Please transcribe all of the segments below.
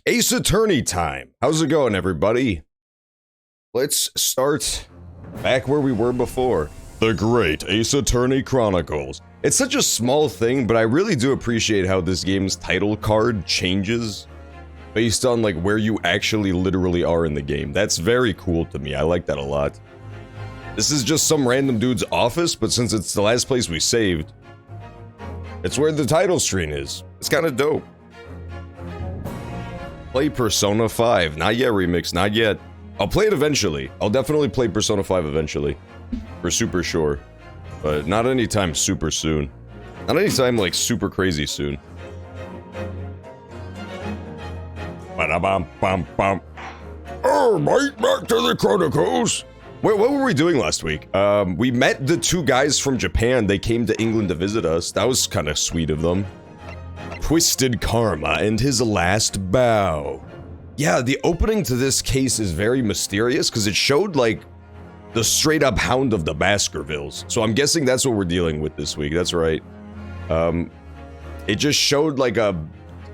Ace Attorney time. How's it going, everybody? Let's start back where we were before. The Great Ace Attorney Chronicles. It's such a small thing, but I really do appreciate how this game's title card changes based on like where you actually literally are in the game. That's very cool to me. I like that a lot. This is just some random dude's office, but since it's the last place we saved, it's where the title screen is. It's kind of dope. Play Persona 5. Not yet, Remix. Not yet. I'll play it eventually. I'll definitely play Persona 5 eventually. For super sure. But not anytime super soon. Not anytime, like, super crazy soon. Ba-da-bum-bum-bum. Oh, mate, back to the Chronicles. Wait, what were we doing last week? We met the two guys from Japan. They came to England to visit us. That was kind of sweet of them. Twisted Karma and his last bow. Yeah, the opening to this case is very mysterious because it showed like the straight up Hound of the Baskervilles. So I'm guessing that's what we're dealing with this week. That's right. It just showed like a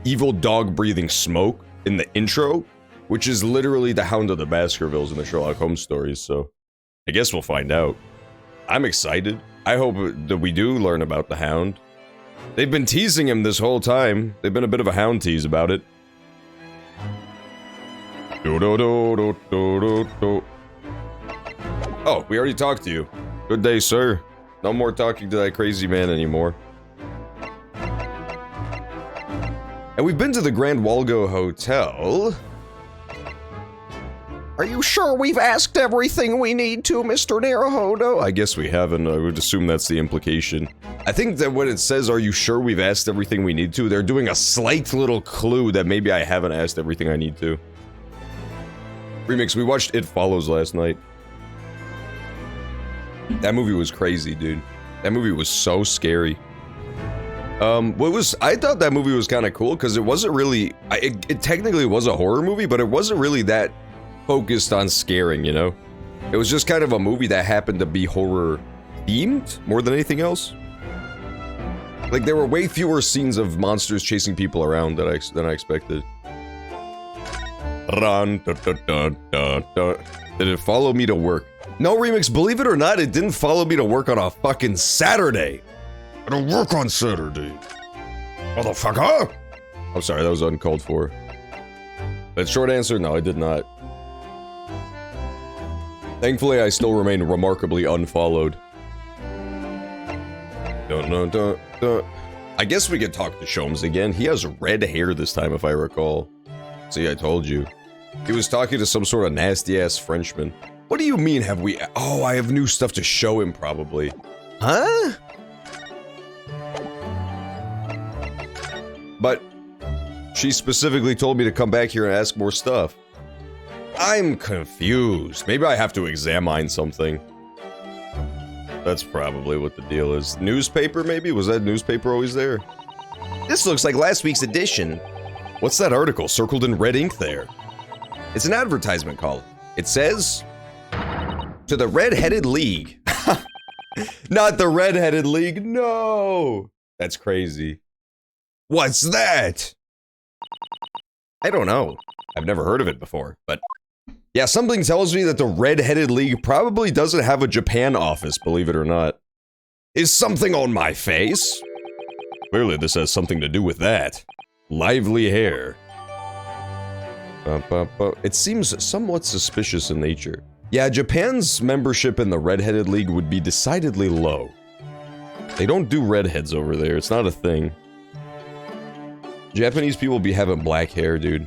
evil dog breathing smoke in the intro, which is literally the Hound of the Baskervilles in the Sherlock Holmes stories. So I guess we'll find out. I'm excited. I hope that we do learn about the Hound. They've been teasing him this whole time. They've been a bit of a hound tease about it. Oh, we already talked to you. Good day, sir. No more talking to that crazy man anymore. And we've been to the Grand Walgo Hotel. Are you sure we've asked everything we need to, Mr. Naruhodo? I guess we haven't. I would assume that's the implication. I think that when it says, are you sure we've asked everything we need to, they're doing a slight little clue that maybe I haven't asked everything I need to. Remix, we watched It Follows last night. That movie was crazy, dude. That movie was so scary. I thought that movie was kind of cool because it wasn't really, it technically was a horror movie, but it wasn't really that focused on scaring, you know? It was just kind of a movie that happened to be horror themed more than anything else. Like there were way fewer scenes of monsters chasing people around than I expected. Run, da, da, da, da, da. Did it follow me to work? No, Remix, believe it or not, it didn't follow me to work on a fucking Saturday. I don't work on Saturday. Motherfucker! I'm sorry, that was uncalled for. But short answer, no, I did not. Thankfully, I still remain remarkably unfollowed. Dun, dun, dun, dun. I guess we could talk to Sholmes again. He has red hair this time, if I recall. See, I told you. He was talking to some sort of nasty-ass Frenchman. What do you mean, have we... Oh, I have new stuff to show him, probably. Huh? But she specifically told me to come back here and ask more stuff. I'm confused. Maybe I have to examine something. That's probably what the deal is. Newspaper, maybe? Was that newspaper always there? This looks like last week's edition. What's that article circled in red ink there? It's an advertisement column. It says... To the Red-Headed League. Not the Red-Headed League, no! That's crazy. What's that? I don't know. I've never heard of it before, but... Yeah, something tells me that the Red-Headed League probably doesn't have a Japan office, believe it or not. Is something on my face? Clearly this has something to do with that. Lively hair. It seems somewhat suspicious in nature. Yeah, Japan's membership in the Red-Headed League would be decidedly low. They don't do redheads over there, it's not a thing. Japanese people be having black hair, dude.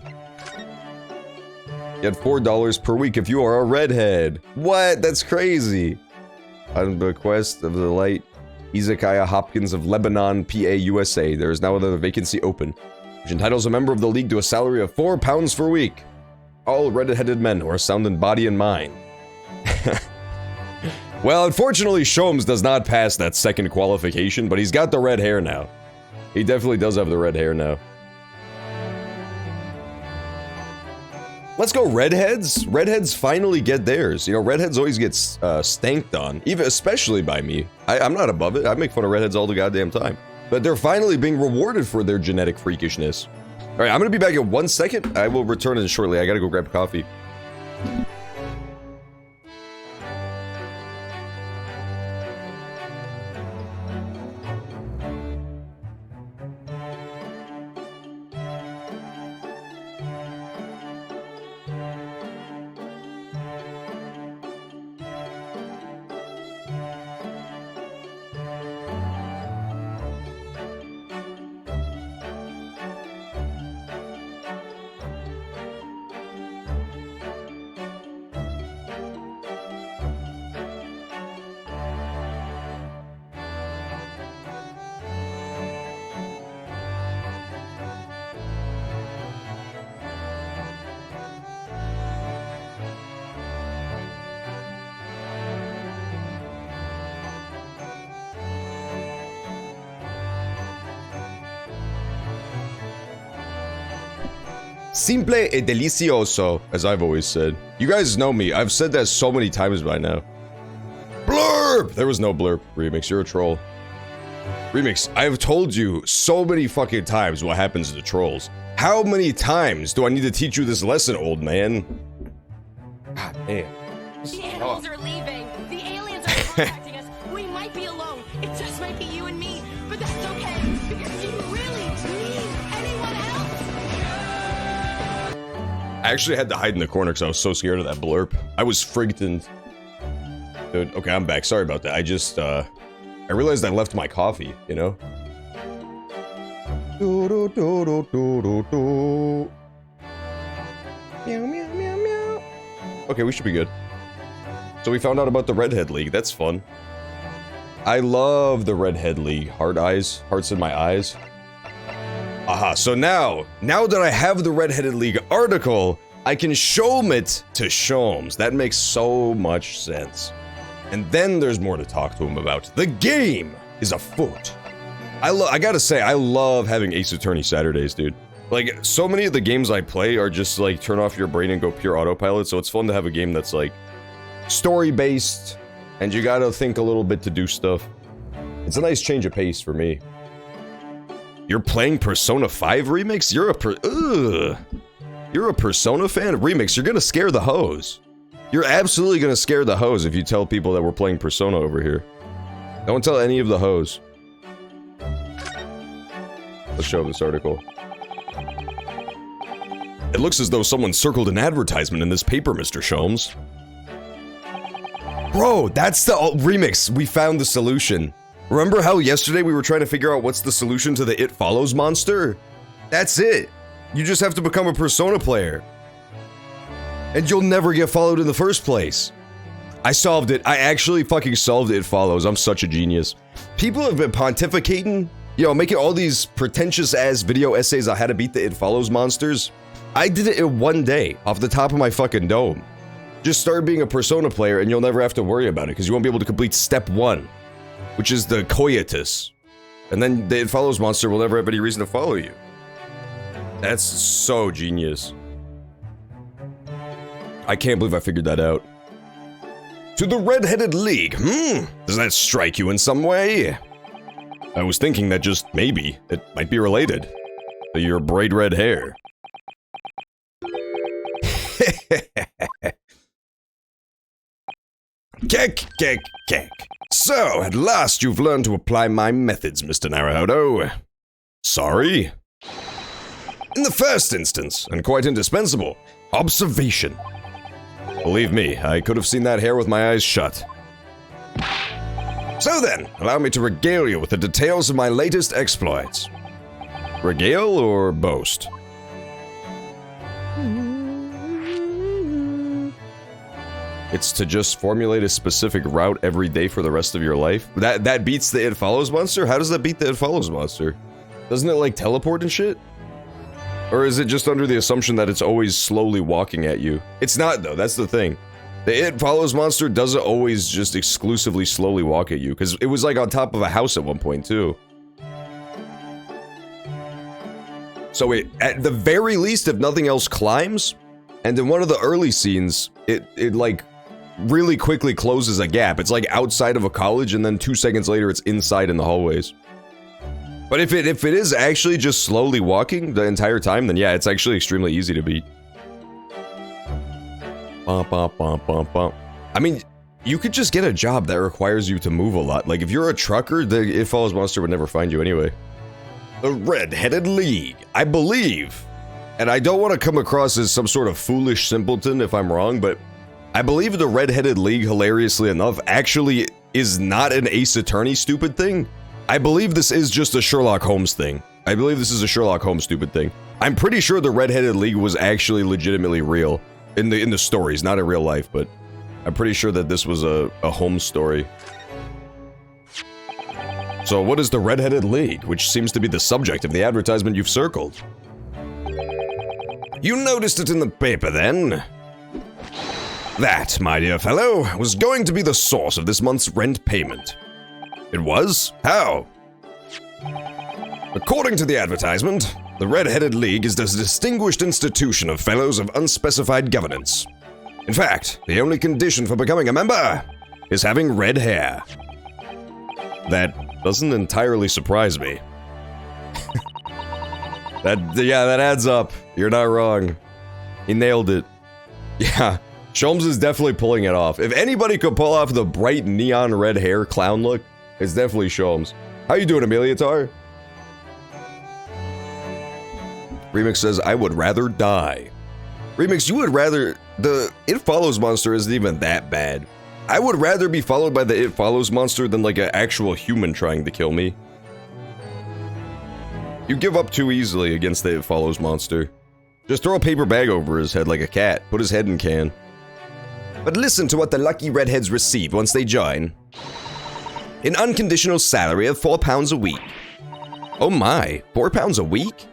Get $4 per week if you are a redhead. What? That's crazy. On the bequest of the late Izakaya Hopkins of Lebanon, PA, USA, there is now another vacancy open, which entitles a member of the league to a salary of £4 per week. All red-headed men who are sound in body and mind. Well, unfortunately, Sholmes does not pass that second qualification, but he's got the red hair now. He definitely does have the red hair now. Let's go redheads. Redheads finally get theirs. You know, redheads always get stanked on, even especially by me. I'm not above it. I make fun of redheads all the goddamn time. But they're finally being rewarded for their genetic freakishness. All right, I'm gonna be back in 1 second. I will return in shortly. I gotta go grab coffee. Simple e delicioso, as I've always said. You guys know me. I've said that so many times by now. Blurb! There was no blurb. Remix, you're a troll. Remix, I've told you so many fucking times what happens to trolls. How many times do I need to teach you this lesson, old man? God damn. The animals are leaving. The aliens are contacting us. We might be alone. It just might be you and me. But that's okay, because you really need anyone else. I actually had to hide in the corner because I was so scared of that blurb. I was frightened. Dude, okay, I'm back. Sorry about that. I just, I realized I left my coffee, you know? Do, do, do, do, do, do, do. Meow, meow, meow, meow. Okay, we should be good. So we found out about the Redhead League. That's fun. I love the Redhead League. Hard eyes. Hearts in my eyes. Aha, so now that I have the Redheaded League article, I can show it to Sholmes. That makes so much sense. And then there's more to talk to him about. The game is afoot. I gotta say, I love having Ace Attorney Saturdays, dude. Like, so many of the games I play are just like, turn off your brain and go pure autopilot, so it's fun to have a game that's like, story-based, and you gotta think a little bit to do stuff. It's a nice change of pace for me. You're playing Persona 5 Remix? You're a Persona fan? Remix, you're gonna scare the hoes. You're absolutely gonna scare the hoes if you tell people that we're playing Persona over here. Don't tell any of the hoes. Let's show this article. It looks as though someone circled an advertisement in this paper, Mr. Sholmes. Bro, that's the Remix. We found the solution. Remember how yesterday we were trying to figure out what's the solution to the It Follows monster? That's it. You just have to become a Persona player. And you'll never get followed in the first place. I solved it. I actually fucking solved It Follows. I'm such a genius. People have been pontificating, you know, making all these pretentious-ass video essays on how to beat the It Follows monsters. I did it in 1 day, off the top of my fucking dome. Just start being a Persona player and you'll never have to worry about it, because you won't be able to complete step 1. Which is the coitus. And then the It Follows monster will never have any reason to follow you. That's so genius. I can't believe I figured that out. To the Redheaded League, does that strike you in some way? I was thinking that just maybe it might be related to your bright red hair. Kek, kek, kek. So, at last you've learned to apply my methods, Mr. Naruhodo. Sorry? In the first instance, and quite indispensable, observation. Believe me, I could have seen that hair with my eyes shut. So then, allow me to regale you with the details of my latest exploits. Regale or boast? It's to just formulate a specific route every day for the rest of your life? That beats the It Follows monster? How does that beat the It Follows monster? Doesn't it, like, teleport and shit? Or is it just under the assumption that it's always slowly walking at you? It's not, though. That's the thing. The It Follows monster doesn't always just exclusively slowly walk at you, because it was, like, on top of a house at one point, too. So it, at the very least, if nothing else, climbs. And in one of the early scenes, it like, really quickly closes a gap. It's like outside of a college, and then 2 seconds later, it's inside in the hallways. But if it is actually just slowly walking the entire time, then yeah, it's actually extremely easy to beat. Bump, bump, bump, bump, bump. I mean, you could just get a job that requires you to move a lot. Like, if you're a trucker, the It Follows Monster would never find you anyway. The Red-Headed League, I believe. And I don't want to come across as some sort of foolish simpleton if I'm wrong, but I believe the Red-Headed League, hilariously enough, actually is not an Ace Attorney stupid thing. I believe this is just a Sherlock Holmes thing. I believe this is a Sherlock Holmes stupid thing. I'm pretty sure the Red-Headed League was actually legitimately real in the stories, not in real life, but I'm pretty sure that this was a Holmes story. So what is the Red-Headed League, which seems to be the subject of the advertisement you've circled? You noticed it in the paper, then? That, my dear fellow, was going to be the source of this month's rent payment. It was? How? According to the advertisement, the Red-Headed League is a distinguished institution of fellows of unspecified governance. In fact, the only condition for becoming a member is having red hair. That doesn't entirely surprise me. That adds up. You're not wrong. He nailed it. Yeah, Sholmes is definitely pulling it off. If anybody could pull off the bright neon red hair clown look, it's definitely Sholmes. How you doing, Ameliatar? Remix says, I would rather die. Remix, you would rather... The It Follows monster isn't even that bad. I would rather be followed by the It Follows monster than like an actual human trying to kill me. You give up too easily against the It Follows monster. Just throw a paper bag over his head like a cat. Put his head in can. But listen to what the lucky redheads receive once they join. An unconditional salary of £4 a week. Oh my, £4 a week?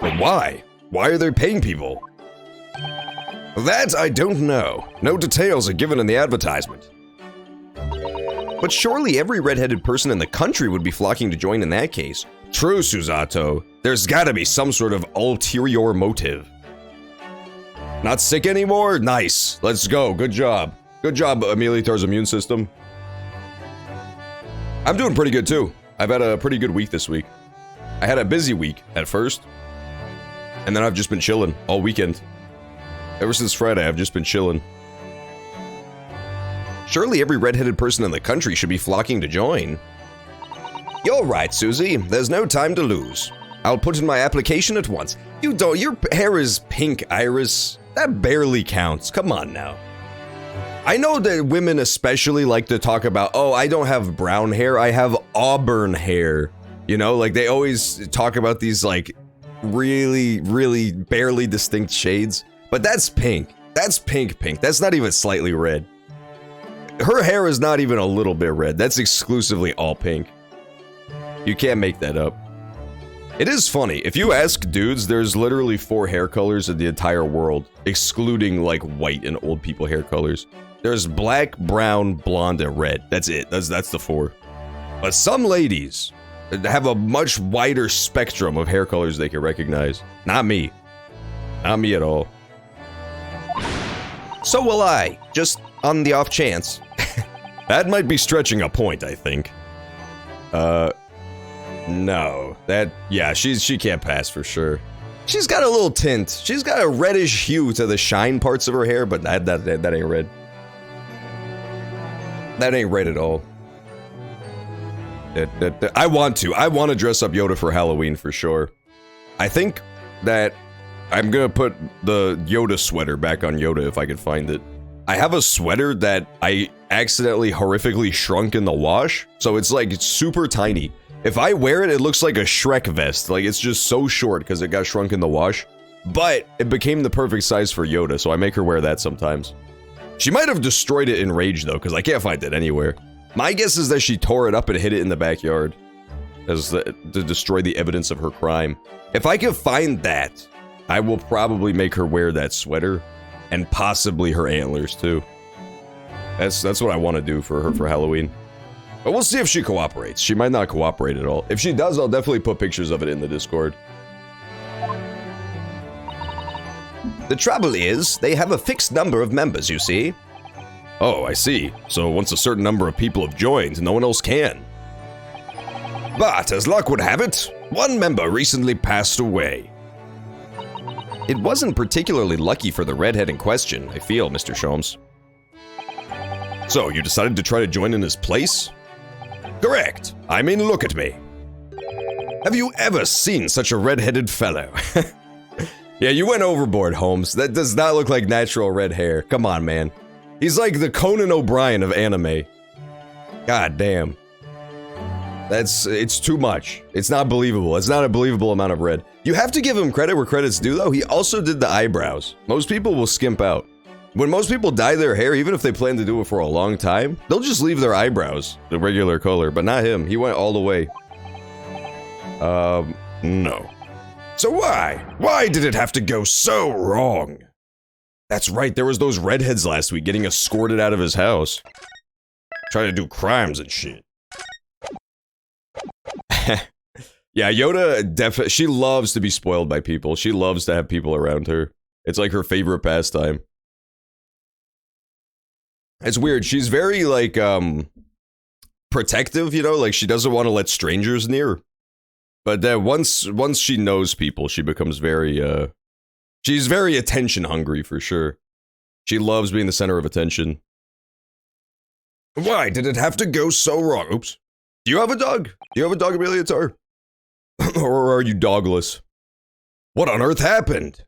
But why? Why are they paying people? That I don't know. No details are given in the advertisement. But surely every redheaded person in the country would be flocking to join in that case. True, Susato. There's gotta be some sort of ulterior motive. Not sick anymore? Nice. Let's go. Good job. Good job, Ameliatar's immune system. I'm doing pretty good too. I've had a pretty good week this week. I had a busy week at first. And then I've just been chilling all weekend. Ever since Friday, I've just been chilling. Surely every redheaded person in the country should be flocking to join. You're right, Susie. There's no time to lose. I'll put in my application at once. Your hair is pink, Iris. That barely counts. Come on now. I know that women especially like to talk about, oh, I don't have brown hair, I have auburn hair. You know, like they always talk about these like really, really barely distinct shades. But that's pink. That's pink. That's not even slightly red. Her hair is not even a little bit red. That's exclusively all pink. You can't make that up. It is funny. If you ask dudes, there's literally 4 hair colors in the entire world, excluding like white and old people hair colors. There's black, brown, blonde, and red. That's it. That's the 4. But some ladies have a much wider spectrum of hair colors they can recognize. Not me. Not me at all. So will I, just on the off chance. That might be stretching a point, I think. No. Yeah, she can't pass for sure. She's got a little tint. She's got a reddish hue to the shine parts of her hair, but that ain't red. That ain't red at all. I want to dress up Yoda for Halloween for sure. I think that I'm gonna put the Yoda sweater back on Yoda if I can find it. I have a sweater that I accidentally horrifically shrunk in the wash, so it's like super tiny. If I wear it, it looks like a Shrek vest. Like it's just so short because it got shrunk in the wash. But it became the perfect size for Yoda, so I make her wear that sometimes. She might have destroyed it in rage though, because I can't find it anywhere. My guess is that she tore it up and hid it in the backyard to destroy the evidence of her crime. If I can find that, I will probably make her wear that sweater, and possibly her antlers too. That's what I want to do for her for Halloween. But we'll see if she cooperates. She might not cooperate at all. If she does, I'll definitely put pictures of it in the Discord. The trouble is, they have a fixed number of members, you see. Oh, I see. So once a certain number of people have joined, no one else can. But, as luck would have it, one member recently passed away. It wasn't particularly lucky for the redhead in question, I feel, Mr. Sholmes. So, you decided to try to join in his place? Correct. I mean, look at me. Have you ever seen such a red-headed fellow? Yeah, you went overboard, Holmes. That does not look like natural red hair. Come on, man. He's like the Conan O'Brien of anime. God damn. It's too much. It's not believable. It's not a believable amount of red. You have to give him credit where credit's due, though. He also did the eyebrows. Most people will skimp out. When most people dye their hair, even if they plan to do it for a long time, they'll just leave their eyebrows the regular color, but not him. He went all the way. No. So why? Why did it have to go so wrong? That's right, there was those redheads last week getting escorted out of his house. Trying to do crimes and shit. Yeah, Yoda she loves to be spoiled by people. She loves to have people around her. It's like her favorite pastime. It's weird. She's very, like, protective, you know? Like, she doesn't want to let strangers near. But then once she knows people, she becomes very, she's very attention hungry, for sure. She loves being the center of attention. Why did it have to go so wrong? Oops. Do you have a dog? Do you have a dog, Ameliotar? Or are you dogless? What on earth happened?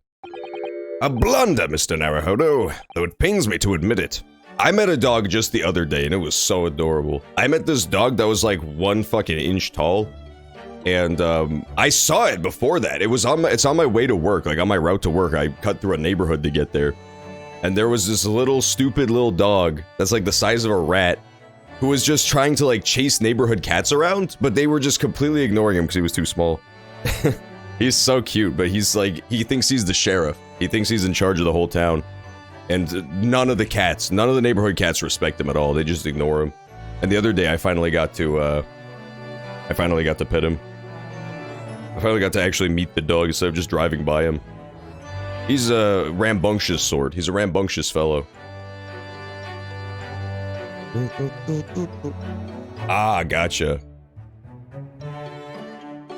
A blunder, Mr. Naruhodo, though it pains me to admit it. I met a dog just the other day, and it was so adorable. I met this dog that was like 1 fucking inch tall. And I saw it before that. It's on my way to work, like on my route to work. I cut through a neighborhood to get there. And there was this little stupid little dog that's like the size of a rat who was just trying to like chase neighborhood cats around, but they were just completely ignoring him because he was too small. He's so cute, but he's like, he thinks he's the sheriff. He thinks he's in charge of the whole town. And none of the neighborhood cats respect him at all. They just ignore him. And the other day I finally got to pet him. I finally got to actually meet the dog instead of just driving by him. He's a rambunctious sort. He's a rambunctious fellow. Ah, gotcha.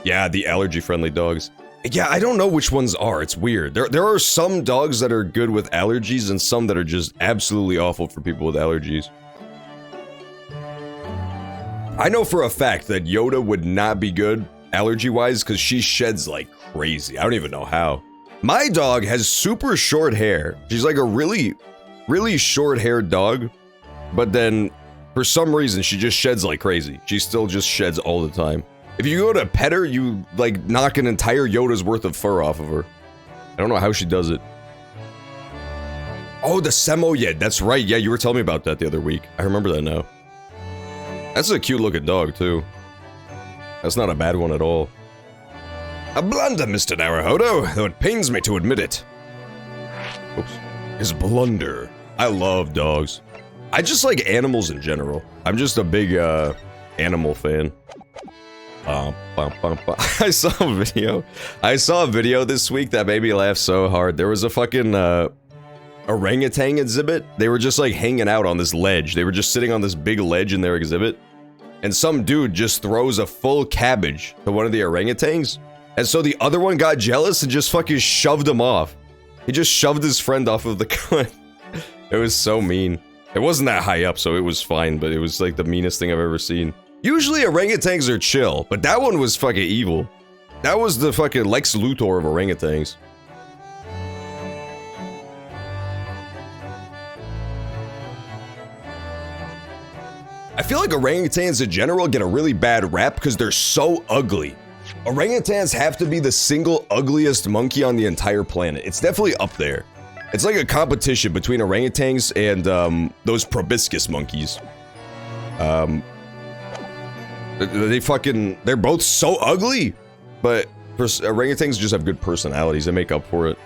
Yeah, the allergy-friendly dogs. Yeah, I don't know which ones are. It's weird. There are some dogs that are good with allergies and some that are just absolutely awful for people with allergies. I know for a fact that Yoda would not be good allergy-wise because she sheds like crazy. I don't even know how. My dog has super short hair. She's like a really, really short-haired dog. But then, for some reason, she just sheds like crazy. She still just sheds all the time. If you go to pet her, you, like, knock an entire Yoda's worth of fur off of her. I don't know how she does it. Oh, the Samoyed. That's right. Yeah, you were telling me about that the other week. I remember that now. That's a cute-looking dog, too. That's not a bad one at all. A blunder, Mr. Naruhodo, though it pains me to admit it. Oops. His blunder. I love dogs. I just like animals in general. I'm just a big, animal fan. I saw a video this week that made me laugh so hard. There was a fucking, orangutan exhibit. They were just, like, hanging out on this ledge. They were just sitting on this big ledge in their exhibit. And some dude just throws a full cabbage to one of the orangutans. And so the other one got jealous and just fucking shoved him off. He just shoved his friend off of the cliff. It was so mean. It wasn't that high up, so it was fine, but it was like the meanest thing I've ever seen. Usually orangutans are chill, but that one was fucking evil. That was the fucking Lex Luthor of orangutans. I feel like orangutans in general get a really bad rap because they're so ugly. Orangutans have to be the single ugliest monkey on the entire planet. It's definitely up there. It's like a competition between orangutans and those proboscis monkeys. They're both so ugly, but orangutans just have good personalities. They make up for it.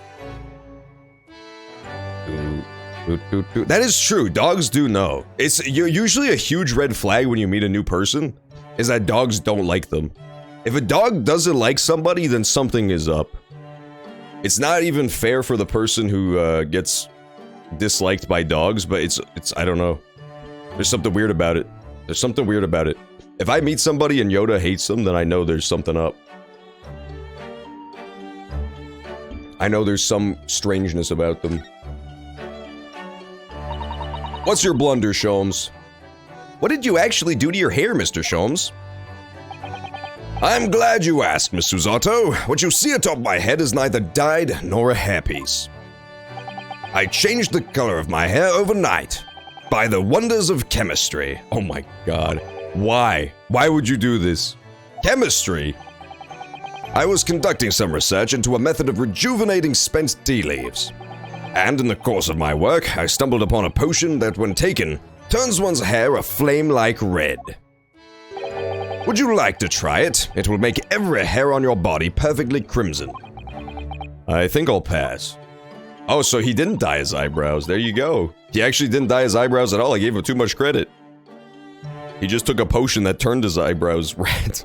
That is true. Dogs do know. It's usually a huge red flag when you meet a new person, is that dogs don't like them. If a dog doesn't like somebody, then something is up. It's not even fair for the person who gets disliked by dogs, but it's I don't know. There's something weird about it. There's something weird about it. If I meet somebody and Yoda hates them, then I know there's something up. I know there's some strangeness about them. What's your blunder, Sholmes? What did you actually do to your hair, Mr. Sholmes? I'm glad you asked, Miss Susato. What you see atop my head is neither dyed nor a hairpiece. I changed the color of my hair overnight by the wonders of chemistry. Oh my god. Why? Why would you do this? Chemistry? I was conducting some research into a method of rejuvenating spent tea leaves. And in the course of my work, I stumbled upon a potion that, when taken, turns one's hair a flame-like red. Would you like to try it? It will make every hair on your body perfectly crimson. I think I'll pass. Oh, so he didn't dye his eyebrows. There you go. He actually didn't dye his eyebrows at all. I gave him too much credit. He just took a potion that turned his eyebrows red.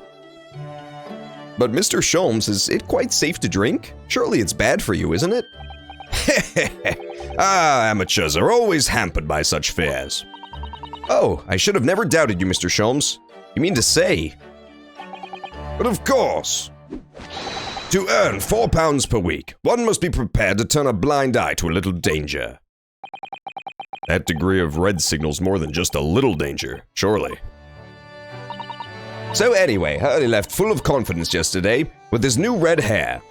But Mr. Sholmes, is it quite safe to drink? Surely it's bad for you, isn't it? Amateurs are always hampered by such fears. Oh, I should have never doubted you, Mr. Sholmes. You mean to say? But of course. To earn £4 per week, one must be prepared to turn a blind eye to a little danger. That degree of red signals more than just a little danger, surely. So anyway, Hurley left full of confidence yesterday with his new red hair.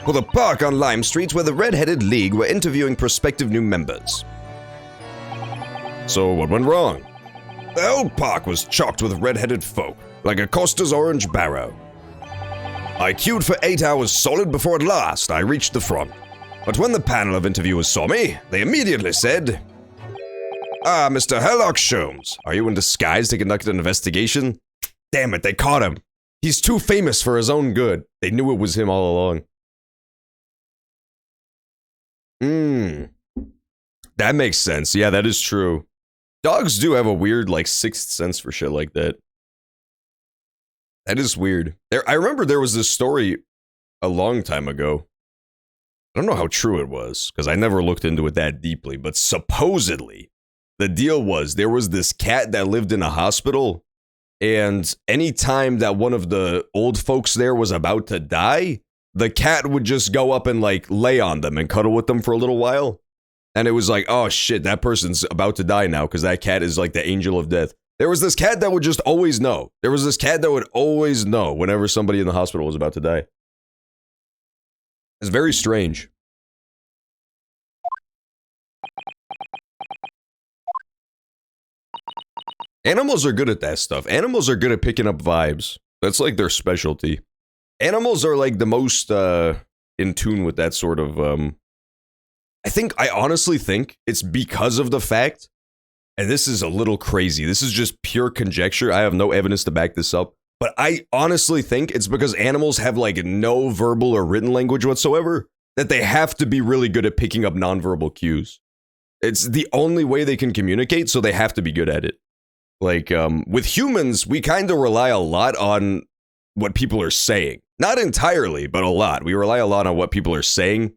For the park on Lime Street where the Red-Headed League were interviewing prospective new members. So what went wrong? The whole park was chocked with red-headed folk, like a Costa's orange barrow. I queued for 8 hours solid before at last I reached the front. But when the panel of interviewers saw me, they immediately said, "Ah, Mr. Herlock Sholmes, are you in disguise to conduct an investigation?" Damn it, they caught him. He's too famous for his own good. They knew it was him all along. That makes sense. Yeah, that is true. Dogs do have a weird, like, sixth sense for shit like that. That is weird. I remember there was this story a long time ago. I don't know how true it was, because I never looked into it that deeply, but supposedly, the deal was there was this cat that lived in a hospital, and any time that one of the old folks there was about to die, the cat would just go up and, like, lay on them and cuddle with them for a little while. And it was like, oh shit, that person's about to die now because that cat is like the angel of death. There was this cat that would just always know. There was this cat that would always know whenever somebody in the hospital was about to die. It's very strange. Animals are good at that stuff. Animals are good at picking up vibes. That's like their specialty. Animals are like the most in tune with that sort of I honestly think it's because of the fact, and this is a little crazy, this is just pure conjecture, I have no evidence to back this up, but I honestly think it's because animals have like no verbal or written language whatsoever, that they have to be really good at picking up nonverbal cues. It's the only way they can communicate, so they have to be good at it. Like, with humans, we kind of rely a lot on what people are saying. Not entirely, but a lot. We rely a lot on what people are saying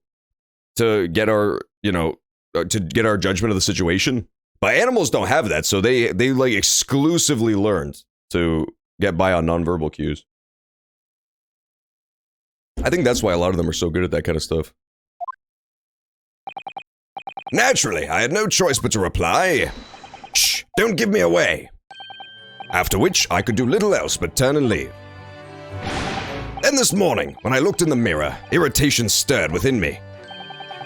to get our, to get our judgment of the situation. But animals don't have that, so they like exclusively learned to get by on nonverbal cues. I think that's why a lot of them are so good at that kind of stuff. Naturally, I had no choice but to reply, "Shh, don't give me away." After which, I could do little else but turn and leave. Then this morning, when I looked in the mirror, irritation stirred within me.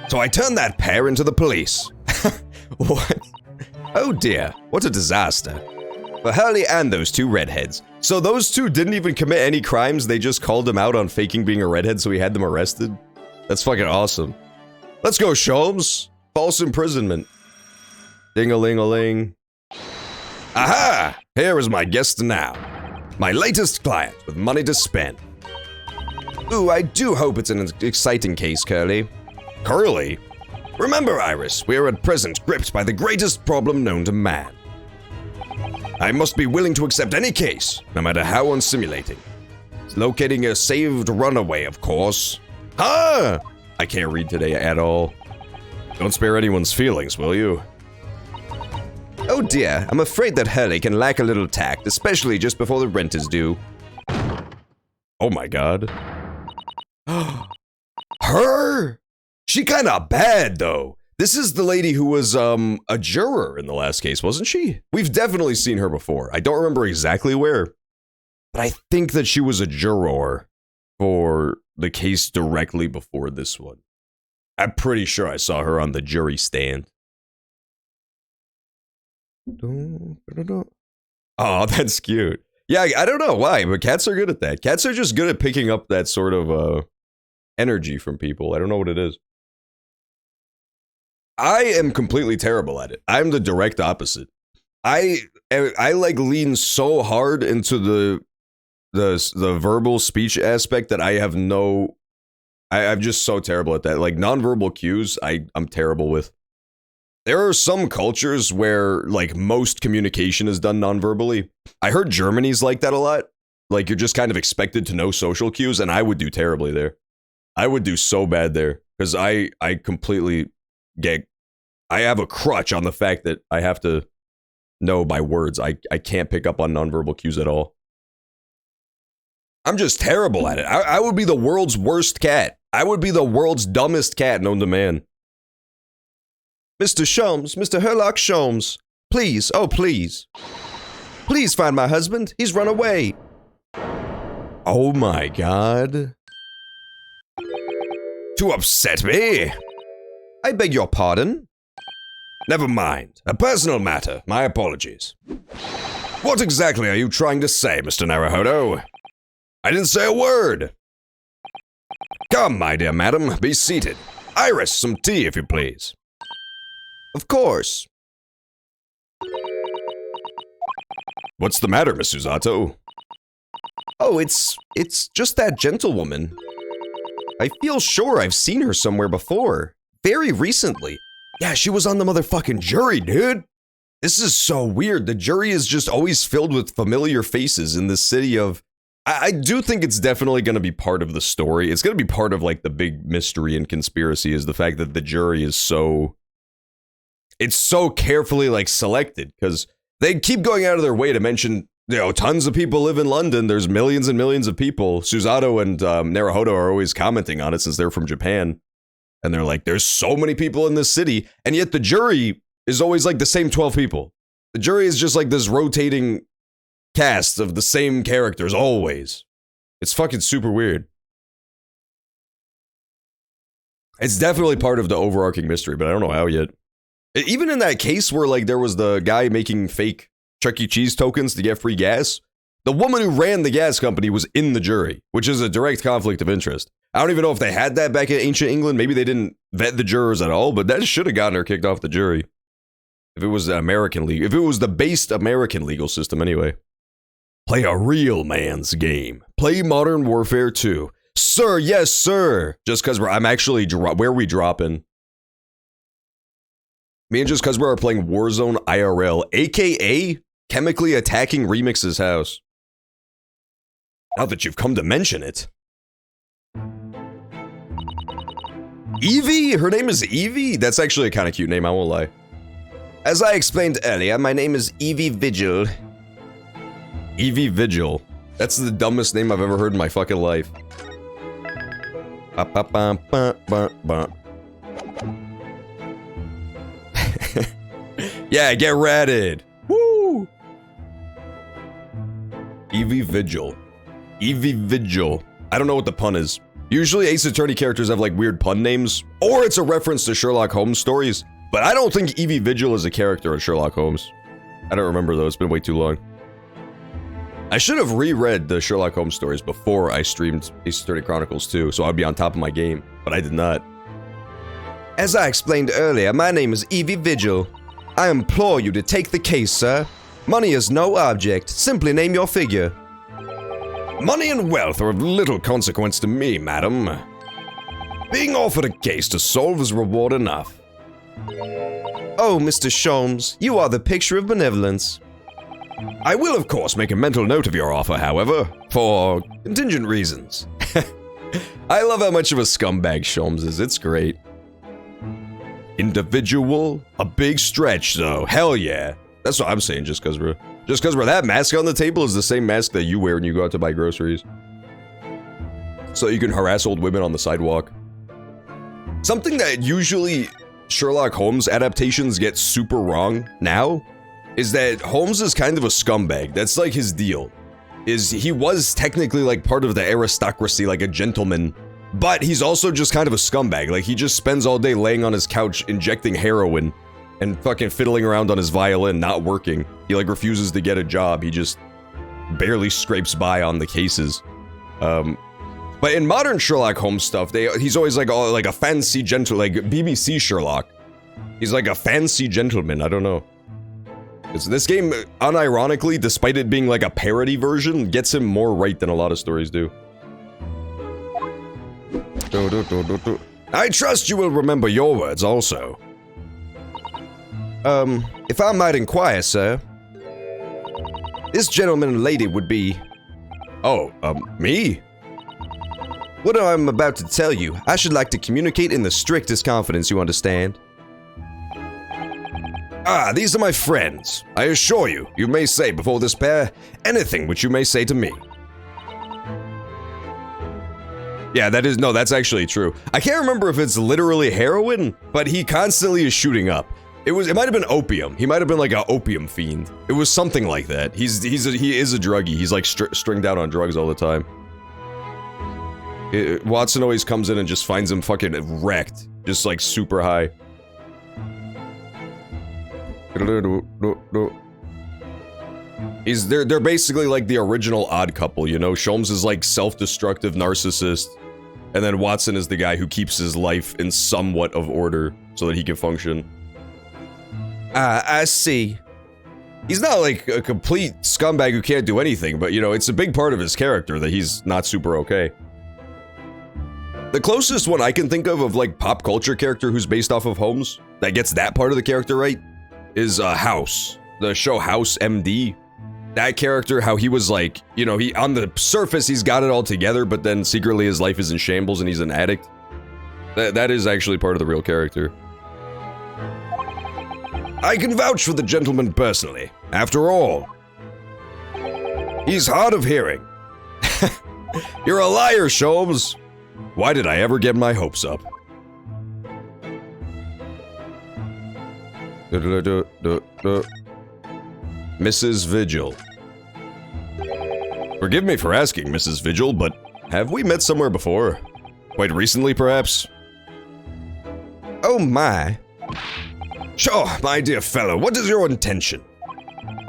So I turned that pair into the police. What? Oh dear, what a disaster. For Hurley and those two redheads. So those two didn't even commit any crimes, they just called him out on faking being a redhead so he had them arrested? That's fucking awesome. Let's go, Sholmes. False imprisonment. Ding-a-ling-a-ling. Aha! Here is my guest now. My latest client with money to spend. Ooh, I do hope it's an exciting case, Curly. Curly? Remember, Iris, we are at present gripped by the greatest problem known to man. I must be willing to accept any case, no matter how unstimulating. Locating a saved runaway, of course. Ah! I can't read today at all. Don't spare anyone's feelings, will you? Oh dear, I'm afraid that Hurley can lack a little tact, especially just before the rent is due. Oh my god. Her? She kinda bad, though. This is the lady who was, a juror in the last case, wasn't she? We've definitely seen her before. I don't remember exactly where, but I think that she was a juror for the case directly before this one. I'm pretty sure I saw her on the jury stand. Oh, that's cute. Yeah, I don't know why, but cats are good at that. Cats are just good at picking up that sort of, energy from people. I don't know what it is. I am completely terrible at it. I'm the direct opposite. I like lean so hard into the verbal speech aspect that I have no... I'm just so terrible at that. Like, nonverbal cues, I'm terrible with. There are some cultures where, like, most communication is done nonverbally. I heard Germany's like that a lot. Like, you're just kind of expected to know social cues, and I would do terribly there. I would do so bad there, because I completely I have a crutch on the fact that I have to know by words. I can't pick up on nonverbal cues at all. I'm just terrible at it. I would be the world's worst cat. I would be the world's dumbest cat known to man. Mr. Sholmes, Mr. Herlock Sholmes, please, oh please. Please find my husband. He's run away. Oh my god. To upset me? I beg your pardon? Never mind. A personal matter. My apologies. What exactly are you trying to say, Mr. Naruhodo? I didn't say a word. Come, my dear madam, be seated. Iris, some tea, if you please. Of course. What's the matter, Miss Susato? Oh, it's just that gentlewoman. I feel sure I've seen her somewhere before. Very recently. Yeah, she was on the motherfucking jury, dude. This is so weird. The jury is just always filled with familiar faces in this city of... I do think it's definitely going to be part of the story. It's going to be part of, like, the big mystery and conspiracy is the fact that the jury is so... It's so carefully, like, selected, because they keep going out of their way to mention, you know, tons of people live in London. There's millions and millions of people. Susato and Naruhodo are always commenting on it since they're from Japan. And they're like, there's so many people in this city, and yet the jury is always like the same 12 people. The jury is just like this rotating cast of the same characters always. It's fucking super weird. It's definitely part of the overarching mystery, but I don't know how yet. Even in that case where like there was the guy making fake Chuck E. Cheese tokens to get free gas, the woman who ran the gas company was in the jury, which is a direct conflict of interest. I don't even know if they had that back in ancient England. Maybe they didn't vet the jurors at all, but that should have gotten her kicked off the jury. If it was the if it was the based American legal system anyway. Play a real man's game. Play Modern Warfare 2. Sir, yes, sir. Just because I'm actually, where are we dropping? Me and just because we're playing Warzone IRL, aka chemically attacking Remix's house. Now that you've come to mention it. Evie? Her name is Evie? That's actually a kind of cute name, I won't lie. As I explained earlier, my name is Evie Vigil. Evie Vigil. That's the dumbest name I've ever heard in my fucking life. Yeah, get ratted. Woo! Evie Vigil. Evie Vigil. I don't know what the pun is. Usually Ace Attorney characters have like weird pun names, or it's a reference to Sherlock Holmes stories, but I don't think Evie Vigil is a character in Sherlock Holmes. I don't remember though, it's been way too long. I should have reread the Sherlock Holmes stories before I streamed Ace Attorney Chronicles 2, so I'd be on top of my game, but I did not. As I explained earlier, my name is Evie Vigil. I implore you to take the case, sir. Money is no object, simply name your figure. Money and wealth are of little consequence to me, madam. Being offered a case to solve is reward enough. Oh, Mr. Sholmes, you are the picture of benevolence. I will, of course, make a mental note of your offer, however, for contingent reasons. I love how much of a scumbag Sholmes is, it's great. Individual? A big stretch, though, hell yeah. That's what I'm saying, just cause bro. Just cause bro, that mask on the table is the same mask that you wear when you go out to buy groceries. So you can harass old women on the sidewalk. Something that usually Sherlock Holmes adaptations get super wrong now is that Holmes is kind of a scumbag. That's like his deal. He was technically like part of the aristocracy, like a gentleman, but he's also just kind of a scumbag. Like he just spends all day laying on his couch injecting heroin and fucking fiddling around on his violin, not working. He like refuses to get a job. He just barely scrapes by on the cases. But in modern Sherlock Holmes stuff, he's always like a fancy like BBC Sherlock. He's like a fancy gentleman. I don't know. This game, unironically, despite it being like a parody version, gets him more right than a lot of stories do. I trust you will remember your words also. If I might inquire, sir, this gentleman and lady would be... Oh, me? What I'm about to tell you, I should like to communicate in the strictest confidence, you understand? Ah, these are my friends. I assure you, you may say before this pair anything which you may say to me. Yeah, that's actually true. I can't remember if it's literally heroin, but he constantly is shooting up. It might have been opium. He might have been like an opium fiend. It was something like that. He is a druggie. He's like stringed out on drugs all the time. Watson always comes in and just finds him fucking wrecked. Just like super high. They're basically like the original odd couple, you know? Sholmes is like self-destructive narcissist, and then Watson is the guy who keeps his life in somewhat of order so that he can function. I see. He's not like a complete scumbag who can't do anything, but you know, it's a big part of his character that he's not super okay. The closest one I can think of like pop culture character who's based off of Holmes that gets that part of the character right is House, the show House MD. That character, how he was like, you know, he on the surface he's got it all together, but then secretly his life is in shambles and he's an addict. That is actually part of the real character. I can vouch for the gentleman personally. After all, he's hard of hearing. You're a liar, Sholmes. Why did I ever get my hopes up? Mrs. Vigil. Forgive me for asking, Mrs. Vigil, but have we met somewhere before? Quite recently, perhaps? Oh my. Sure, my dear fellow, what is your intention?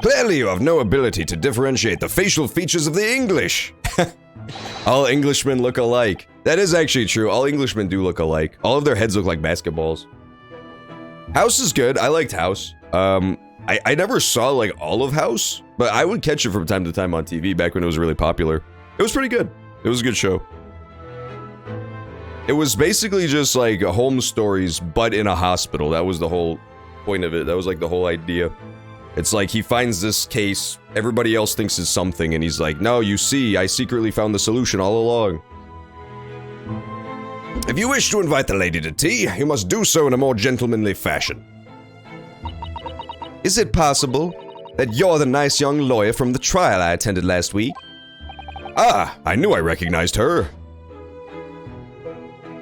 Clearly you have no ability to differentiate the facial features of the English. All Englishmen look alike. That is actually true, all Englishmen do look alike. All of their heads look like basketballs. House is good, I liked House. I never saw like all of House, but I would catch it from time to time on TV back when it was really popular. It was pretty good. It was a good show. It was basically just like home stories, but in a hospital. That was the whole point of it. That was like the whole idea. It's like he finds this case, everybody else thinks it's something, and he's like, no, you see, I secretly found the solution all along. If you wish to invite the lady to tea, you must do so in a more gentlemanly fashion. Is it possible that you're the nice young lawyer from the trial I attended last week? Ah, I knew I recognized her.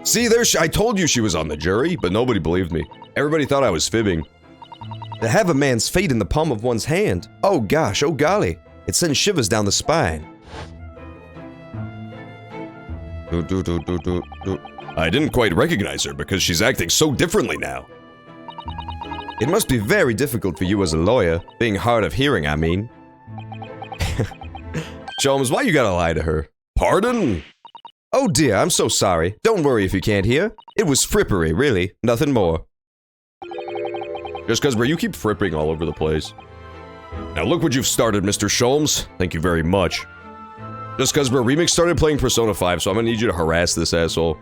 See, I told you she was on the jury, but nobody believed me. Everybody thought I was fibbing. To have a man's fate in the palm of one's hand. Oh gosh, oh golly. It sends shivers down the spine. I didn't quite recognize her because she's acting so differently now. It must be very difficult for you as a lawyer, being hard of hearing, I mean. Sholmes, why you gotta lie to her? Pardon? Oh dear, I'm so sorry. Don't worry if you can't hear. It was frippery, really. Nothing more. Just cause, bro, you keep fripping all over the place. Now look what you've started, Mr. Sholmes. Thank you very much. Just cause, bro, Remix started playing Persona 5, so I'm gonna need you to harass this asshole.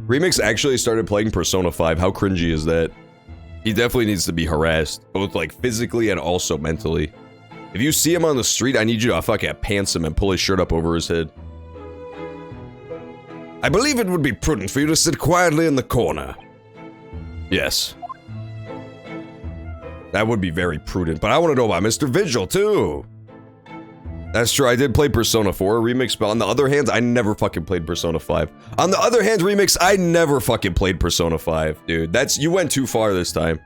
Remix actually started playing Persona 5. How cringy is that? He definitely needs to be harassed, both like physically and also mentally. If you see him on the street, I need you to fucking pants him and pull his shirt up over his head. I believe it would be prudent for you to sit quietly in the corner. Yes. That would be very prudent, but I want to know about Mr. Vigil, too. That's true, I did play Persona 4 Remix, but on the other hand, I never fucking played Persona 5. On the other hand, Remix, I never fucking played Persona 5, dude. You went too far this time.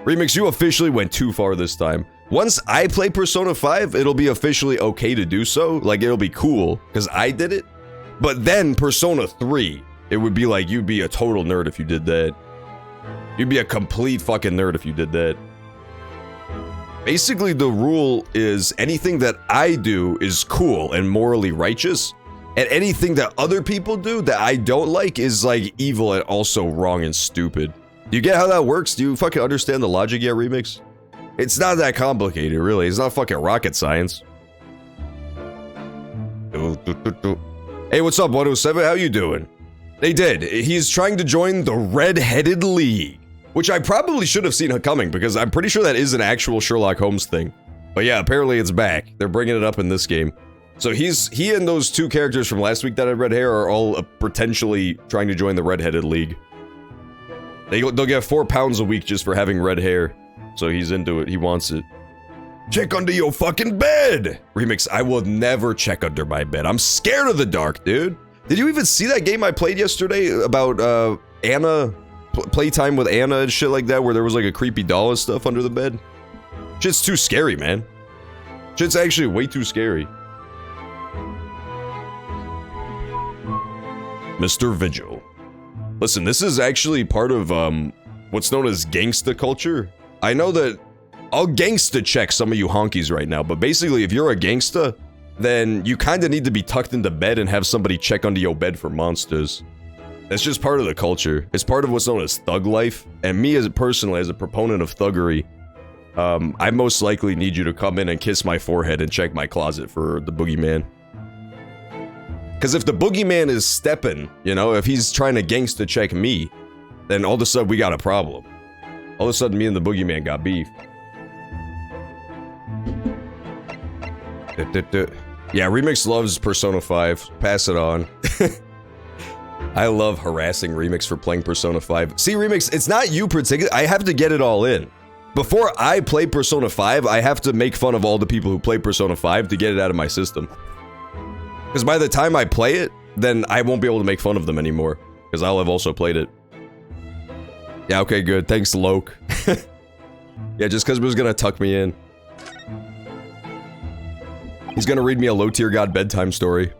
Remix, you officially went too far this time. Once I play Persona 5, it'll be officially okay to do so. Like, it'll be cool, because I did it. But then, Persona 3, it would be like, you'd be a total nerd if you did that. You'd be a complete fucking nerd if you did that. Basically, the rule is anything that I do is cool and morally righteous, and anything that other people do that I don't like is, like, evil and also wrong and stupid. Do you get how that works? Do you fucking understand the logic yet, Remix? It's not that complicated, really. It's not fucking rocket science. Hey, what's up, 107? How you doing? They did. He's trying to join the Red-Headed League. Which I probably should have seen it coming, because I'm pretty sure that is an actual Sherlock Holmes thing. But yeah, apparently it's back. They're bringing it up in this game. So he and those two characters from last week that had red hair are all potentially trying to join the Red-Headed League. They'll get 4 pounds a week just for having red hair. So he's into it. He wants it. Check under your fucking bed! Remix, I will never check under my bed. I'm scared of the dark, dude. Did you even see that game I played yesterday about, Anna? Playtime with Anna and shit like that, where there was like a creepy doll and stuff under the bed? Shit's too scary, man. Shit's actually way too scary. Mr. Vigil. Listen, this is actually part of, what's known as gangsta culture. I know that I'll gangsta check some of you honkies right now, but basically if you're a gangsta, then you kinda need to be tucked into bed and have somebody check under your bed for monsters. That's just part of the culture. It's part of what's known as thug life. And me as personally, as a proponent of thuggery, I most likely need you to come in and kiss my forehead and check my closet for the boogeyman. Because if the boogeyman is stepping, you know, if he's trying to gangsta check me, then all of a sudden we got a problem. All of a sudden me and the boogeyman got beef. Yeah, Remix loves Persona 5. Pass it on. I love harassing Remix for playing Persona 5. See, Remix, it's not you particularly. I have to get it all in. Before I play Persona 5, I have to make fun of all the people who play Persona 5 to get it out of my system. Because by the time I play it, then I won't be able to make fun of them anymore. Because I'll have also played it. Yeah, okay, good. Thanks, Loke. Yeah, just because he was gonna tuck me in. He's gonna read me a low-tier god bedtime story.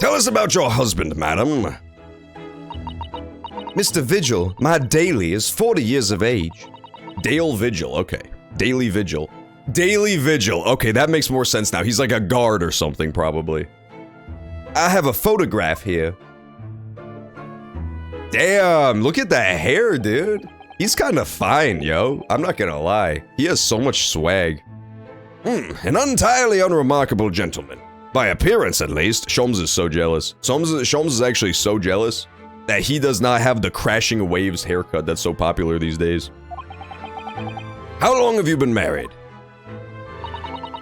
Tell us about your husband, madam. Mr. Vigil, my daily, is 40 years of age. Dale Vigil, okay. Daily Vigil. Daily Vigil, okay, that makes more sense now. He's like a guard or something, probably. I have a photograph here. Damn, look at that hair, dude. He's kind of fine, yo. I'm not gonna lie. He has so much swag. An entirely unremarkable gentleman. By appearance, at least. Sholmes is so jealous. Sholmes is actually so jealous that he does not have the crashing waves haircut that's so popular these days. How long have you been married?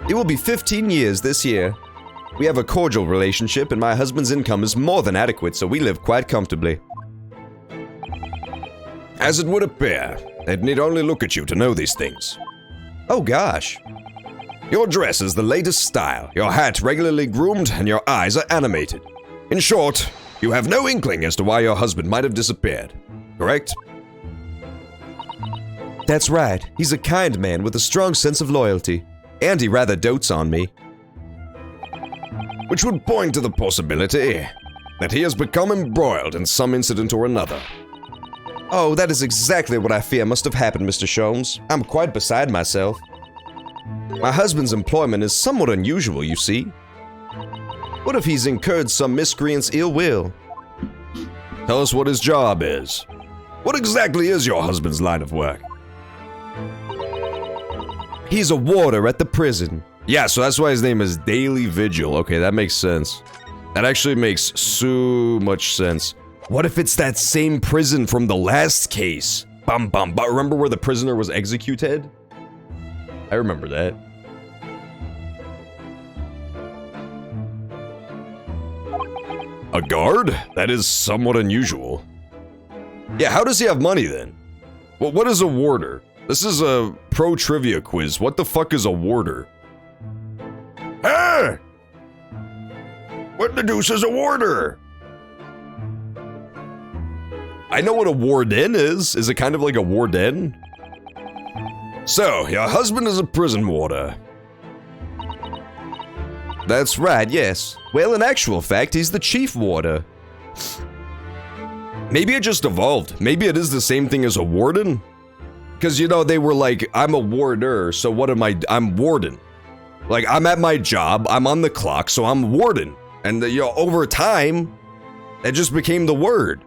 It will be 15 years this year. We have a cordial relationship, and my husband's income is more than adequate, so we live quite comfortably. As it would appear, they'd need only look at you to know these things. Oh gosh. Your dress is the latest style, your hat regularly groomed, and your eyes are animated. In short, you have no inkling as to why your husband might have disappeared, correct? That's right. He's a kind man with a strong sense of loyalty, and he rather dotes on me. Which would point to the possibility that he has become embroiled in some incident or another. Oh, that is exactly what I fear must have happened, Mr. Sholmes. I'm quite beside myself. My husband's employment is somewhat unusual, you see. What if he's incurred some miscreant's ill will? Tell us what his job is. What exactly is your husband's line of work? He's a warder at the prison. Yeah, so that's why his name is Daily Vigil. Okay, that makes sense. That actually makes so much sense. What if it's that same prison from the last case? Bum bum bum. Remember where the prisoner was executed? I remember that. A guard? That is somewhat unusual. Yeah, how does he have money then? Well, what is a warder? This is a pro trivia quiz. What the fuck is a warder? Ah! What the deuce is a warder? I know what a warden is. Is it kind of like a warden? So, your husband is a prison warder. That's right, yes. Well, in actual fact, he's the chief warder. Maybe it just evolved. Maybe it is the same thing as a warden. Because, you know, they were like, I'm a warder, so what am I? I'm warden. Like, I'm at my job, I'm on the clock, so I'm warden. And, you know, over time, it just became the word.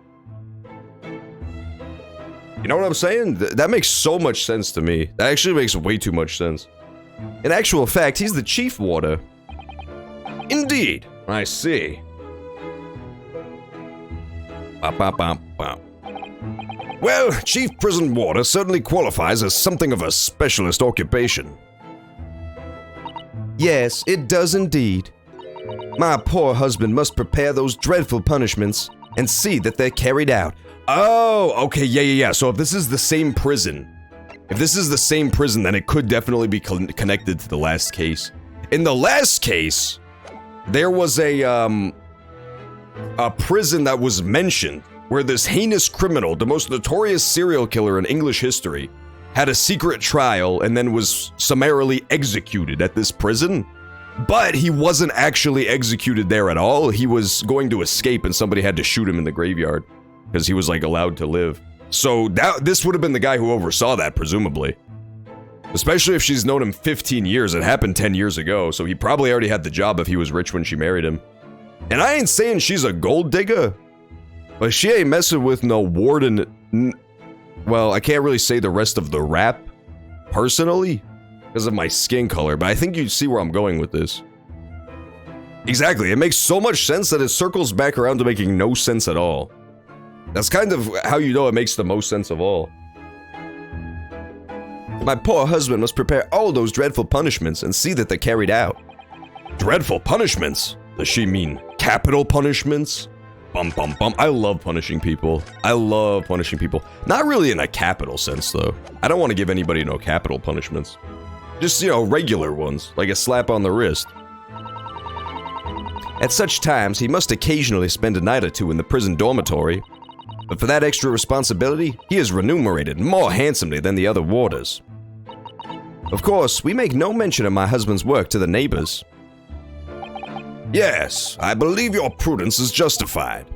You know what I'm saying? That makes so much sense to me. That actually makes way too much sense. In actual fact, he's the chief warder. Indeed. I see. Well, chief prison warder certainly qualifies as something of a specialist occupation. Yes, it does indeed. My poor husband must prepare those dreadful punishments and see that they're carried out. Oh, okay, yeah. So if this is the same prison, then it could definitely be connected to the last case. In the last case, there was a prison that was mentioned where this heinous criminal, the most notorious serial killer in English history, had a secret trial and then was summarily executed at this prison. But he wasn't actually executed there at all. He was going to escape and somebody had to shoot him in the graveyard because he was like allowed to live. So this would have been the guy who oversaw that, presumably. Especially if she's known him 15 years. It happened 10 years ago, so he probably already had the job if he was rich when she married him. And I ain't saying she's a gold digger, but she ain't messing with no warden. Well, I can't really say the rest of the rap, personally, because of my skin color, but I think you see where I'm going with this. Exactly, it makes so much sense that it circles back around to making no sense at all. That's kind of how you know it makes the most sense of all. My poor husband must prepare all those dreadful punishments and see that they're carried out. Dreadful punishments? Does she mean capital punishments? Bum bum bum. I love punishing people. Not really in a capital sense, though. I don't want to give anybody no capital punishments. Just, you know, regular ones, like a slap on the wrist. At such times, he must occasionally spend a night or two in the prison dormitory. But for that extra responsibility, he is remunerated more handsomely than the other warders. Of course, we make no mention of my husband's work to the neighbors. Yes, I believe your prudence is justified.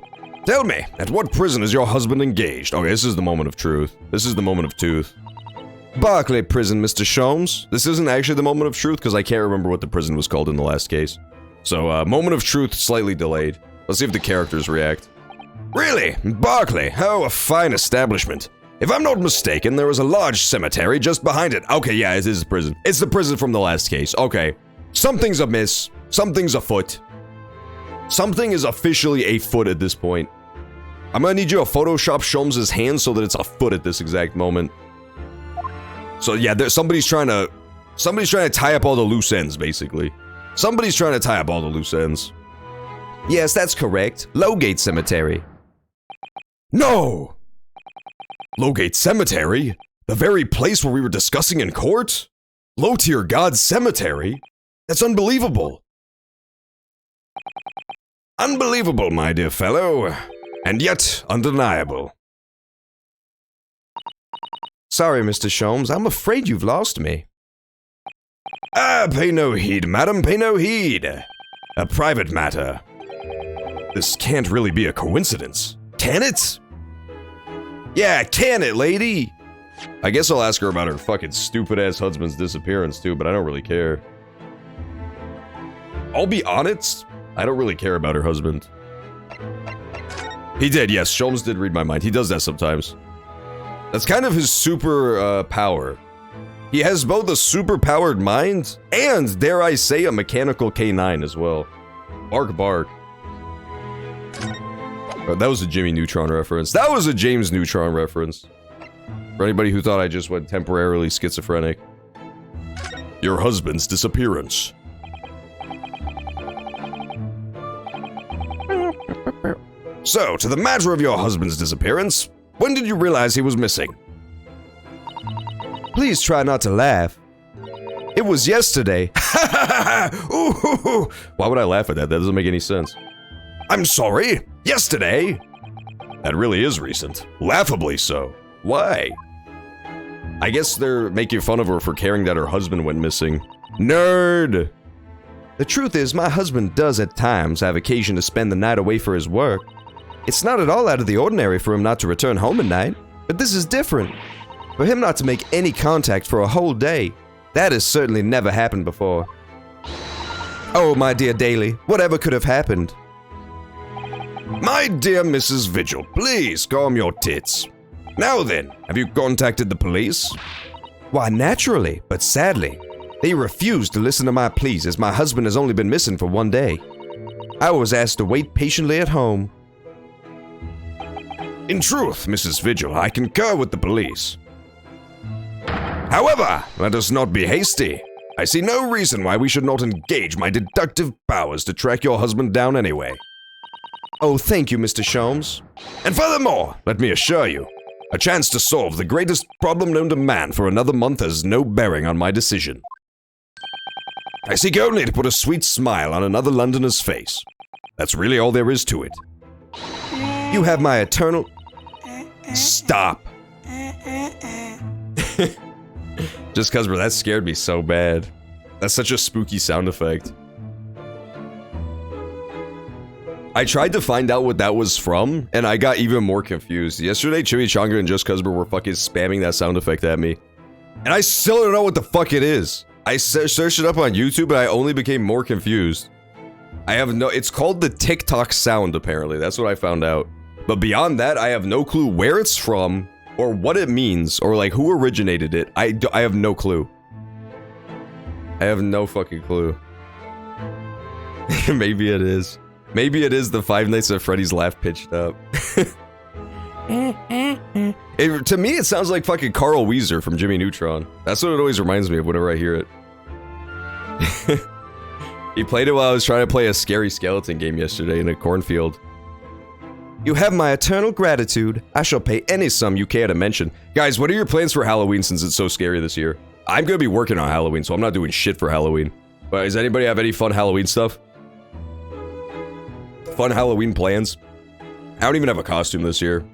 Tell me, at what prison is your husband engaged? Okay, this is the moment of truth. This is the moment of truth. Barclay Prison, Mr. Sholmes. This isn't actually the moment of truth because I can't remember what the prison was called in the last case. So, moment of truth slightly delayed. Let's see if the characters react. Really? Barclay? Oh, a fine establishment. If I'm not mistaken, there is a large cemetery just behind it. Okay, yeah, it is a prison. It's the prison from the last case. Okay. Something's amiss. Something's afoot. Something is officially afoot at this point. I'm gonna need you to Photoshop Sholmes' hand so that it's afoot at this exact moment. So yeah, somebody's trying to tie up all the loose ends, basically. Somebody's trying to tie up all the loose ends. Yes, that's correct. Lowgate Cemetery. No! Lowgate Cemetery? The very place where we were discussing in court? Low-tier God Cemetery? That's unbelievable. Unbelievable, my dear fellow. And yet, undeniable. Sorry, Mr. Sholmes, I'm afraid you've lost me. Ah, pay no heed, madam, pay no heed. A private matter. This can't really be a coincidence. Can it? Yeah, can it, lady? I guess I'll ask her about her fucking stupid-ass husband's disappearance, too, but I don't really care. I'll be honest, I don't really care about her husband. He did, yes, Sholmes did read my mind. He does that sometimes. That's kind of his super power. He has both a super-powered mind and, dare I say, a mechanical K9 as well. Bark, bark. Oh, that was a Jimmy Neutron reference. That was a James Neutron reference. For anybody who thought I just went temporarily schizophrenic. Your husband's disappearance. So, to the matter of your husband's disappearance, when did you realize he was missing? Please try not to laugh. It was yesterday. Ooh, why would I laugh at that? That doesn't make any sense. I'm sorry. Yesterday? That really is recent. Laughably so. Why? I guess they're making fun of her for caring that her husband went missing. Nerd! The truth is, my husband does at times have occasion to spend the night away for his work. It's not at all out of the ordinary for him not to return home at night, but this is different. For him not to make any contact for a whole day, that has certainly never happened before. Oh, my dear Daly, whatever could have happened? My dear Mrs. Vigil, please calm your tits. Now then, have you contacted the police? Why, naturally, but sadly, they refused to listen to my pleas as my husband has only been missing for one day. I was asked to wait patiently at home. In truth, Mrs. Vigil, I concur with the police. However, let us not be hasty. I see no reason why we should not engage my deductive powers to track your husband down anyway. Oh, thank you, Mr. Sholmes. And furthermore, let me assure you, a chance to solve the greatest problem known to man for another month has no bearing on my decision. I seek only to put a sweet smile on another Londoner's face. That's really all there is to it. You have my eternal... Stop. Just cause, bro, that scared me so bad. That's such a spooky sound effect. I tried to find out what that was from, and I got even more confused. Yesterday, Chimichanga and Just Cuzber were fucking spamming that sound effect at me. And I still don't know what the fuck it is. I searched it up on YouTube, and I only became more confused. I have no... It's called the TikTok sound, apparently. That's what I found out. But beyond that, I have no clue where it's from, or what it means, or like who originated it. I have no clue. I have no fucking clue. Maybe it is. Maybe it is the Five Nights at Freddy's laugh pitched up. To me, it sounds like fucking Carl Weezer from Jimmy Neutron. That's what it always reminds me of whenever I hear it. He played it while I was trying to play a scary skeleton game yesterday in a cornfield. You have my eternal gratitude. I shall pay any sum you care to mention. Guys, what are your plans for Halloween since it's so scary this year? I'm gonna be working on Halloween, so I'm not doing shit for Halloween. But does anybody have any fun Halloween stuff? Fun Halloween plans? I don't even have a costume this year.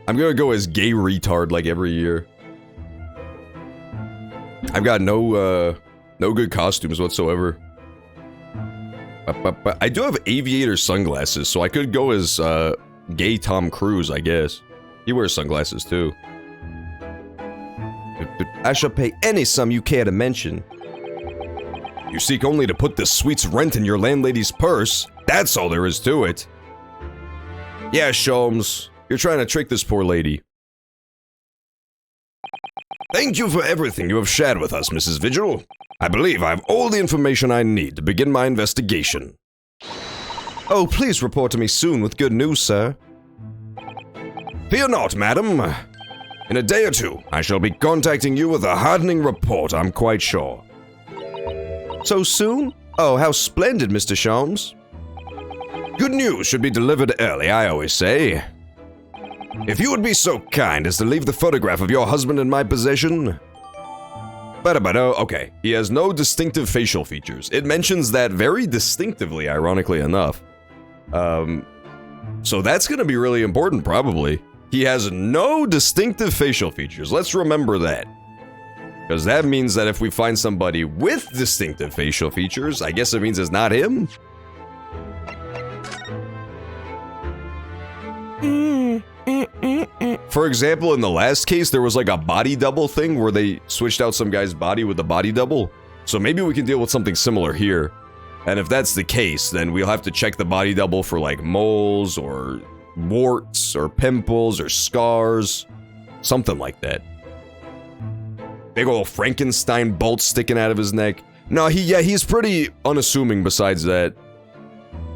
I'm gonna go as gay retard like every year. I've got no good costumes whatsoever. But I do have aviator sunglasses, so I could go as, gay Tom Cruise, I guess. He wears sunglasses, too. I shall pay any sum you care to mention. You seek only to put this suite's rent in your landlady's purse. That's all there is to it. Yeah, Sholmes. You're trying to trick this poor lady. Thank you for everything you have shared with us, Mrs. Vigil. I believe I have all the information I need to begin my investigation. Oh, please report to me soon with good news, sir. Fear not, madam. In a day or two, I shall be contacting you with a hardening report, I'm quite sure. So soon? Oh, how splendid, Mr. Sholmes. Good news should be delivered early, I always say. If you would be so kind as to leave the photograph of your husband in my possession... Okay, he has no distinctive facial features. It mentions that very distinctively, ironically enough. So that's gonna be really important, probably. He has no distinctive facial features. Let's remember that. Because that means that if we find somebody with distinctive facial features, I guess it means it's not him? For example, in the last case, there was like a body double thing where they switched out some guy's body with a body double. So maybe we can deal with something similar here. And if that's the case, then we'll have to check the body double for like moles or warts or pimples or scars. Something like that. Big ol' Frankenstein bolt sticking out of his neck. No, he's pretty unassuming besides that.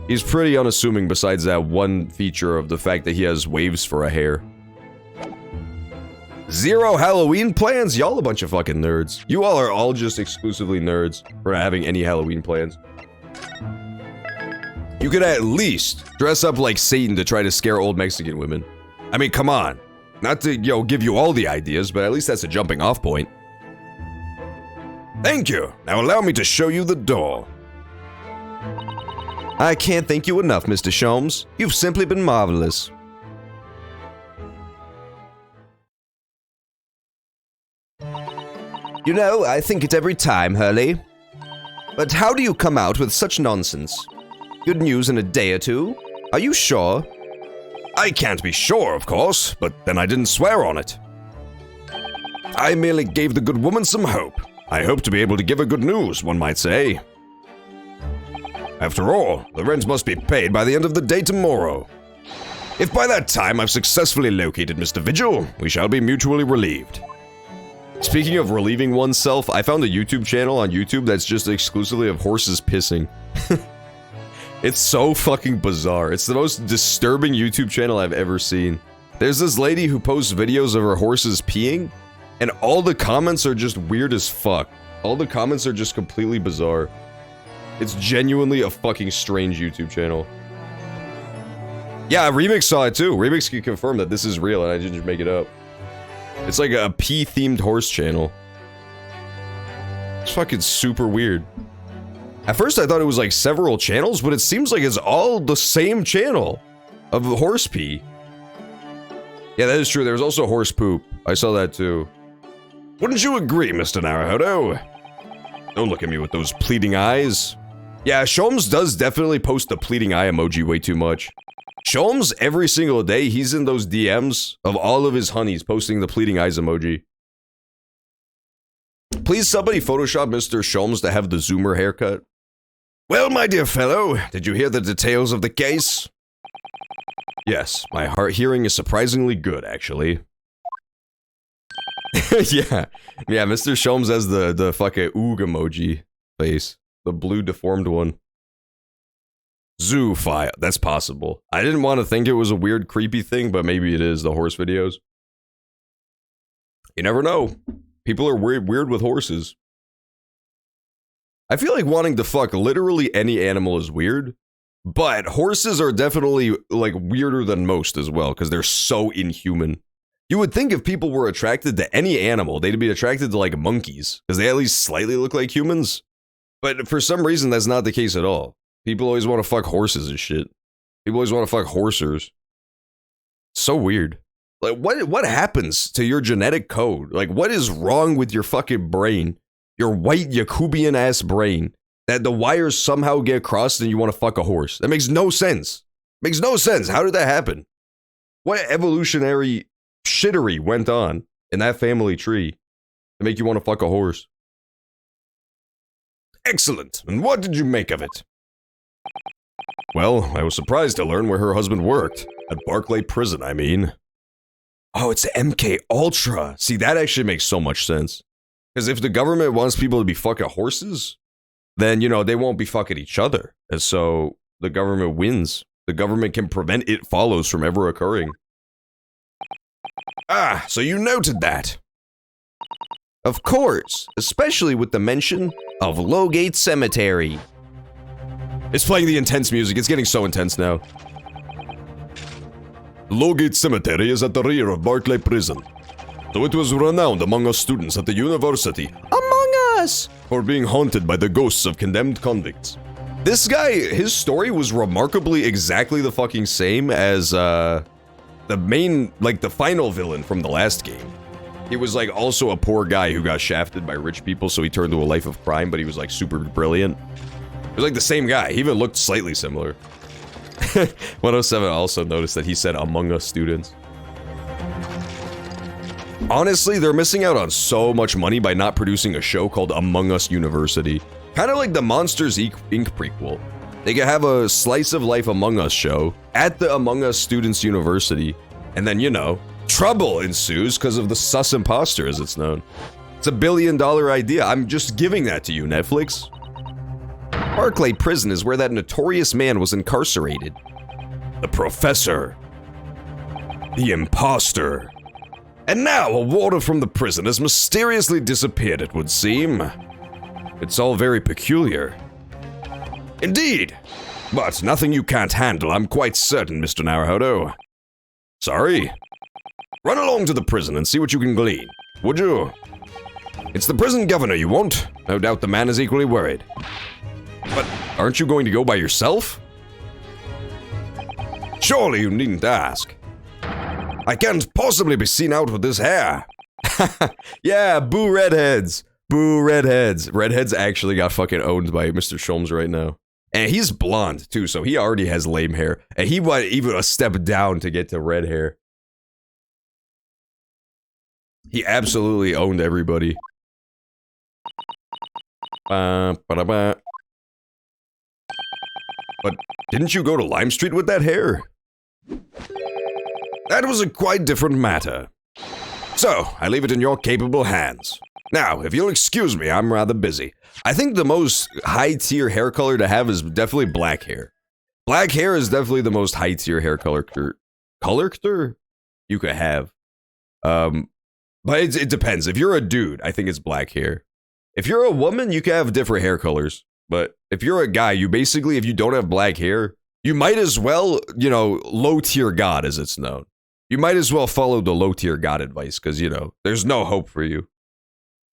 He's pretty unassuming besides that one feature of the fact that he has waves for a hair. 0 Halloween plans? Y'all a bunch of fucking nerds. You all are all just exclusively nerds for not having any Halloween plans. You could at least dress up like Satan to try to scare old Mexican women. I mean, come on. Not to, give you all the ideas, but at least that's a jumping off point. Thank you. Now allow me to show you the door. I can't thank you enough, Mr. Sholmes. You've simply been marvelous. You know, I think it every time, Hurley. But how do you come out with such nonsense? Good news in a day or two? Are you sure? I can't be sure, of course, but then I didn't swear on it. I merely gave the good woman some hope. I hope to be able to give her good news, one might say. After all, the rent must be paid by the end of the day tomorrow. If by that time I've successfully located Mr. Vigil, we shall be mutually relieved. Speaking of relieving oneself, I found a YouTube channel on YouTube that's just exclusively of horses pissing. It's so fucking bizarre. It's the most disturbing YouTube channel I've ever seen. There's this lady who posts videos of her horses peeing, and all the comments are just weird as fuck. All the comments are just completely bizarre. It's genuinely a fucking strange YouTube channel. Yeah, Remix saw it too. Remix can confirm that this is real and I didn't just make it up. It's like a pee-themed horse channel. It's fucking super weird. At first I thought it was like several channels, but it seems like it's all the same channel of horse pee. Yeah, that is true. There's also horse poop. I saw that too. Wouldn't you agree, Mr. Naruhodo? Don't look at me with those pleading eyes. Yeah, Sholmes does definitely post the pleading eye emoji way too much. Sholmes, every single day, he's in those DMs of all of his honeys posting the pleading eyes emoji. Please somebody Photoshop Mr. Sholmes to have the zoomer haircut. Well, my dear fellow, did you hear the details of the case? Yes, my heart hearing is surprisingly good, actually. yeah, Mr. Sholmes has the fucking oog emoji face. The blue deformed one. Zoo file. That's possible. I didn't want to think it was a weird, creepy thing, but maybe it is, the horse videos. You never know. People are weird with horses. I feel like wanting to fuck literally any animal is weird, but horses are definitely, like, weirder than most as well, because they're so inhuman. You would think if people were attracted to any animal, they'd be attracted to, like, monkeys, because they at least slightly look like humans. But for some reason, that's not the case at all. People always want to fuck horses and shit. People always want to fuck horsers. So weird. Like, what happens to your genetic code? Like, what is wrong with your fucking brain? Your white Yakubian-ass brain. That the wires somehow get crossed and you want to fuck a horse. That makes no sense. Makes no sense. How did that happen? What evolutionary shittery went on in that family tree to make you want to fuck a horse? Excellent. And what did you make of it? Well, I was surprised to learn where her husband worked. At Barclay Prison, I mean. Oh, it's MK Ultra. See, that actually makes so much sense. Because if the government wants people to be fucking horses, then, you know, they won't be fucking each other. And so the government wins. The government can prevent it follows from ever occurring. Ah, so you noted that. Of course, especially with the mention of Lowgate Cemetery. It's playing the intense music. It's getting so intense now. Lowgate Cemetery is at the rear of Barclay Prison. So it was renowned among us students at the university. Among us! For being haunted by the ghosts of condemned convicts. This guy, his story was remarkably exactly the fucking same as, the main, like, the final villain from the last game. He was, like, also a poor guy who got shafted by rich people, so he turned to a life of crime, but he was, like, super brilliant. It was like the same guy. He even looked slightly similar. 107 also noticed that he said Among Us students. Honestly, they're missing out on so much money by not producing a show called Among Us University. Kind of like the Monsters Inc. prequel. They could have a slice of life Among Us show at the Among Us Students University. And then, you know, trouble ensues because of the sus imposter, as it's known. It's a $1 billion idea. I'm just giving that to you, Netflix. Barclay Prison is where that notorious man was incarcerated. The professor. The imposter. And now a warder from the prison has mysteriously disappeared, it would seem. It's all very peculiar. Indeed. But nothing you can't handle, I'm quite certain, Mr. Naruhodo. Sorry. Run along to the prison and see what you can glean, would you? It's the prison governor you want. No doubt the man is equally worried. But aren't you going to go by yourself? Surely you needn't ask. I can't possibly be seen out with this hair. Yeah, boo redheads. Boo redheads. Redheads actually got fucking owned by Mr. Sholmes right now. And he's blonde too, so he already has lame hair. And he went even a step down to get to red hair. He absolutely owned everybody. But didn't you go to Lime Street with that hair? That was a quite different matter. So, I leave it in your capable hands. Now, if you'll excuse me, I'm rather busy. I think the most high-tier hair color to have is definitely black hair. Black hair is definitely the most high-tier hair color you could have. But it depends. If you're a dude, I think it's black hair. If you're a woman, you can have different hair colors. But if you're a guy, you basically, if you don't have black hair, you might as well, you know, low-tier god as it's known. You might as well follow the low-tier god advice, because, you know, there's no hope for you.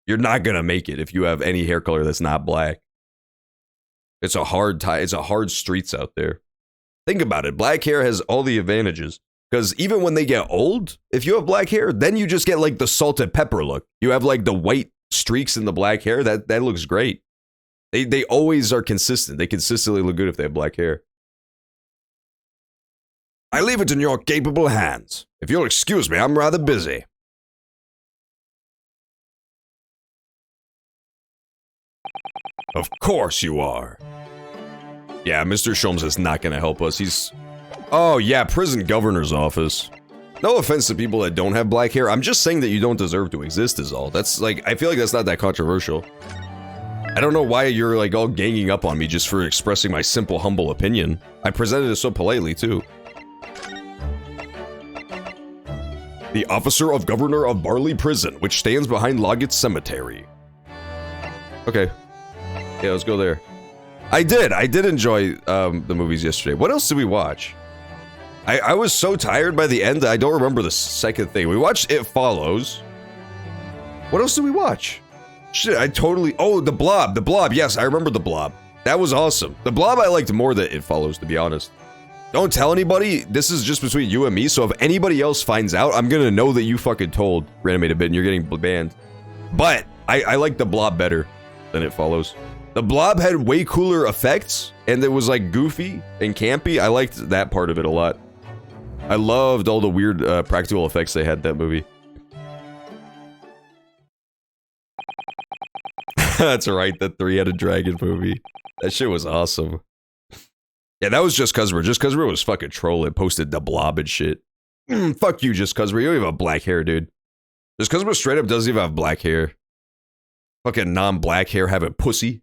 You're not gonna make it if you have any hair color that's not black. It's a hard streets out there. Think about it. Black hair has all the advantages. Because even when they get old, if you have black hair, then you just get like the salt and pepper look. You have like the white streaks in the black hair. That looks great. They always are consistent. They consistently look good if they have black hair. I leave it in your capable hands. If you'll excuse me, I'm rather busy. Of course you are. Yeah, Mr. Sholmes is not gonna help us. He's... Oh, yeah, prison governor's office. No offense to people that don't have black hair. I'm just saying that you don't deserve to exist is all. That's like, I feel like that's not that controversial. I don't know why you're like all ganging up on me just for expressing my simple, humble opinion. I presented it so politely, too. The officer of governor of Barley Prison, which stands behind Loggett Cemetery. Okay. Yeah, let's go there. I did enjoy the movies yesterday. What else did we watch? I was so tired by the end that I don't remember the second thing. We watched It Follows. What else did we watch? Shit, I totally... Oh, The Blob. The Blob. Yes, I remember The Blob. That was awesome. The Blob I liked more than It Follows, to be honest. Don't tell anybody. This is just between you and me, so if anybody else finds out, I'm gonna know that you fucking told Reanimated Bit and you're getting banned. But I like The Blob better than It Follows. The Blob had way cooler effects, and it was like goofy and campy. I liked that part of it a lot. I loved all the weird practical effects they had in that movie. That's right, the three-headed dragon movie. That shit was awesome. Yeah, that was Just Cuzber. Just Cuzber was fucking trolling, posted The Blob and shit. Fuck you, Just Cuzber. You don't even have black hair, dude. Just Cuzber straight up doesn't even have black hair. Fucking non-black hair having pussy.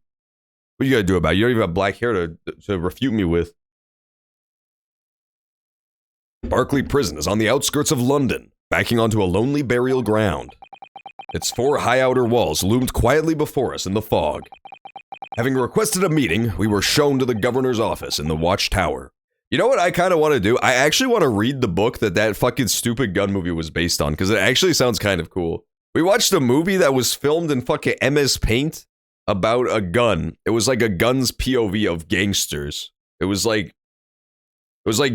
What you gotta do about it? You don't even have black hair to refute me with. Barclay Prison is on the outskirts of London, backing onto a lonely burial ground. Its four high outer walls loomed quietly before us in the fog. Having requested a meeting, we were shown to the governor's office in the watchtower. You know what I kind of want to do? I actually want to read the book that fucking stupid gun movie was based on, because it actually sounds kind of cool. We watched a movie that was filmed in fucking MS Paint about a gun. It was like a gun's POV of gangsters. It was like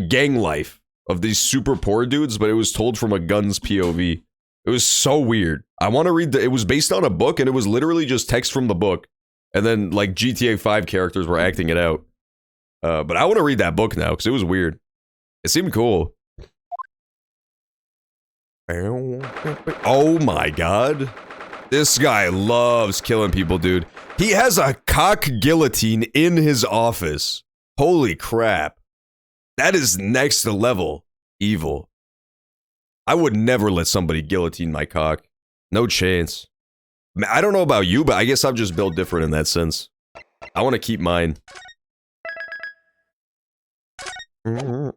gang life of these super poor dudes, but it was told from a gun's POV. It was so weird. I want to read it was based on a book, and it was literally just text from the book, and then like GTA 5 characters were acting it out. But I want to read that book now, because it was weird. It seemed cool. Oh my god. This guy loves killing people, dude. He has a cock guillotine in his office. Holy crap. That is next level evil. I would never let somebody guillotine my cock. No chance. I don't know about you, but I guess I'm just built different in that sense. I want to keep mine. He's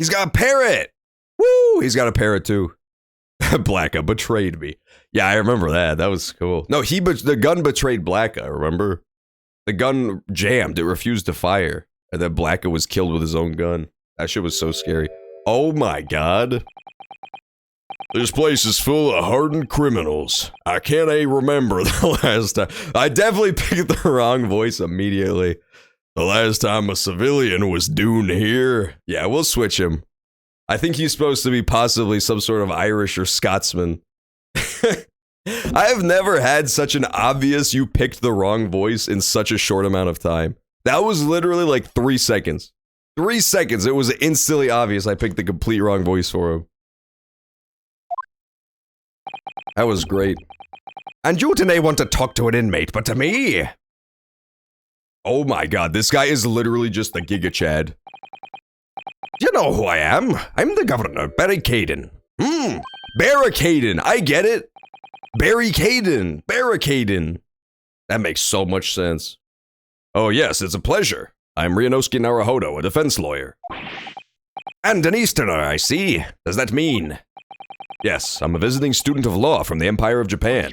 got a parrot! Woo! He's got a parrot too. Blacka betrayed me. Yeah, I remember that. That was cool. No, the gun betrayed Blacka, remember? The gun jammed. It refused to fire. And then Blacka was killed with his own gun. That shit was so scary. Oh my god. This place is full of hardened criminals. I can't remember the last time. I definitely picked the wrong voice immediately. The last time a civilian was doomed here. Yeah, we'll switch him. I think he's supposed to be possibly some sort of Irish or Scotsman. I have never had such an obvious you picked the wrong voice in such a short amount of time. That was literally like 3 seconds. 3 seconds. It was instantly obvious I picked the complete wrong voice for him. That was great. And you today want to talk to an inmate, but to me? Oh my god, this guy is literally just the Giga Chad. You know who I am. I'm the governor, Barricaden. Barricaden, I get it. Barricaden. That makes so much sense. Oh yes, it's a pleasure. I'm Ryunosuke Naruhodo, a defense lawyer. And an Easterner, I see. Does that mean? Yes, I'm a visiting student of law from the Empire of Japan.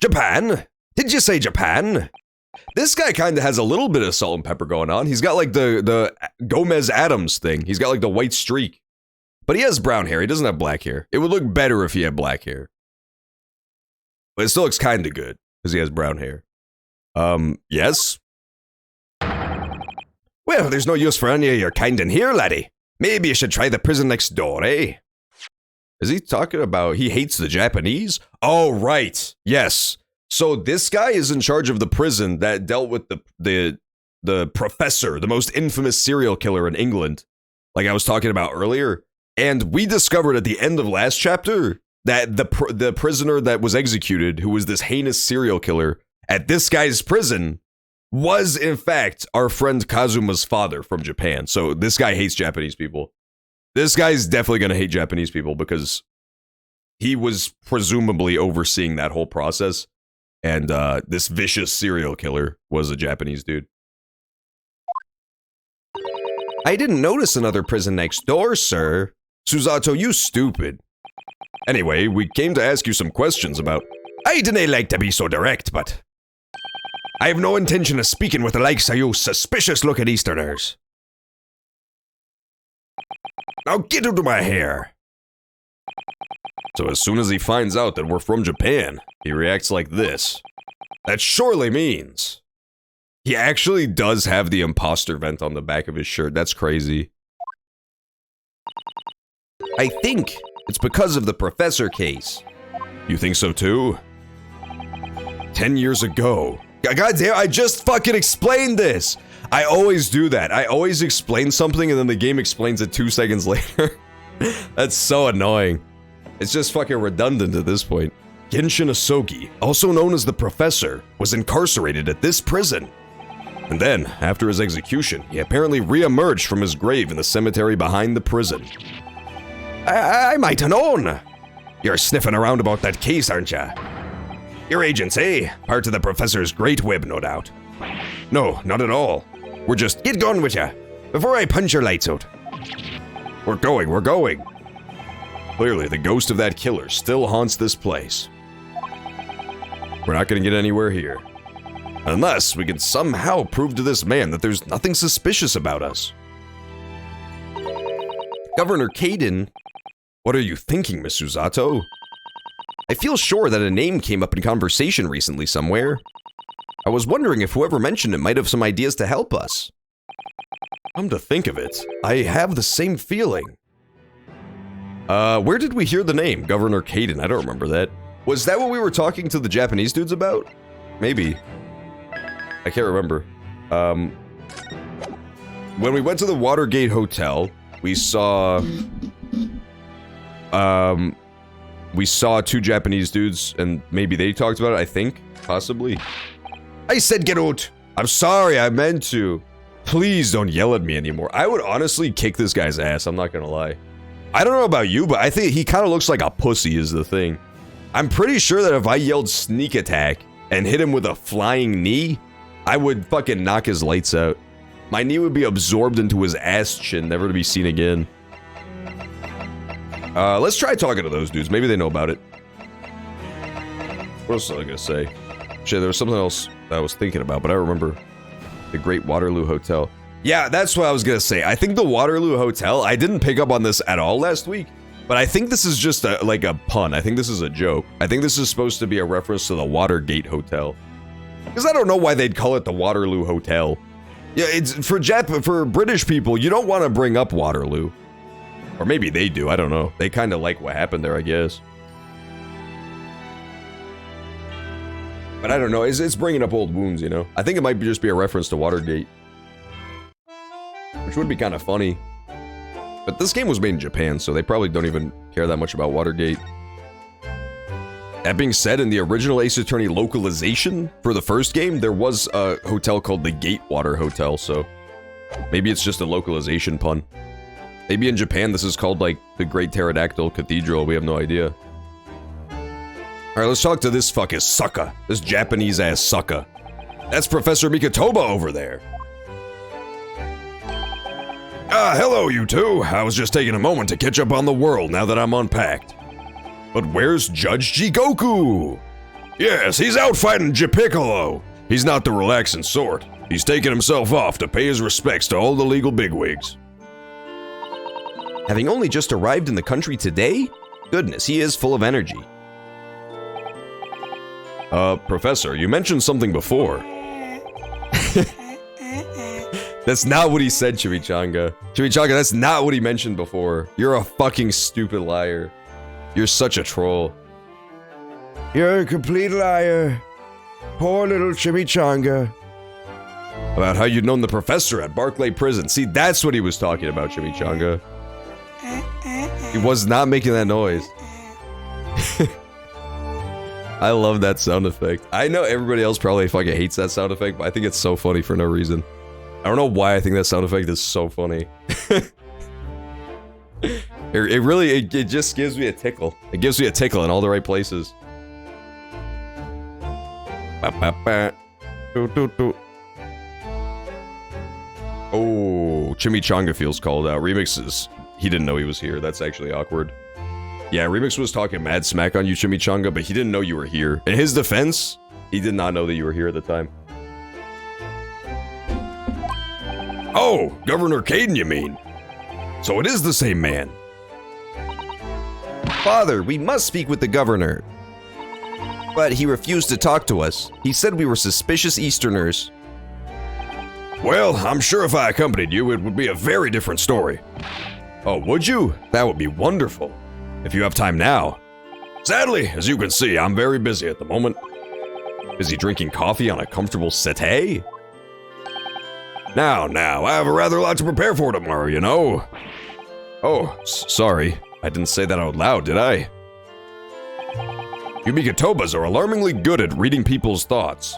Japan? Did you say Japan? This guy kind of has a little bit of salt and pepper going on. He's got like the Gomez Adams thing. He's got like the white streak. But he has brown hair. He doesn't have black hair. It would look better if he had black hair. But it still looks kind of good because he has brown hair. Yes? Well, there's no use for any of your kind in here, laddie. Maybe you should try the prison next door, eh? Is he talking about he hates the Japanese? Oh, right. Yes. So this guy is in charge of the prison that dealt with the professor, the most infamous serial killer in England, like I was talking about earlier. And we discovered at the end of last chapter that the prisoner that was executed, who was this heinous serial killer at this guy's prison, was in fact our friend Kazuma's father from Japan. So this guy hates Japanese people. This guy's definitely going to hate Japanese people because he was presumably overseeing that whole process. And this vicious serial killer was a Japanese dude. I didn't notice another prison next door, sir. Susato, you stupid. Anyway, we came to ask you some questions about... I didn't like to be so direct, but... I have no intention of speaking with the likes of you suspicious-looking Easterners. Now get out of my hair. So as soon as he finds out that we're from Japan, he reacts like this. That surely means... He actually does have the imposter vent on the back of his shirt. That's crazy. I think it's because of the professor case. You think so too? 10 years ago. God damn, I just fucking explained this! I always do that. I always explain something and then the game explains it 2 seconds later. That's so annoying. It's just fucking redundant at this point. Genshin Asogi, also known as the Professor, was incarcerated at this prison. And then, after his execution, he apparently re-emerged from his grave in the cemetery behind the prison. I might have known. You're sniffing around about that case, aren't ya? You're agents, eh? Part of the Professor's great web, no doubt. No, not at all. We're just... Get going with ya, before I punch your lights out. We're going. Clearly, the ghost of that killer still haunts this place. We're not gonna get anywhere here. Unless we can somehow prove to this man that there's nothing suspicious about us. Governor Caden, what are you thinking, Miss Susato? I feel sure that a name came up in conversation recently somewhere. I was wondering if whoever mentioned it might have some ideas to help us. Come to think of it, I have the same feeling. Where did we hear the name, Governor Caden? I don't remember that. Was that what we were talking to the Japanese dudes about? Maybe. I can't remember. When we went to the Watergate Hotel, we saw 2 Japanese dudes, and maybe they talked about it, I think. Possibly. I said get out! I'm sorry, I meant to. Please don't yell at me anymore. I would honestly kick this guy's ass, I'm not gonna lie. I don't know about you, but I think he kind of looks like a pussy is the thing. I'm pretty sure that if I yelled sneak attack and hit him with a flying knee, I would fucking knock his lights out. My knee would be absorbed into his ass chin, never to be seen again. Let's try talking to those dudes. Maybe they know about it. What else was I gonna say? Shit, there was something else that I was thinking about, but I remember the Great Waterloo Hotel. Yeah, that's what I was gonna say. I think the Waterloo Hotel, I didn't pick up on this at all last week, But I think this is just like a pun. I think this is a joke. I think this is supposed to be a reference to the Watergate Hotel. Because I don't know why they'd call it the Waterloo Hotel. Yeah, it's for British people, you don't want to bring up Waterloo. Or maybe they do, I don't know. They kind of like what happened there, I guess. But I don't know, it's bringing up old wounds, you know? I think it might just be a reference to Watergate. Which would be kind of funny. But this game was made in Japan, so they probably don't even care that much about Watergate. That being said, in the original Ace Attorney localization for the first game, there was a hotel called the Gatewater Hotel, so maybe it's just a localization pun. Maybe in Japan this is called, like, the Great Pterodactyl Cathedral, we have no idea. Alright, let's talk to this fucking sucker. This Japanese-ass sucker. That's Professor Mikotoba over there. Hello, you two. I was just taking a moment to catch up on the world now that I'm unpacked. But where's Judge Jigoku? Yes, he's out fighting Jipiccolo. He's not the relaxing sort. He's taking himself off to pay his respects to all the legal bigwigs. Having only just arrived in the country today? Goodness, he is full of energy. Professor, you mentioned something before. That's not what he said, Chimichanga. Chimichanga, that's not what he mentioned before. You're a fucking stupid liar. You're such a troll. You're a complete liar. Poor little Chimichanga. About how you'd known the professor at Barclay Prison. See, that's what he was talking about, Chimichanga. He was not making that noise. I love that sound effect. I know everybody else probably fucking hates that sound effect, but I think it's so funny for no reason. I don't know why I think that sound effect is so funny. It just gives me a tickle. It gives me a tickle in all the right places. Oh, Chimichanga feels called out. Remix he didn't know he was here. That's actually awkward. Yeah, Remix was talking mad smack on you, Chimichanga, but he didn't know you were here. In his defense, he did not know that you were here at the time. Oh, Governor Caden, you mean? So it is the same man. Father, we must speak with the governor. But he refused to talk to us. He said we were suspicious Easterners. Well, I'm sure if I accompanied you, it would be a very different story. Oh, would you? That would be wonderful. If you have time now. Sadly, as you can see, I'm very busy at the moment. Busy drinking coffee on a comfortable settee? Now, I have a rather lot to prepare for tomorrow, you know. Oh, sorry. I didn't say that out loud, did I? You Mikotobas are alarmingly good at reading people's thoughts.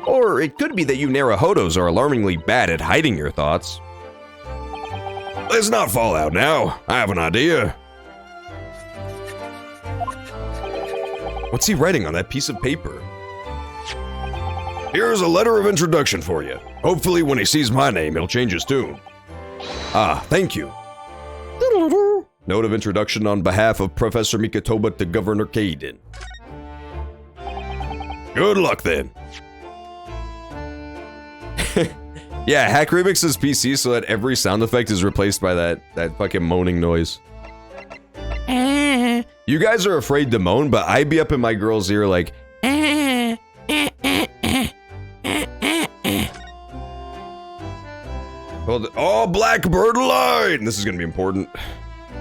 Or it could be that you Naruhodos are alarmingly bad at hiding your thoughts. Let's not fall out now. I have an idea. What's he writing on that piece of paper? Here's a letter of introduction for you. Hopefully when he sees my name, he'll change his tune. Ah, thank you. Note of introduction on behalf of Professor Mikotoba to Governor Caden. Good luck then. Yeah, hack Remix's PC so that every sound effect is replaced by that fucking moaning noise. You guys are afraid to moan, but I'd be up in my girl's ear like, oh, Blackbird line! This is gonna be important.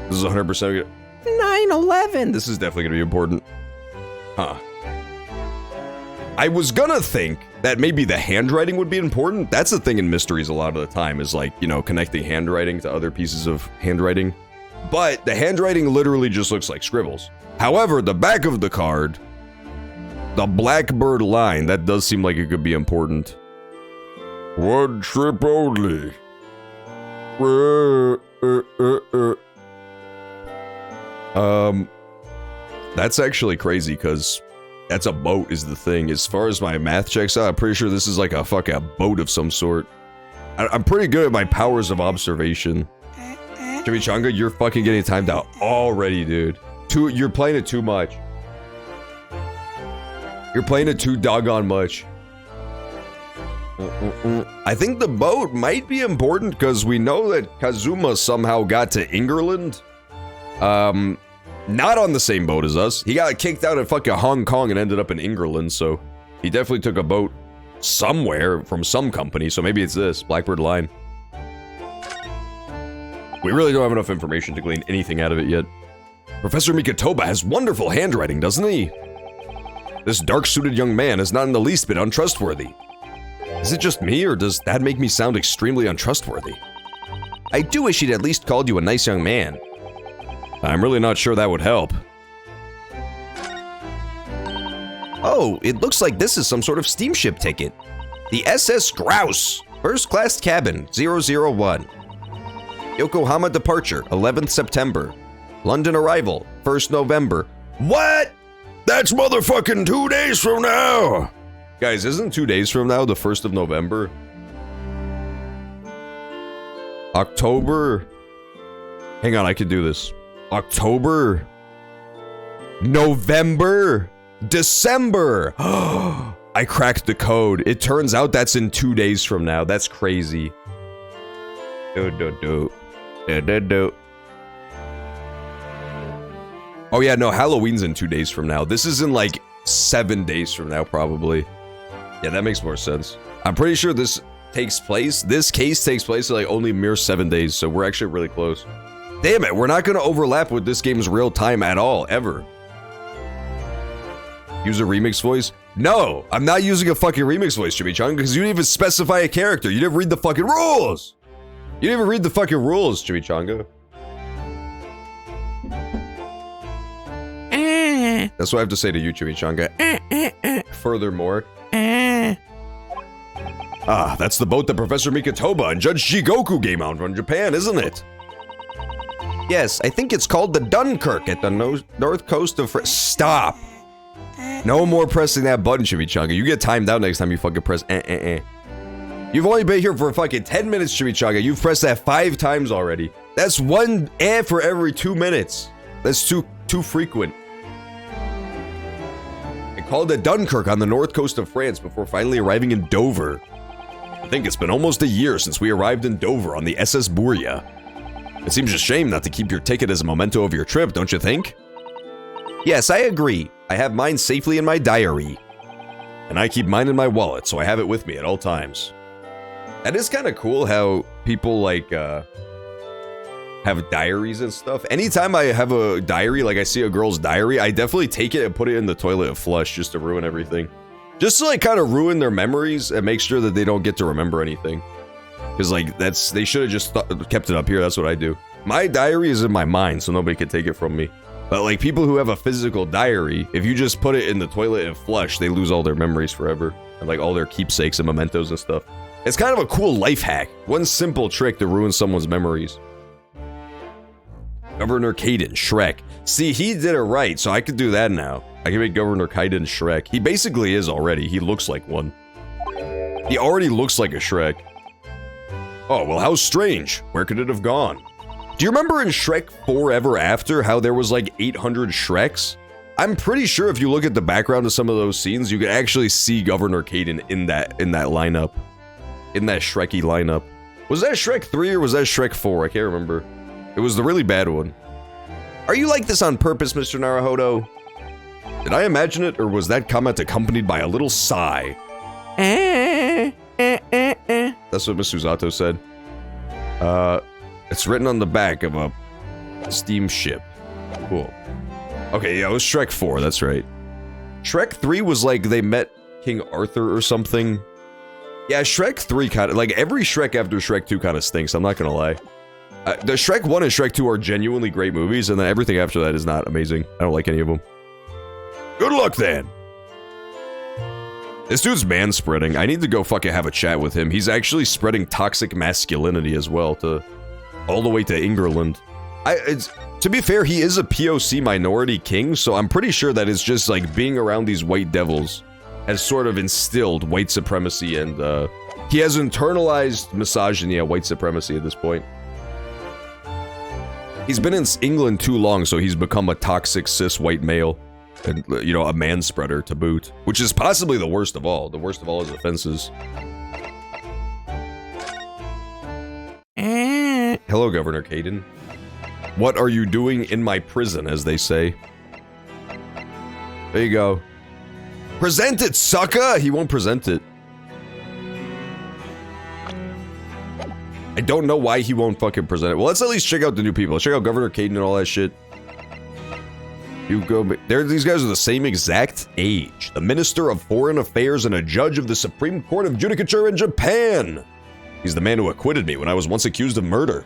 This is 100% 9/11. This is definitely gonna be important. Huh. I was gonna think that maybe the handwriting would be important. That's the thing in mysteries a lot of the time is like, you know, connecting handwriting to other pieces of handwriting. But the handwriting literally just looks like scribbles. However, the back of the card, the Blackbird line, that does seem like it could be important. One trip only. That's actually crazy because that's a boat is the thing. As far as my math checks out, I'm pretty sure this is like a fucking boat of some sort. I'm pretty good at my powers of observation. Chimichanga, you're fucking getting timed out already, dude. You're playing it too much. You're playing it too doggone much. I think the boat might be important because we know that Kazuma somehow got to England. Not on the same boat as us. He got kicked out at fucking Hong Kong and ended up in England, so he definitely took a boat somewhere from some company, so maybe it's this, Blackbird Line. We really don't have enough information to glean anything out of it yet. Professor Mikotoba has wonderful handwriting, doesn't he? This dark-suited young man is not in the least bit untrustworthy. Is it just me, or does that make me sound extremely untrustworthy? I do wish he'd at least called you a nice young man. I'm really not sure that would help. Oh, it looks like this is some sort of steamship ticket. The SS Grouse, first class cabin, 001. Yokohama departure, 11th September. London arrival, 1st November. What? That's motherfucking 2 days from now. Guys, isn't 2 days from now the 1st of November? October? Hang on, I can do this. October? November? December? I cracked the code. It turns out that's in 2 days from now. That's crazy. Oh yeah, no, Halloween's in 2 days from now. This is in like 7 days from now, probably. Yeah, that makes more sense. I'm pretty sure this case takes place in like only mere 7 days, so we're actually really close. Damn it, we're not gonna overlap with this game's real time at all, ever. Use a remix voice? No, I'm not using a fucking remix voice, Chimichanga, because you didn't even specify a character. You didn't read the fucking rules! You didn't even read the fucking rules, Chimichanga. That's what I have to say to you, Chimichanga. Furthermore. Ah, that's the boat that Professor Mikotoba and Judge Jigoku came out from Japan, isn't it? Yes, I think it's called the Dunkirk at the north coast of Stop! No more pressing that button, Chimichanga. You get timed out next time you fucking press You've only been here for fucking 10 minutes, Chimichanga. You've pressed that 5 times already. That's one for every 2 minutes. That's too frequent. I called at Dunkirk on the north coast of France before finally arriving in Dover. I think it's been almost a year since we arrived in Dover on the SS Buria. It seems a shame not to keep your ticket as a memento of your trip, don't you think? Yes, I agree. I have mine safely in my diary. And I keep mine in my wallet, so I have it with me at all times. That is kind of cool how people, like, have diaries and stuff. Anytime I have a diary, like I see a girl's diary, I definitely take it and put it in the toilet and flush just to ruin everything. Just to, like, kind of ruin their memories and make sure that they don't get to remember anything. Because, like, they should have just kept it up here. That's what I do. My diary is in my mind, so nobody can take it from me. But, like, people who have a physical diary, if you just put it in the toilet and flush, they lose all their memories forever. And, like, all their keepsakes and mementos and stuff. It's kind of a cool life hack. One simple trick to ruin someone's memories. Governor Kaden, Shrek. See, he did it right, so I could do that now. I can make Governor Kaden Shrek. He basically is already. He looks like one. He already looks like a Shrek. Oh, well, how strange. Where could it have gone? Do you remember in Shrek 4 Ever After how there was like 800 Shreks? I'm pretty sure if you look at the background of some of those scenes, you can actually see Governor Kaden in that lineup. In that Shreky lineup. Was that Shrek 3 or was that Shrek 4? I can't remember. It was the really bad one. Are you like this on purpose, Mr. Naruhodo? Did I imagine it, or was that comment accompanied by a little sigh? That's what Miss Susato said. It's written on the back of a steamship. Cool. Okay, yeah, it was Shrek 4, that's right. Shrek 3 was like they met King Arthur or something. Yeah, Shrek 3 kind of, like every Shrek after Shrek 2 kind of stinks, I'm not gonna lie. The Shrek 1 and Shrek 2 are genuinely great movies, and then everything after that is not amazing. I don't like any of them. Good luck then! This dude's man-spreading. I need to go fucking have a chat with him. He's actually spreading toxic masculinity as well, all the way to England. To be fair, he is a POC minority king, so I'm pretty sure that it's just like being around these white devils has sort of instilled white supremacy, and he has internalized misogyny and white supremacy at this point. He's been in England too long, so he's become a toxic cis white male. And, you know, a man-spreader to boot. Which is possibly the worst of all. The worst of all his offenses. Hello, Governor Kaden. What are you doing in my prison, as they say? There you go. Present it, sucker! He won't present it. I don't know why he won't fucking present it. Well, let's at least check out the new people. Let's check out Governor Caden and all that shit. You go. These guys are the same exact age. The Minister of Foreign Affairs and a judge of the Supreme Court of Judicature in Japan. He's the man who acquitted me when I was once accused of murder.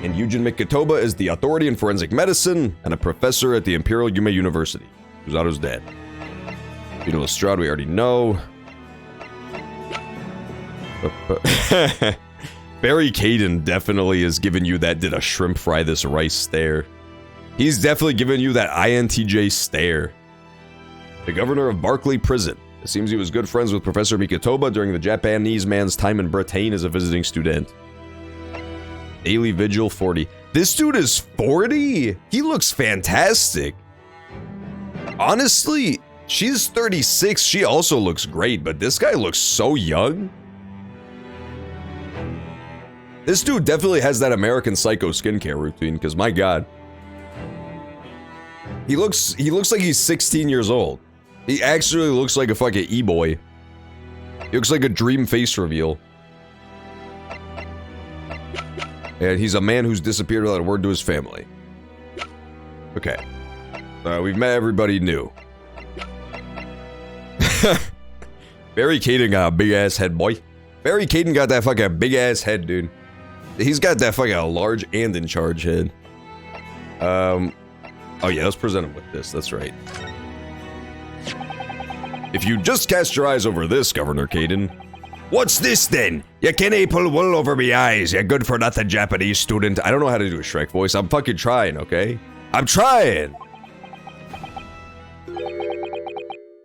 And Yujin Mikitoba is the authority in forensic medicine and a professor at the Imperial Yume University. Usato's dead. Vito Lestrade, we already know. Barry Caden definitely has given you that did a shrimp fry this rice stare. He's definitely given you that INTJ stare. The governor of Barclay Prison. It seems he was good friends with Professor Mikitoba during the Japanese man's time in Britain as a visiting student. Daily Vigil 40. This dude is 40? He looks fantastic. Honestly, she's 36. She also looks great, but this guy looks so young. This dude definitely has that American Psycho skincare routine, because my god. He looks like he's 16 years old. He actually looks like a fucking e-boy. He looks like a dream face reveal. And he's a man who's disappeared without a word to his family. Okay. We've met everybody new. Barry Caden got a big-ass head, boy. Barry Caden got that fucking big-ass head, dude. He's got that fucking large and in-charge head. Oh yeah, let's present him with this, that's right. If you just cast your eyes over this, Governor Caden. What's this then? You can't pull wool over me eyes, you good for nothing Japanese student. I don't know how to do a Shrek voice. I'm fucking trying, okay? I'm trying!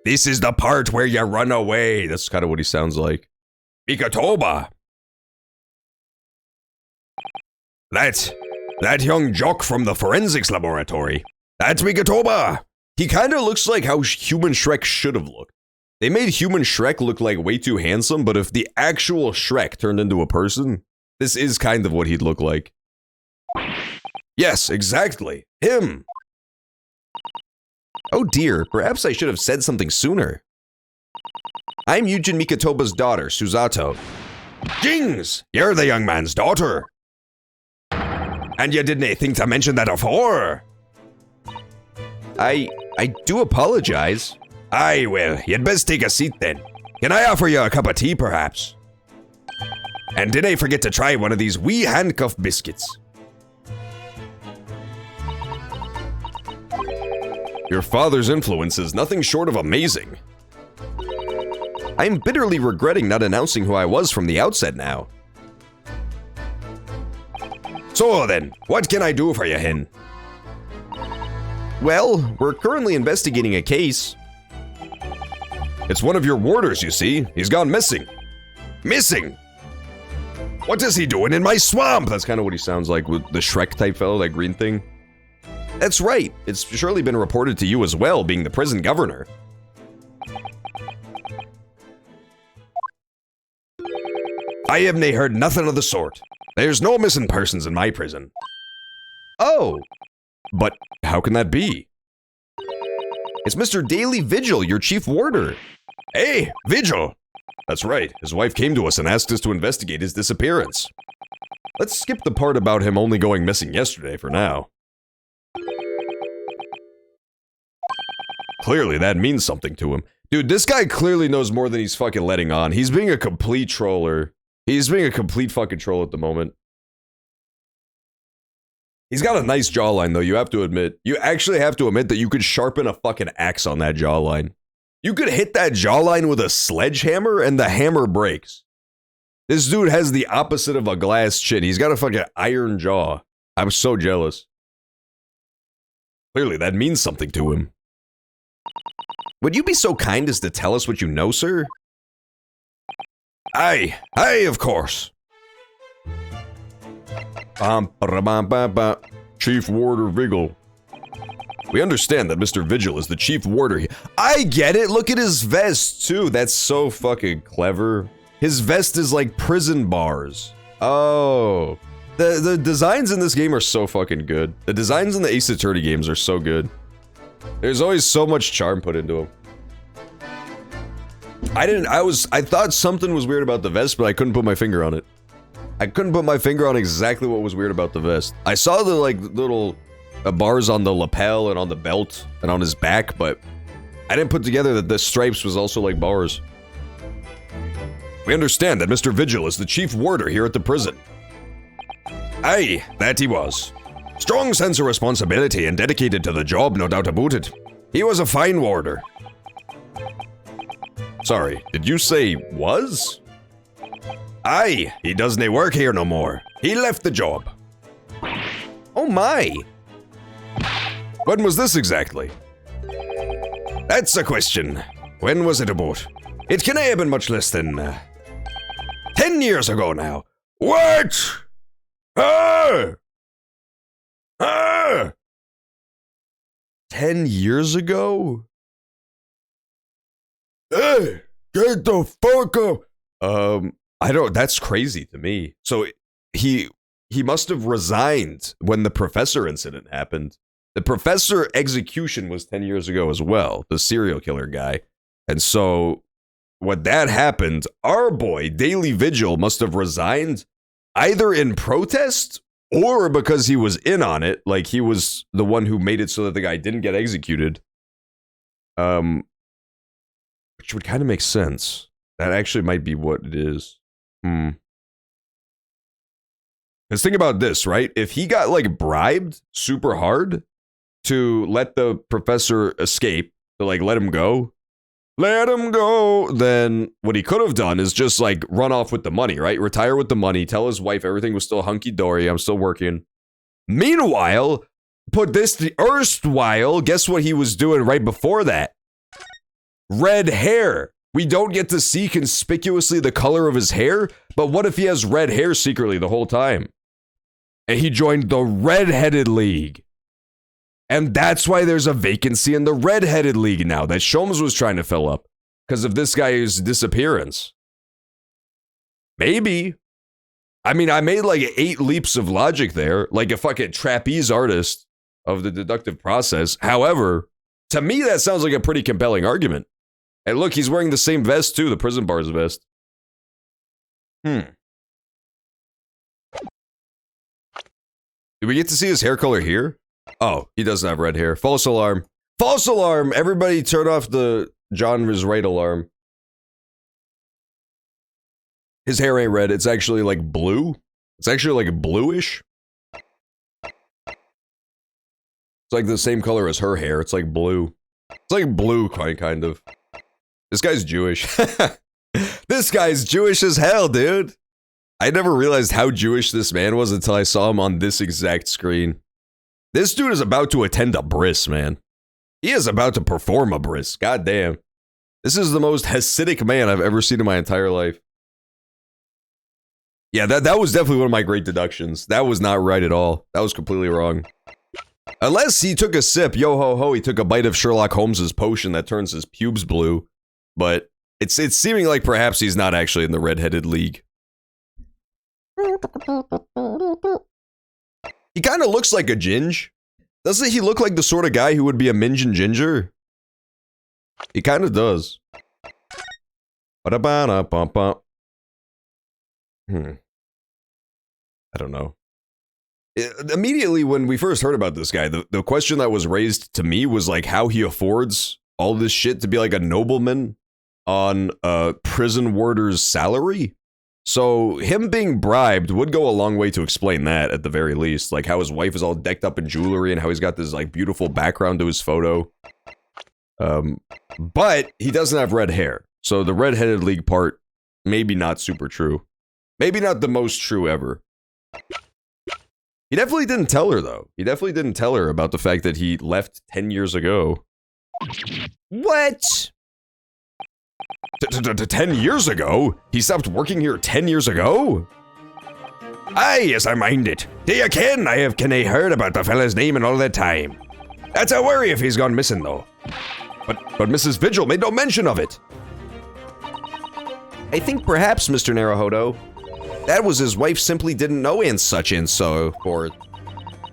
This is the part where you run away. That's kind of what he sounds like. Mikitoba. That young jock from the forensics laboratory. That's Mikitoba. He kind of looks like how human Shrek should have looked. They made human Shrek look like way too handsome, but if the actual Shrek turned into a person, this is kind of what he'd look like. Yes, exactly. Him. Oh dear, perhaps I should have said something sooner. I'm Yujin Mikitoba's daughter, Suzato. Jings, you're the young man's daughter. And you didn't think to mention that afore. I do apologize. Aye, well, you'd best take a seat then. Can I offer you a cup of tea, perhaps? And did I forget to try one of these wee handcuff biscuits? Your father's influence is nothing short of amazing. I'm bitterly regretting not announcing who I was from the outset now. So then, what can I do for you, hen? Well, we're currently investigating a case. It's one of your warders, you see. He's gone missing. Missing? What is he doing in my swamp? That's kind of what he sounds like with the Shrek type fellow, that green thing. That's right. It's surely been reported to you as well, being the prison governor. I have nae heard nothing of the sort. There's no missing persons in my prison. Oh, but how can that be? It's Mr. Daily Vigil, your chief warder. Hey, Vigil. That's right. His wife came to us and asked us to investigate his disappearance. Let's skip the part about him only going missing yesterday for now. Clearly that means something to him. Dude, this guy clearly knows more than he's fucking letting on. He's being a complete troller. He's being a complete fucking troll at the moment. He's got a nice jawline, though, you have to admit. You actually have to admit that you could sharpen a fucking axe on that jawline. You could hit that jawline with a sledgehammer and the hammer breaks. This dude has the opposite of a glass chin. He's got a fucking iron jaw. I'm so jealous. Clearly, that means something to him. Would you be so kind as to tell us what you know, sir? Aye, of course. Chief Warder Vigil. We understand that Mr. Vigil is the chief warder. I get it. Look at his vest, too. That's so fucking clever. His vest is like prison bars. Oh. The designs in this game are so fucking good. The designs in the Ace Attorney games are so good. There's always so much charm put into them. I thought something was weird about the vest, but I couldn't put my finger on it. I couldn't put my finger on exactly what was weird about the vest. I saw the, like, little bars on the lapel and on the belt and on his back, but I didn't put together that the stripes was also like bars. We understand that Mr. Vigil is the chief warder here at the prison. Aye, that he was. Strong sense of responsibility and dedicated to the job, no doubt about it. He was a fine warder. Sorry, did you say was? Aye, he doesn't work here no more. He left the job. Oh my. When was this exactly? That's a question. When was it about? It can have been much less than 10 years ago now. What? Ah! Ah! 10 years ago? Hey, get the fuck up! I don't, that's crazy to me. So he must have resigned when the professor incident happened. The professor execution was 10 years ago as well, the serial killer guy. And so when that happened, our boy, Daily Vigil, must have resigned either in protest or because he was in on it, like he was the one who made it so that the guy didn't get executed. Which would kind of make sense. That actually might be what it is. Let's think about this, right? If he got, like, bribed super hard to let the professor escape, to, like, let him go, then what he could have done is just, like, run off with the money, right? Retire with the money, tell his wife everything was still hunky-dory, I'm still working. Meanwhile, put this to erstwhile, guess what he was doing right before that? Red hair. We don't get to see conspicuously the color of his hair, but what if he has red hair secretly the whole time? And he joined the Red-Headed League. And that's why there's a vacancy in the Red-Headed League now that Sholmes was trying to fill up. Because of this guy's disappearance. Maybe. I mean, I made like 8 leaps of logic there, like a fucking trapeze artist of the deductive process. However, to me, that sounds like a pretty compelling argument. And look, he's wearing the same vest too, the prison bars vest. Did we get to see his hair color here? Oh, he doesn't have red hair. False alarm. False alarm! Everybody turn off the John is right alarm. His hair ain't red, it's actually like blue. It's actually like bluish. It's like the same color as her hair, it's like blue. It's like blue, kind of. This guy's Jewish. This guy's Jewish as hell, dude. I never realized how Jewish this man was until I saw him on this exact screen. This dude is about to attend a bris, man. He is about to perform a bris. God damn. This is the most Hasidic man I've ever seen in my entire life. Yeah, that was definitely one of my great deductions. That was not right at all. That was completely wrong. Unless he took a sip, yo ho ho, he took a bite of Sherlock Holmes's potion that turns his pubes blue. But it's seeming like perhaps he's not actually in the Red-Headed League. He kind of looks like a Ginge. Doesn't he look like the sort of guy who would be a Minge and Ginger? He kind of does. I don't know. Immediately when we first heard about this guy, the question that was raised to me was like how he affords all this shit to be like a nobleman on a prison warder's salary. So him being bribed would go a long way to explain that at the very least. Like how his wife is all decked up in jewelry and how he's got this like beautiful background to his photo. But he doesn't have red hair. So the Red-Headed League part, maybe not super true. Maybe not the most true ever. He definitely didn't tell her though. He definitely didn't tell her about the fact that he left 10 years ago. What? 10 years ago? He stopped working here 10 years ago? Aye, yes, I mind it. Do you ken? I have heard about the fella's name and all that time. That's a worry if he's gone missing, though. But Mrs. Vigil made no mention of it. I think perhaps, Mr. Naruhodo, That was his wife simply didn't know and such and so forth.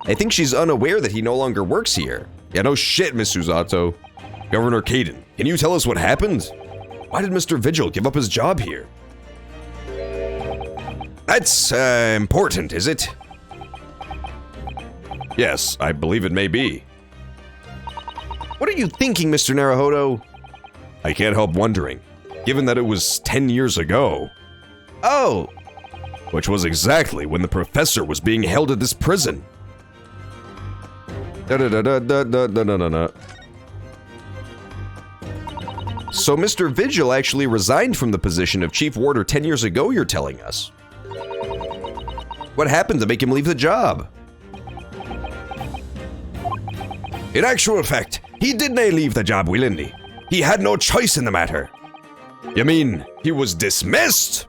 I think she's unaware that he no longer works here. Yeah, no shit, Miss Susato. Governor Caden, can you tell us what happened? Why did Mr. Vigil give up his job here? That's important, is it? Yes, I believe it may be. What are you thinking, Mr. Naruhodo? I can't help wondering, given that it was 10 years ago, Oh, which was exactly when the professor was being held at this prison. Da-da-da-da-da-da-da-da-da. so Mr. Vigil actually resigned from the position of chief warder 10 years ago, you're telling us. What happened to make him leave the job? In actual fact, he did not leave the job willingly. He had no choice in the matter. You mean he was dismissed?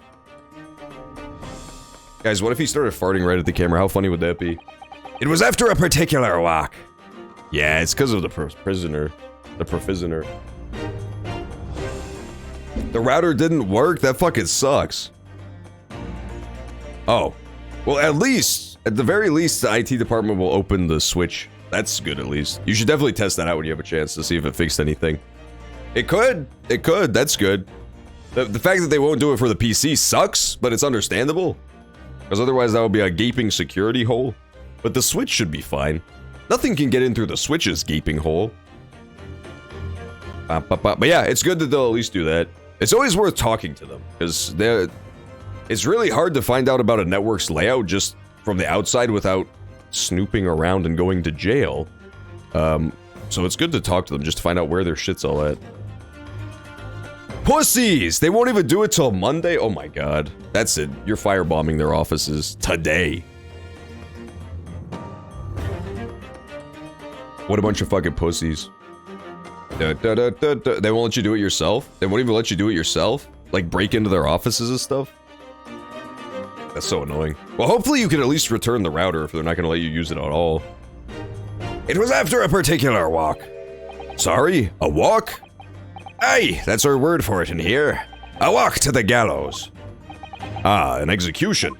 Guys, what if he started farting right at the camera? How funny would that be? It was after a particular walk. Yeah, it's because of the prisoner. The profisoner. The router didn't work? That fucking sucks. Oh. Well, at the very least, the IT department will open the switch. That's good, at least. You should definitely test that out when you have a chance to see if it fixed anything. It could. It could. That's good. The fact that they won't do it for the PC sucks, but it's understandable. Because otherwise that would be a gaping security hole. But the switch should be fine. Nothing can get in through the switch's gaping hole. But yeah, it's good that they'll at least do that. It's always worth talking to them, because it's really hard to find out about a network's layout just from the outside without snooping around and going to jail. So it's good to talk to them just to find out where their shit's all at. Pussies! They won't even do it till Monday? Oh my god. That's it. You're firebombing their offices today. What a bunch of fucking pussies. They won't let you do it yourself? They won't even let you do it yourself? Like break into their offices and stuff? That's so annoying. Well, hopefully you can at least return the router if they're not gonna let you use it at all. It was after a particular walk. Sorry? A walk? Aye, that's our word for it in here. A walk to the gallows. Ah, an execution.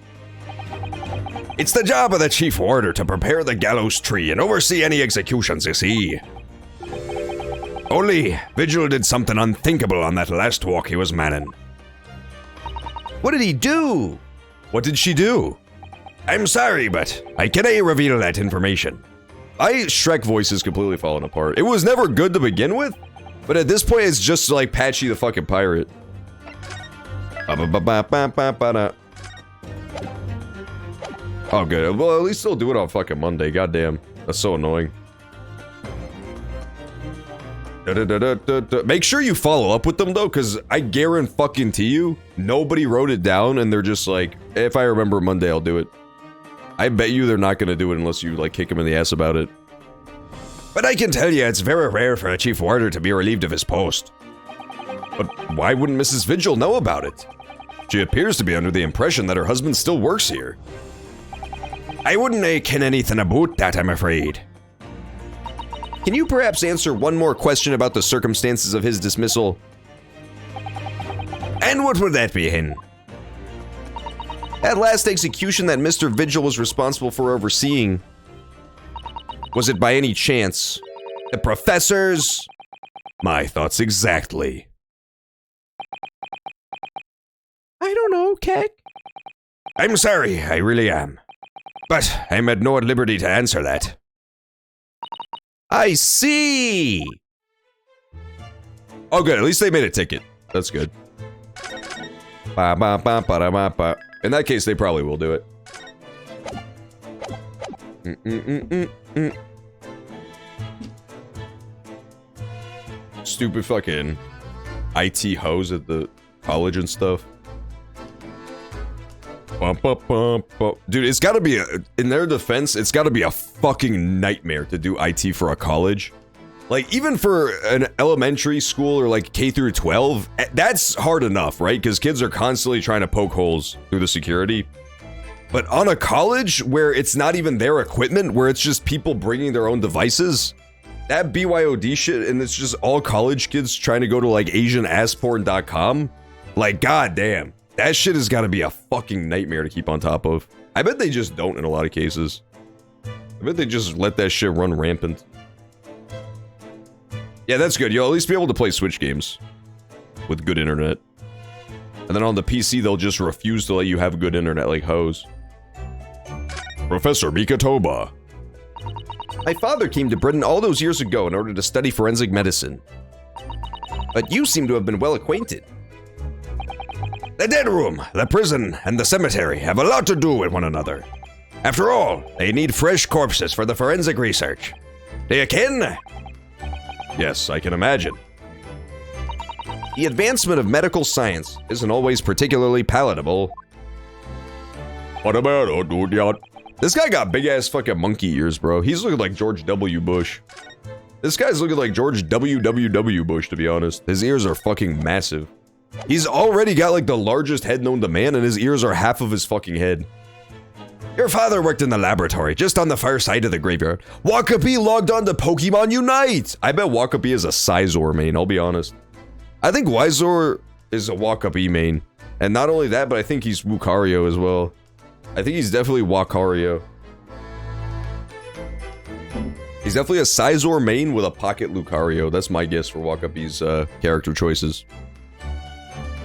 It's the job of the chief warder to prepare the gallows tree and oversee any executions, you see. Only, Vigil did something unthinkable on that last walk he was manning. What did he do? What did she do? I'm sorry, but I cannot reveal that information. Shrek voice is completely falling apart. It was never good to begin with, but at this point it's just like Patchy the fucking pirate. Oh good, well at least they'll do it on fucking Monday, goddamn. That's so annoying. Make sure you follow up with them though, because I guarantee you, nobody wrote it down and they're just like, if I remember Monday, I'll do it. I bet you they're not gonna do it unless you like kick them in the ass about it. But I can tell you, it's very rare for a chief warder to be relieved of his post. But why wouldn't Mrs. Vigil know about it? She appears to be under the impression that her husband still works here. I wouldn't ken anything about that, I'm afraid. Can you perhaps answer one more question about the circumstances of his dismissal? And what would that be, Hen? That last execution that Mr. Vigil was responsible for overseeing, was it by any chance the professor's? My thoughts exactly. I don't know, Keck. I'm sorry, I really am. But I'm at no liberty to answer that. I see! Oh good, at least they made a ticket. That's good. In that case, they probably will do it. Stupid fucking IT hoes at the college and stuff. Dude, it's gotta be in their defense, it's gotta be a fucking nightmare to do IT for a college. Like, even for an elementary school or like K through 12, that's hard enough, right? Because kids are constantly trying to poke holes through the security. But on a college where it's not even their equipment, where it's just people bringing their own devices, that BYOD shit, and it's just all college kids trying to go to like AsianAssPorn.com, like, goddamn. That shit has got to be a fucking nightmare to keep on top of. I bet they just don't in a lot of cases. I bet they just let that shit run rampant. Yeah, that's good. You'll at least be able to play Switch games with good internet. And then on the PC, they'll just refuse to let you have good internet like hoes. Professor Mikatoba. My father came to Britain all those years ago in order to study forensic medicine. But you seem to have been well acquainted. The dead room, the prison, and the cemetery have a lot to do with one another. After all, they need fresh corpses for the forensic research. Do you ken? Yes, I can imagine. The advancement of medical science isn't always particularly palatable. What about it, dude? This guy got big ass fucking monkey ears, bro. He's looking like George W. Bush. This guy's looking like George W. Bush, to be honest. His ears are fucking massive. He's already got like the largest head known to man, and his ears are half of his fucking head. Your father worked in the laboratory, just on the far side of the graveyard. Wakapi logged on to Pokemon Unite! I bet Wakapi is a Sizor main, I'll be honest. I think Wyzor is a Wakapi main. And not only that, but I think he's Lucario as well. I think he's definitely Wakario. He's definitely a Sizor main with a pocket Lucario. That's my guess for Wakapi's character choices.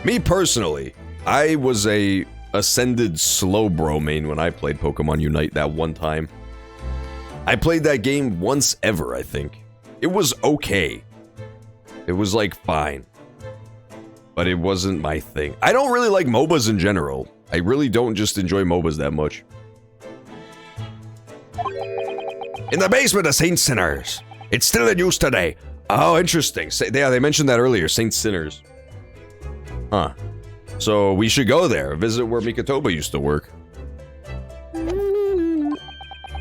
Me personally, I was a Ascended Slowbro main when I played Pokemon Unite that one time. I played that game once ever, I think. It was okay. It was like fine. But it wasn't my thing. I don't really like MOBAs in general. I really don't just enjoy MOBAs that much. In the basement of Saint Sinners. It's still in use today. Oh, interesting. Yeah, they mentioned that earlier, Saint Sinners. Huh. So we should go there, visit where Mikatoba used to work.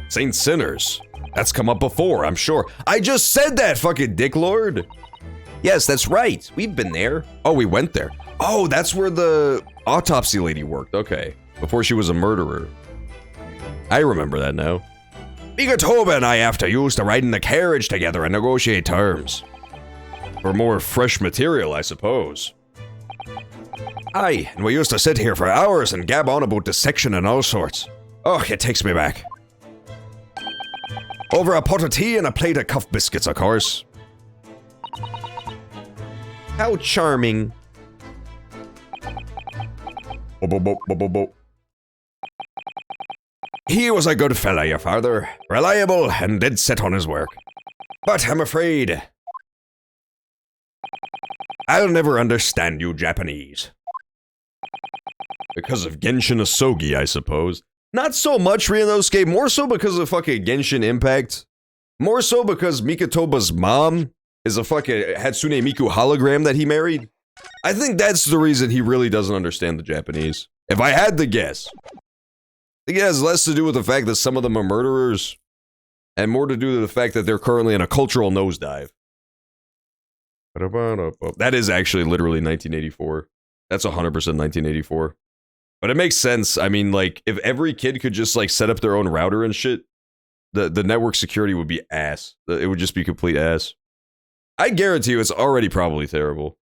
Saint Sinners. That's come up before, I'm sure. I just said that, fucking dicklord. Yes, that's right. We've been there. Oh, we went there. Oh, that's where the autopsy lady worked. Okay. Before she was a murderer. I remember that now. Mikatoba and I after used to ride in the carriage together and negotiate terms. For more fresh material, I suppose. Aye, and we used to sit here for hours and gab on about dissection and all sorts. Oh, it takes me back. Over a pot of tea and a plate of cuff biscuits, of course. How charming. He was a good fella, your father. Reliable and dead set on his work. But I'm afraid I'll never understand you Japanese. Because of Genshin Asogi, I suppose. Not so much Ryunosuke, more so because of fucking Genshin Impact. More so because Mikatoba's mom is a fucking Hatsune Miku hologram that he married. I think that's the reason he really doesn't understand the Japanese. If I had to guess. I think it has less to do with the fact that some of them are murderers, and more to do with the fact that they're currently in a cultural nosedive. That is actually literally 1984. That's 100% 1984. But it makes sense. I mean, like, if every kid could just, like, set up their own router and shit, the network security would be ass. It would just be complete ass. I guarantee you it's already probably terrible.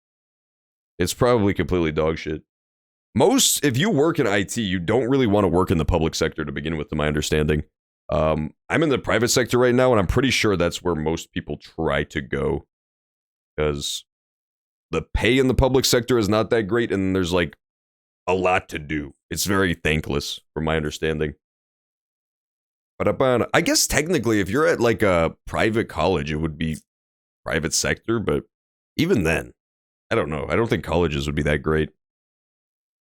It's probably completely dog shit. If you work in IT, you don't really want to work in the public sector to begin with, to my understanding. I'm in the private sector right now, and I'm pretty sure that's where most people try to go. Because the pay in the public sector is not that great, and there's, like, a lot to do. It's very thankless, from my understanding. But I guess technically, if you're at, like, a private college, it would be private sector, but even then, I don't know. I don't think colleges would be that great.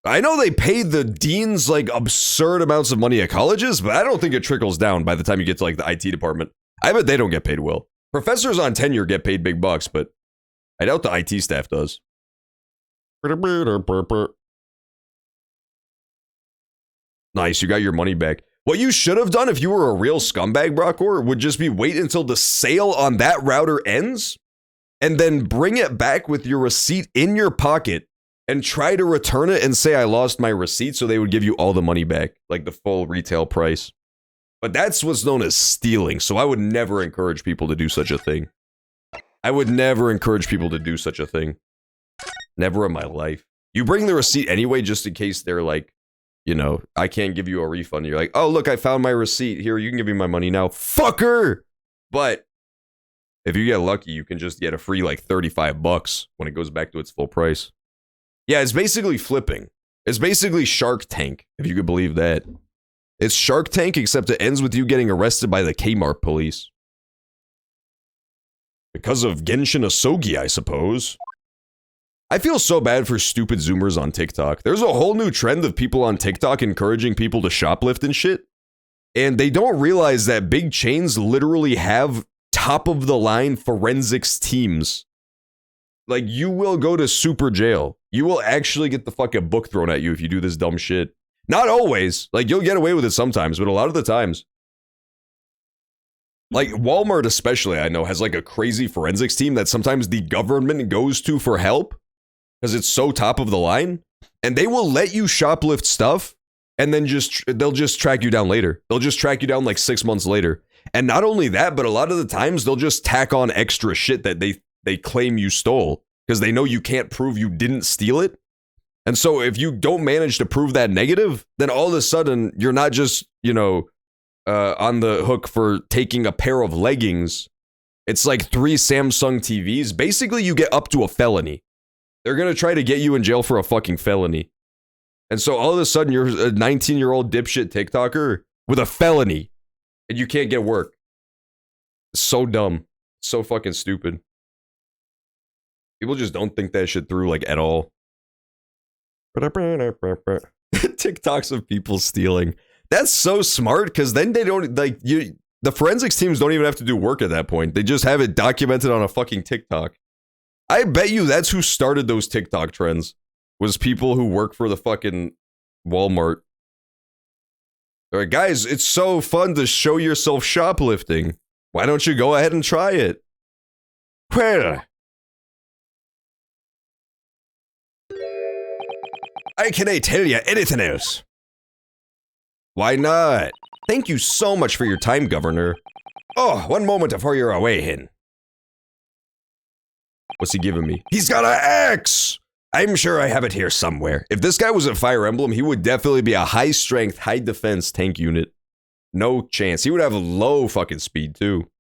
I know they pay the deans, like, absurd amounts of money at colleges, but I don't think it trickles down by the time you get to, like, the IT department. I bet they don't get paid well. Professors on tenure get paid big bucks, but I doubt the IT staff does. Nice, you got your money back. What you should have done if you were a real scumbag, Brockor, would just be wait until the sale on that router ends, and then bring it back with your receipt in your pocket, and try to return it and say I lost my receipt, so they would give you all the money back, like the full retail price. But that's what's known as stealing, so I would never encourage people to do such a thing. I would never encourage people to do such a thing. Never in my life. You bring the receipt anyway, just in case they're like, you know, I can't give you a refund. You're like, oh, look, I found my receipt. Here, you can give me my money now. Fucker! But if you get lucky, you can just get a free like $35 when it goes back to its full price. Yeah, it's basically flipping. It's basically Shark Tank, if you could believe that. It's Shark Tank, except it ends with you getting arrested by the Kmart police. Because of Genshin Asogi, I suppose. I feel so bad for stupid Zoomers on TikTok. There's a whole new trend of people on TikTok encouraging people to shoplift and shit. And they don't realize that big chains literally have top-of-the-line forensics teams. Like, you will go to super jail. You will actually get the fucking book thrown at you if you do this dumb shit. Not always. Like, you'll get away with it sometimes, but a lot of the times. Like, Walmart especially, I know, has like a crazy forensics team that sometimes the government goes to for help. Because it's so top of the line. And they will let you shoplift stuff. And then they'll just track you down later. They'll just track you down like 6 months later. And not only that, but a lot of the times they'll just tack on extra shit that they claim you stole. Because they know you can't prove you didn't steal it. And so if you don't manage to prove that negative, then all of a sudden you're not just, you know, on the hook for taking a pair of leggings. It's like 3 Samsung TVs. Basically, you get up to a felony. They're going to try to get you in jail for a fucking felony. And so all of a sudden you're a 19-year-old dipshit TikToker with a felony. And you can't get work. It's so dumb. So fucking stupid. People just don't think that shit through, like, at all. TikToks of people stealing. That's so smart, because then they don't, like, the forensics teams don't even have to do work at that point. They just have it documented on a fucking TikTok. I bet you that's who started those TikTok trends, was people who work for the fucking Walmart. Alright, guys, it's so fun to show yourself shoplifting. Why don't you go ahead and try it? Well, I can't tell you anything else. Why not? Thank you so much for your time, Governor. Oh, one moment before you're away, Hin. What's he giving me? He's got an axe! I'm sure I have it here somewhere. If this guy was a Fire Emblem, he would definitely be a high-strength, high-defense tank unit. No chance. He would have low fucking speed, too.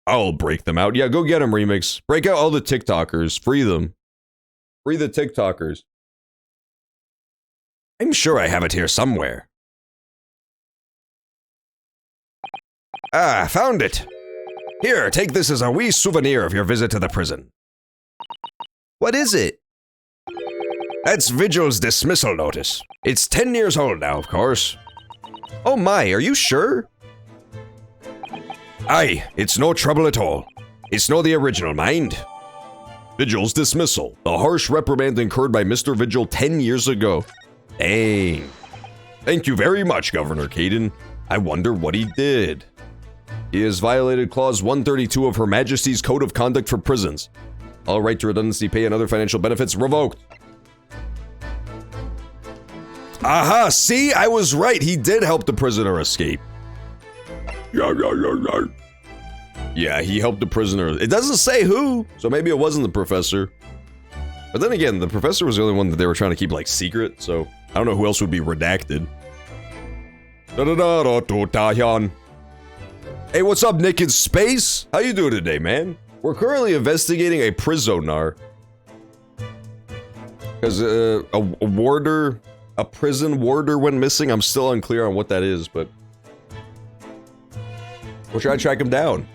I'll break them out. Yeah, go get them, Remix. Break out all the TikTokers. Free them. Free the TikTokers. I'm sure I have it here somewhere. Ah, found it. Here, take this as a wee souvenir of your visit to the prison. What is it? That's Vigil's dismissal notice. It's 10 years old now, of course. Oh my, are you sure? Aye, it's no trouble at all. It's no the original, mind. Vigil's dismissal. The harsh reprimand incurred by Mr. Vigil 10 years ago. Dang. Thank you very much, Governor Caden. I wonder what he did. He has violated Clause 132 of Her Majesty's Code of Conduct for Prisons. All right to redundancy pay and other financial benefits revoked. Aha, see? I was right. He did help the prisoner escape. Yeah, he helped the prisoner. It doesn't say who, so maybe it wasn't the professor. But then again, the professor was the only one that they were trying to keep, like, secret, so I don't know who else would be redacted. Hey, what's up, Nick in space? How you doing today, man? We're currently investigating a prisoner. Because a warder, a prison warder went missing. I'm still unclear on what that is, but we'll try to track him down.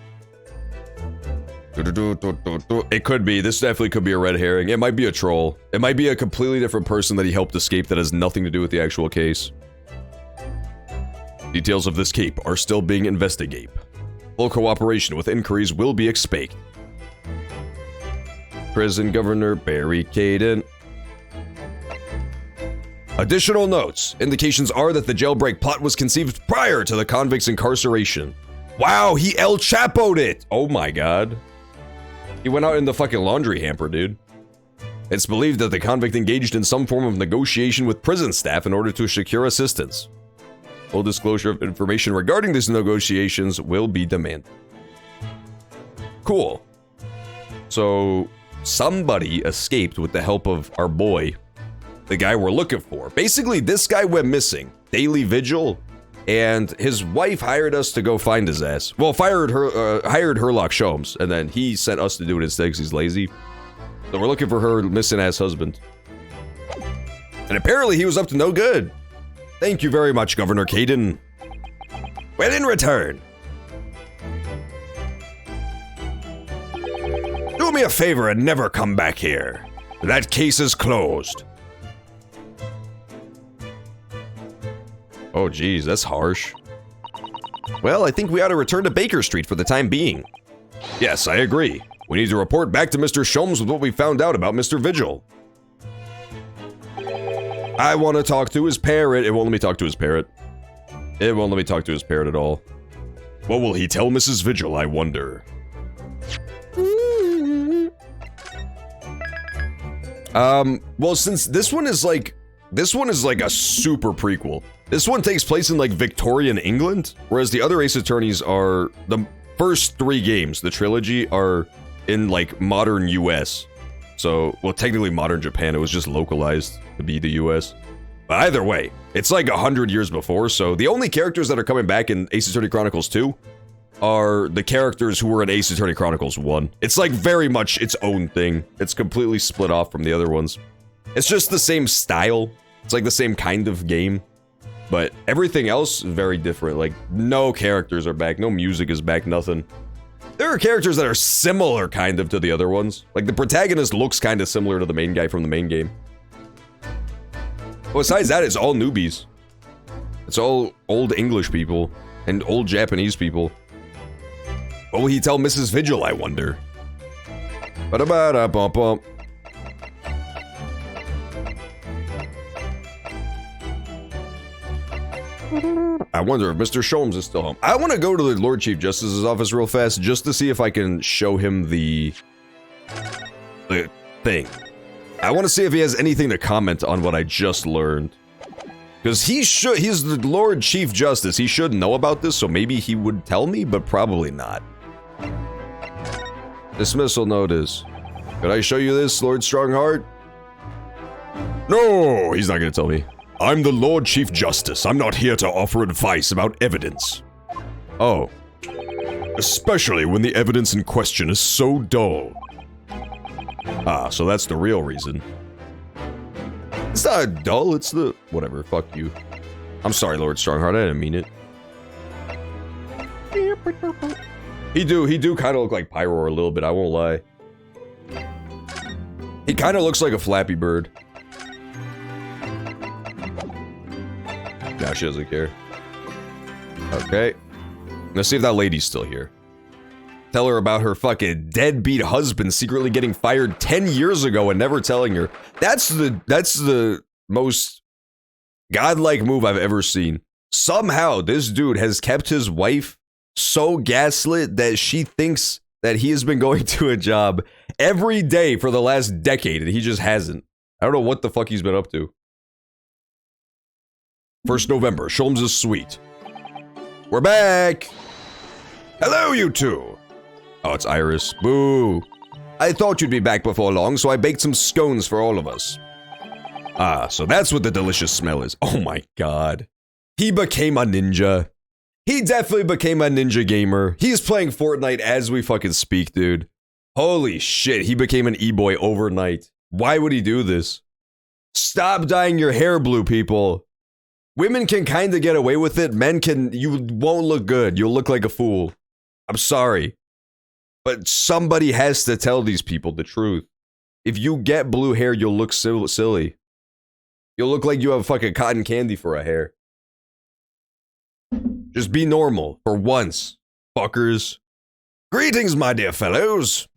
It could be. This definitely could be a red herring. It might be a troll. It might be a completely different person that he helped escape that has nothing to do with the actual case. Details of this cape are still being investigated. Full cooperation with inquiries will be expected. Prison Governor Barry Caden. Additional notes. Indications are that the jailbreak plot was conceived prior to the convict's incarceration. Wow, he El Chapo'd it! Oh my god. He went out in the fucking laundry hamper, dude. It's believed that the convict engaged in some form of negotiation with prison staff in order to secure assistance. Full disclosure of information regarding these negotiations will be demanded. Cool. So, somebody escaped with the help of our boy, the guy we're looking for. Basically, this guy went missing. Daily Vigil. And his wife hired us to go find his ass. Well, hired Herlock Sholmes, and then he sent us to do it instead because he's lazy. So we're looking for her missing ass husband. And apparently he was up to no good. Thank you very much, Governor Caden. Well, in return, do me a favor and never come back here. That case is closed. Oh, geez, that's harsh. Well, I think we ought to return to Baker Street for the time being. Yes, I agree. We need to report back to Mr. Sholmes with what we found out about Mr. Vigil. I want to talk to his parrot. It won't let me talk to his parrot. It won't let me talk to his parrot at all. What will he tell Mrs. Vigil, I wonder? Well, since this one is like a super prequel. This one takes place in like Victorian England, whereas the other Ace Attorneys are the first 3 games, the trilogy, are in like modern US. So, well, technically modern Japan, it was just localized to be the US. But either way, it's like 100 years before, so the only characters that are coming back in Ace Attorney Chronicles 2 are the characters who were in Ace Attorney Chronicles 1. It's like very much its own thing. It's completely split off from the other ones. It's just the same style. It's like the same kind of game. But everything else is very different. Like, no characters are back, no music is back, nothing. There are characters that are similar kind of to the other ones. Like, the protagonist looks kind of similar to the main guy from the main game. Besides that, it's all newbies. It's all old English people and old Japanese people. What will he tell Mrs. Vigil, I wonder? Ba-da-ba-da-bum-bum. I wonder if Mr. Sholmes is still home. I want to go to the Lord Chief Justice's office real fast just to see if I can show him the thing. I want to see if he has anything to comment on what I just learned. Because he's the Lord Chief Justice. He should know about this, so maybe he would tell me, but probably not. Dismissal notice. Could I show you this, Lord Strongheart? No, he's not going to tell me. I'm the Lord Chief Justice. I'm not here to offer advice about evidence. Oh. Especially when the evidence in question is so dull. Ah, so that's the real reason. It's not dull, it's the... Whatever, fuck you. I'm sorry, Lord Strongheart, I didn't mean it. He do kind of look like Pyro a little bit, I won't lie. He kind of looks like a Flappy Bird. No, she doesn't care. Okay. Let's see if that lady's still here. Tell her about her fucking deadbeat husband secretly getting fired 10 years ago and never telling her. That's the most godlike move I've ever seen. Somehow, this dude has kept his wife so gaslit that she thinks that he has been going to a job every day for the last decade, and he just hasn't. I don't know what the fuck he's been up to. 1st November, Sholmes' suite. We're back! Hello, you two! Oh, it's Iris. Boo! I thought you'd be back before long, so I baked some scones for all of us. Ah, so that's what the delicious smell is. Oh my god. He became a ninja. He definitely became a ninja gamer. He's playing Fortnite as we fucking speak, dude. Holy shit, he became an e-boy overnight. Why would he do this? Stop dyeing your hair blue, people. Women can kind of get away with it. Men can... You won't look good. You'll look like a fool. I'm sorry. But somebody has to tell these people the truth. If you get blue hair, you'll look silly. You'll look like you have fucking cotton candy for a hair. Just be normal. For once. Fuckers. Greetings, my dear fellows.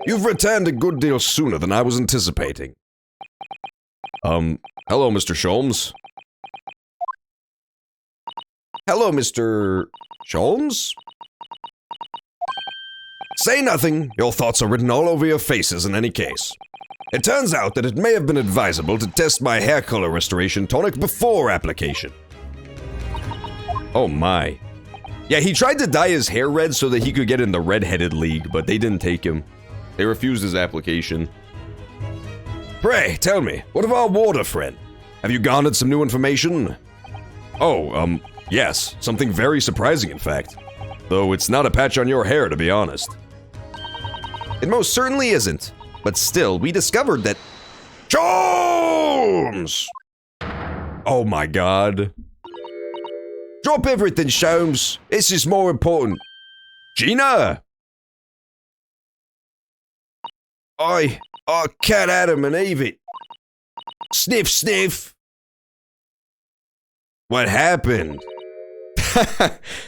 You've returned a good deal sooner than I was anticipating. Hello, Mr. Sholmes. Hello, Mr. Sholmes? Say nothing. Your thoughts are written all over your faces in any case. It turns out that it may have been advisable to test my hair color restoration tonic before application. Oh my. Yeah, he tried to dye his hair red so that he could get in the red-headed league, but they didn't take him. They refused his application. Pray, tell me, what of our warder friend? Have you garnered some new information? Oh, yes. Something very surprising, in fact. Though it's not a patch on your hair, to be honest. It most certainly isn't. But still, we discovered that... Sholmes! Oh my god. Drop everything, Sholmes. This is more important. Gina! I can't Adam and Eve it. Sniff, sniff. What happened?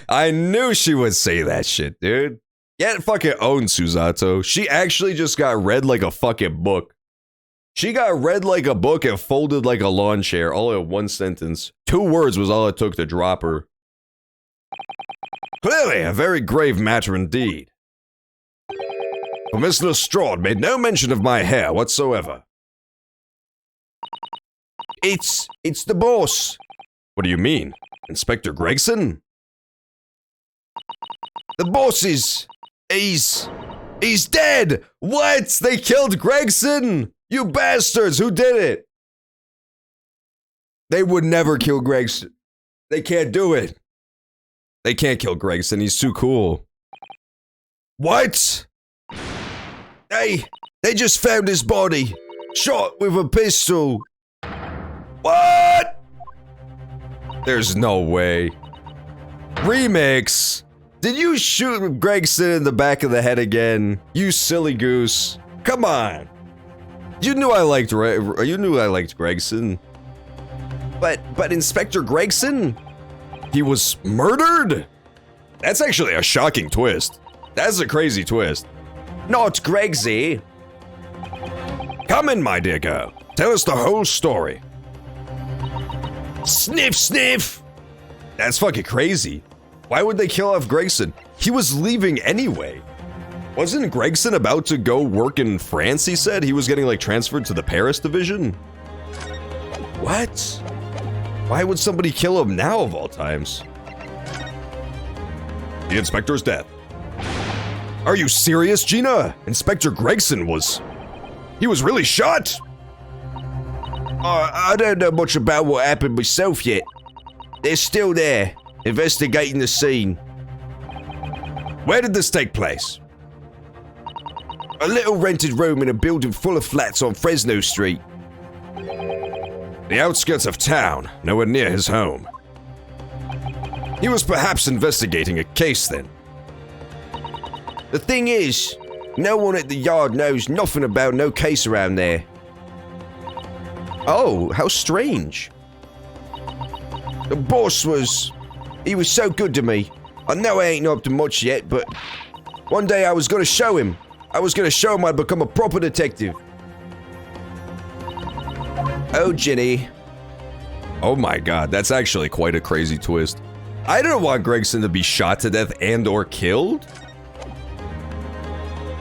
I knew she would say that shit, dude. Get fucking owned, Susato. She actually just got read like a fucking book. She got read like a book and folded like a lawn chair, all in one sentence. 2 words was all it took to drop her. Clearly a very grave matter indeed. For Miss Lestrade made no mention of my hair whatsoever. It's the boss. What do you mean? Inspector Gregson? The boss is... He's dead! What? They killed Gregson! You bastards, who did it? They would never kill Gregson. They can't do it. They can't kill Gregson, he's too cool. What? They just found his body. Shot with a pistol. What? There's no way. Remix! Did you shoot Gregson in the back of the head again? You silly goose. Come on. You knew I liked Gregson. But Inspector Gregson? He was murdered? That's actually a shocking twist. That's a crazy twist. Not Gregsy. Come in, my dear girl. Tell us the whole story. Sniff, sniff! That's fucking crazy. Why would they kill off Gregson? He was leaving anyway. Wasn't Gregson about to go work in France, he said? He was getting, like, transferred to the Paris division? What? Why would somebody kill him now, of all times? The inspector's dead. Are you serious, Gina? Inspector Gregson was... He was really shot! I don't know much about what happened myself yet. They're still there, investigating the scene. Where did this take place? A little rented room in a building full of flats on Fresno Street. The outskirts of town, nowhere near his home. He was perhaps investigating a case then. The thing is, no one at the yard knows nothing about no case around there. Oh, how strange. The boss he was so good to me. I know I ain't up to much yet, but one day I was gonna show him. I was gonna show him I'd become a proper detective. Oh, Ginny. Oh my god, that's actually quite a crazy twist. I don't want Gregson to be shot to death and or killed.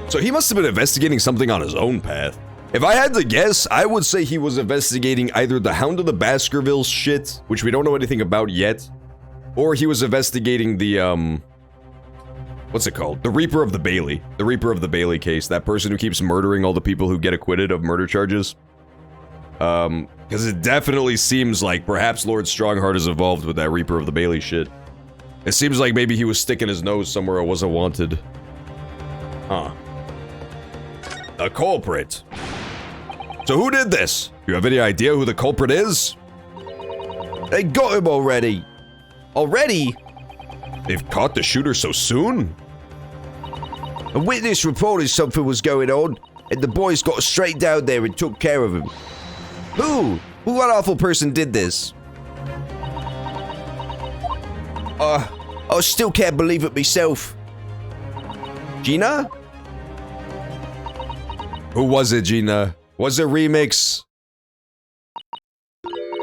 So he must have been investigating something on his own path. If I had to guess, I would say he was investigating either the Hound of the Baskervilles shit, which we don't know anything about yet, or he was investigating the, what's it called? The Reaper of the Bailey. The Reaper of the Bailey case. That person who keeps murdering all the people who get acquitted of murder charges. Because it definitely seems like perhaps Lord Strongheart is involved with that Reaper of the Bailey shit. It seems like maybe he was sticking his nose somewhere it wasn't wanted. Huh. The culprit. So who did this? You have any idea who the culprit is? They got him already. Already? They've caught the shooter so soon? A witness reported something was going on, and the boys got straight down there and took care of him. Who? What awful person did this? I still can't believe it myself. Gina? Who was it, Gina? Was it Remix?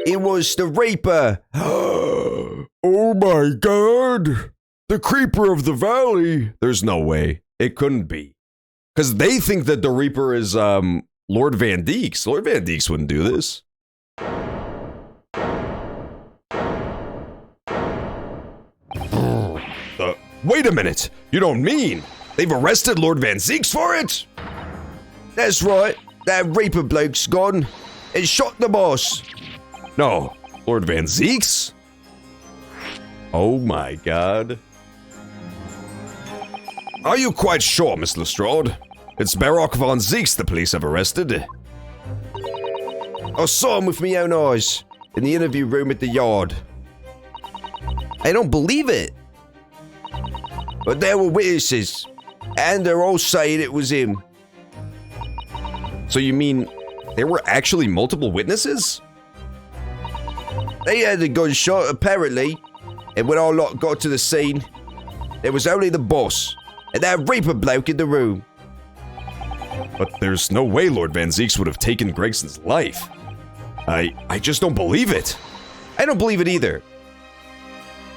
It was the Reaper. Oh my god! The Creeper of the Valley! There's no way. It couldn't be. Because they think that the Reaper is, Lord Van Deeks. Lord Van Deeks wouldn't do this. Wait a minute! You don't mean they've arrested Lord Van Zeeks for it? That's right. That Reaper bloke's gone and shot the boss. No, Lord Van Zeeks? Oh my god. Are you quite sure, Miss Lestrade? It's Baroque Von Zeeks the police have arrested. I saw him with my own eyes in the interview room at the yard. I don't believe it. But there were witnesses, and they're all saying it was him. So you mean there were actually multiple witnesses? They had a gunshot, apparently, and when our lot got to the scene, there was only the boss and that Reaper bloke in the room. But there's no way Lord Van Zeeks would have taken Gregson's life. I just don't believe it. I don't believe it either.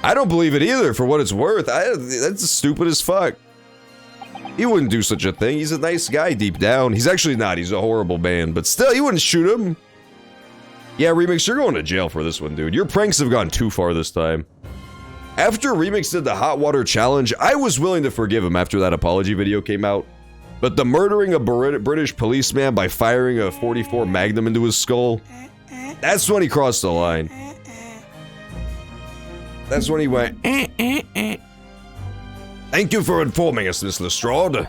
I don't believe it either, for what it's worth. That's stupid as fuck. He wouldn't do such a thing. He's a nice guy deep down. He's actually not. He's a horrible man. But still, he wouldn't shoot him. Yeah, Remix, you're going to jail for this one, dude. Your pranks have gone too far this time. After Remix did the hot water challenge, I was willing to forgive him after that apology video came out. But the murdering a British policeman by firing a .44 Magnum into his skull, that's when he crossed the line. That's when he went, Thank you for informing us, Miss Lestrade.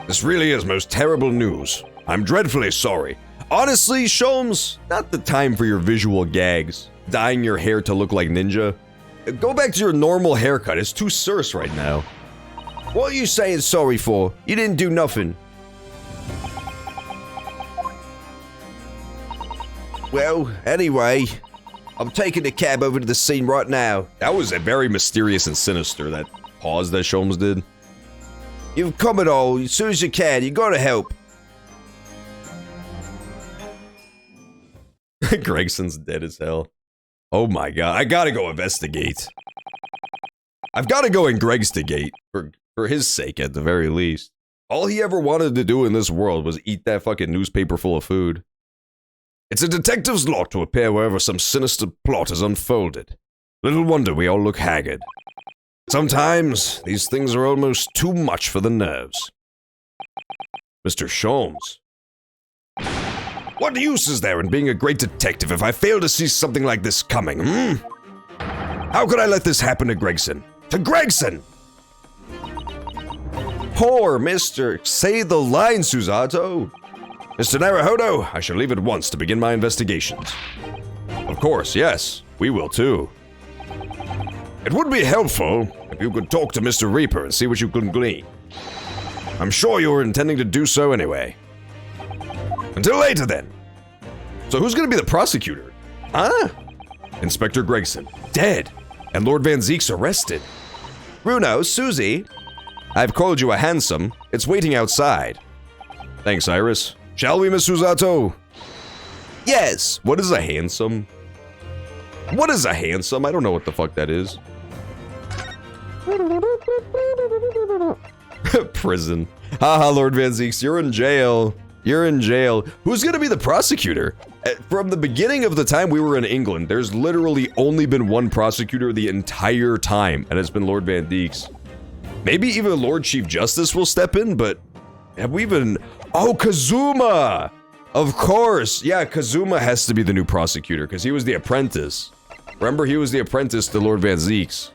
This really is most terrible news. I'm dreadfully sorry. Honestly, Sholmes, not the time for your visual gags. Dyeing your hair to look like Ninja. Go back to your normal haircut. It's too serse right now. What are you saying sorry for? You didn't do nothing. Well, anyway, I'm taking the cab over to the scene right now. That was a very mysterious and sinister, that pause that Sholmes did. You've come at all as soon as you can. You gotta help. Gregson's dead as hell. Oh my god, I gotta go investigate. I've gotta go and Gregstigate, for his sake at the very least. All he ever wanted to do in this world was eat that fucking newspaper full of food. It's a detective's lot to appear wherever some sinister plot is unfolded. Little wonder we all look haggard. Sometimes, these things are almost too much for the nerves. Mr. Sholmes. What use is there in being a great detective if I fail to see something like this coming, How could I let this happen to Gregson? To Gregson! Poor Mr. Say the line, Susato. Mr. Naruhodo, I shall leave at once to begin my investigations. Of course, yes, we will too. It would be helpful if you could talk to Mr. Reaper and see what you can glean. I'm sure you were intending to do so anyway. Until later then. So who's gonna be the prosecutor? Huh? Inspector Gregson, dead, and Lord Van Zeeks arrested. Bruno, Susie. I've called you a handsome. It's waiting outside. Thanks, Iris. Shall we, Miss Susato? Yes. What is a handsome? What is a handsome? I don't know what the fuck that is. Prison. Haha, Lord Van Zeeks, you're in jail. You're in jail. Who's gonna be the prosecutor? From the beginning of the time we were in England, there's literally only been one prosecutor the entire time, and it's been Lord Van Zeeks. Maybe even Lord Chief Justice will step in, but have we even... Oh, Kazuma! Of course! Yeah, Kazuma has to be the new prosecutor, because he was the apprentice. Remember, he was the apprentice to Lord Van Zeeks.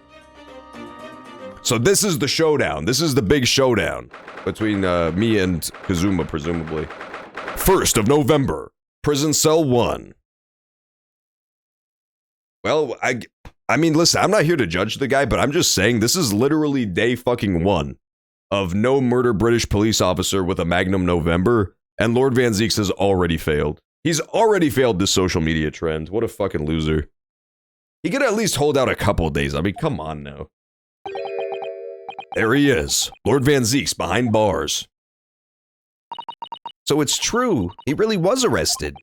So this is the showdown. This is the big showdown between me and Kazuma, presumably. 1st of November, Prison Cell 1. Well, I mean, listen, I'm not here to judge the guy, but I'm just saying this is literally day fucking 1 of no murder British police officer with a Magnum November, and Lord Van Zeeks has already failed. He's already failed this social media trend. What a fucking loser. He could at least hold out a couple days. I mean, come on now. There he is, Lord Van Zeeks behind bars. So it's true. He really was arrested.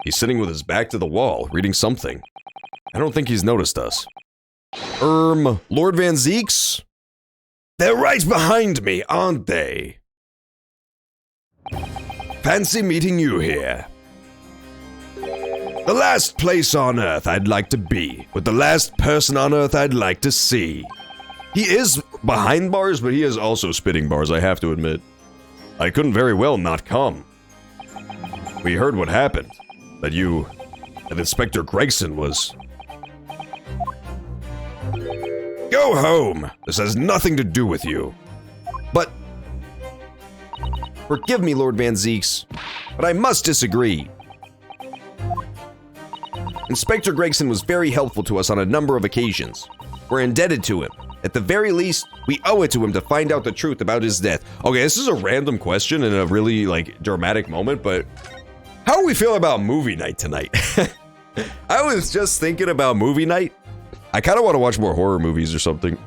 He's sitting with his back to the wall, reading something. I don't think he's noticed us. Lord Van Zeeks? They're right behind me, aren't they? Fancy meeting you here. The last place on Earth I'd like to be, with the last person on Earth I'd like to see. He is behind bars, but he is also spitting bars, I have to admit. I couldn't very well not come. We heard what happened. That Inspector Gregson was... Go home! This has nothing to do with you. But... Forgive me, Lord Van Zeeks, but I must disagree. Inspector Gregson was very helpful to us on a number of occasions. We're indebted to him. At the very least, we owe it to him to find out the truth about his death. Okay, this is a random question in a really, dramatic moment, but... How are we feeling about movie night tonight? I was just thinking about movie night. I kind of want to watch more horror movies or something.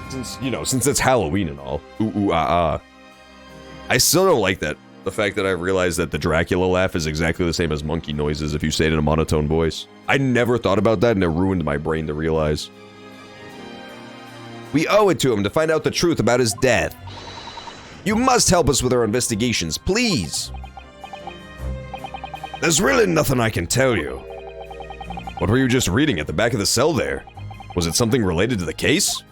Since it's Halloween and all. Ooh, ah. I still don't like that. The fact that I realized that the Dracula laugh is exactly the same as monkey noises if you say it in a monotone voice. I never thought about that, and it ruined my brain to realize. We owe it to him to find out the truth about his death. You must help us with our investigations, please. There's really nothing I can tell you. What were you just reading at the back of the cell there? Was it something related to the case?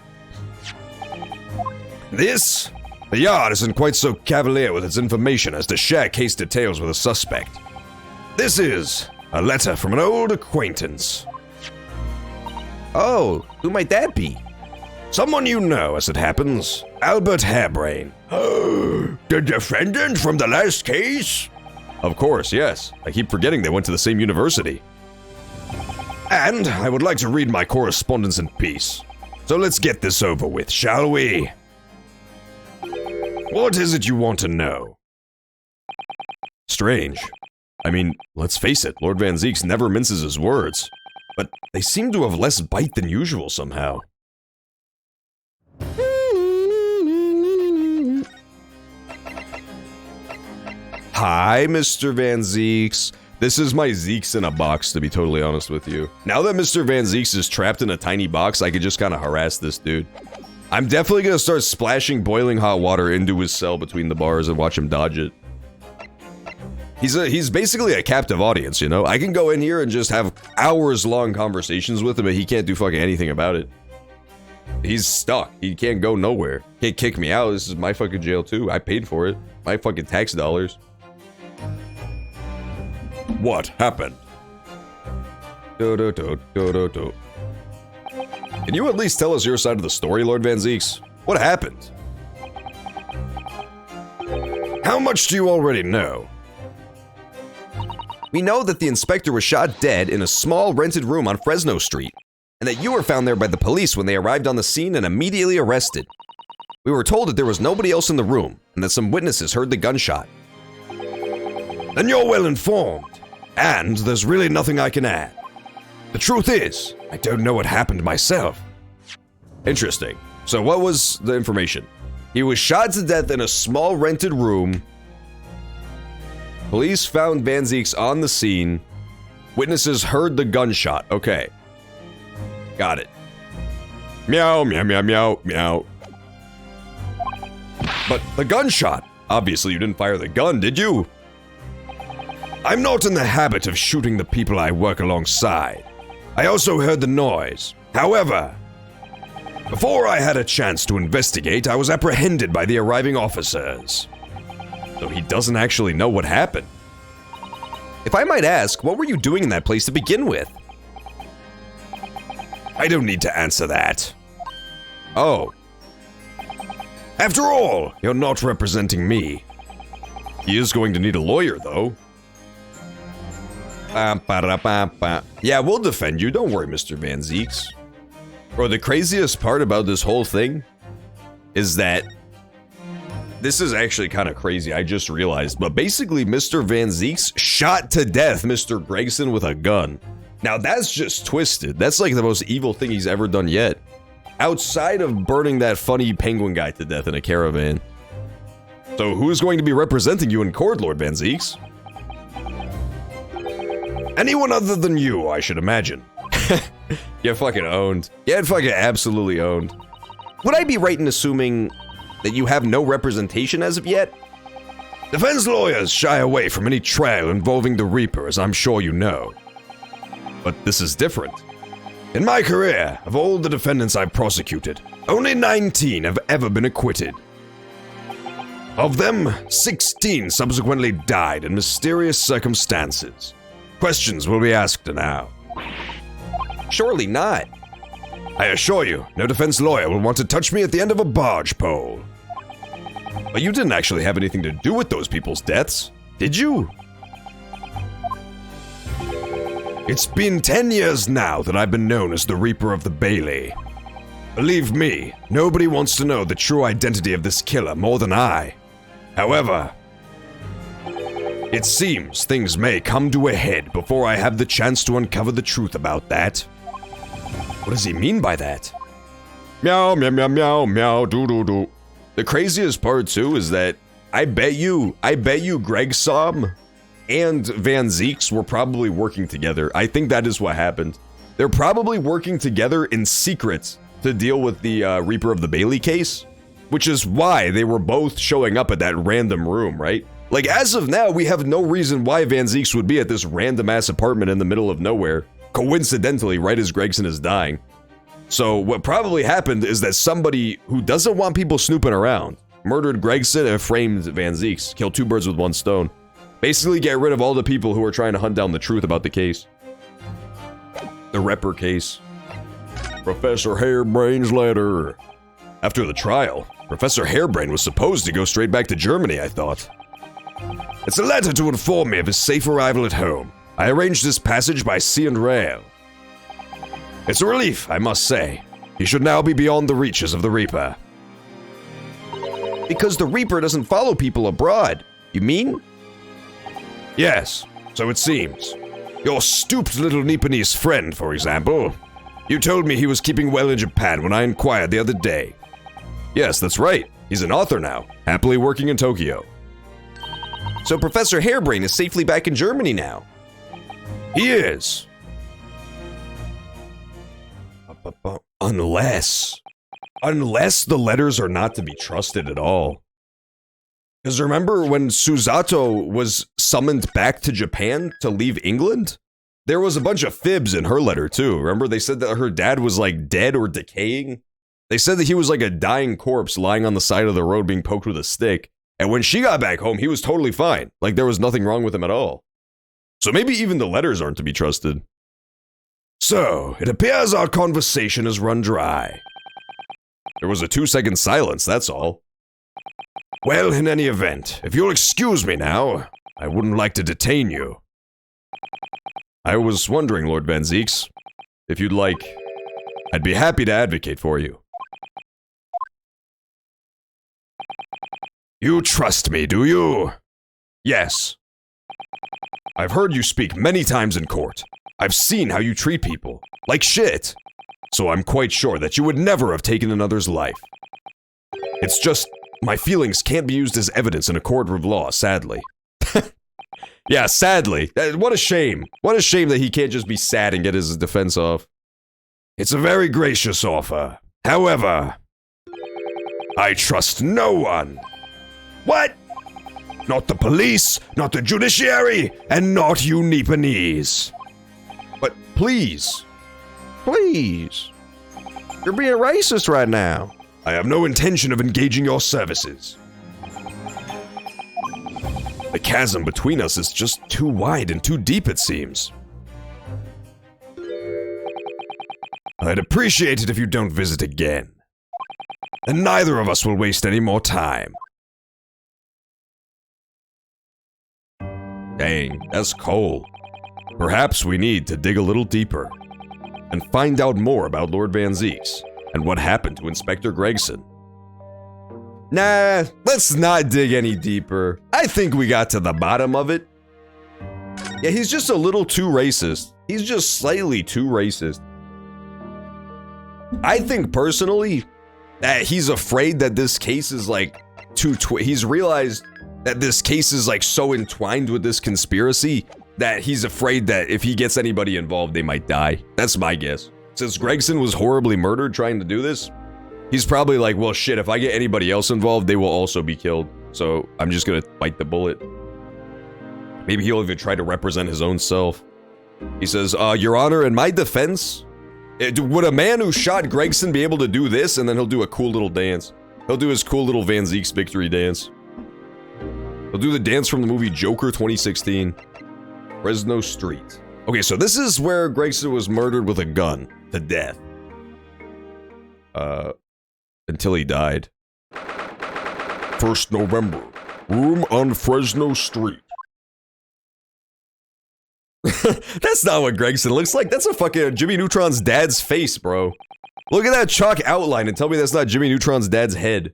This? The Yard isn't quite so cavalier with its information as to share case details with a suspect. This is a letter from an old acquaintance. Oh, who might that be? Someone you know, as it happens. Albert Hairbrain. The defendant from the last case? Of course, yes. I keep forgetting they went to the same university. And I would like to read my correspondence in peace. So let's get this over with, shall we? What is it you want to know? Strange. I mean, let's face it, Lord Van Zeeks never minces his words. But they seem to have less bite than usual somehow. Hi, Mr. Van Zeeks. This is my Zeeks in a box, to be totally honest with you. Now that Mr. Van Zeeks is trapped in a tiny box, I could just kind of harass this dude. I'm definitely gonna start splashing boiling hot water into his cell between the bars and watch him dodge it. He's basically a captive audience, you know? I can go in here and just have hours-long conversations with him, and he can't do fucking anything about it. He's stuck. He can't go nowhere. Can't kick me out. This is my fucking jail, too. I paid for it. My fucking tax dollars. What happened? Can you at least tell us your side of the story, Lord Van Zeeks? What happened? How much do you already know? We know that the inspector was shot dead in a small rented room on Fresno Street, and that you were found there by the police when they arrived on the scene and immediately arrested. We were told that there was nobody else in the room, and that some witnesses heard the gunshot. Then you're well informed, and there's really nothing I can add. The truth is, I don't know what happened myself. Interesting. So what was the information? He was shot to death in a small rented room. Police found Van Zeeks on the scene. Witnesses heard the gunshot. Okay. Got it. Meow, meow, meow, meow, meow. But the gunshot! Obviously you didn't fire the gun, did you? I'm not in the habit of shooting the people I work alongside. I also heard the noise. However, before I had a chance to investigate, I was apprehended by the arriving officers. So he doesn't actually know what happened. If I might ask, what were you doing in that place to begin with? I don't need to answer that. Oh. After all, you're not representing me. He is going to need a lawyer, though. Yeah, we'll defend you. Don't worry, Mr. Van Zeeks. Bro, the craziest part about this whole thing is that this is actually kind of crazy. I just realized. But basically, Mr. Van Zeeks shot to death Mr. Gregson with a gun. Now, that's just twisted. That's like the most evil thing he's ever done yet. Outside of burning that funny penguin guy to death in a caravan. So who's going to be representing you in court, Lord Van Zeeks? Anyone other than you, I should imagine. Get fucking owned. Get fucking absolutely owned. Would I be right in assuming that you have no representation as of yet? Defense lawyers shy away from any trial involving the Reaper, as I'm sure you know. But this is different. In my career, of all the defendants I've prosecuted, only 19 have ever been acquitted. Of them, 16 subsequently died in mysterious circumstances. Questions will be asked now. Surely not. I assure you, no defense lawyer will want to touch me at the end of a barge pole. But you didn't actually have anything to do with those people's deaths, did you? It's been 10 years now that I've been known as the Reaper of the Bailey. Believe me, nobody wants to know the true identity of this killer more than I. However, it seems things may come to a head before I have the chance to uncover the truth about that. What does he mean by that? Meow, meow, meow, meow, meow, doo doo doo. The craziest part too is that I bet you Greg Somm and Van Zeeks were probably working together. I think that is what happened. They're probably working together in secret to deal with the Reaper of the Bailey case, which is why they were both showing up at that random room, right? Like, as of now, we have no reason why Van Zeeks would be at this random-ass apartment in the middle of nowhere, coincidentally, right as Gregson is dying. So what probably happened is that somebody who doesn't want people snooping around murdered Gregson and framed Van Zeeks, killed two birds with one stone. Basically get rid of all the people who are trying to hunt down the truth about the case. The Repper case. Professor Hairbrain's letter. After the trial, Professor Hairbrain was supposed to go straight back to Germany, I thought. It's a letter to inform me of his safe arrival at home. I arranged this passage by sea and rail. It's a relief, I must say. He should now be beyond the reaches of the Reaper. Because the Reaper doesn't follow people abroad, you mean? Yes, so it seems. Your stooped little Nipponese friend, for example. You told me he was keeping well in Japan when I inquired the other day. Yes, that's right. He's an author now, happily working in Tokyo. So Professor Hairbrain is safely back in Germany now. He is. Unless the letters are not to be trusted at all. Because remember when Susato was summoned back to Japan to leave England? There was a bunch of fibs in her letter too. Remember they said that her dad was like dead or decaying? They said that he was like a dying corpse lying on the side of the road being poked with a stick. And when she got back home, he was totally fine. Like there was nothing wrong with him at all. So maybe even the letters aren't to be trusted. So, it appears our conversation has run dry. There was a 2-second silence, that's all. Well, in any event, if you'll excuse me now, I wouldn't like to detain you. I was wondering, Lord Van Zeeks, if you'd like, I'd be happy to advocate for you. You trust me, do you? Yes. I've heard you speak many times in court. I've seen how you treat people. Like shit. So I'm quite sure that you would never have taken another's life. It's just, my feelings can't be used as evidence in a court of law, sadly. Yeah, sadly. What a shame. What a shame that he can't just be sad and get his defense off. It's a very gracious offer. However, I trust no one. What? Not the police, not the judiciary, and not you Nipponese. But please. Please. You're being racist right now. I have no intention of engaging your services. The chasm between us is just too wide and too deep, it seems. I'd appreciate it if you don't visit again. And neither of us will waste any more time. Dang, that's cold. Perhaps we need to dig a little deeper and find out more about Lord Van Zeeks and what happened to Inspector Gregson. Nah, let's not dig any deeper. I think we got to the bottom of it. Yeah, he's just a little too racist. He's just slightly too racist. I think personally that he's afraid that this case is like he's realized that this case is like so entwined with this conspiracy that he's afraid that if he gets anybody involved, they might die. That's my guess. Since Gregson was horribly murdered trying to do this, he's probably like, well, shit, if I get anybody else involved, they will also be killed. So I'm just gonna bite the bullet. Maybe he'll even try to represent his own self. He says, Your Honor, in my defense, would a man who shot Gregson be able to do this? And then he'll do a cool little dance. He'll do his cool little Van Zeeks victory dance. They'll do the dance from the movie Joker 2016. Fresno Street. Okay, so this is where Gregson was murdered with a gun to death. Until he died. 1st November. Room on Fresno Street. That's not what Gregson looks like. That's a fucking Jimmy Neutron's dad's face, bro. Look at that chalk outline and tell me that's not Jimmy Neutron's dad's head.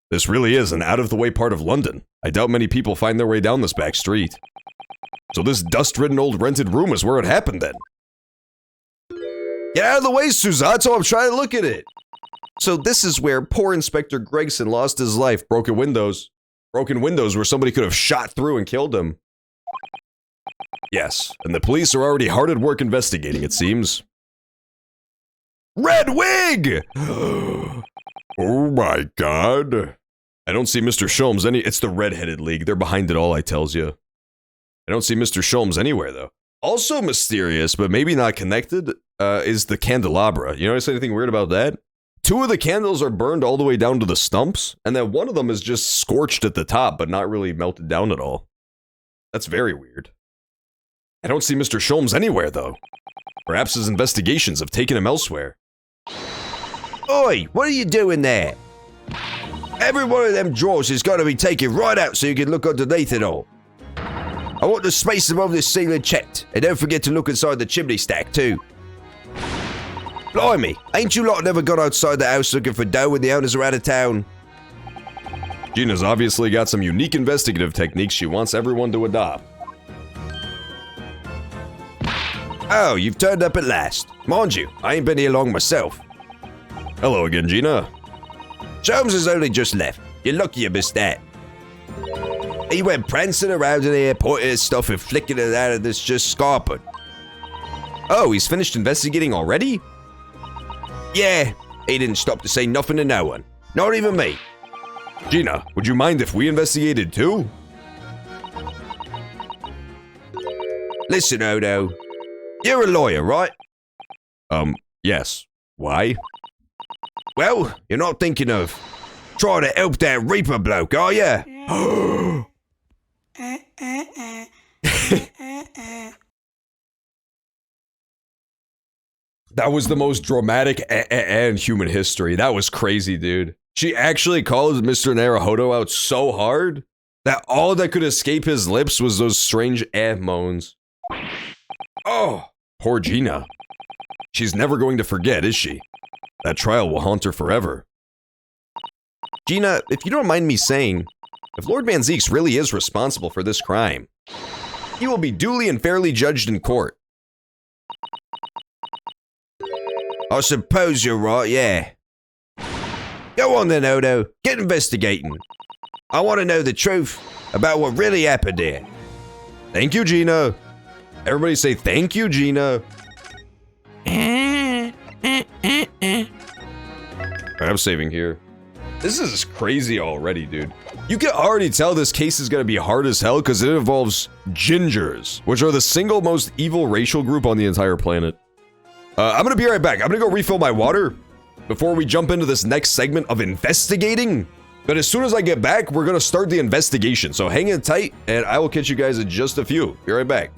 This really is an out-of-the-way part of London. I doubt many people find their way down this back street. So this dust-ridden old rented room is where it happened then. Get out of the way, Suzato, I'm trying to look at it. So this is where poor Inspector Gregson lost his life. Broken windows. Broken windows where somebody could have shot through and killed him. Yes, and the police are already hard at work investigating, it seems. Red wig! Oh my god. I don't see Mr. Sholmes any- It's the Red-Headed League. They're behind it all, I tells you. I don't see Mr. Sholmes anywhere, though. Also mysterious, but maybe not connected, is the candelabra. You notice anything weird about that? 2 of the candles are burned all the way down to the stumps, and then one of them is just scorched at the top, but not really melted down at all. That's very weird. I don't see Mr. Sholmes anywhere, though. Perhaps his investigations have taken him elsewhere. Oi, what are you doing there? Every one of them drawers has got to be taken right out so you can look underneath it all. I want the space above the ceiling checked, and don't forget to look inside the chimney stack too. Blimey, ain't you lot never gone outside the house looking for dough when the owners are out of town? Gina's obviously got some unique investigative techniques she wants everyone to adopt. Oh, you've turned up at last. Mind you, I ain't been here long myself. Hello again, Gina. Sholmes has only just left. You're lucky you missed that. He went prancing around in here, pointing at stuff and flicking it out of this just scarping. Oh, he's finished investigating already? Yeah, he didn't stop to say nothing to no one. Not even me. Gina, would you mind if we investigated too? Listen, Odo. You're a lawyer, right? Yes. Why? Well, you're not thinking of trying to help that Reaper bloke, are ya? That was the most dramatic in human history. That was crazy, dude. She actually called Mr. Naruhodo out so hard that all that could escape his lips was those strange moans. Oh, poor Gina. She's never going to forget, is she? That trial will haunt her forever. Gina, if you don't mind me saying, if Lord Manzeeks really is responsible for this crime, he will be duly and fairly judged in court. I suppose you're right, yeah. Go on then, Odo. Get investigating. I want to know the truth about what really happened here. Thank you, Gina. Everybody say thank you, Gina. I'm saving here. This is crazy already, dude. You can already tell this case is gonna be hard as hell because it involves gingers, which are the single most evil racial group on the entire planet. I'm gonna be right back. I'm gonna go refill my water before we jump into this next segment of investigating. But as soon as I get back, we're gonna start the investigation. So hang in tight, and I will catch you guys in just a few. Be right back.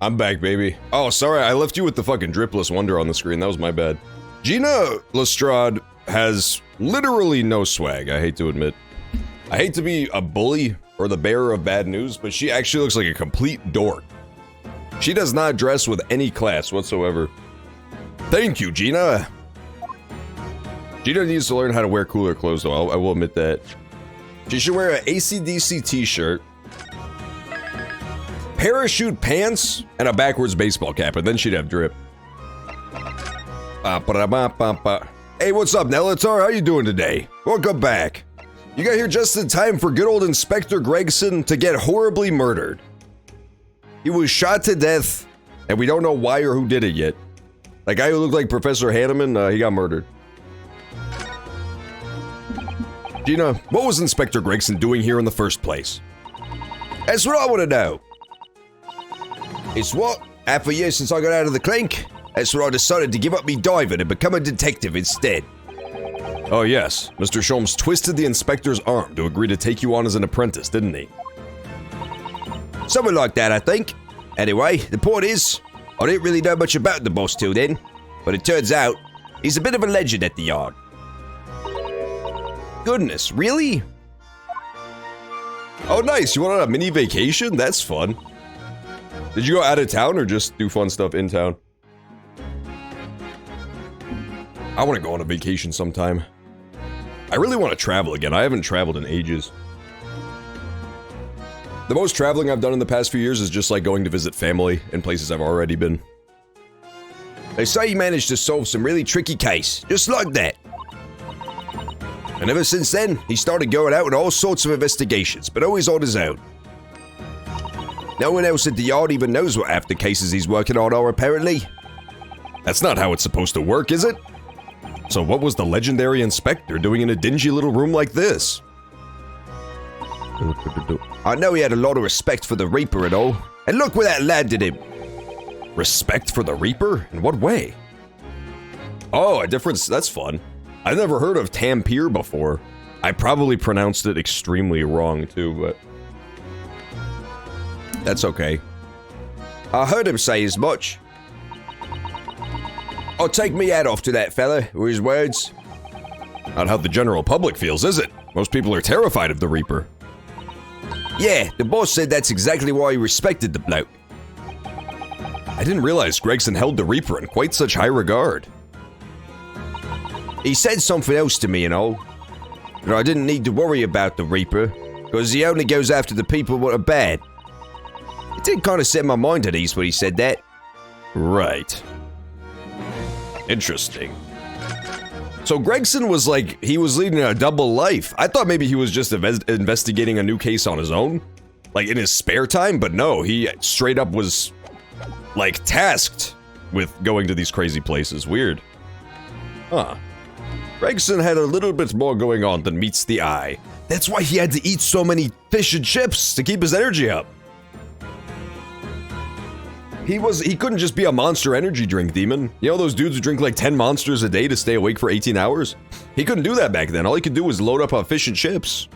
I'm back, baby. Oh, sorry, I left you with the fucking dripless wonder on the screen. That was my bad. Gina Lestrade has literally no swag, I hate to admit. I hate to be a bully or the bearer of bad news, but she actually looks like a complete dork. She does not dress with any class whatsoever. Thank you, Gina. Gina needs to learn how to wear cooler clothes, though. I will admit that. She should wear an AC/DC t-shirt, parachute pants, and a backwards baseball cap, and then she'd have drip. Hey, what's up, Nelatar? How you doing today? Welcome back. You got here just in time for good old Inspector Gregson to get horribly murdered. He was shot to death, and we don't know why or who did it yet. That guy who looked like Professor Hanneman, he got murdered. Gina, what was Inspector Gregson doing here in the first place? That's what I want to know. It's what? Half a year since I got out of the clink. That's when I decided to give up me diving and become a detective instead. Oh yes, Mr. Sholmes twisted the inspector's arm to agree to take you on as an apprentice, didn't he? Something like that, I think. Anyway, the point is, I didn't really know much about the boss till then, but it turns out, he's a bit of a legend at the yard. Goodness, really? Oh nice, you went on a mini vacation? That's fun. Did you go out of town or just do fun stuff in town? I want to go on a vacation sometime. I really want to travel again. I haven't traveled in ages. The most traveling I've done in the past few years is just like going to visit family in places I've already been. They say he managed to solve some really tricky case, just like that. And ever since then, he started going out on all sorts of investigations, but always on his own. No one else at the yard even knows what half the cases he's working on are, apparently. That's not how it's supposed to work, is it? So what was the legendary inspector doing in a dingy little room like this? I know he had a lot of respect for the Reaper and all, and look where that landed him. Respect for the Reaper? In what way? Oh, a difference, that's fun. I've never heard of Tampere before. I probably pronounced it extremely wrong too, but that's okay. I heard him say as much. I'll take me hat off to that fella, or his words. Not how the general public feels, is it? Most people are terrified of the Reaper. Yeah, the boss said that's exactly why he respected the bloke. I didn't realize Gregson held the Reaper in quite such high regard. He said something else to me and all, but I didn't need to worry about the Reaper, because he only goes after the people that are bad. It did kind of set my mind at ease when he said that. Right. Interesting. So Gregson was like, he was leading a double life. I thought maybe he was just investigating a new case on his own, like in his spare time, but no, he straight up was like tasked with going to these crazy places. Weird. Huh. Gregson had a little bit more going on than meets the eye. That's why he had to eat so many fish and chips to keep his energy up. He couldn't just be a Monster energy drink demon. You know those dudes who drink like 10 monsters a day to stay awake for 18 hours? He couldn't do that back then. All he could do was load up on fish and chips.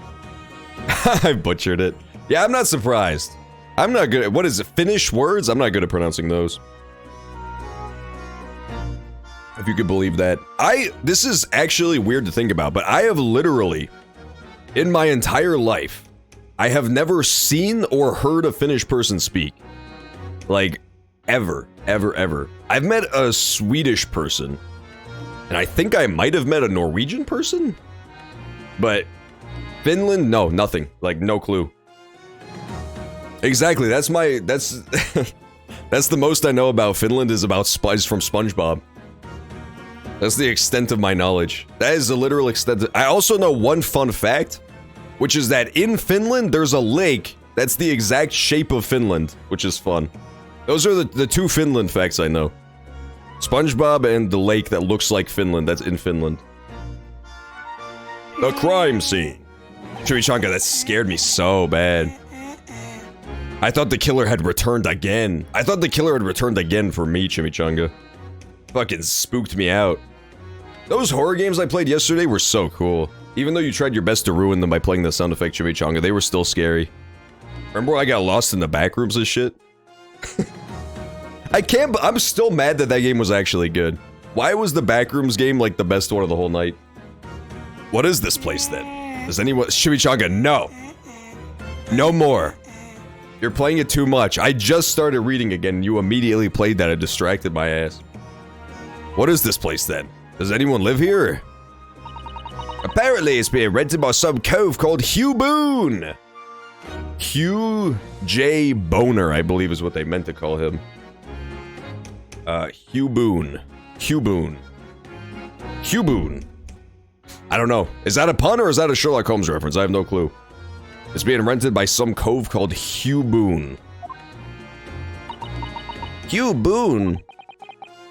I butchered it. Yeah, I'm not surprised. I'm not good at, what is it, Finnish words? I'm not good at pronouncing those. If you could believe that. This is actually weird to think about, but I have literally, in my entire life, I have never seen or heard a Finnish person speak. Like, ever. I've met a Swedish person, and I think I might have met a Norwegian person, but Finland, no, nothing. Like, no clue. Exactly, that's that's the most I know about Finland is from SpongeBob. That's the extent of my knowledge. That is the literal extent. I also know one fun fact, which is that in Finland, there's a lake that's the exact shape of Finland, which is fun. Those are the two Finland facts I know. SpongeBob and the lake that looks like Finland, that's in Finland. The crime scene. Chimichanga, that scared me so bad. I thought the killer had returned again. I thought the killer had returned again for me, Chimichanga. Fucking spooked me out. Those horror games I played yesterday were so cool. Even though you tried your best to ruin them by playing the sound effect Chimichanga, they were still scary. Remember when I got lost in the back rooms and shit? I'm still mad that that game was actually good. Why was the Backrooms game like the best one of the whole night? What is this place then? Does anyone... Chimichanga, no. No more. You're playing it too much. I just started reading again and you immediately played that and distracted my ass. What is this place then? Does anyone live here? Apparently it's being rented by some cove called Hugh Boone. Hugh J. Boner, I believe is what they meant to call him. Hugh Boone. Hugh Boone. Hugh Boone. I don't know. Is that a pun or is that a Sherlock Holmes reference? I have no clue. It's being rented by some cove called Hugh Boone. Hugh Boone?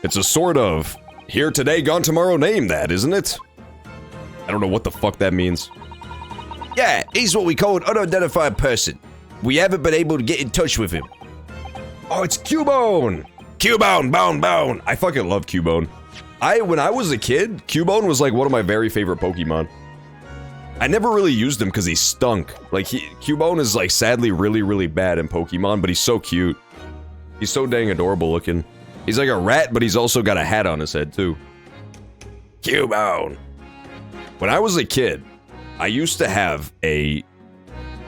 It's a sort of here today, gone tomorrow name that, isn't it? I don't know what the fuck that means. Yeah, he's what we call an unidentified person. We haven't been able to get in touch with him. Oh, it's Cubone! Cubone, bone. I fucking love Cubone. When I was a kid, Cubone was like one of my very favorite Pokemon. I never really used him because he stunk. Like, Cubone is like sadly really, really bad in Pokemon, but he's so cute. He's so dang adorable looking. He's like a rat, but he's also got a hat on his head too. Cubone. When I was a kid, I used to have a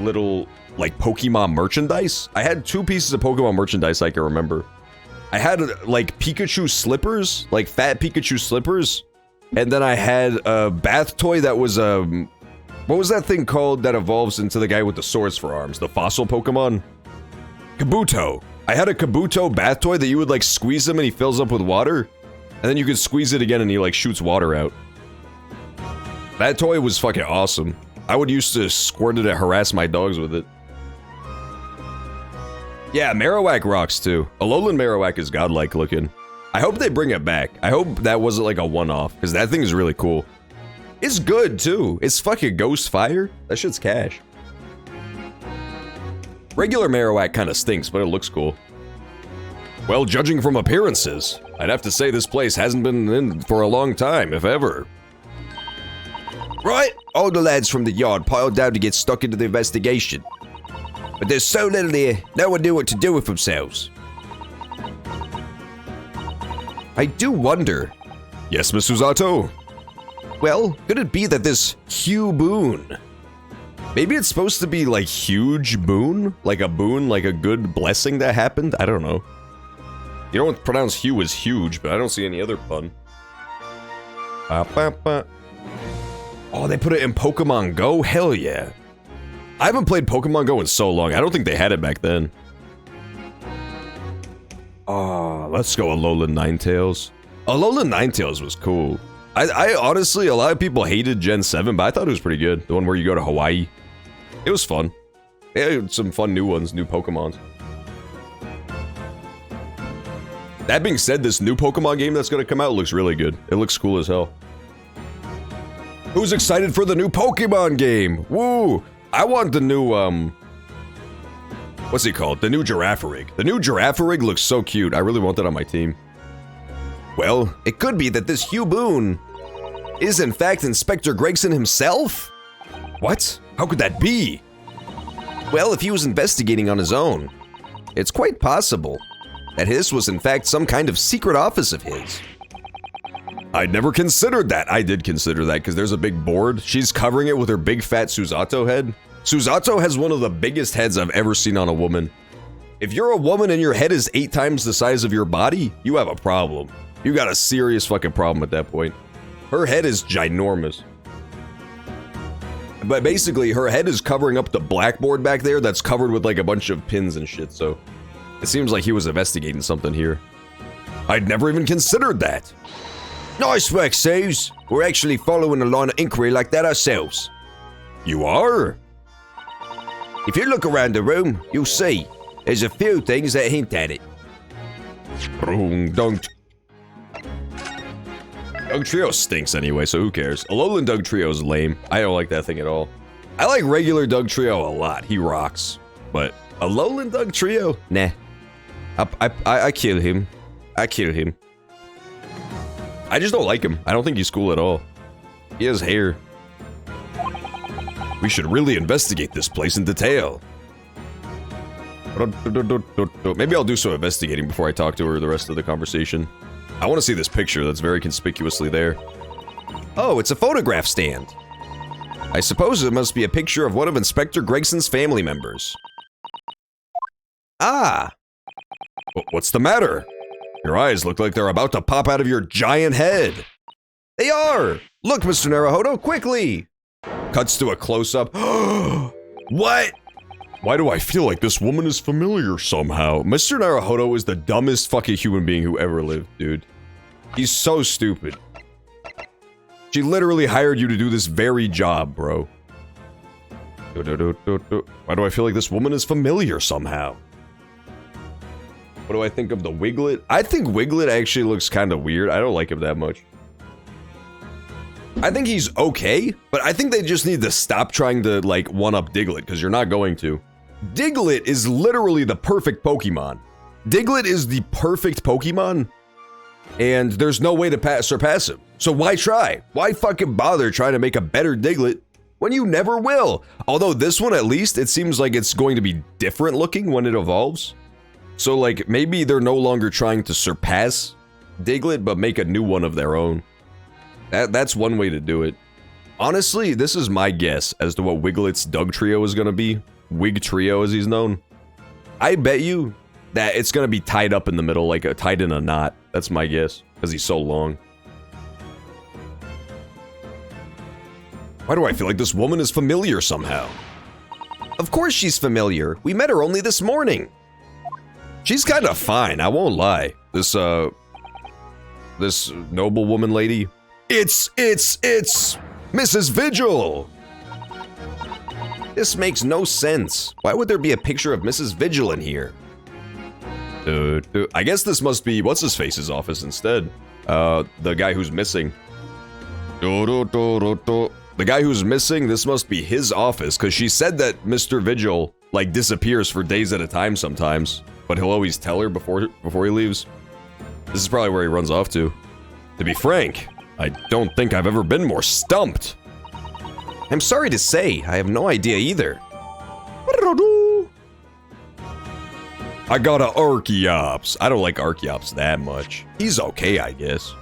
little, like, Pokemon merchandise. I had 2 pieces of Pokemon merchandise I can remember. I had, like, Pikachu slippers, like fat Pikachu slippers. And then I had a bath toy that was, what was that thing called that evolves into the guy with the swords for arms? The fossil Pokemon? Kabuto. I had a Kabuto bath toy that you would, like, squeeze him and he fills up with water. And then you could squeeze it again and he, like, shoots water out. That toy was fucking awesome. I would used to squirt it and harass my dogs with it. Yeah, Marowak rocks too. Alolan Marowak is godlike looking. I hope they bring it back. I hope that wasn't like a one-off, because that thing is really cool. It's good too. It's fucking Ghost Fire. That shit's cash. Regular Marowak kind of stinks, but it looks cool. Well, judging from appearances, I'd have to say this place hasn't been in for a long time, if ever. Right? All the lads from the yard piled down to get stuck into the investigation. But there's so little here, no one knew what to do with themselves. I do wonder. Yes, Miss Susato? Well, could it be that this Hugh Boone? Maybe it's supposed to be like huge boon? Like a boon, like a good blessing that happened? I don't know. You don't pronounce Hugh as huge, but I don't see any other pun. Oh, they put it in Pokemon Go? Hell yeah. I haven't played Pokemon Go in so long. I don't think they had it back then. Oh, let's go Alolan Ninetales. Alolan Ninetales was cool. I honestly, a lot of people hated Gen 7, but I thought it was pretty good. The one where you go to Hawaii. It was fun. They had some fun new ones, new Pokemons. That being said, this new Pokemon game that's gonna come out looks really good. It looks cool as hell. Who's excited for the new Pokemon game? Woo! I want the new, what's it called? The new Girafarig. The new Girafarig looks so cute. I really want that on my team. Well, it could be that this Hugh Boone is in fact Inspector Gregson himself? What? How could that be? Well, if he was investigating on his own, it's quite possible that this was in fact some kind of secret office of his. I'd never considered that. I did consider that because there's a big board. She's covering it with her big fat Susato head. Susato has one of the biggest heads I've ever seen on a woman. If you're a woman and your head is 8 times the size of your body, you have a problem. You got a serious fucking problem at that point. Her head is ginormous. But basically, her head is covering up the blackboard back there that's covered with like a bunch of pins and shit, so it seems like he was investigating something here. I'd never even considered that. Nice work, Suze. We're actually following a line of inquiry like that ourselves. You are? If you look around the room, you'll see. There's a few things that hint at it. Dunk Trio stinks anyway, so who cares? Alolan Doug Trio is lame. I don't like that thing at all. I like regular Doug Trio a lot. He rocks. But Alolan Doug Trio? Nah. I kill him. I kill him. I just don't like him. I don't think he's cool at all. He has hair. We should really investigate this place in detail. Maybe I'll do some investigating before I talk to her the rest of the conversation. I want to see this picture that's very conspicuously there. Oh, it's a photograph stand. I suppose it must be a picture of one of Inspector Gregson's family members. Ah! What's the matter? Your eyes look like they're about to pop out of your giant head. They are! Look, Mr. Naruhodo, quickly! Cuts to a close-up. What? Why do I feel like this woman is familiar somehow? Mr. Naruhodo is the dumbest fucking human being who ever lived, dude. He's so stupid. She literally hired you to do this very job, bro. Why do I feel like this woman is familiar somehow? What do I think of the Wiglet? I think Wiglet actually looks kind of weird. I don't like him that much. I think he's okay, but I think they just need to stop trying to, like, one-up Diglett, because you're not going to. Diglett is literally the perfect Pokemon. Diglett is the perfect Pokemon, and there's no way to surpass him. So why try? Why fucking bother trying to make a better Diglett when you never will? Although this one, at least, it seems like it's going to be different looking when it evolves. So, like, maybe they're no longer trying to surpass Diglett, but make a new one of their own. That's one way to do it. Honestly, this is my guess as to what Wiglet's Doug Trio is gonna be. Wig Trio, as he's known. I bet you that it's gonna be tied up in the middle, like tied in a knot. That's my guess, because he's so long. Why do I feel like this woman is familiar somehow? Of course she's familiar. We met her only this morning. She's kind of fine, I won't lie. This noble woman lady. It's Mrs. Vigil! This makes no sense. Why would there be a picture of Mrs. Vigil in here? I guess this must be what's-his-face's office instead. The guy who's missing. The guy who's missing, this must be his office, because she said that Mr. Vigil, like, disappears for days at a time sometimes, but he'll always tell her before he leaves. This is probably where he runs off to. To be frank, I don't think I've ever been more stumped. I'm sorry to say, I have no idea either. I got a Archeops. I don't like Archeops that much. He's okay, I guess.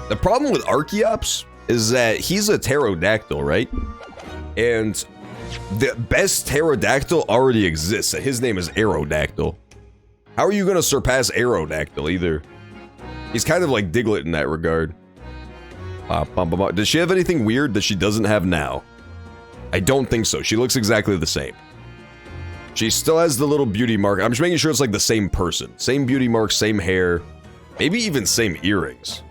The problem with Archeops is that he's a pterodactyl, right? And the best pterodactyl already exists, and his name is Aerodactyl. How are you gonna surpass Aerodactyl either? He's kind of like Diglett in that regard. Does she have anything weird that she doesn't have now? I don't think so. She looks exactly the same. She still has the little beauty mark. I'm just making sure it's like the same person. Same beauty mark, same hair. Maybe even same earrings.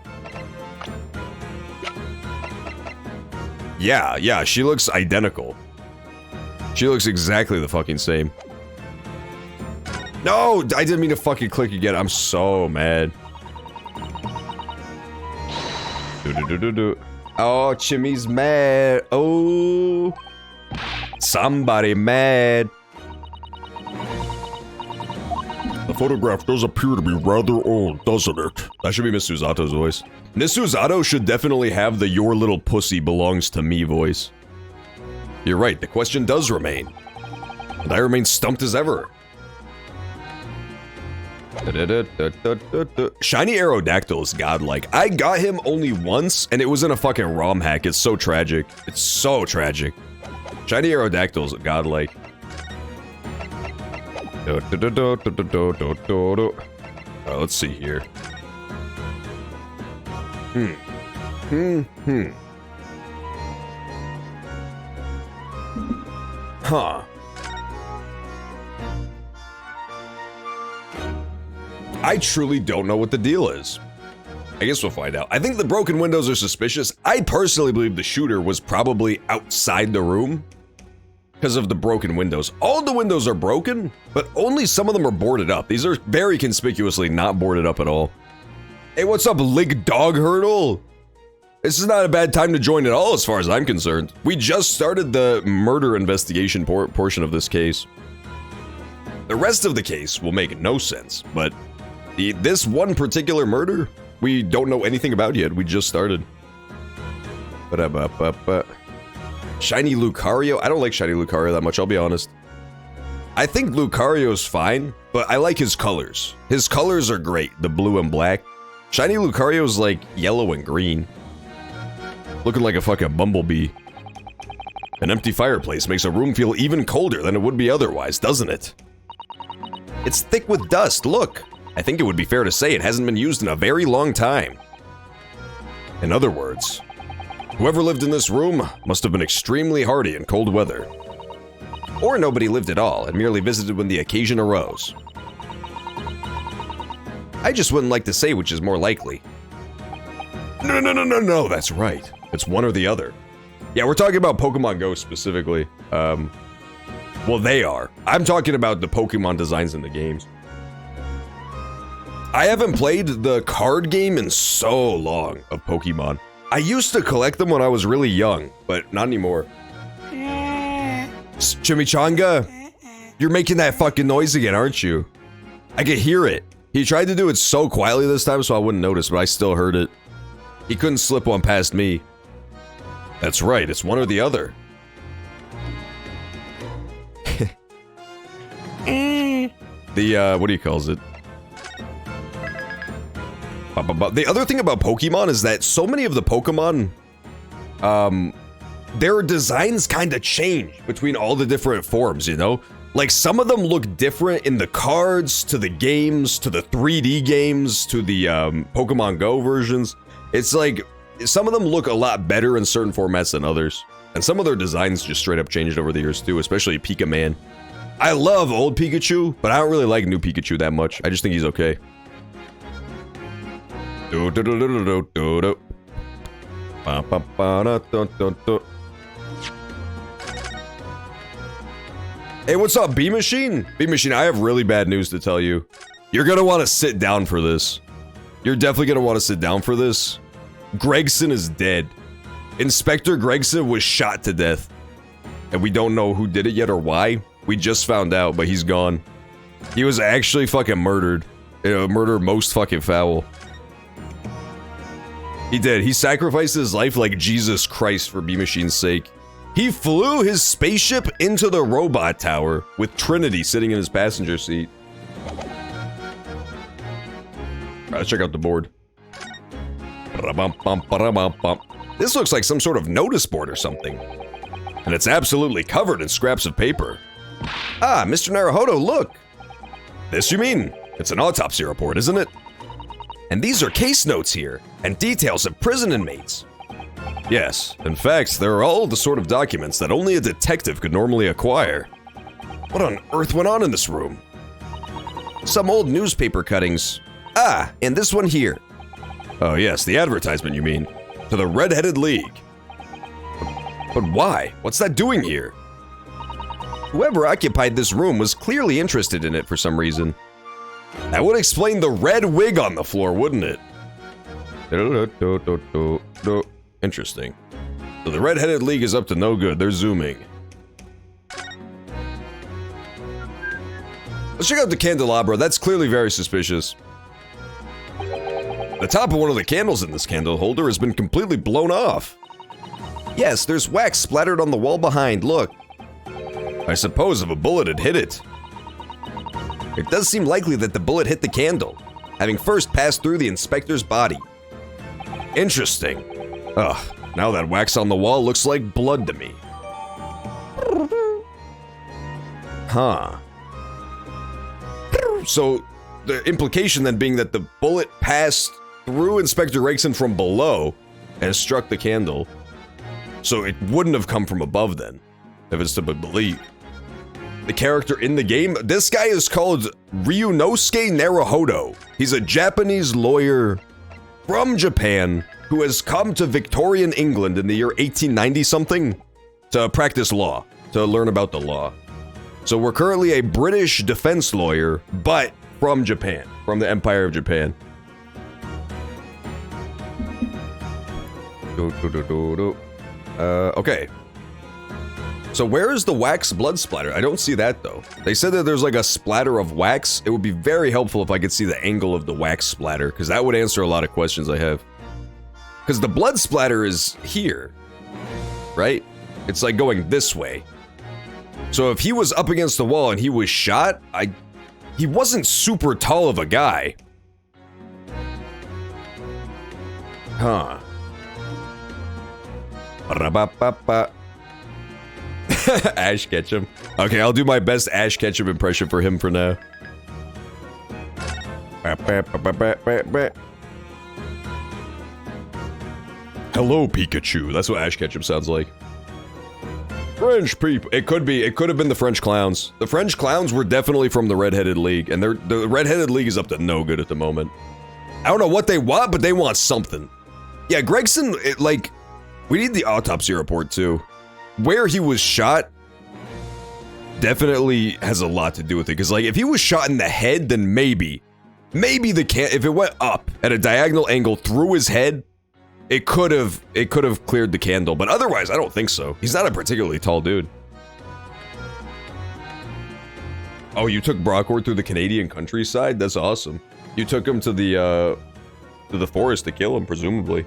Yeah, she looks identical. She looks exactly the fucking same. No, I didn't mean to fucking click again. I'm so mad. Oh, Chimmy's mad. Oh, somebody mad. The photograph does appear to be rather old, doesn't it? That should be Miss Susato's voice. Miss Susato should definitely have the "your little pussy belongs to me" voice. You're right, the question does remain. And I remain stumped as ever. Shiny Aerodactyl is godlike. I got him only once, and it was in a fucking ROM hack. It's so tragic. It's so tragic. Shiny Aerodactyl is godlike. Let's see here. Huh. I truly don't know what the deal is. I guess we'll find out. I think the broken windows are suspicious. I personally believe the shooter was probably outside the room because of the broken windows. All the windows are broken, but only some of them are boarded up. These are very conspicuously not boarded up at all. Hey, what's up, Lig Dog Hurdle? This is not a bad time to join at all as far as I'm concerned. We just started the murder investigation portion of this case. The rest of the case will make no sense, but this one particular murder, we don't know anything about yet. We just started. Shiny Lucario? I don't like Shiny Lucario that much, I'll be honest. I think Lucario's fine, but I like his colors. His colors are great, the blue and black. Shiny Lucario's like yellow and green. Looking like a fucking bumblebee. An empty fireplace makes a room feel even colder than it would be otherwise, doesn't it? It's thick with dust, look. I think it would be fair to say it hasn't been used in a very long time. In other words, whoever lived in this room must have been extremely hardy in cold weather. Or nobody lived at all and merely visited when the occasion arose. I just wouldn't like to say which is more likely. No, that's right. It's one or the other. Yeah, we're talking about Pokemon Go specifically. Well, they are. I'm talking about the Pokemon designs in the games. I haven't played the card game in so long of Pokemon. I used to collect them when I was really young, but not anymore. Chimichanga, you're making that fucking noise again, aren't you? I could hear it. He tried to do it so quietly this time so I wouldn't notice, but I still heard it. He couldn't slip one past me. That's right, it's one or the other. What do you calls it? The other thing about Pokemon is that so many of the Pokemon, their designs kind of change between all the different forms, you know? Like, some of them look different in the cards, to the games, to the 3D games, to the Pokemon Go versions. It's like, some of them look a lot better in certain formats than others. And some of their designs just straight up changed over the years too, especially Pika Man. I love old Pikachu, but I don't really like new Pikachu that much. I just think he's okay. Hey, what's up, B-Machine? B-Machine, I have really bad news to tell you. You're gonna want to sit down for this. You're definitely gonna want to sit down for this. Gregson is dead. Inspector Gregson was shot to death. And we don't know who did it yet or why. We just found out, but he's gone. He was actually fucking murdered. Murder most fucking foul. He did. He sacrificed his life like Jesus Christ for B-Machine's sake. He flew his spaceship into the robot tower with Trinity sitting in his passenger seat. Alright, let's check out the board. This looks like some sort of notice board or something. And it's absolutely covered in scraps of paper. Ah, Mr. Naruhodo, look! This you mean? It's an autopsy report, isn't it? And these are case notes here, and details of prison inmates. Yes, in fact, they're all the sort of documents that only a detective could normally acquire. What on earth went on in this room? Some old newspaper cuttings. Ah, and this one here. Oh yes, the advertisement you mean. To the Red-Headed League. But why? What's that doing here? Whoever occupied this room was clearly interested in it for some reason. That would explain the red wig on the floor, wouldn't it? Interesting. So the Red-Headed League is up to no good. They're zooming. Let's check out the candelabra. That's clearly very suspicious. The top of one of the candles in this candle holder has been completely blown off. Yes, there's wax splattered on the wall behind, look. I suppose if a bullet had hit it. It does seem likely that the bullet hit the candle, having first passed through the inspector's body. Interesting. Ugh, now that wax on the wall looks like blood to me. Huh. So, the implication then being that the bullet passed through Inspector Gregson from below and struck the candle. So it wouldn't have come from above then, if it's to be believed. The character in the game, this guy is called Ryunosuke Naruhodo. He's a Japanese lawyer from Japan who has come to Victorian England in the year 1890-something to practice law, to learn about the law. So we're currently a British defense lawyer, but from Japan, from the Empire of Japan. Okay. So where is the wax blood splatter? I don't see that though. They said that there's like a splatter of wax. It would be very helpful if I could see the angle of the wax splatter, because that would answer a lot of questions I have. Because the blood splatter is here, right? It's like going this way. So if he was up against the wall and he was shot, he wasn't super tall of a guy. Huh. Ash Ketchum. Okay, I'll do my best Ash Ketchum impression for him for now. Hello, Pikachu. That's what Ash Ketchum sounds like. French people. It could have been the French clowns. The French clowns were definitely from the Red-Headed League, and the Red-Headed League is up to no good at the moment. I don't know what they want, but they want something. Yeah, Gregson, we need the autopsy report too. Where he was shot definitely has a lot to do with it, because if he was shot in the head, then maybe if it went up at a diagonal angle through his head, it could have cleared the candle, but otherwise I don't think so. He's not a particularly tall dude. Oh, you took Brockhorn through the Canadian countryside? That's awesome. You took him to the forest to kill him, presumably.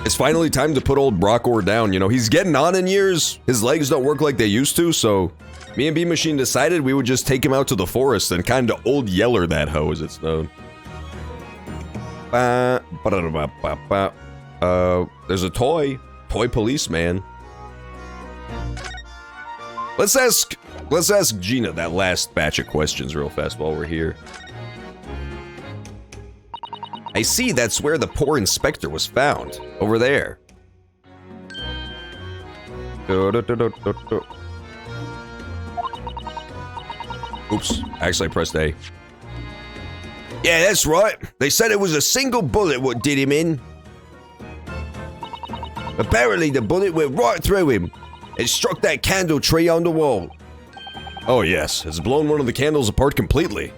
It's finally time to put old Brockhorn down, you know, he's getting on in years, his legs don't work like they used to, so me and B-Machine decided we would just take him out to the forest and kinda old yeller that hoe, as it's known. There's a toy policeman. Let's ask Gina that last batch of questions real fast while we're here. I see that's where the poor inspector was found. Over there. Oops, actually I pressed A. Yeah, that's right. They said it was a single bullet what did him in. Apparently the bullet went right through him. It struck that candle tree on the wall. Oh yes, it's blown one of the candles apart completely.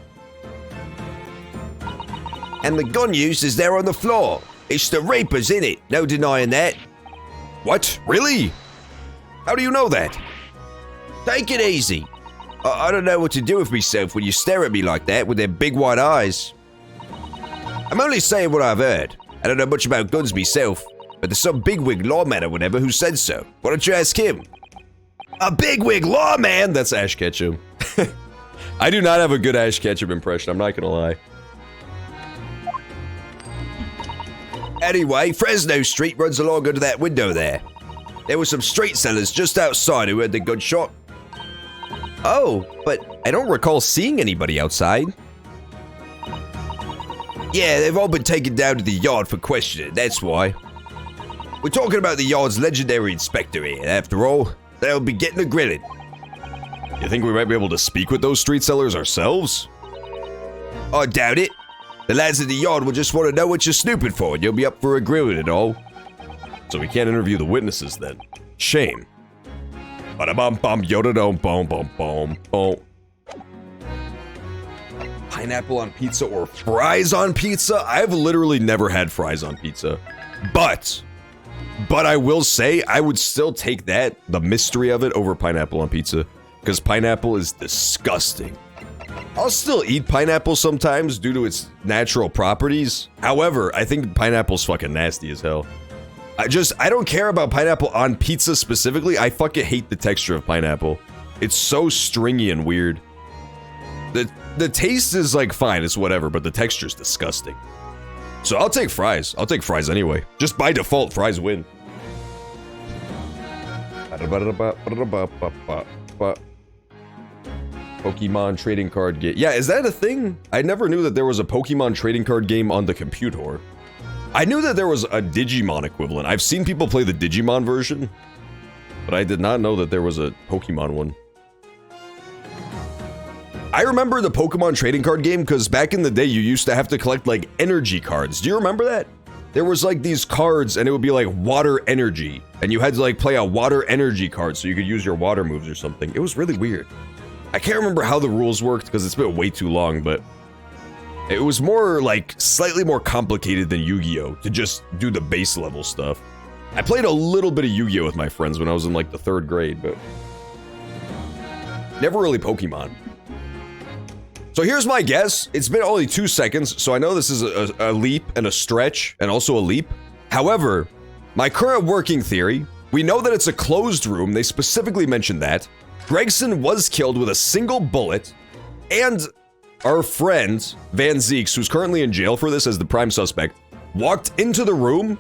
And the gun used is there on the floor. It's the Reaper's, innit? No denying that. What? Really? How do you know that? Take it easy. I don't know what to do with myself when you stare at me like that with them big white eyes. I'm only saying what I've heard. I don't know much about guns myself, but there's some bigwig lawman or whatever who said so. Why don't you ask him? A bigwig lawman? That's Ash Ketchum. I do not have a good Ash Ketchum impression, I'm not gonna lie. Anyway, Fresno Street runs along under that window there. There were some street sellers just outside who heard the gunshot. Oh, but I don't recall seeing anybody outside. Yeah, they've all been taken down to the yard for questioning, that's why. We're talking about the yard's legendary inspector here, after all. They'll be getting a grilling. You think we might be able to speak with those street sellers ourselves? I doubt it. The lads in the yard will just want to know what you're snooping for, and you'll be up for a grilling and all. So we can't interview the witnesses then. Shame. Ba-da-bum-bum, yoda-dum-bum-bum-bum-bum. Pineapple on pizza or fries on pizza? I've literally never had fries on pizza. But I will say, I would still take that, the mystery of it, over pineapple on pizza. Because pineapple is disgusting. I'll still eat pineapple sometimes due to its natural properties. However, I think pineapple's fucking nasty as hell. I don't care about pineapple on pizza specifically. I fucking hate the texture of pineapple. It's so stringy and weird. The taste is like fine, it's whatever, but the texture's disgusting. So I'll take fries. I'll take fries anyway. Just by default, fries win. Pokemon trading card game. Yeah, is that a thing? I never knew that there was a Pokemon trading card game on the computer. I knew that there was a Digimon equivalent. I've seen people play the Digimon version, but I did not know that there was a Pokemon one. I remember the Pokemon trading card game because back in the day you used to have to collect like energy cards. Do you remember that? There was like these cards and it would be like water energy, and you had to like play a water energy card so you could use your water moves or something. It was really weird. I can't remember how the rules worked because it's been way too long, but it was more like slightly more complicated than Yu-Gi-Oh! To just do the base level stuff. I played a little bit of Yu-Gi-Oh! With my friends when I was in like the 3rd grade, but never really Pokemon. So here's my guess. It's been only 2 seconds, so I know this is a leap and a stretch and also a leap. However, my current working theory, We know that it's a closed room. They specifically mentioned that. Gregson was killed with a single bullet. And our friend, Van Zeeks, who's currently in jail for this as the prime suspect, walked into the room.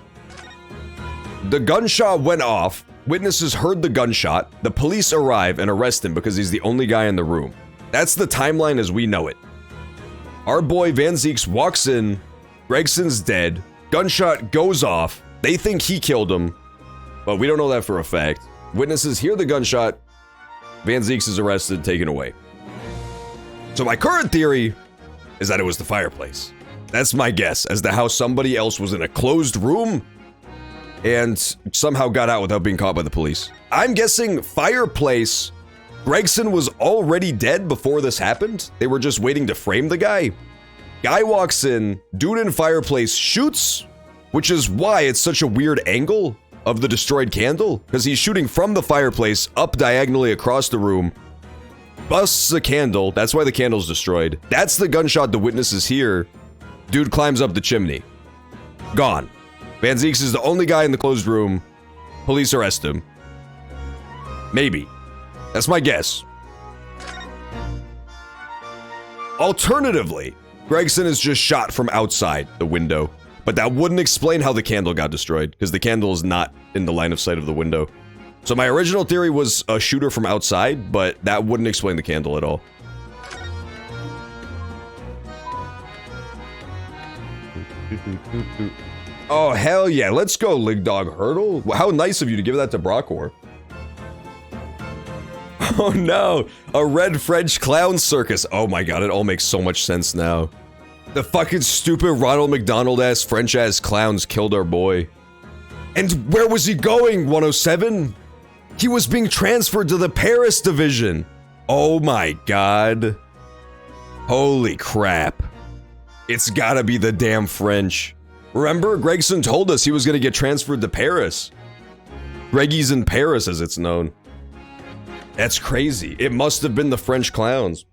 The gunshot went off. Witnesses heard the gunshot. The police arrive and arrest him because he's the only guy in the room. That's the timeline as we know it. Our boy Van Zeeks walks in. Gregson's dead. Gunshot goes off. They think he killed him, but we don't know that for a fact. Witnesses hear the gunshot. Van Zeeks is arrested, taken away. So my current theory is that it was the fireplace. That's my guess as to how somebody else was in a closed room and somehow got out without being caught by the police. I'm guessing fireplace. Gregson was already dead before this happened. They were just waiting to frame the guy. Guy walks in, dude in fireplace shoots, which is why it's such a weird angle of the destroyed candle, because he's shooting from the fireplace up diagonally across the room, busts the candle. That's why the candle's destroyed. That's the gunshot the witnesses hear. Dude climbs up the chimney. Gone. Van Zeeks is the only guy in the closed room. Police arrest him. Maybe. That's my guess. Alternatively, Gregson is just shot from outside the window. But that wouldn't explain how the candle got destroyed, because the candle is not in the line of sight of the window. So my original theory was a shooter from outside, but that wouldn't explain the candle at all. Oh, hell yeah. Let's go, Ligdog Hurdle. How nice of you to give that to Brockor. Oh no, a red French clown circus. Oh my god, it all makes so much sense now. The fucking stupid Ronald McDonald-ass French-ass clowns killed our boy. And where was he going, 107? He was being transferred to the Paris division. Oh my god. Holy crap. It's gotta be the damn French. Remember, Gregson told us he was gonna get transferred to Paris. Greggy's in Paris, as it's known. That's crazy. It must have been the French clowns.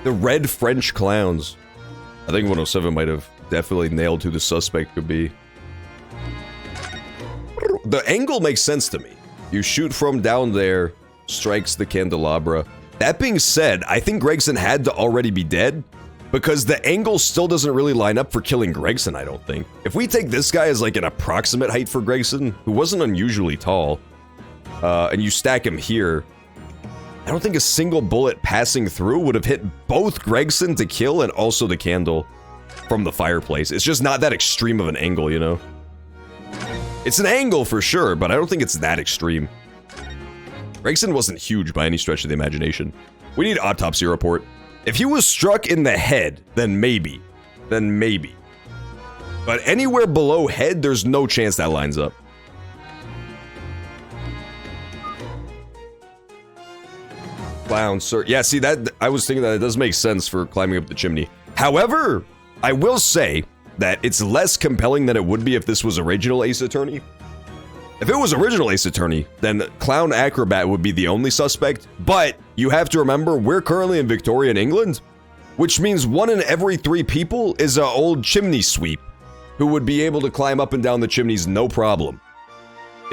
The red French clowns. I think 107 might have definitely nailed who the suspect could be. The angle makes sense to me. You shoot from down there, strikes the candelabra. That being said, I think Gregson had to already be dead, because the angle still doesn't really line up for killing Gregson, I don't think. If we take this guy as like an approximate height for Gregson, who wasn't unusually tall, and you stack him here, I don't think a single bullet passing through would have hit both Gregson to kill and also the candle from the fireplace. It's just not that extreme of an angle, you know? It's an angle for sure, but I don't think it's that extreme. Gregson wasn't huge by any stretch of the imagination. We need autopsy report. If he was struck in the head, then maybe. Then maybe. But anywhere below head, there's no chance that lines up. Clown, sir. Yeah, see, that I was thinking that it does make sense for climbing up the chimney. However, I will say that it's less compelling than it would be if this was original Ace Attorney. If it was original Ace Attorney, then Clown Acrobat would be the only suspect, but you have to remember, we're currently in Victorian England, which means 1 in every 3 people is an old chimney sweep who would be able to climb up and down the chimneys no problem.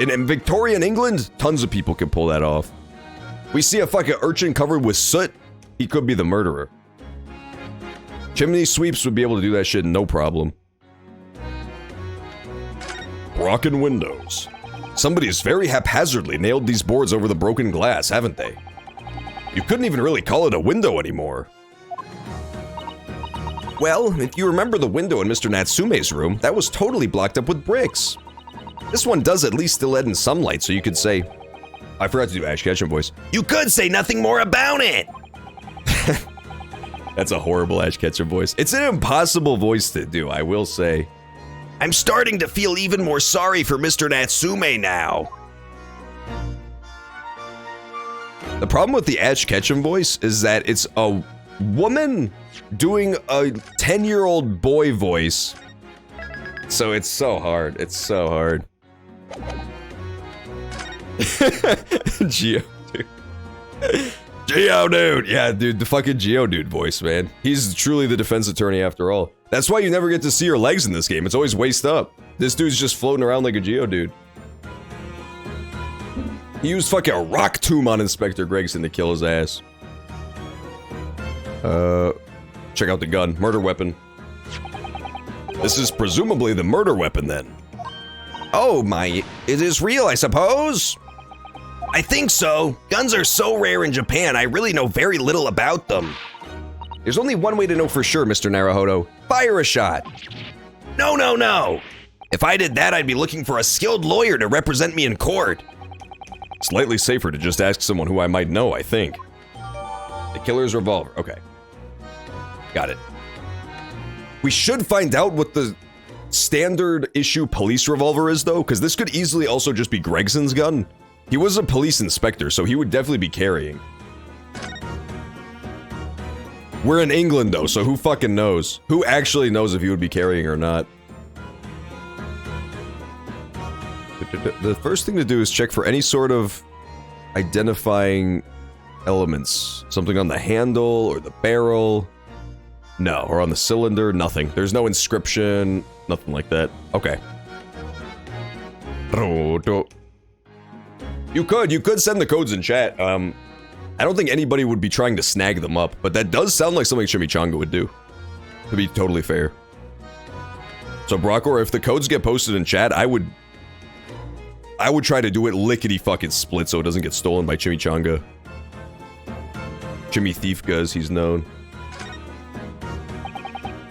In Victorian England, tons of people can pull that off. We see a fucking urchin covered with soot, he could be the murderer. Chimney sweeps would be able to do that shit no problem. Broken windows. Somebody's very haphazardly nailed these boards over the broken glass, haven't they? You couldn't even really call it a window anymore. Well, if you remember the window in Mr. Natsume's room, that was totally blocked up with bricks. This one does at least still let in some light, so you could say... I forgot to do Ash Ketchum voice. You could say nothing more about it! That's a horrible Ash Ketchum voice. It's an impossible voice to do, I will say. I'm starting to feel even more sorry for Mr. Natsume now. The problem with the Ash Ketchum voice is that it's a woman doing a 10-year-old boy voice. So it's so hard. It's so hard. Geodude. Geodude! Yeah, dude, the fucking Geodude voice, man. He's truly the defense attorney after all. That's why you never get to see her legs in this game. It's always waist up. This dude's just floating around like a Geodude. He used fucking a rock tomb on Inspector Gregson to kill his ass. Check out the gun. Murder weapon. This is presumably the murder weapon then. Oh my, it is real, I suppose? I think so. Guns are so rare in Japan, I really know very little about them. There's only one way to know for sure, Mr. Naruhodo. Fire a shot. No, no, no. If I did that, I'd be looking for a skilled lawyer to represent me in court. Slightly safer to just ask someone who I might know, I think. The killer's revolver. Okay. Got it. We should find out what the standard issue police revolver is, though, because this could easily also just be Gregson's gun. He was a police inspector, so he would definitely be carrying. We're in England, though, so who fucking knows? Who actually knows if he would be carrying or not? The first thing to do is check for any sort of identifying elements. Something on the handle or the barrel. No, or on the cylinder, nothing. There's no inscription, nothing like that. Okay. You could send the codes in chat. I don't think anybody would be trying to snag them up, but that does sound like something Chimichanga would do. To be totally fair. So Brockor, if the codes get posted in chat, I would try to do it lickety fucking split so it doesn't get stolen by Chimichanga. Chimmy Thiefka, as he's known.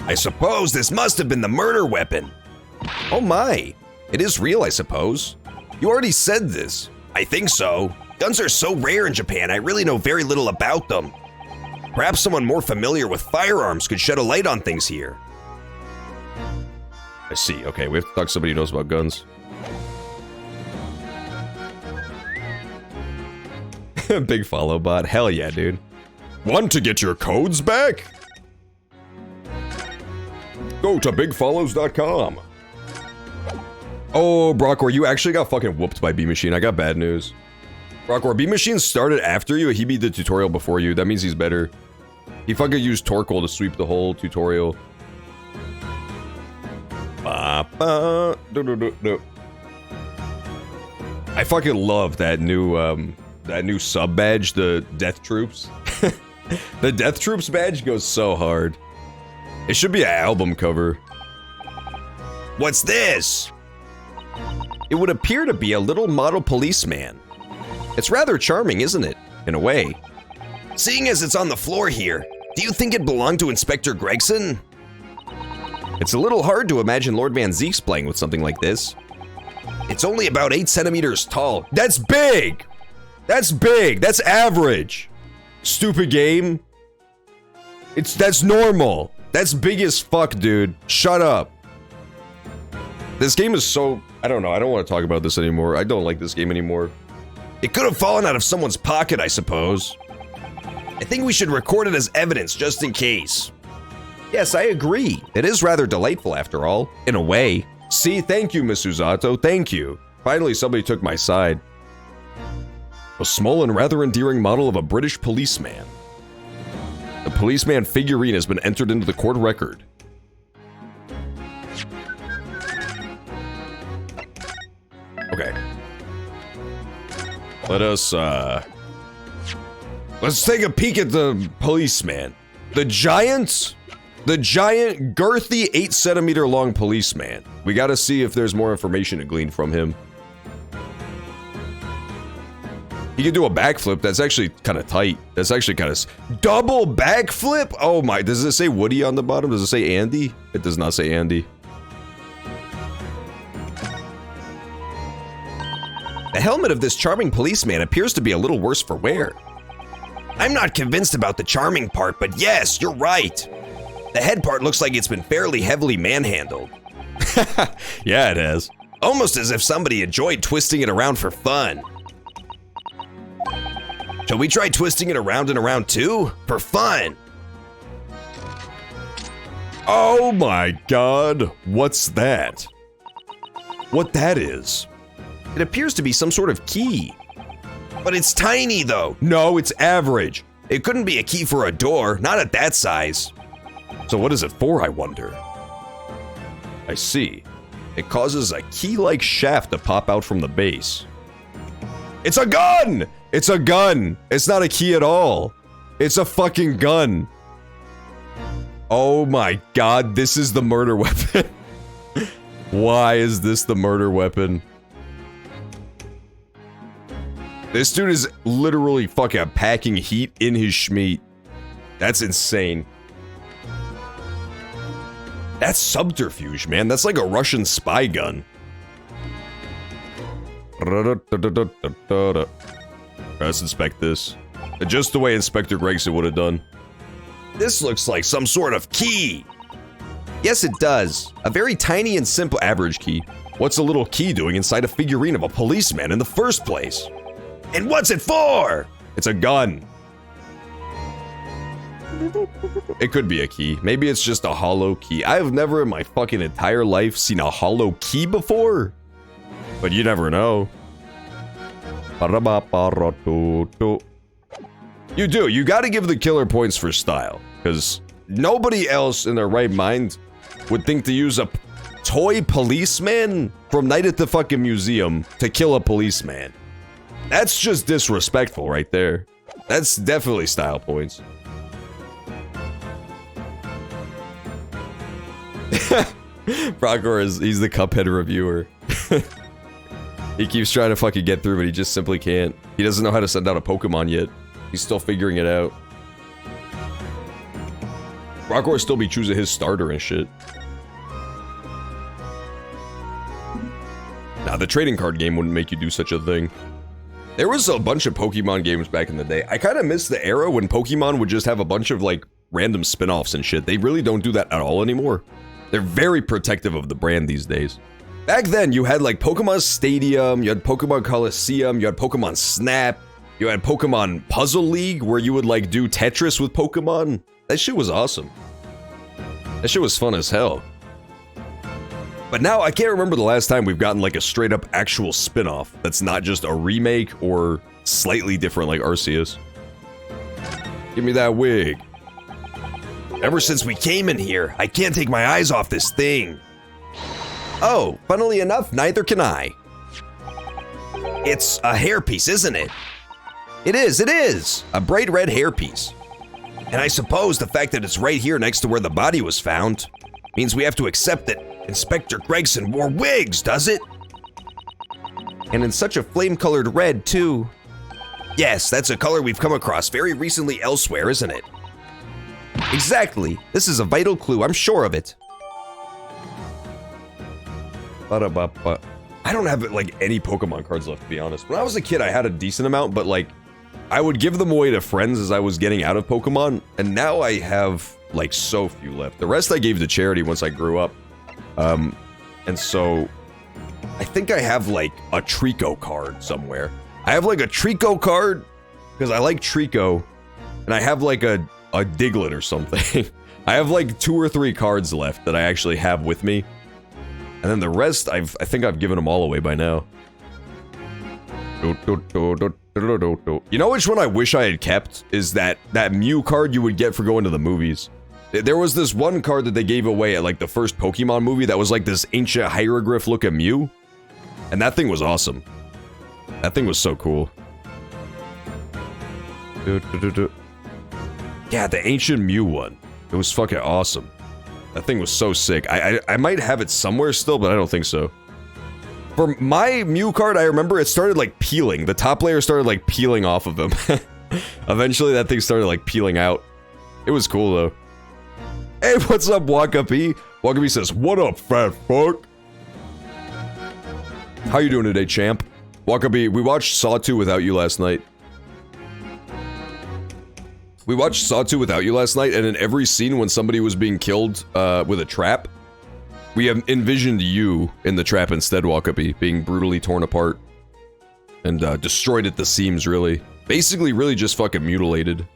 I suppose this must have been the murder weapon. Oh my. It is real, I suppose. You already said this. I think so. Guns are so rare in Japan, I really know very little about them. Perhaps someone more familiar with firearms could shed a light on things here. I see. Okay, we have to talk to somebody who knows about guns. Big follow bot. Hell yeah, dude. Want to get your codes back? Go to bigfollows.com. Oh, Brockor, you actually got fucking whooped by B-Machine. I got bad news. Brockor, B-Machine started after you. He beat the tutorial before you. That means he's better. He fucking used Torkoal to sweep the whole tutorial. I fucking love that new sub badge, the Death Troops. The Death Troops badge goes so hard. It should be an album cover. What's this? It would appear to be a little model policeman. It's rather charming, isn't it? In a way. Seeing as it's on the floor here, do you think it belonged to Inspector Gregson? It's a little hard to imagine Lord Van Zeke's playing with something like this. It's only about 8 centimeters tall. That's big! That's big! That's average! Stupid game. That's normal. That's big as fuck, dude. Shut up. This game is so... I don't know. I don't want to talk about this anymore. I don't like this game anymore. It could have fallen out of someone's pocket, I suppose. I think we should record it as evidence just in case. Yes, I agree. It is rather delightful after all, in a way. See, thank you, Miss Uzato, thank you. Finally, somebody took my side. A small and rather endearing model of a British policeman. The policeman figurine has been entered into the court record. Okay. Let's take a peek at the policeman. The giant, girthy 8 centimeter long policeman. We gotta see if there's more information to glean from him. He can do a backflip. That's actually kind of tight. That's actually kind of... Double backflip? Oh my, does it say Woody on the bottom? Does it say Andy? It does not say Andy. The helmet of this charming policeman appears to be a little worse for wear. I'm not convinced about the charming part, but yes, you're right. The head part looks like it's been fairly heavily manhandled. Yeah, it has. Almost as if somebody enjoyed twisting it around for fun. Shall we try twisting it around and around too? For fun. Oh my god, what's that? What that is? It appears to be some sort of key. But it's tiny though. No, it's average. It couldn't be a key for a door, not at that size. So what is it for, I wonder? I see. It causes a key-like shaft to pop out from the base. It's a gun! It's a gun! It's not a key at all. It's a fucking gun. Oh my god, this is the murder weapon. Why is this the murder weapon? This dude is literally fucking packing heat in his schmeat. That's insane. That's subterfuge, man. That's like a Russian spy gun. Let's inspect this. Just the way Inspector Gregson would have done. This looks like some sort of key. Yes, it does. A very tiny and simple Average key. What's a little key doing inside a figurine of a policeman in the first place? And what's it for? It's a gun. It could be a key. Maybe it's just a hollow key. I have never in my fucking entire life seen a hollow key before. But you never know. You do. You gotta give the killer points for style. Because nobody else in their right mind would think to use a toy policeman from Night at the fucking Museum to kill a policeman. That's just disrespectful right there. That's definitely style points. Procor he's the Cuphead reviewer. He keeps trying to fucking get through, but he just simply can't. He doesn't know how to send out a Pokemon yet. He's still figuring it out. Procor still be choosing his starter and shit. Nah, the trading card game wouldn't make you do such a thing. There was a bunch of Pokemon games back in the day. I kind of miss the era when Pokemon would just have a bunch of, like, random spin-offs and shit. They really don't do that at all anymore. They're very protective of the brand these days. Back then, you had, like, Pokemon Stadium, you had Pokemon Coliseum, you had Pokemon Snap, you had Pokemon Puzzle League, where you would, like, do Tetris with Pokemon. That shit was awesome. That shit was fun as hell. But now, I can't remember the last time we've gotten, like, a straight-up actual spin-off that's not just a remake or slightly different like Arceus. Give me that wig. Ever since we came in here, I can't take my eyes off this thing. Oh, funnily enough, neither can I. It's a hairpiece, isn't it? It is. A bright red hairpiece. And I suppose the fact that it's right here next to where the body was found means we have to accept that Inspector Gregson wore wigs, does it? And in such a flame-colored red, too. Yes, that's a color we've come across very recently elsewhere, isn't it? Exactly. This is a vital clue, I'm sure of it. I don't have, like, any Pokemon cards left, to be honest. When I was a kid, I had a decent amount, but, like, I would give them away to friends as I was getting out of Pokemon, and now I have, like, so few left. The rest I gave to charity once I grew up. And so, I think I have, like, a Trico card somewhere. I have, like, a Trico card, because I like Trico, and I have, like, a Diglett or something. I have, like, 2 or 3 cards left that I actually have with me. And then the rest, I think I've given them all away by now. You know which one I wish I had kept? Is that Mew card you would get for going to the movies. There was this one card that they gave away at, like, the first Pokemon movie that was, like, this ancient hieroglyph looking Mew. And that thing was awesome. That thing was so cool. Yeah, the ancient Mew one. It was fucking awesome. That thing was so sick. I might have it somewhere still, but I don't think so. For my Mew card, I remember it started, like, peeling. The top layer started, like, peeling off of him. Eventually, that thing started, like, peeling out. It was cool, though. Hey, what's up, Wakabi? Wakabi says, what up, fat fuck? How you doing today, champ? Wakabi, we watched Saw 2 without you last night. We watched Saw 2 without you last night, and in every scene when somebody was being killed with a trap, we have envisioned you in the trap instead, Wakabi, being brutally torn apart. And destroyed at the seams, really. Basically, really just fucking mutilated.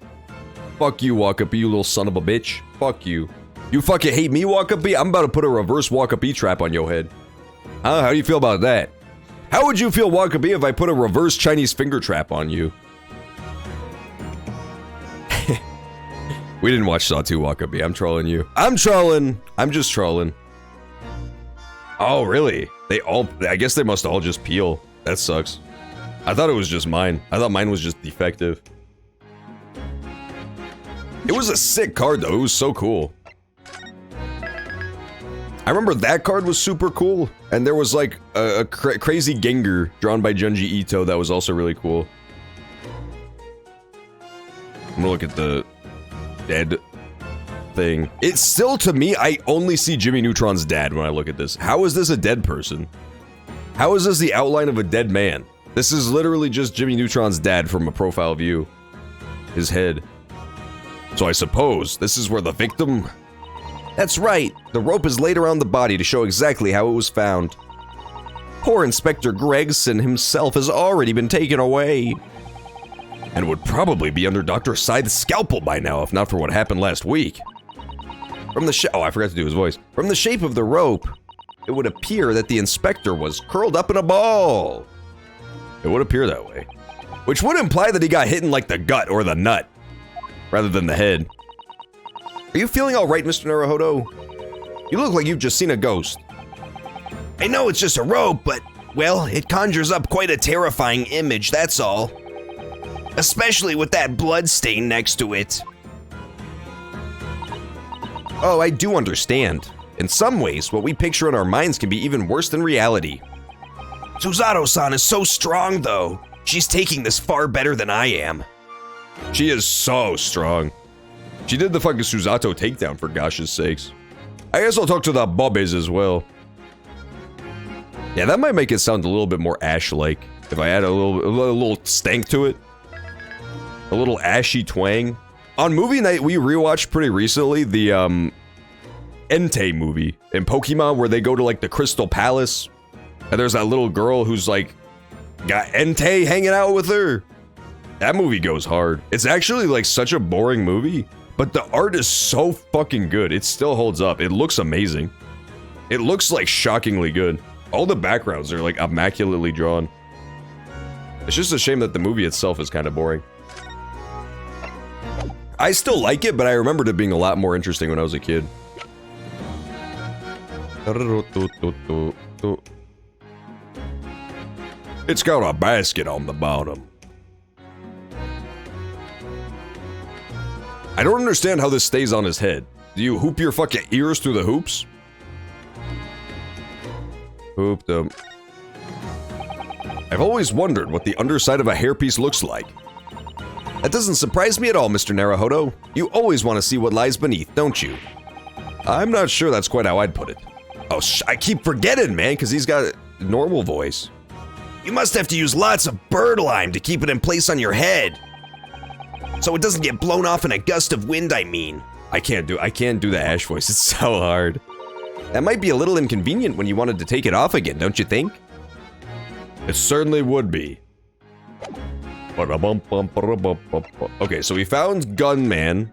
Fuck you, Wakabi, you little son of a bitch. Fuck you. You fucking hate me, Wakabi? I'm about to put a reverse Wakabi trap on your head. Huh? How do you feel about that? How would you feel, Wakabi, if I put a reverse Chinese finger trap on you? We didn't watch Saw 2, Wakabi. I'm trolling you. I'm trolling. I'm just trolling. Oh, really? I guess they must all just peel. That sucks. I thought it was just mine. I thought mine was just defective. It was a sick card though, it was so cool. I remember that card was super cool, and there was like a crazy Gengar drawn by Junji Ito that was also really cool. I'm gonna look at the dead thing. It's still, to me, I only see Jimmy Neutron's dad when I look at this. How is this a dead person? How is this the outline of a dead man? This is literally just Jimmy Neutron's dad from a profile view. His head. So I suppose this is where the victim... That's right. The rope is laid around the body to show exactly how it was found. Poor Inspector Gregson himself has already been taken away. And would probably be under Dr. Scythe's scalpel by now, if not for what happened last week. From the I forgot to do his voice. From the shape of the rope, it would appear that the inspector was curled up in a ball. It would appear that way. Which would imply that he got hit in like the gut or the nut, rather than the head. Are you feeling all right, Mr. Naruhodo? You look like you've just seen a ghost. I know it's just a rope, but, well, it conjures up quite a terrifying image, that's all. Especially with that blood stain next to it. Oh, I do understand. In some ways, what we picture in our minds can be even worse than reality. Susato-san is so strong, though. She's taking this far better than I am. She is so strong. She did the fucking Susato takedown, for gosh's sakes. I guess I'll talk to the Bobbies as well. Yeah, that might make it sound a little bit more Ash-like. If I add a little stank to it. A little ashy twang. On movie night, we rewatched pretty recently the, Entei movie in Pokemon, where they go to, like, the Crystal Palace. And there's that little girl who's, like, got Entei hanging out with her. That movie goes hard. It's actually, like, such a boring movie, but the art is so fucking good. It still holds up. It looks amazing. It looks, like, shockingly good. All the backgrounds are, like, immaculately drawn. It's just a shame that the movie itself is kind of boring. I still like it, but I remembered it being a lot more interesting when I was a kid. It's got a basket on the bottom. I don't understand how this stays on his head. Do you hoop your fucking ears through the hoops? Hoop them. I've always wondered what the underside of a hairpiece looks like. That doesn't surprise me at all, Mr. Naruhodo. You always want to see what lies beneath, don't you? I'm not sure that's quite how I'd put it. Oh, I keep forgetting, man, because he's got a normal voice. You must have to use lots of bird lime to keep it in place on your head. So it doesn't get blown off in a gust of wind, I mean. I can't do the Ash voice, it's so hard. That might be a little inconvenient when you wanted to take it off again, don't you think? It certainly would be. Okay, so we found Gunman.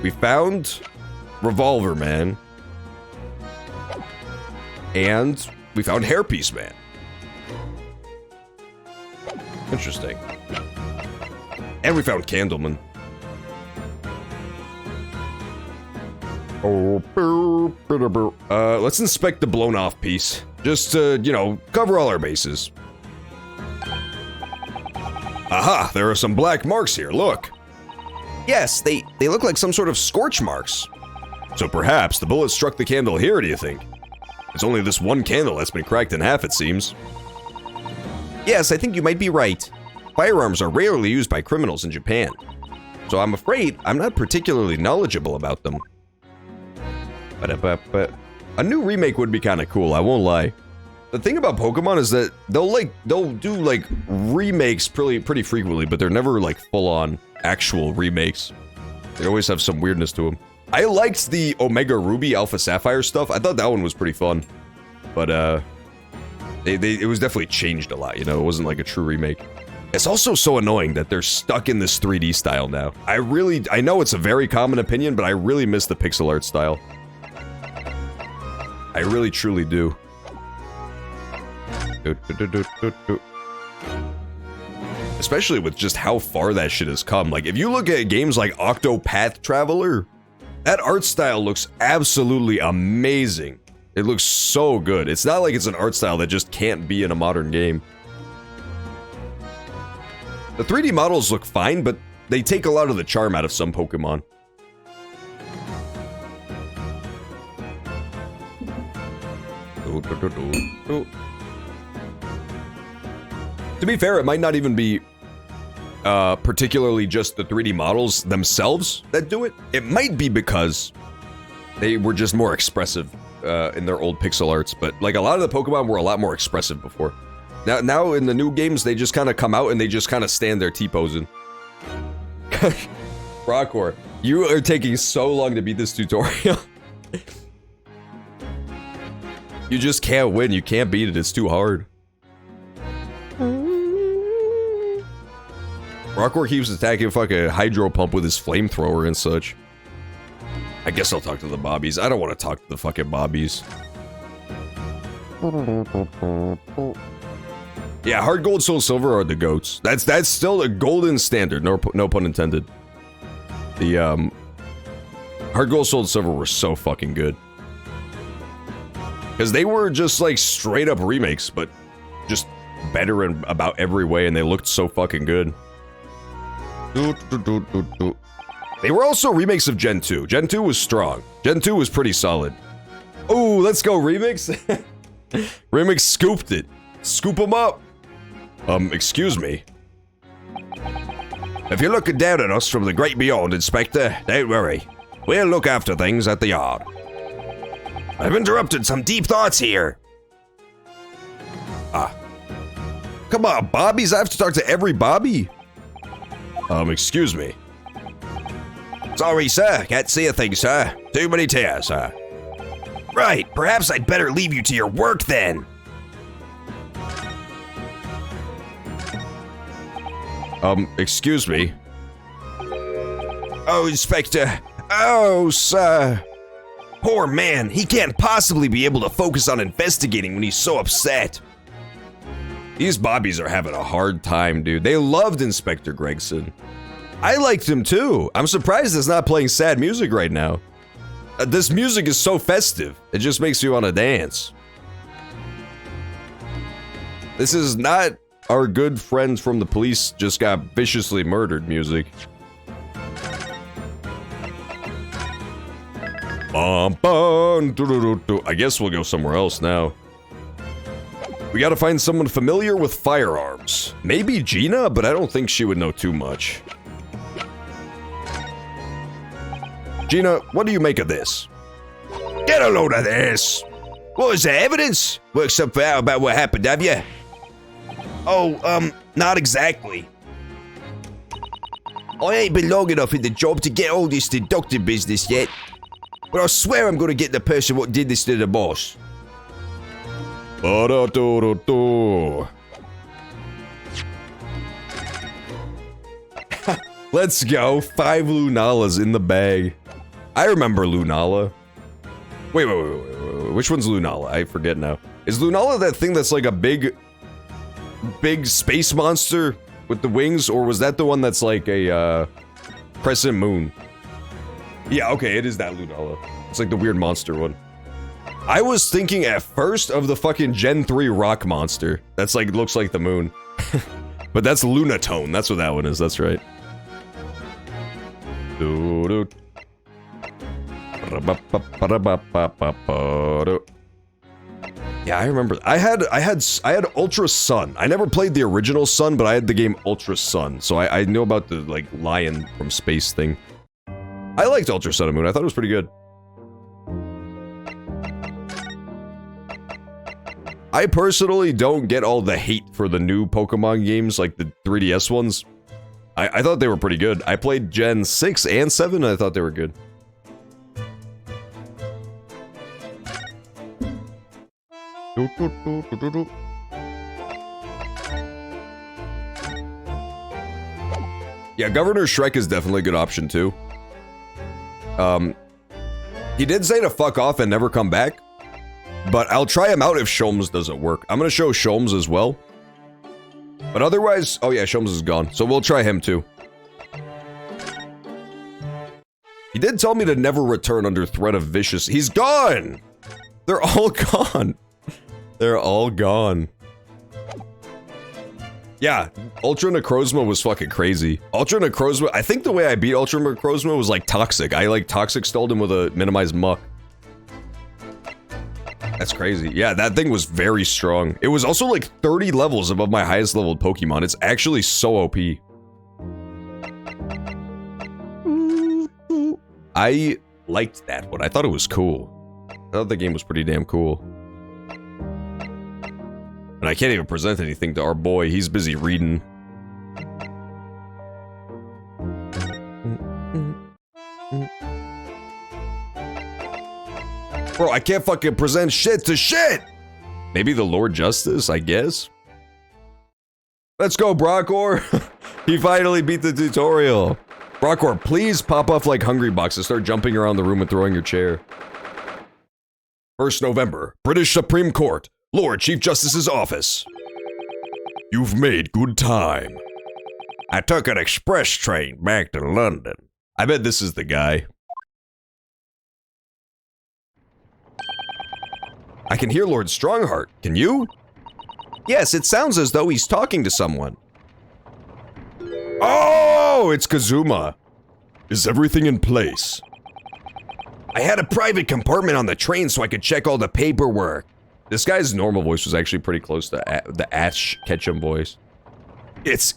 We found Revolver Man. And we found Hairpiece Man. Interesting. And we found Candleman. Let's inspect the blown off piece. Just to, you know, cover all our bases. Aha, there are some black marks here, look. Yes, they look like some sort of scorch marks. So perhaps the bullet struck the candle here, do you think? It's only this one candle that's been cracked in half, it seems. Yes, I think you might be right. Firearms are rarely used by criminals in Japan. So I'm afraid I'm not particularly knowledgeable about them. But a new remake would be kind of cool, I won't lie. The thing about Pokemon is that they'll do like remakes pretty frequently, but they're never like full-on actual remakes. They always have some weirdness to them. I liked the Omega Ruby Alpha Sapphire stuff. I thought that one was pretty fun, but it was definitely changed a lot. You know, it wasn't like a true remake. It's also so annoying that they're stuck in this 3D style now. I know it's a very common opinion, but I really miss the pixel art style. I really truly do. Especially with just how far that shit has come. Like, if you look at games like Octopath Traveler, that art style looks absolutely amazing. It looks so good. It's not like it's an art style that just can't be in a modern game. The 3D models look fine, but they take a lot of the charm out of some Pokemon. To be fair, it might not even be particularly just the 3D models themselves that do it. It might be because they were just more expressive in their old pixel arts, but like a lot of the Pokemon were a lot more expressive before. Now in the new games, they just kind of come out and they just kind of stand there T-posing. Rockor, you are taking so long to beat this tutorial. You just can't win. You can't beat it. It's too hard. Rockor keeps attacking fucking Hydro Pump with his flamethrower and such. I guess I'll talk to the Bobbies. I don't want to talk to the fucking Bobbies. Yeah, Hard Gold, Soul Silver are the goats. That's still a golden standard. No pun intended. The Hard Gold, Soul Silver were so fucking good. Because they were just like straight up remakes, but just better in about every way, and they looked so fucking good. They were also remakes of Gen 2. Gen 2 was strong. Gen 2 was pretty solid. Oh, let's go, Remix. Remix scooped it. Scoop them up. Excuse me. If you're looking down at us from the great beyond, Inspector, don't worry. We'll look after things at the yard. I've interrupted some deep thoughts here. Come on, Bobbies. I have to talk to every Bobby. Excuse me. Sorry, sir. Can't see a thing, sir. Too many tears, sir. Right. Perhaps I'd better leave you to your work then. Excuse me. Oh, Inspector. Oh, sir. Poor man. He can't possibly be able to focus on investigating when he's so upset. These Bobbies are having a hard time, dude. They loved Inspector Gregson. I liked him too. I'm surprised it's not playing sad music right now. This music is so festive. It just makes you want to dance. This is not our good friends from the police just got viciously murdered music. I guess we'll go somewhere else now. We gotta find someone familiar with firearms. Maybe Gina, but I don't think she would know too much. Gina, what do you make of this? Get a load of this! What is there, evidence? Work something out about what happened, have you? Oh, not exactly. I ain't been long enough in the job to get all this deductive business yet. But I swear I'm gonna get the person what did this to the boss. Let's go. 5 Lunalas in the bag. I remember Lunala. Wait. Which one's Lunala? I forget now. Is Lunala that thing that's like a big space monster with the wings? Or was that the one that's like a, crescent moon? Yeah, okay, it is that Lunala. It's like the weird monster one. I was thinking at first of the fucking Gen 3 rock monster. That's like, looks like the moon. But that's Lunatone. That's what that one is. That's right. Yeah, I remember. I had Ultra Sun. I never played the original Sun, but I had the game Ultra Sun, so I know about the like lion from space thing. I liked Ultra Sun and Moon. I thought it was pretty good. I personally don't get all the hate for the new Pokemon games, like the 3DS ones. I thought they were pretty good. I played Gen 6 and 7, and I thought they were good. Yeah, Governor Shrek is definitely a good option, too. He did say to fuck off and never come back. But I'll try him out if Sholmes doesn't work. I'm gonna show Sholmes as well. But otherwise... Oh yeah, Sholmes is gone. So we'll try him too. He did tell me to never return under threat of vicious... He's gone! They're all gone. They're all gone. Yeah, Ultra Necrozma was fucking crazy. Ultra Necrozma, I think the way I beat Ultra Necrozma was like Toxic. I like Toxic stalled him with a minimized muck. That's crazy. Yeah, that thing was very strong. It was also like 30 levels above my highest leveled Pokemon. It's actually so OP. I liked that one. I thought it was cool. I thought the game was pretty damn cool. And I can't even present anything to our boy. He's busy reading. Bro, I can't fucking present shit to shit! Maybe the Lord Justice, I guess? Let's go, Brockor! He finally beat the tutorial! Brockor, please pop off like Hungry Box and start jumping around the room and throwing your chair. 1st November, British Supreme Court, Lord Chief Justice's office. You've made good time. I took an express train back to London. I bet this is the guy. I can hear Lord Strongheart. Can you? Yes, it sounds as though he's talking to someone. Oh, it's Kazuma. Is everything in place? I had a private compartment on the train so I could check all the paperwork. This guy's normal voice was actually pretty close to the Ash Ketchum voice. It's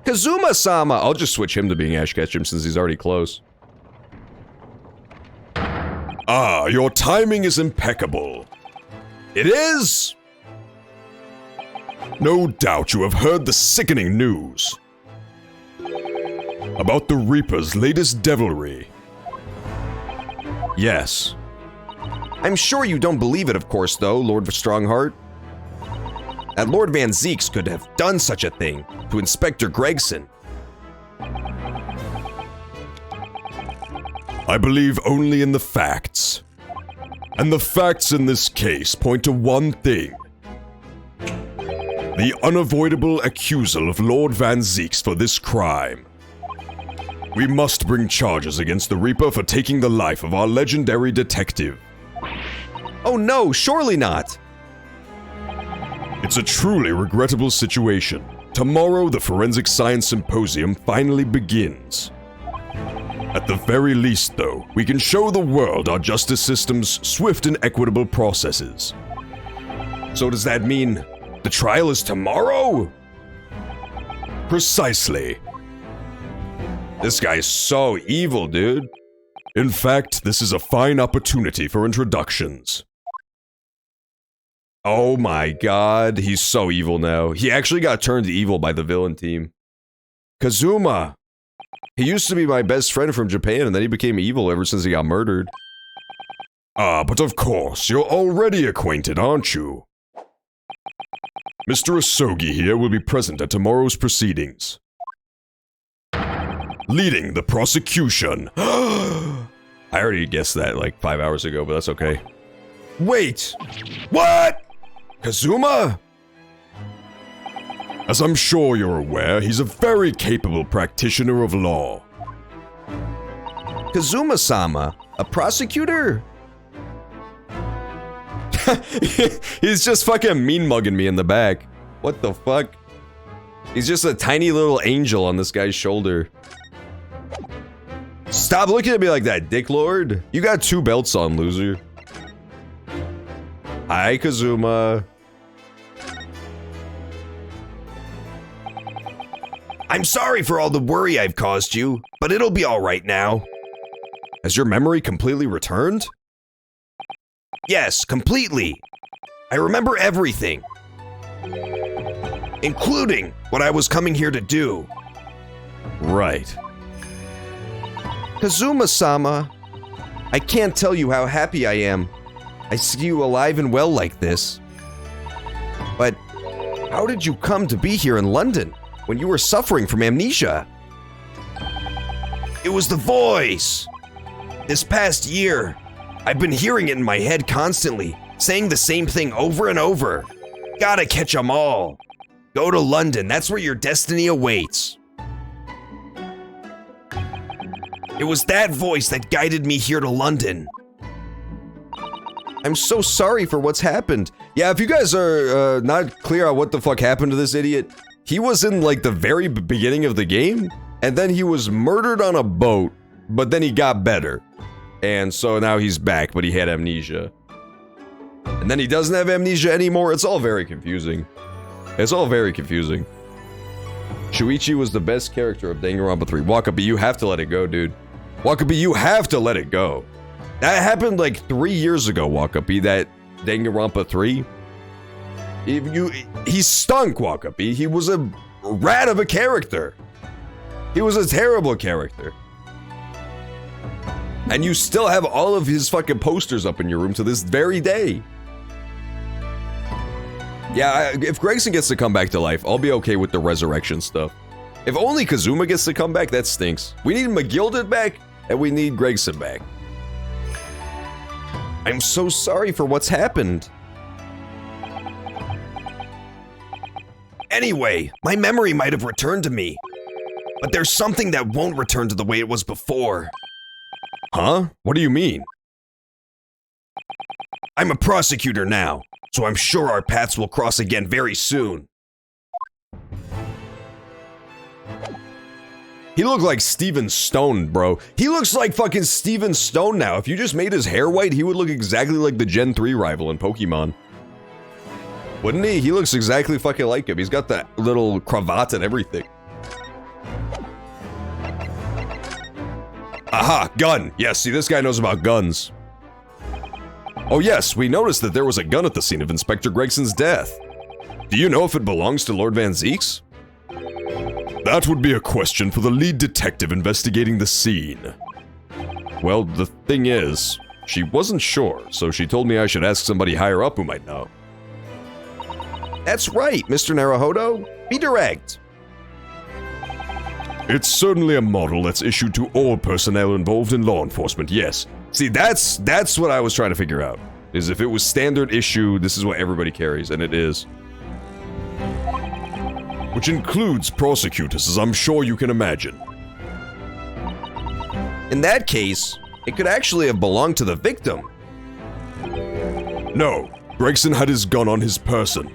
Kazuma-sama! I'll just switch him to being Ash Ketchum since he's already close. Ah, your timing is impeccable. It is? No doubt you have heard the sickening news about the Reaper's latest devilry. Yes. I'm sure you don't believe it, of course, though, Lord Strongheart. That Lord Van Zeeks could have done such a thing to Inspector Gregson. I believe only in the facts. And the facts in this case point to one thing. The unavoidable accusal of Lord Van Zeeks for this crime. We must bring charges against the Reaper for taking the life of our legendary detective. Oh no, surely not! It's a truly regrettable situation. Tomorrow, the Forensic Science Symposium finally begins. At the very least, though, we can show the world our justice system's swift and equitable processes. So does that mean the trial is tomorrow? Precisely. This guy's so evil, dude. In fact, this is a fine opportunity for introductions. Oh my god, he's so evil now. He actually got turned evil by the villain team. Kazuma! He used to be my best friend from Japan, and then he became evil ever since he got murdered. Ah, but of course, you're already acquainted, aren't you? Mr. Asogi here will be present at tomorrow's proceedings. Leading the prosecution. I already guessed that like 5 hours ago, but that's okay. Wait! What? Kazuma? As I'm sure you're aware, he's a very capable practitioner of law. Kazuma-sama? A prosecutor? He's just fucking mean-mugging me in the back. What the fuck? He's just a tiny little angel on this guy's shoulder. Stop looking at me like that, Dick Lord. You got 2 belts on, loser. Hi, Kazuma. I'm sorry for all the worry I've caused you, but it'll be alright now. Has your memory completely returned? Yes, completely. I remember everything. Including what I was coming here to do. Right. Kazuma-sama, I can't tell you how happy I am. I see you alive and well like this. But how did you come to be here in London when you were suffering from amnesia? It was the voice. This past year, I've been hearing it in my head constantly, saying the same thing over and over. Gotta catch 'em all. Go to London, that's where your destiny awaits. It was that voice that guided me here to London. I'm so sorry for what's happened. Yeah, if you guys are not clear on what the fuck happened to this idiot, he was in like the very beginning of the game, and then he was murdered on a boat, but then he got better. And so now he's back, but he had amnesia. And then he doesn't have amnesia anymore. It's all very confusing. It's all very confusing. Shuichi was the best character of Danganronpa 3. Wakabi, you have to let it go, dude. Wakabi, you have to let it go. That happened like 3 years ago, Wakabi, that Danganronpa 3. He stunk, Wakabi. He was a rat of a character. He was a terrible character. And you still have all of his fucking posters up in your room to this very day. Yeah, if Gregson gets to come back to life, I'll be okay with the resurrection stuff. If only Kazuma gets to come back, that stinks. We need McGilded back, and we need Gregson back. I'm so sorry for what's happened. Anyway, my memory might have returned to me. But there's something that won't return to the way it was before. Huh? What do you mean? I'm a prosecutor now, so I'm sure our paths will cross again very soon. He looked like Steven Stone, bro. He looks like fucking Steven Stone now. If you just made his hair white, he would look exactly like the Gen 3 rival in Pokemon. Wouldn't he? He looks exactly fucking like him. He's got that little cravat and everything. Aha, gun. Yes, see, this guy knows about guns. Oh yes, we noticed that there was a gun at the scene of Inspector Gregson's death. Do you know if it belongs to Lord Van Zeeks? That would be a question for the lead detective investigating the scene. Well, the thing is, she wasn't sure, so she told me I should ask somebody higher up who might know. That's right, Mr. Naruhodo. Be direct. It's certainly a model that's issued to all personnel involved in law enforcement, yes. See, that's what I was trying to figure out. Is if it was standard issue, this is what everybody carries, and it is. Which includes prosecutors, as I'm sure you can imagine. In that case, it could actually have belonged to the victim. No, Gregson had his gun on his person.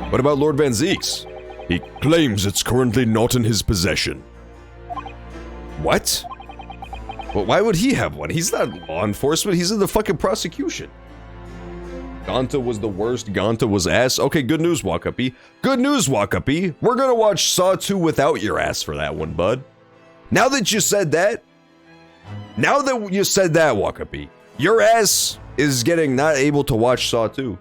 What about Lord Van Zeeks? He claims it's currently not in his possession. What? Well, why would he have one? He's not law enforcement, he's in the fucking prosecution. Ganta was the worst, Ganta was ass. Okay, good news, Wakapi. Good news, Wakapi. We're gonna watch Saw 2 without your ass for that one, bud. Now that you said that, Wakapi, your ass is getting not able to watch Saw 2.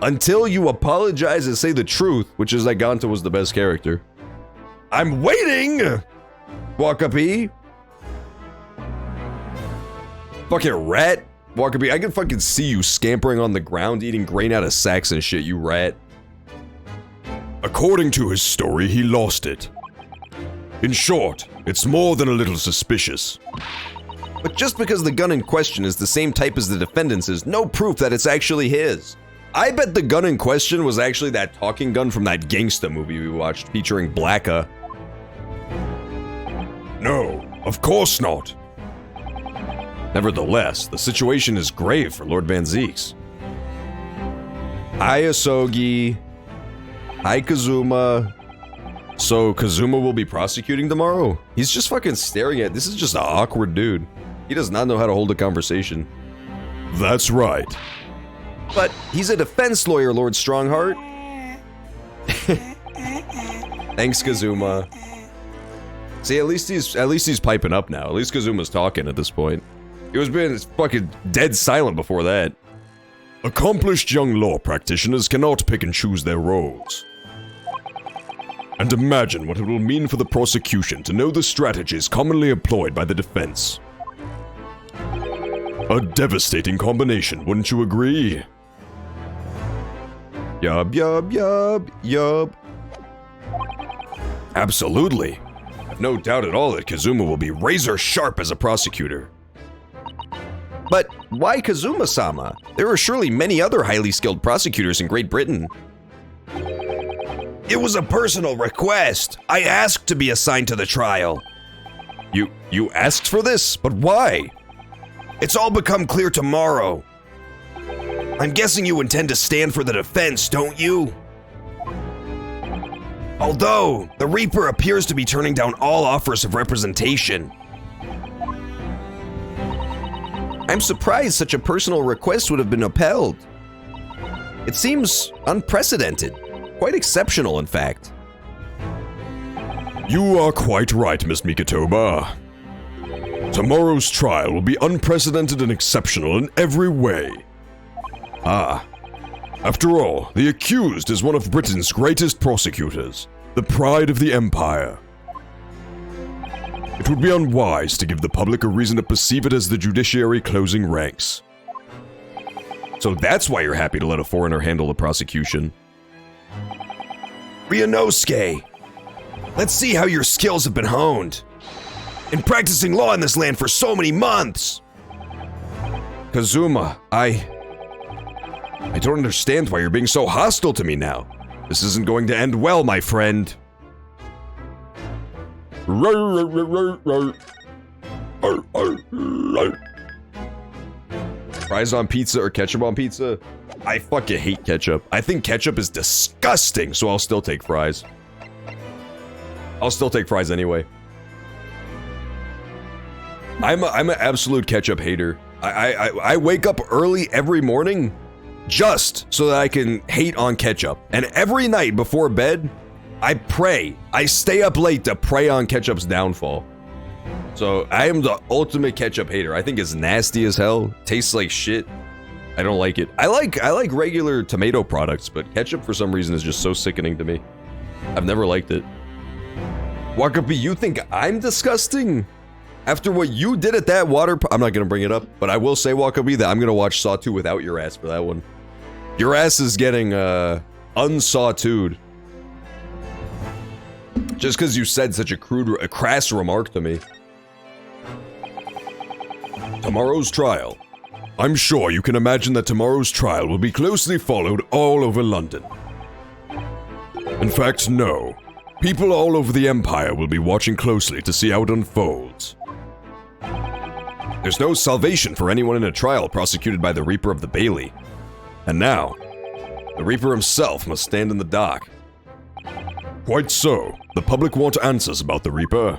Until you apologize and say the truth, which is that Ganta was the best character. I'm waiting! Wakapi. Fucking rat. Wakabi, I can fucking see you scampering on the ground, eating grain out of sacks and shit, you rat. According to his story, he lost it. In short, it's more than a little suspicious. But just because the gun in question is the same type as the defendant's is no proof that it's actually his. I bet the gun in question was actually that talking gun from that gangsta movie we watched featuring Blacka. No, of course not. Nevertheless, the situation is grave for Lord Van Zeeks. Hi, Asogi. Hi, Kazuma. So, Kazuma will be prosecuting tomorrow? He's just fucking staring at... This is just an awkward dude. He does not know how to hold a conversation. That's right. But he's a defense lawyer, Lord Strongheart. Thanks, Kazuma. See, at least he's piping up now. At least Kazuma's talking at this point. He was being fucking dead silent before that. Accomplished young law practitioners cannot pick and choose their roles. And imagine what it will mean for the prosecution to know the strategies commonly employed by the defense. A devastating combination, wouldn't you agree? Yup, yup, yup, yup. Absolutely. I've no doubt at all that Kazuma will be razor sharp as a prosecutor. But why Kazuma-sama? There are surely many other highly skilled prosecutors in Great Britain. It was a personal request. I asked to be assigned to the trial. You asked for this? But why? It's all become clear tomorrow. I'm guessing you intend to stand for the defense, don't you? Although, the Reaper appears to be turning down all offers of representation. I'm surprised such a personal request would have been upheld. It seems unprecedented. Quite exceptional, in fact. You are quite right, Miss Mikitoba. Tomorrow's trial will be unprecedented and exceptional in every way. After all, the accused is one of Britain's greatest prosecutors, the pride of the Empire. It would be unwise to give the public a reason to perceive it as the judiciary closing ranks. So that's why you're happy to let a foreigner handle the prosecution. Ryunosuke, let's see how your skills have been honed. In practicing law in this land for so many months. Kazuma, I don't understand why you're being so hostile to me now. This isn't going to end well, my friend. Fries on pizza or ketchup on pizza? I fucking hate ketchup. I think ketchup is disgusting, so I'll still take fries. I'll still take fries anyway. I'm an absolute ketchup hater. I wake up early every morning just so that I can hate on ketchup. And every night before bed, I pray. I stay up late to pray on ketchup's downfall. So I am the ultimate ketchup hater. I think it's nasty as hell. Tastes like shit. I don't like it. I like regular tomato products, but ketchup for some reason is just so sickening to me. I've never liked it. Wakapi, you think I'm disgusting? After what you did at that water I'm not gonna bring it up, but I will say, Wakabi, that I'm gonna watch Saw 2 without your ass for that one. Your ass is getting, unsawtooed. Just because you said such a crass remark to me. Tomorrow's trial. I'm sure you can imagine that tomorrow's trial will be closely followed all over London. In fact, no. People all over the Empire will be watching closely to see how it unfolds. There's no salvation for anyone in a trial prosecuted by the Reaper of the Bailey. And now, the Reaper himself must stand in the dock. Quite so. The public want answers about the Reaper.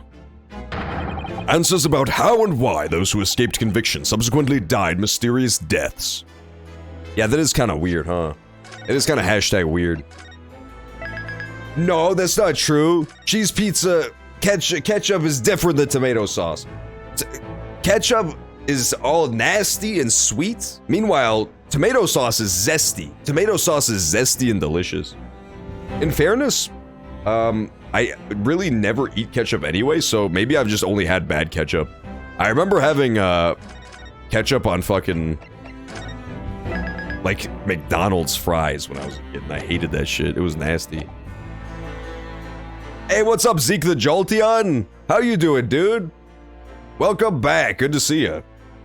Answers about how and why those who escaped conviction subsequently died mysterious deaths. Yeah, that is kind of weird, huh? It is kind of hashtag weird. No, that's not true. Cheese pizza, ketchup is different than tomato sauce. Ketchup is all nasty and sweet. Meanwhile, tomato sauce is zesty. Tomato sauce is zesty and delicious. In fairness, I really never eat ketchup anyway, so maybe I've just only had bad ketchup. I remember having, ketchup on fucking, like, McDonald's fries when I was a kid, and I hated that shit. It was nasty. Hey, what's up, Zeke the Jolteon? How you doing, dude? Welcome back. Good to see you.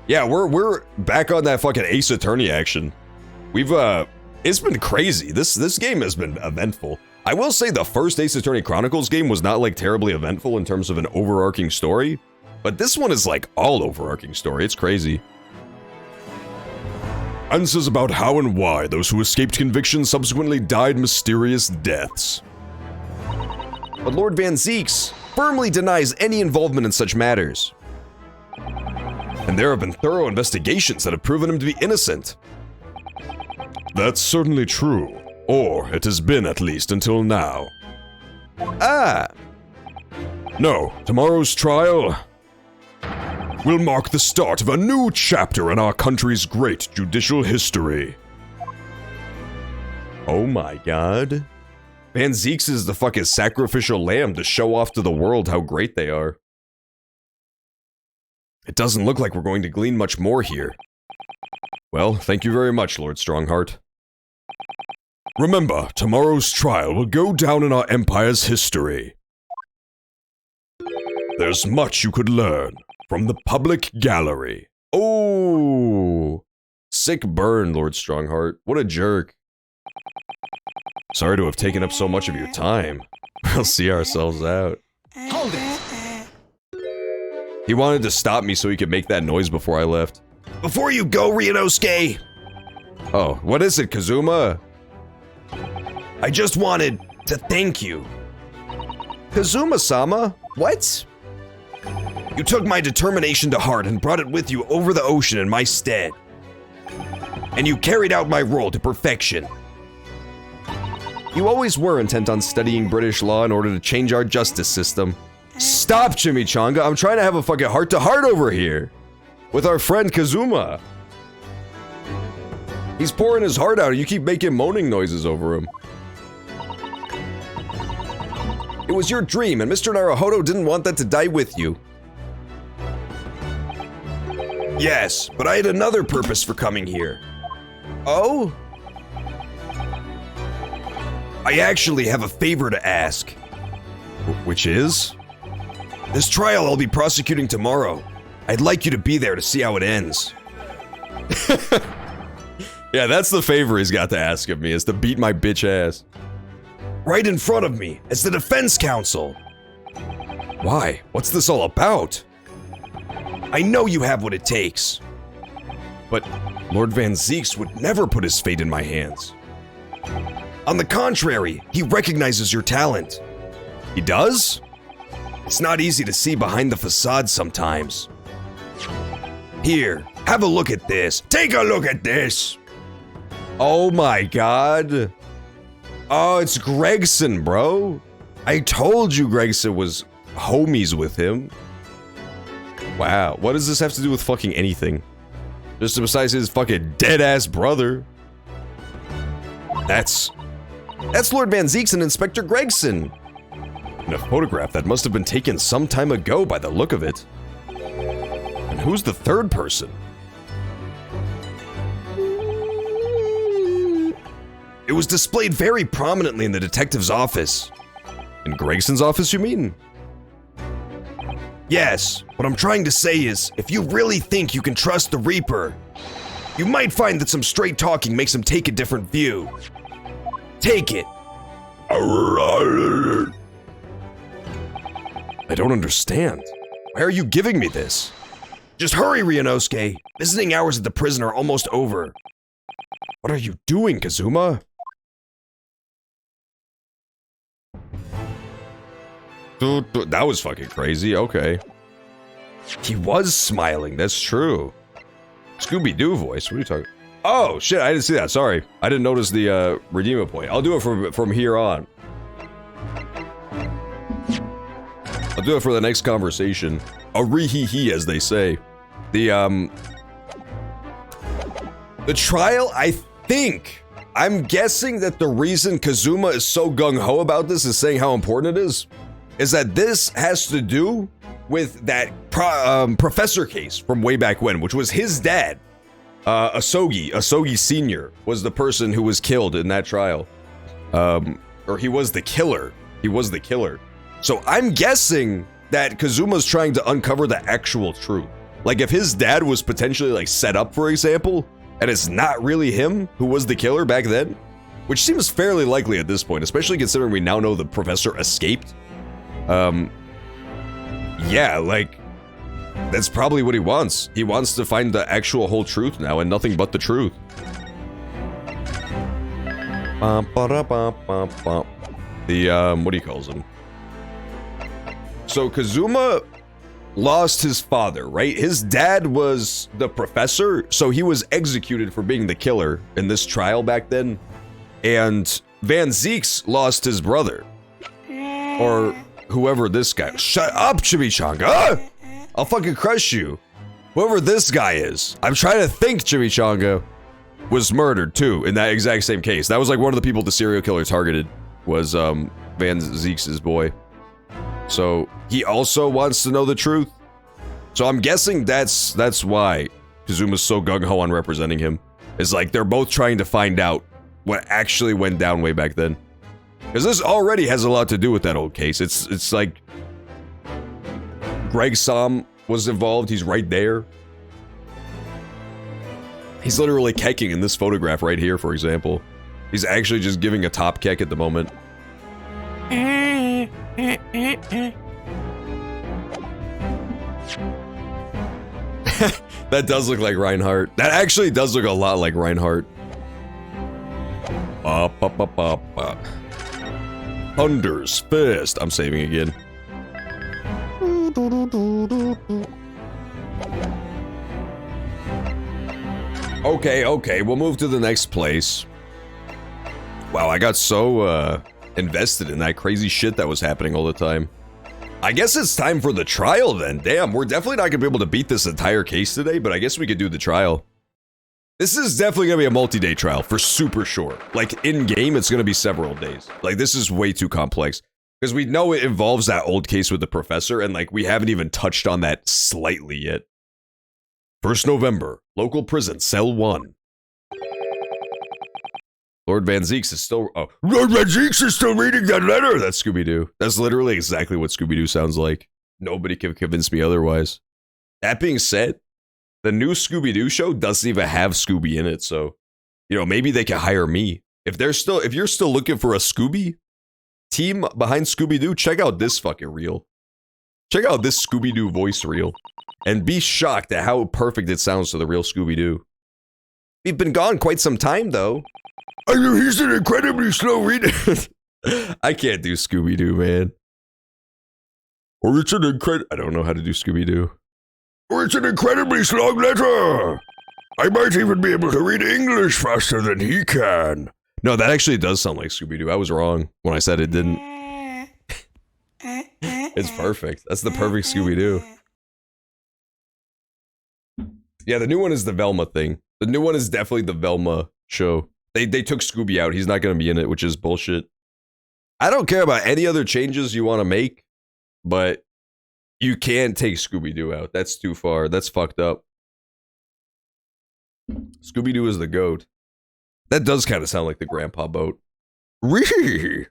Yeah, we're back on that fucking Ace Attorney action. We've, it's been crazy. This game has been eventful. I will say the first Ace Attorney Chronicles game was not, like, terribly eventful in terms of an overarching story, but this one is, like, all overarching story. It's crazy. Answers about how and why those who escaped conviction subsequently died mysterious deaths. But Lord Van Zeeks firmly denies any involvement in such matters. And there have been thorough investigations that have proven him to be innocent. That's certainly true. Or it has been, at least, until now. Ah! No, tomorrow's trial will mark the start of a new chapter in our country's great judicial history. Oh my god. Van Zeeks is the fucking sacrificial lamb to show off to the world how great they are. It doesn't look like we're going to glean much more here. Well, thank you very much, Lord Strongheart. Remember, tomorrow's trial will go down in our empire's history. There's much you could learn from the public gallery. Oh, sick burn, Lord Strongheart. What a jerk. Sorry to have taken up so much of your time. We'll see ourselves out. Hold it! He wanted to stop me so he could make that noise before I left. Before you go, Ryunosuke, Oh, what is it, Kazuma? I just wanted to thank you. Kazuma-sama? What? You took my determination to heart and brought it with you over the ocean in my stead. And you carried out my role to perfection. You always were intent on studying British law in order to change our justice system. Stop, Chimichanga. I'm trying to have a fucking heart-to-heart over here with our friend Kazuma. He's pouring his heart out and you keep making moaning noises over him. It was your dream and Mr. Naruhodo didn't want that to die with you. Yes, but I had another purpose for coming here. Oh? I actually have a favor to ask. Which is? This trial I'll be prosecuting tomorrow. I'd like you to be there to see how it ends. Yeah, that's the favor he's got to ask of me, is to beat my bitch ass. Right in front of me, as the defense counsel. Why? What's this all about? I know you have what it takes. But Lord Van Zeeks would never put his fate in my hands. On the contrary, he recognizes your talent. He does? It's not easy to see behind the facade sometimes. Here, have a look at this. Take a look at this. Oh my god. Oh, it's Gregson, bro. I told you Gregson was homies with him. Wow, what does this have to do with fucking anything? Just besides his fucking dead-ass brother. That's Lord Van Zeeks and Inspector Gregson. In a photograph that must have been taken some time ago by the look of it. And who's the third person? It was displayed very prominently in the detective's office. In Gregson's office, you mean? Yes, what I'm trying to say is, if you really think you can trust the Reaper, you might find that some straight talking makes him take a different view. Take it. I don't understand. Why are you giving me this? Just hurry, Ryunosuke. Visiting hours at the prison are almost over. What are you doing, Kazuma? That was fucking crazy, okay. He was smiling, that's true. Scooby-Doo voice, what are you talking? Oh, shit, I didn't see that, sorry. I didn't notice the, redeemer point. I'll do it from here on. I'll do it for the next conversation. A re-hee-hee, as they say. The trial, I'm guessing that the reason Kazuma is so gung-ho about this is saying how important it is that this has to do with that professor case from way back when, which was his dad. Asogi Sr. was the person who was killed in that trial. Or he was the killer. So I'm guessing that Kazuma's trying to uncover the actual truth. Like if his dad was potentially like set up, for example, and it's not really him who was the killer back then, which seems fairly likely at this point, especially considering we now know the professor escaped. Yeah, like, that's probably what he wants. He wants to find the actual whole truth now and nothing but the truth. The, what he calls him? So Kazuma lost his father, right? His dad was the professor, so he was executed for being the killer in this trial back then. And Van Zeeks lost his brother. Or whoever this guy. Shut up, Chimichanga! I'll fucking crush you. Whoever this guy is. I'm trying to think Chimichanga was murdered too in that exact same case. That was like one of the people the serial killer targeted was Van Zeeks' boy. So he also wants to know the truth. So I'm guessing that's why Kazuma's so gung-ho on representing him. It's like they're both trying to find out what actually went down way back then. Because this already has a lot to do with that old case. It's like Greg Som was involved. He's right there. He's literally kecking in this photograph right here, for example. He's actually just giving a top keck at the moment. That does look like Reinhardt. That actually does look a lot like Reinhardt. Thunder's Fist. I'm saving again. Okay, we'll move to the next place. Wow, I got so invested in that crazy shit that was happening all the time. I guess it's time for the trial then. Damn, we're definitely not gonna be able to beat this entire case today, but I guess we could do the trial. This is definitely gonna be a multi-day trial for super sure. Like in-game, it's gonna be several days. Like this is way too complex. Because we know it involves that old case with the professor, and like we haven't even touched on that slightly yet. 1st November, local prison, cell 1. Lord Van Zeeks is still. Oh, Lord Van Zeeks is still reading that letter. That's Scooby-Doo. That's literally exactly what Scooby-Doo sounds like. Nobody can convince me otherwise. That being said, the new Scooby-Doo show doesn't even have Scooby in it, so you know maybe they can hire me if you're still looking for a Scooby team behind Scooby-Doo. Check out this fucking reel. Check out this Scooby-Doo voice reel, and be shocked at how perfect it sounds to the real Scooby-Doo. We've been gone quite some time, though. I know he's an incredibly slow reader. I can't do Scooby-Doo, man. Or it's an I don't know how to do Scooby-Doo. Or it's an incredibly slow letter. I might even be able to read English faster than he can. No, that actually does sound like Scooby-Doo. I was wrong when I said it didn't. It's perfect. That's the perfect Scooby-Doo. Yeah, the new one is the Velma thing. The new one is definitely the Velma show. They took Scooby out. He's not going to be in it, which is bullshit. I don't care about any other changes you want to make, but you can't take Scooby-Doo out. That's too far. That's fucked up. Scooby-Doo is the goat. That does kind of sound like the grandpa boat. Raggy.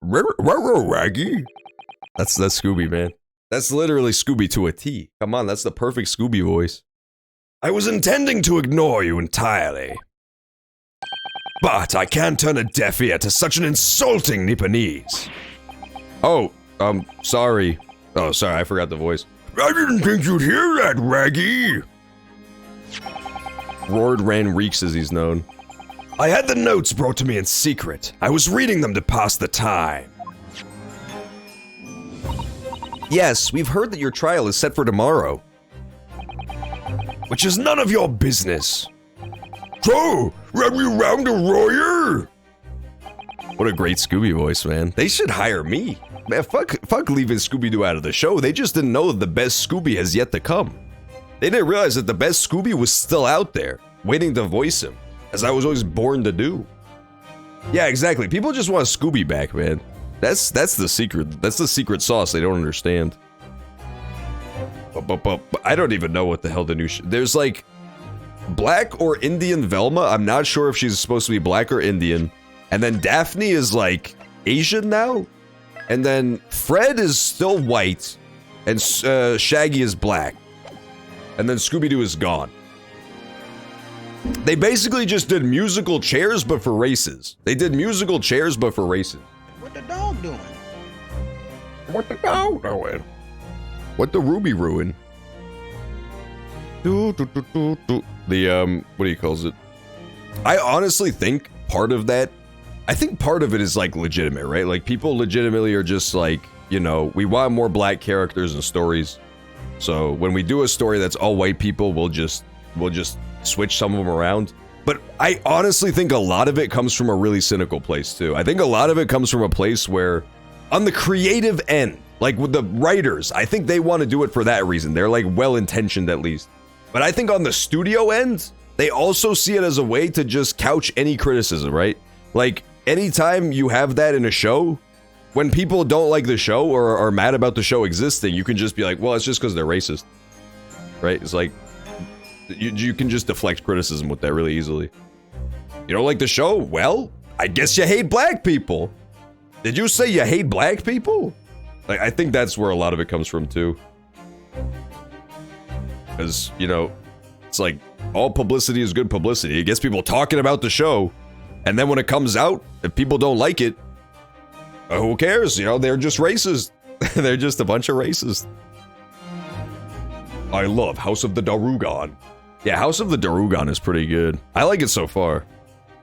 That's Scooby, man. That's literally Scooby to a T. Come on, that's the perfect Scooby voice. I was intending to ignore you entirely, but I can't turn a deaf ear to such an insulting Nipponese. Oh, sorry. Oh, sorry, I forgot the voice. I didn't think you'd hear that, Raggy. Roared Ran Reeks as he's known. I had the notes brought to me in secret. I was reading them to pass the time. Yes, we've heard that your trial is set for tomorrow. Which is none of your business. So, have you round a lawyer? What a great Scooby voice, man. They should hire me. Man, fuck leaving Scooby-Doo out of the show. They just didn't know the best Scooby has yet to come. They didn't realize that the best Scooby was still out there, waiting to voice him, as I was always born to do. Yeah, exactly. People just want Scooby back, man. That's the secret. That's the secret sauce they don't understand. But I don't even know what the hell the new there's like Black or Indian Velma. I'm not sure if she's supposed to be black or Indian. And then Daphne is like Asian now. And then Fred is still white. And Shaggy is black. And then Scooby-Doo is gone. They basically just did musical chairs but for races. They did musical chairs but for races. What the dog doing? What the dog doing? What the Ruby ruin? The what do you calls it? I honestly think part of that, I think part of it is like legitimate, right? Like people legitimately are just like, you know, we want more black characters and stories. So when we do a story that's all white people, we'll just switch some of them around. But I honestly think a lot of it comes from a really cynical place too. I think a lot of it comes from a place where on the creative end, like with the writers, I think they want to do it for that reason. They're like well-intentioned at least. But I think on the studio end, they also see it as a way to just couch any criticism, right? Like anytime you have that in a show, when people don't like the show or are mad about the show existing, you can just be like, well, it's just because they're racist, right? It's like, you can just deflect criticism with that really easily. You don't like the show? Well, I guess you hate black people. Did you say you hate black people? Like, I think that's where a lot of it comes from too. Because, you know, it's like all publicity is good publicity. It gets people talking about the show. And then when it comes out, if people don't like it, who cares? You know, they're just racist. They're just a bunch of racists. I love House of the Darugan. Yeah, House of the Darugan is pretty good. I like it so far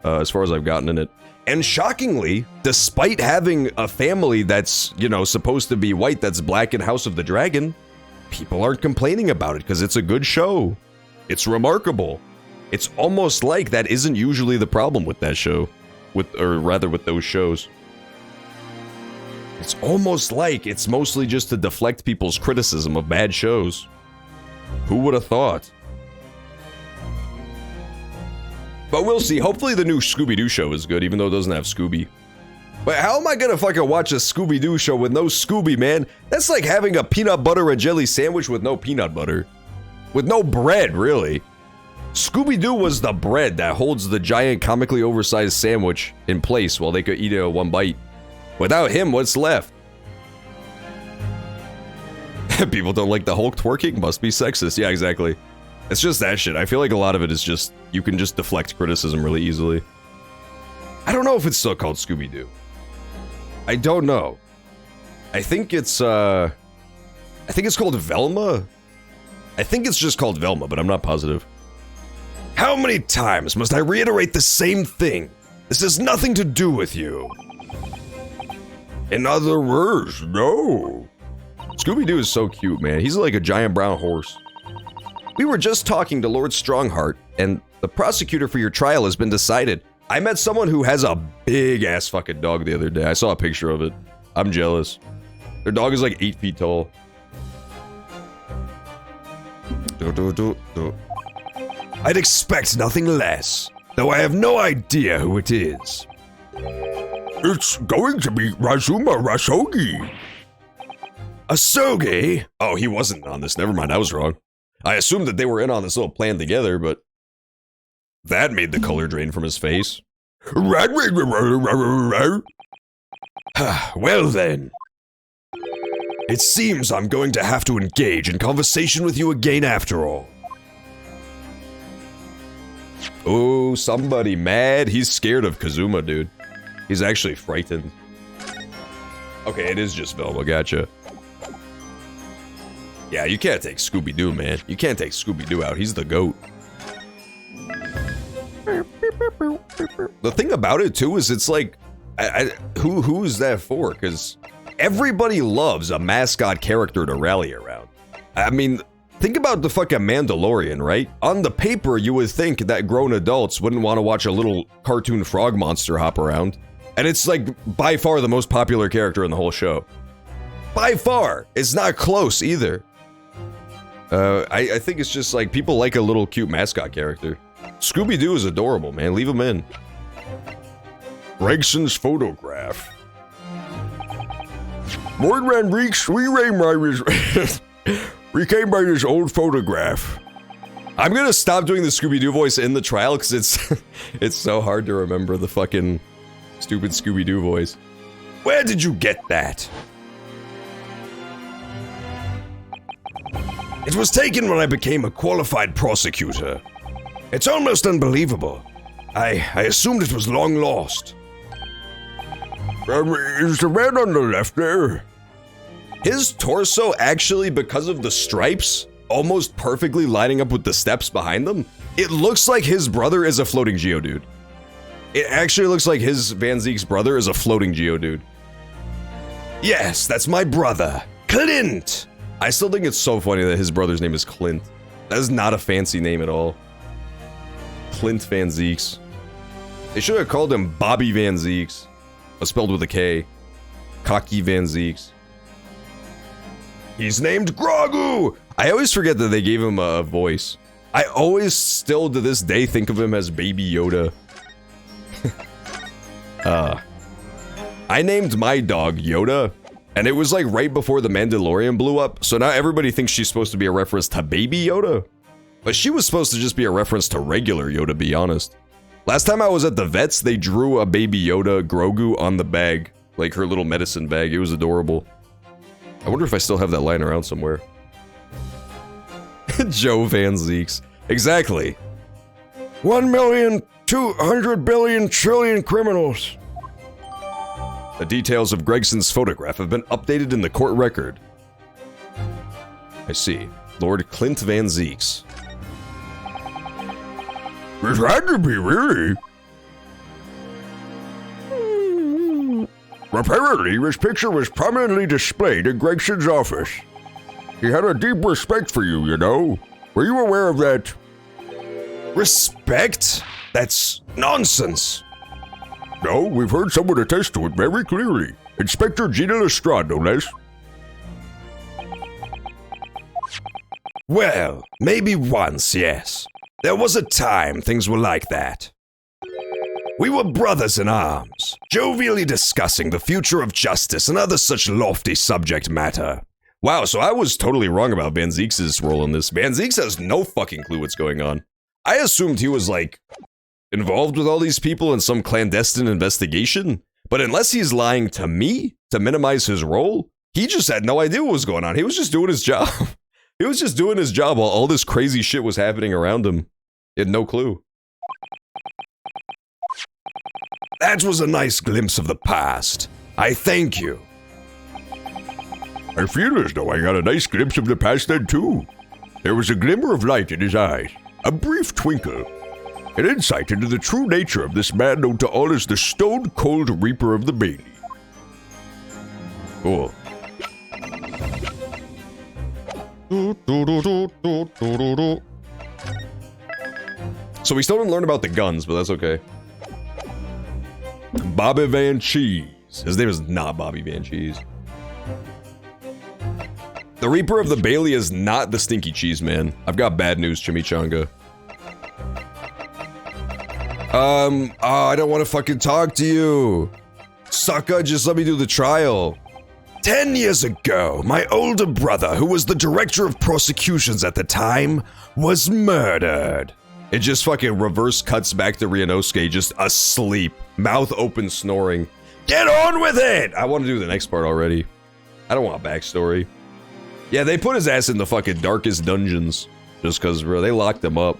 as I've gotten in it. And shockingly, despite having a family that's, you know, supposed to be white that's black in House of the Dragon, people aren't complaining about it because it's a good show. It's remarkable. It's almost like that isn't usually the problem with that show. With those shows. It's almost like it's mostly just to deflect people's criticism of bad shows. Who would have thought? But we'll see. Hopefully the new Scooby-Doo show is good, even though it doesn't have Scooby. But how am I gonna fucking watch a Scooby-Doo show with no Scooby, man? That's like having a peanut butter and jelly sandwich with no peanut butter. With no bread, really. Scooby-Doo was the bread that holds the giant comically oversized sandwich in place while they could eat it in one bite. Without him, what's left? People don't like the Hulk twerking? Must be sexist. Yeah, exactly. It's just that shit. I feel like a lot of it is just, you can just deflect criticism really easily. I don't know if it's still called Scooby-Doo. I don't know. I think it's called Velma? I think it's just called Velma, but I'm not positive. How many times must I reiterate the same thing? This has nothing to do with you. In other words, no. Scooby-Doo is so cute, man. He's like a giant brown horse. We were just talking to Lord Strongheart, and the prosecutor for your trial has been decided. I met someone who has a big-ass fucking dog the other day. I saw a picture of it. I'm jealous. Their dog is like 8 feet tall. I'd expect nothing less, though I have no idea who it is. It's going to be Razuma Rasogi. Asogi? Oh, he wasn't on this. Never mind, I was wrong. I assumed that they were in on this little plan together, but that made the color drain from his face. Well then. It seems I'm going to have to engage in conversation with you again after all. Oh, somebody mad? He's scared of Kazuma, dude. He's actually frightened. Okay, it is just Velma, gotcha. Yeah, you can't take Scooby-Doo, man. You can't take Scooby-Doo out. He's the GOAT. The thing about it, too, is it's like... who is that for? Because everybody loves a mascot character to rally around. I mean, think about the fucking Mandalorian, right? On the paper, you would think that grown adults wouldn't want to watch a little cartoon frog monster hop around. And it's like, by far, the most popular character in the whole show. By far! It's not close, either. I think it's just like, people like a little cute mascot character. Scooby-Doo is adorable, man. Leave him in. Gregson's photograph. Mordran recame by his old photograph. I'm gonna stop doing the Scooby-Doo voice in the trial, because it's so hard to remember the fucking stupid Scooby-Doo voice. Where did you get that? It was taken when I became a qualified prosecutor. It's almost unbelievable. I assumed it was long lost. Is the man on the left there? His torso actually, because of the stripes, almost perfectly lining up with the steps behind them, it looks like his brother is a floating Geodude. It actually looks like his Van Zeke's brother is a floating Geodude. Yes, that's my brother, Clint! I still think it's so funny that his brother's name is Clint. That is not a fancy name at all. Clint Van Zeeks. They should have called him Bobby Van Zeeks. But spelled with a K. Cocky Van Zeeks. He's named Grogu! I always forget that they gave him a voice. I always still to this day think of him as Baby Yoda. I named my dog Yoda. And it was like right before the Mandalorian blew up, so now everybody thinks she's supposed to be a reference to Baby Yoda. But she was supposed to just be a reference to regular Yoda, to be honest. Last time I was at the vets, they drew a Baby Yoda Grogu on the bag. Like her little medicine bag, it was adorable. I wonder if I still have that lying around somewhere. Joe Van Zeeks. Exactly. 1,200,000,000,000,000,000,000,000 criminals. The details of Gregson's photograph have been updated in the court record. I see. Lord Clint Van Zeeks. It had to be, really. Apparently, this picture was prominently displayed in Gregson's office. He had a deep respect for you, you know. Were you aware of that? Respect? That's nonsense. No, we've heard someone attest to it very clearly. Inspector Gina Lestrade, no less. Well, maybe once, yes. There was a time things were like that. We were brothers in arms, jovially discussing the future of justice and other such lofty subject matter. Wow, so I was totally wrong about Van Zieks' role in this. Van Zieks has no fucking clue what's going on. I assumed he was, like, involved with all these people in some clandestine investigation. But unless he's lying to me to minimize his role, he just had no idea what was going on. He was just doing his job. He was just doing his job while all this crazy shit was happening around him. He had no clue. That was a nice glimpse of the past. I thank you. I feel as though I got a nice glimpse of the past then too. There was a glimmer of light in his eyes, a brief twinkle, an insight into the true nature of this man known to all as the stone-cold Reaper of the Bailey. Cool. So we still didn't learn about the guns, but that's okay. Bobby Van Cheese. His name is not Bobby Van Cheese. The Reaper of the Bailey is not the Stinky Cheese Man. I've got bad news, Chimichanga. I don't want to fucking talk to you. Sucker, just let me do the trial. 10 years ago, my older brother, who was the director of prosecutions at the time, was murdered. It just fucking reverse cuts back to Ryunosuke, just asleep, mouth open, snoring. Get on with it! I want to do the next part already. I don't want a backstory. Yeah, they put his ass in the fucking darkest dungeons. Just because, bro, they locked him up.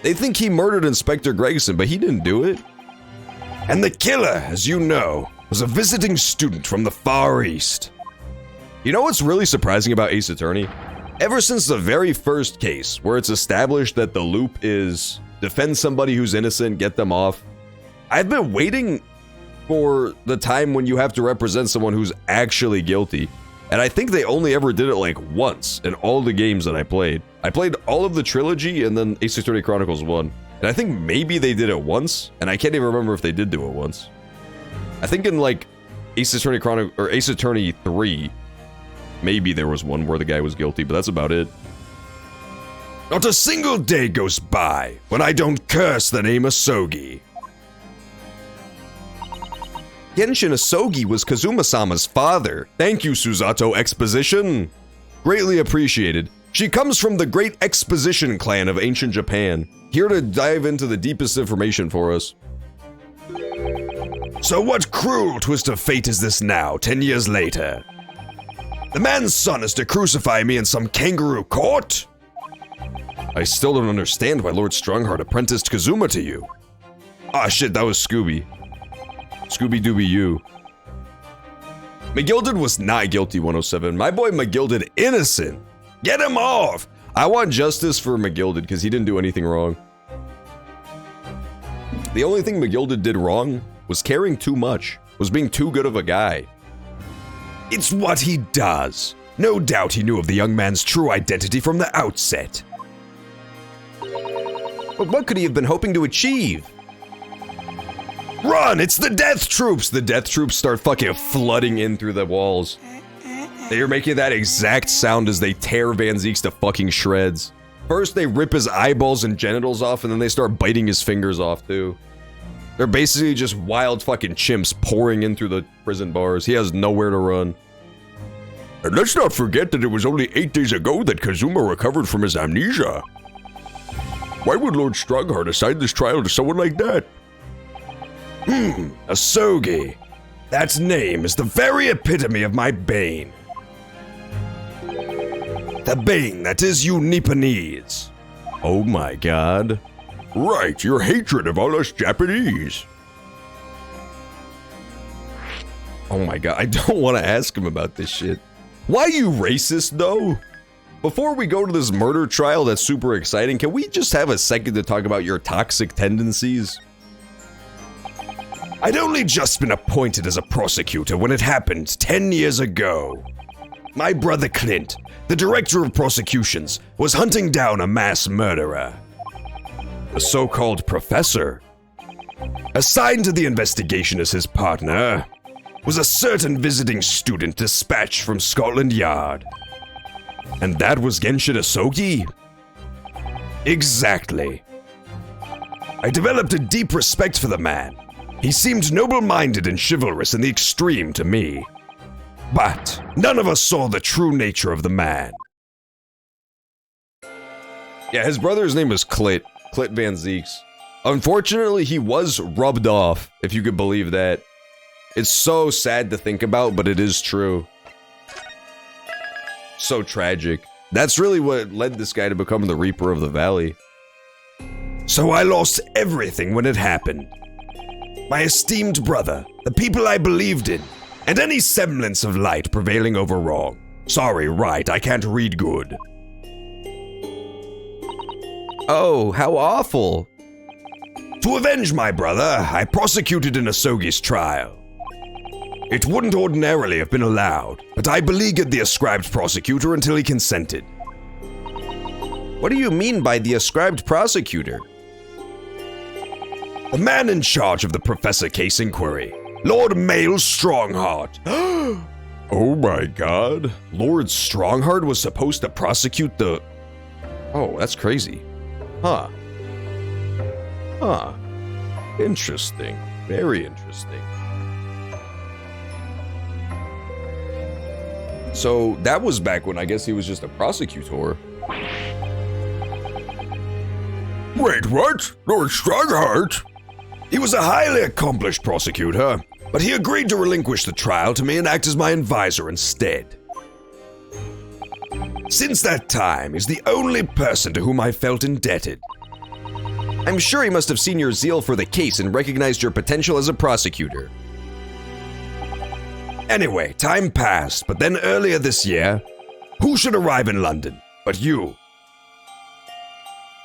They think he murdered Inspector Gregson, but he didn't do it. And the killer, as you know, was a visiting student from the Far East. You know what's really surprising about Ace Attorney? Ever since the very first case, where it's established that the loop is defend somebody who's innocent, get them off, I've been waiting for the time when you have to represent someone who's actually guilty. And I think they only ever did it like once in all the games that I played. I played all of the trilogy and then Ace Attorney Chronicles 1. And I think maybe they did it once, and I can't even remember if they did do it once. I think in like Ace Attorney or Ace Attorney 3, maybe there was one where the guy was guilty, but that's about it. Not a single day goes by when I don't curse the name Asogi. Genshin Asogi was Kazuma-sama's father. Thank you, Susato Exposition. Greatly appreciated. She comes from the Great Exposition clan of ancient Japan. Here to dive into the deepest information for us. So what cruel twist of fate is this now, 10 years later? The man's son is to crucify me in some kangaroo court? I still don't understand why Lord Strongheart apprenticed Kazuma to you. Ah shit, that was Scooby. Scooby-Dooby-You. McGilded was not guilty, 107. My boy McGilded innocent. Get him off! I want justice for McGilded because he didn't do anything wrong. The only thing McGilded did wrong was caring too much, was being too good of a guy. It's what he does. No doubt he knew of the young man's true identity from the outset. But what could he have been hoping to achieve? Run! It's the Death Troops! The Death Troops start fucking flooding in through the walls. They are making that exact sound as they tear Van Zieks to fucking shreds. First they rip his eyeballs and genitals off, and then they start biting his fingers off too. They're basically just wild fucking chimps pouring in through the prison bars. He has nowhere to run. And let's not forget that it was only 8 days ago that Kazuma recovered from his amnesia. Why would Lord Strongheart assign this trial to someone like that? Asogi. That name is the very epitome of my bane. The bane that is you Nipponese. Oh my god. Right, your hatred of all us Japanese. Oh my god, I don't want to ask him about this shit. Why are you racist though? Before we go to this murder trial that's super exciting, can we just have a second to talk about your toxic tendencies? I'd only just been appointed as a prosecutor when it happened 10 years ago. My brother Clint, the director of prosecutions, was hunting down a mass murderer. The so-called professor, assigned to the investigation as his partner, was a certain visiting student dispatched from Scotland Yard. And that was Genshin Asogi? Exactly. I developed a deep respect for the man. He seemed noble-minded and chivalrous in the extreme to me. But none of us saw the true nature of the man. Yeah, his brother's name was Clit Van Zeeks. Unfortunately, he was rubbed off, if you could believe that. It's so sad to think about, but it is true. So tragic. That's really what led this guy to become the Reaper of the Valley. So I lost everything when it happened. My esteemed brother, the people I believed in, and any semblance of light prevailing over wrong. Sorry, right, I can't read good. Oh, how awful. To avenge my brother, I prosecuted an Asogi's trial. It wouldn't ordinarily have been allowed, but I beleaguered the ascribed prosecutor until he consented. What do you mean by the ascribed prosecutor? The man in charge of the Professor case inquiry, Lord Mail Strongheart. Oh my god. Lord Strongheart was supposed to prosecute the... Oh, that's crazy. Huh. Huh. Interesting. Very interesting. So, that was back when I guess he was just a prosecutor. Wait, what? Lord Strongheart? He was a highly accomplished prosecutor, but he agreed to relinquish the trial to me and act as my advisor instead. Since that time, he's the only person to whom I felt indebted. I'm sure he must have seen your zeal for the case and recognized your potential as a prosecutor. Anyway, time passed, but then earlier this year, who should arrive in London but you?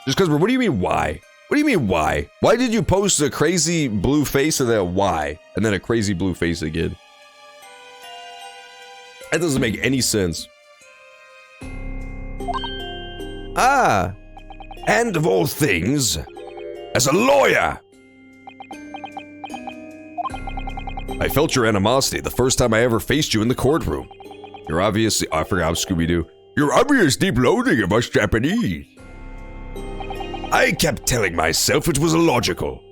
Just because, what do you mean why? What do you mean why? Why did you post a crazy blue face and then a why? And then a crazy blue face again? That doesn't make any sense. Ah, and of all things, as a lawyer. I felt your animosity the first time I ever faced you in the courtroom. You're obviously, I forgot Scooby-Doo. Your obvious deep loathing of us Japanese. I kept telling myself it was illogical.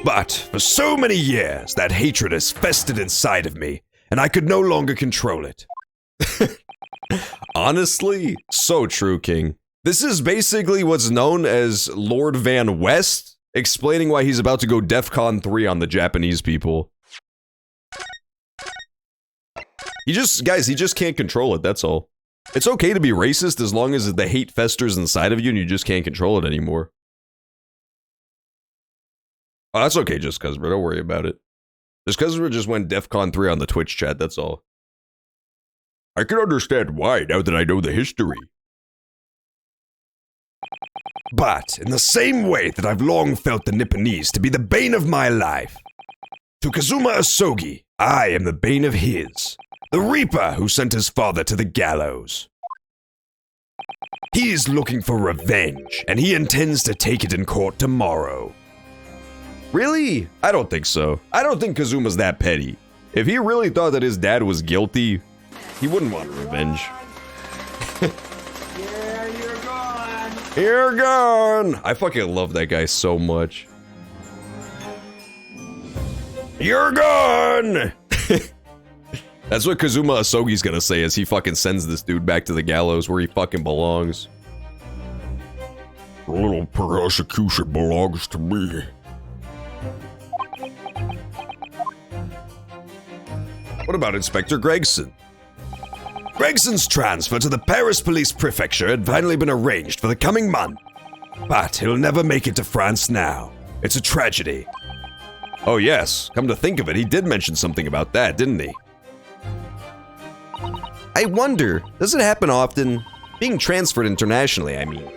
But for so many years, that hatred has festered inside of me, and I could no longer control it. Honestly, so true, King. This is basically what's known as Lord Van West, explaining why he's about to go DEFCON 3 on the Japanese people. He just can't control it, that's all. It's okay to be racist as long as the hate festers inside of you and you just can't control it anymore. Oh, that's okay, just cuz, bro. Don't worry about it. Just cuz we just went DEFCON 3 on the Twitch chat, that's all. I can understand why now that I know the history. But in the same way that I've long felt the Nipponese to be the bane of my life, to Kazuma Asogi, I am the bane of his. The Reaper who sent his father to the gallows. He is looking for revenge, and he intends to take it in court tomorrow. Really? I don't think so. I don't think Kazuma's that petty. If he really thought that his dad was guilty, he wouldn't want revenge. Yeah, you're gone. You're gone! I fucking love that guy so much. You're gone! That's what Kazuma Asogi's gonna say as he fucking sends this dude back to the gallows where he fucking belongs. A little prosecution belongs to me. What about Inspector Gregson? Gregson's transfer to the Paris Police Prefecture had finally been arranged for the coming month. But he'll never make it to France now. It's a tragedy. Oh yes, come to think of it, he did mention something about that, didn't he? I wonder, does it happen often? Being transferred internationally, I mean.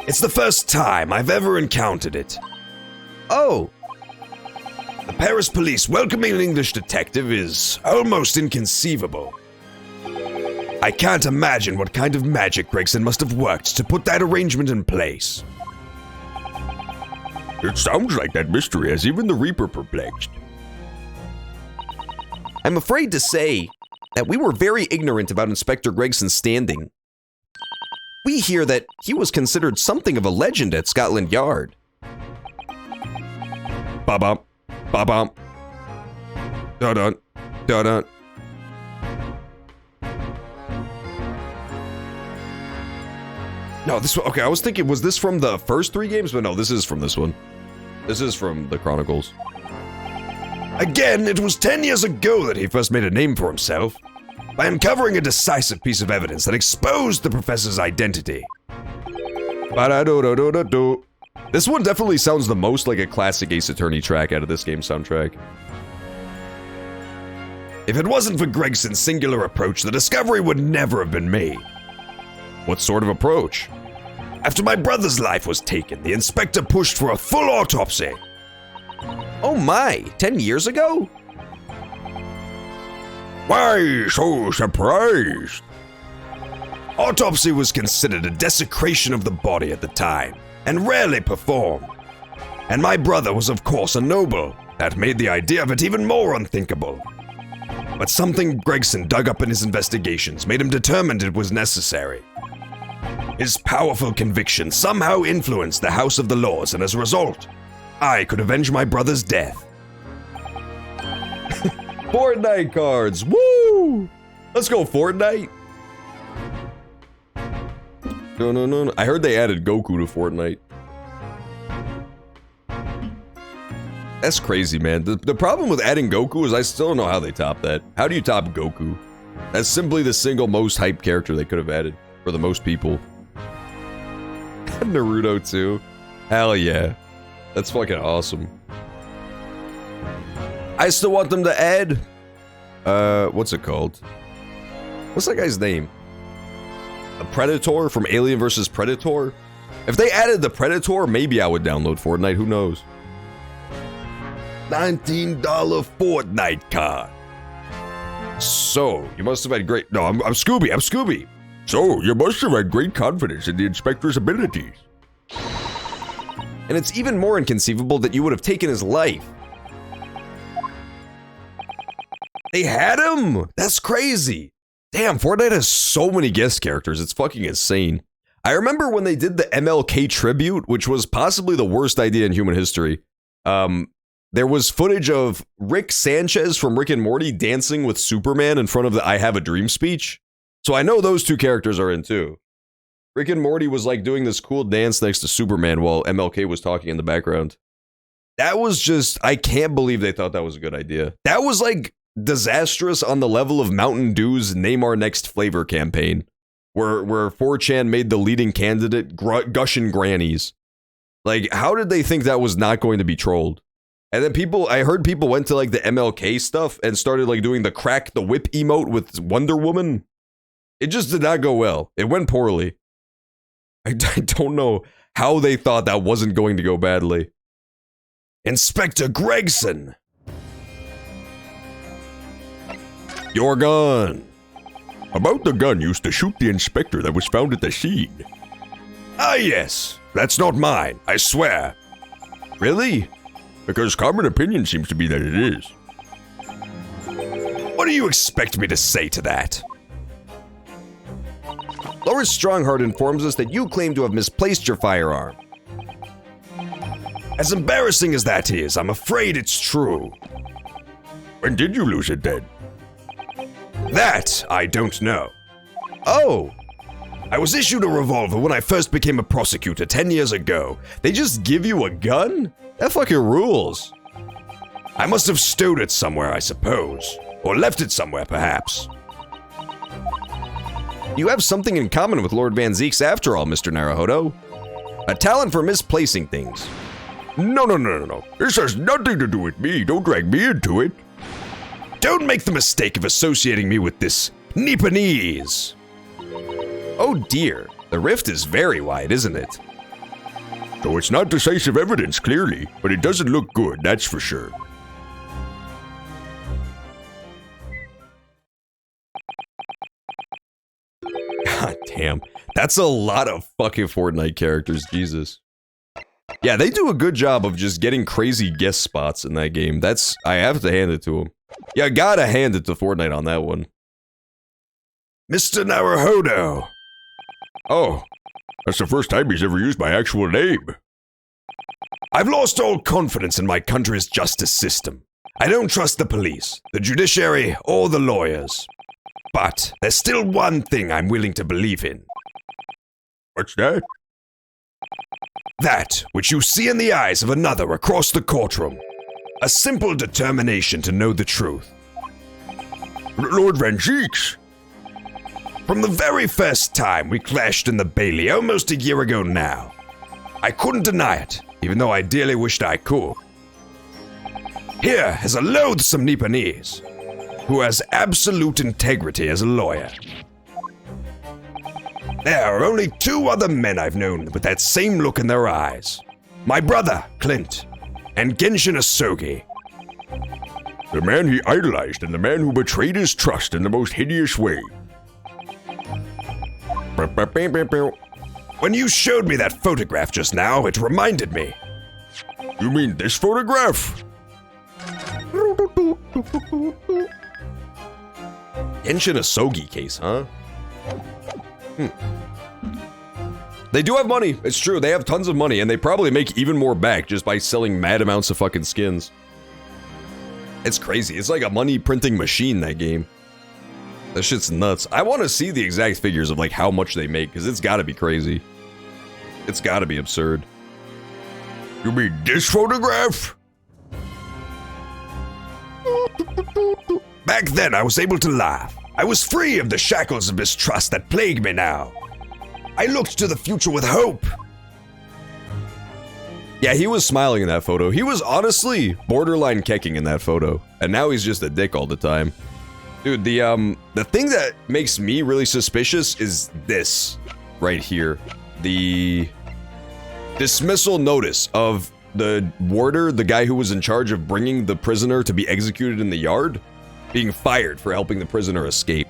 It's the first time I've ever encountered it. Oh, The Paris police welcoming an English detective is almost inconceivable. I can't imagine what kind of magic Gregson must have worked to put that arrangement in place. It sounds like that mystery has even the Reaper perplexed. I'm afraid to say that we were very ignorant about Inspector Gregson's standing. We hear that he was considered something of a legend at Scotland Yard. Ba-bum, ba-bum. Da-dun, da-dun. No, this one, okay, I was thinking, was this from the first 3 games? But no, this is from this one. This is from the Chronicles. Again, it was 10 years ago that he first made a name for himself by uncovering a decisive piece of evidence that exposed the professor's identity. Ba-da-do-do-do-do-do. This one definitely sounds the most like a classic Ace Attorney track out of this game's soundtrack. If it wasn't for Gregson's singular approach, the discovery would never have been made. What sort of approach? After my brother's life was taken, the inspector pushed for a full autopsy. Oh my, 10 years ago? Why so surprised? Autopsy was considered a desecration of the body at the time, and rarely performed. And my brother was of course a noble. That made the idea of it even more unthinkable. But something Gregson dug up in his investigations made him determined it was necessary. His powerful conviction somehow influenced the House of the Lords, and as a result, I could avenge my brother's death. Fortnite cards, woo! Let's go Fortnite. No. I heard they added Goku to Fortnite. That's crazy, man. The problem with adding Goku is I still don't know how they top that. How do you top Goku? That's simply the single most hyped character they could have added for the most people. Naruto too. Hell yeah. That's fucking awesome. I still want them to add... what's it called? What's that guy's name? A Predator from Alien vs. Predator? If they added the Predator, maybe I would download Fortnite, who knows? $19 Fortnite card. So, you must have had great... No, I'm Scooby. So, you must have had great confidence in the inspector's abilities. And it's even more inconceivable that you would have taken his life. They had him! That's crazy! Damn, Fortnite has so many guest characters, it's fucking insane. I remember when they did the MLK tribute, which was possibly the worst idea in human history. There was footage of Rick Sanchez from Rick and Morty dancing with Superman in front of the I Have a Dream speech. So I know those two characters are in too. Rick and Morty was like doing this cool dance next to Superman while MLK was talking in the background. That was just, I can't believe they thought that was a good idea. That was like disastrous on the level of Mountain Dew's Name Our Next Flavor campaign, where 4chan made the leading candidate gushing grannies. Like, how did they think that was not going to be trolled? And then I heard people went to like the MLK stuff and started like doing the crack the whip emote with Wonder Woman. It just did not go well. It went poorly. I don't know how they thought that wasn't going to go badly. Inspector Gregson! Your gun! About the gun used to shoot the inspector that was found at the scene. Ah yes, that's not mine, I swear. Really? Because common opinion seems to be that it is. What do you expect me to say to that? Loris Strongheart informs us that you claim to have misplaced your firearm. As embarrassing as that is, I'm afraid it's true. When did you lose it then? That I don't know. Oh! I was issued a revolver when I first became a prosecutor 10 years ago. They just give you a gun? That fucking rules. I must have stowed it somewhere, I suppose. Or left it somewhere, perhaps. You have something in common with Lord Van Zeeks after all, Mr. Naruhodo. A talent for misplacing things. No. This has nothing to do with me. Don't drag me into it. Don't make the mistake of associating me with this Nipponese. Oh dear, the rift is very wide, isn't it? So it's not decisive evidence, clearly, but it doesn't look good, that's for sure. God damn. That's a lot of fucking Fortnite characters, Jesus. Yeah, they do a good job of just getting crazy guest spots in that game. I have to hand it to them. Yeah, gotta hand it to Fortnite on that one. Mr. Naruhodo. Oh, that's the first time he's ever used my actual name. I've lost all confidence in my country's justice system. I don't trust the police, the judiciary, or the lawyers. But there's still one thing I'm willing to believe in. What's that? That which you see in the eyes of another across the courtroom. A simple determination to know the truth. Lord Van Cheeks. From the very first time we clashed in the Bailey almost a year ago now, I couldn't deny it, even though I dearly wished I could. Here is a loathsome Nipponese, who has absolute integrity as a lawyer. There are only two other men I've known with that same look in their eyes. My brother, Clint, and Genshin Asogi. The man he idolized and the man who betrayed his trust in the most hideous way. When you showed me that photograph just now, it reminded me. You mean this photograph? Genshin Asogi case, huh? They do have money, it's true, they have tons of money, and they probably make even more back just by selling mad amounts of fucking skins. It's crazy, it's like a money printing machine, that game. That shit's nuts. I want to see the exact figures of like how much they make, because it's gotta be crazy. It's gotta be absurd. You mean this photograph? Back then, I was able to laugh. I was free of the shackles of mistrust that plague me now. I looked to the future with hope. Yeah, he was smiling in that photo. He was honestly borderline kecking in that photo. And now he's just a dick all the time. Dude, the thing that makes me really suspicious is this right here. The dismissal notice of the warder, the guy who was in charge of bringing the prisoner to be executed in the yard, being fired for helping the prisoner escape.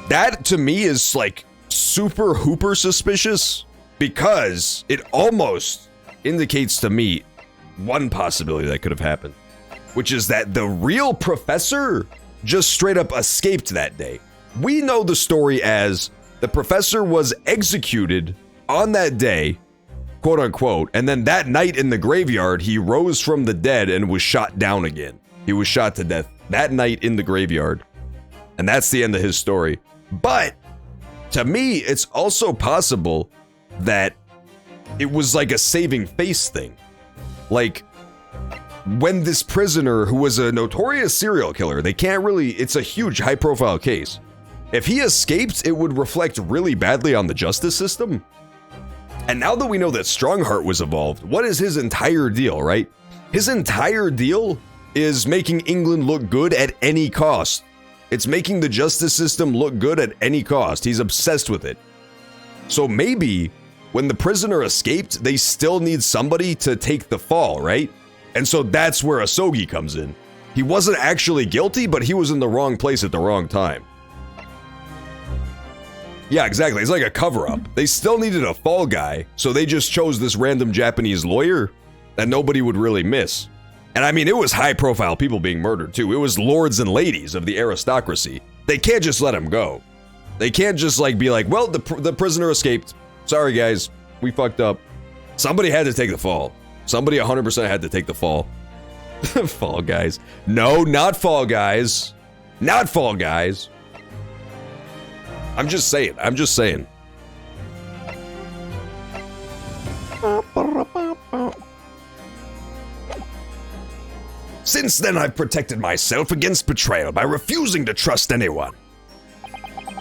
That to me is like super hooper suspicious because it almost indicates to me one possibility that could have happened, which is that the real professor just straight up escaped that day. We know the story as the professor was executed on that day, quote unquote, and then that night in the graveyard, he rose from the dead and was shot down again. He was shot to death that night in the graveyard. And that's the end of his story. But to me, it's also possible that it was like a saving face thing. Like, when this prisoner, who was a notorious serial killer, they can't really, it's a huge high profile case. If he escaped, it would reflect really badly on the justice system. And now that we know that Strongheart was evolved, what is his entire deal, right? His entire deal is making England look good at any cost. It's making the justice system look good at any cost. He's obsessed with it. So maybe when the prisoner escaped, they still need somebody to take the fall, right? And so that's where Asogi comes in. He wasn't actually guilty, but he was in the wrong place at the wrong time. Yeah, exactly. It's like a cover-up. They still needed a fall guy, so they just chose this random Japanese lawyer that nobody would really miss. And I mean, it was high-profile people being murdered, too. It was lords and ladies of the aristocracy. They can't just let him go. They can't just, like, be like, well, the prisoner escaped. Sorry, guys. We fucked up. Somebody had to take the fall. Somebody 100% had to take the fall. Fall Guys. No, not Fall Guys. Not Fall Guys. I'm just saying. I'm just saying. Since then, I've protected myself against betrayal by refusing to trust anyone.